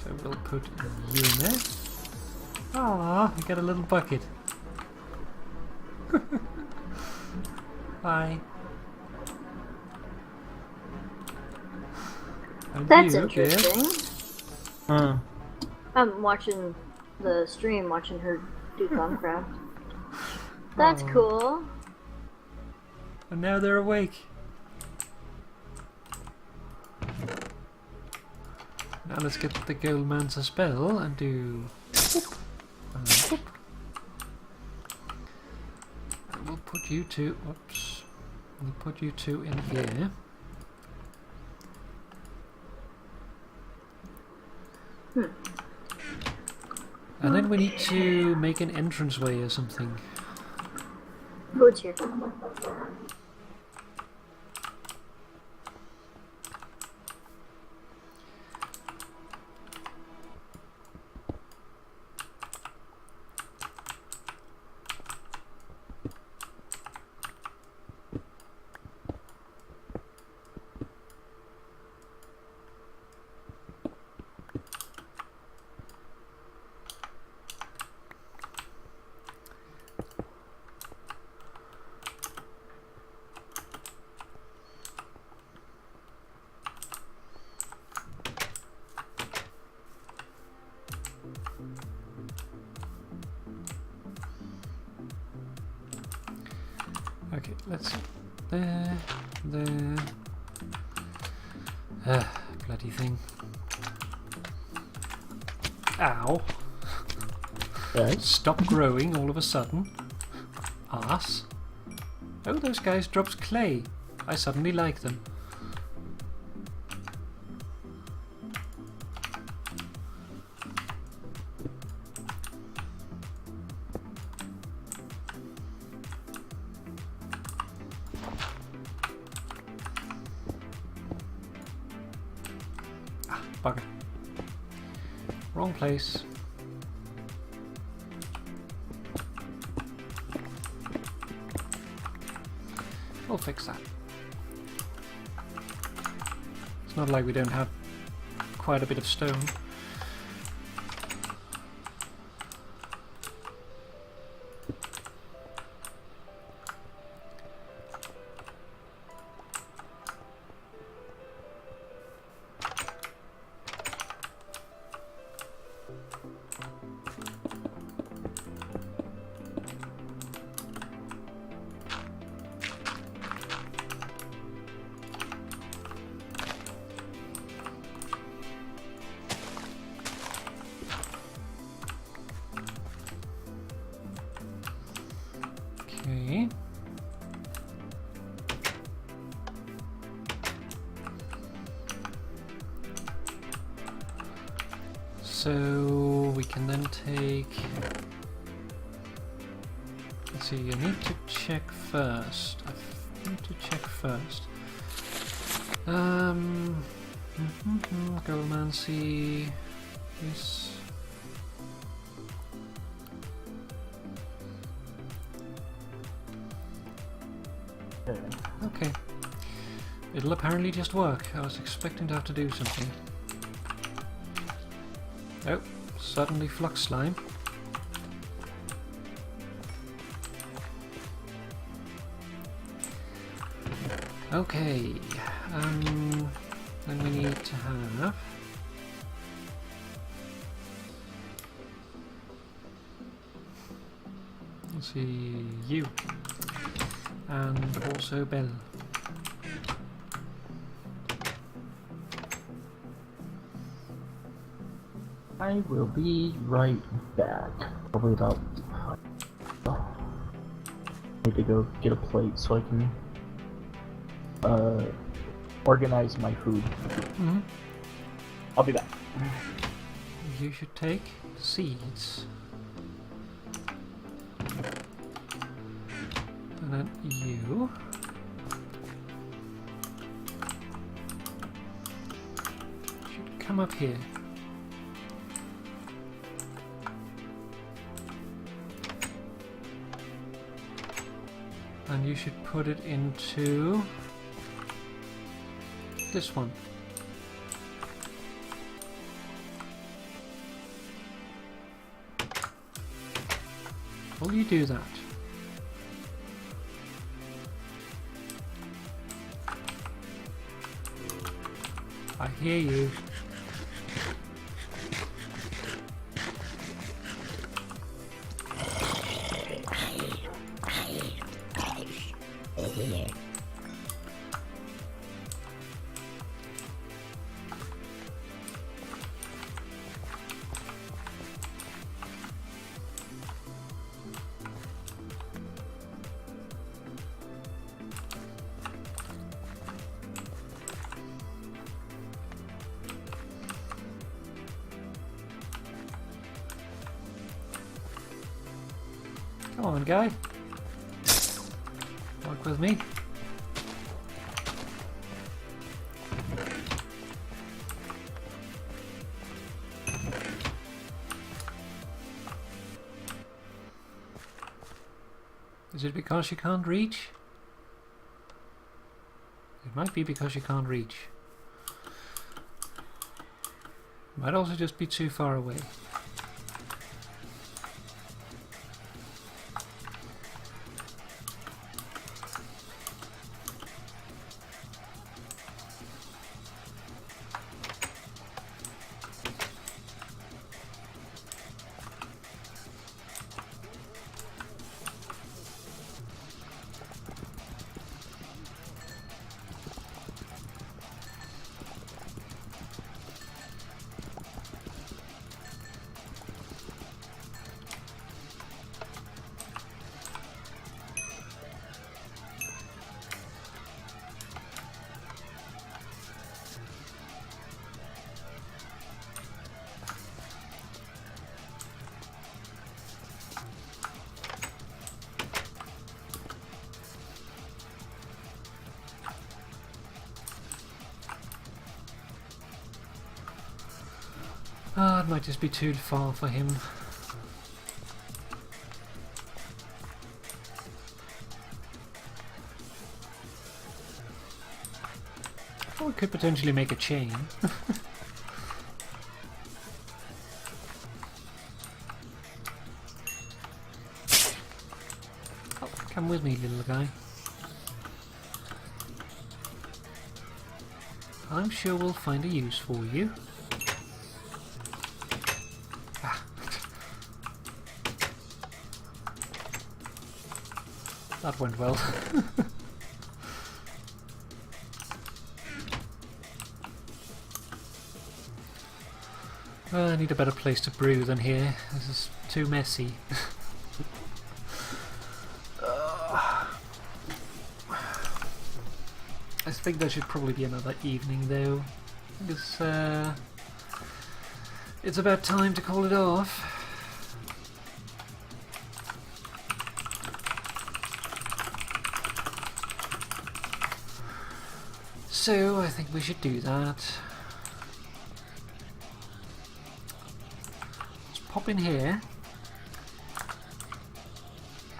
So we'll put you in there. Ah, you got a little bucket. Hi. And That's you, dear? interesting. Hmm. I'm watching the stream, watching her do Thaumcraft. That's Oh. cool. And now they're awake. Now let's get the Goldmancer spell and do. And whoop. And we'll put you two. Whoops. We'll put you two in here. And then we need to make an entranceway or something. Who's here? There. Bloody thing. Ow. Yes. Stop growing all of a sudden. Arse. Oh, those guys drops clay. I suddenly like them. Ah, bugger. Wrong place. We'll fix that. It's not like we don't have quite a bit of stone. Okay. So we can then take. Let's see. You need to check first. I need to check first. Golemancy. This. Okay. It'll apparently just work. I was expecting to have to do something. Oh, suddenly flux slime. Okay. Then we need to have. Let's see, you. And also Bell. I will be right back. Probably about. Need to go get a plate so I can organize my food. Mm-hmm. I'll be back. You should take seeds. And then you. Should come up here. And you should put it into this one. Will you do that? I hear you. Come on, guy. Work with me. Is it because you can't reach? It might be because you can't reach. Might also just be too far away. Ah, it might just be too far for him. Oh, we could potentially make a chain. Oh, come with me, little guy. I'm sure we'll find a use for you. Ah. That went well. I need a better place to brew than here. This is too messy. I think there should probably be another evening though. Because it's about time to call it off. So I think we should do that. Pop in here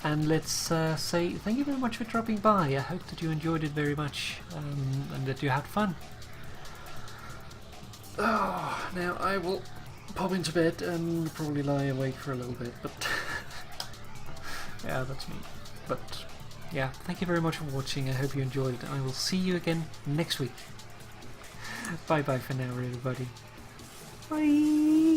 and let's say thank you very much for dropping by. I hope that you enjoyed it very much and that you had fun. Oh, now I will pop into bed and probably lie awake for a little bit, but yeah, that's me. But yeah, thank you very much for watching. I hope you enjoyed it. I will see you again next week. Bye bye for now, everybody. Bye.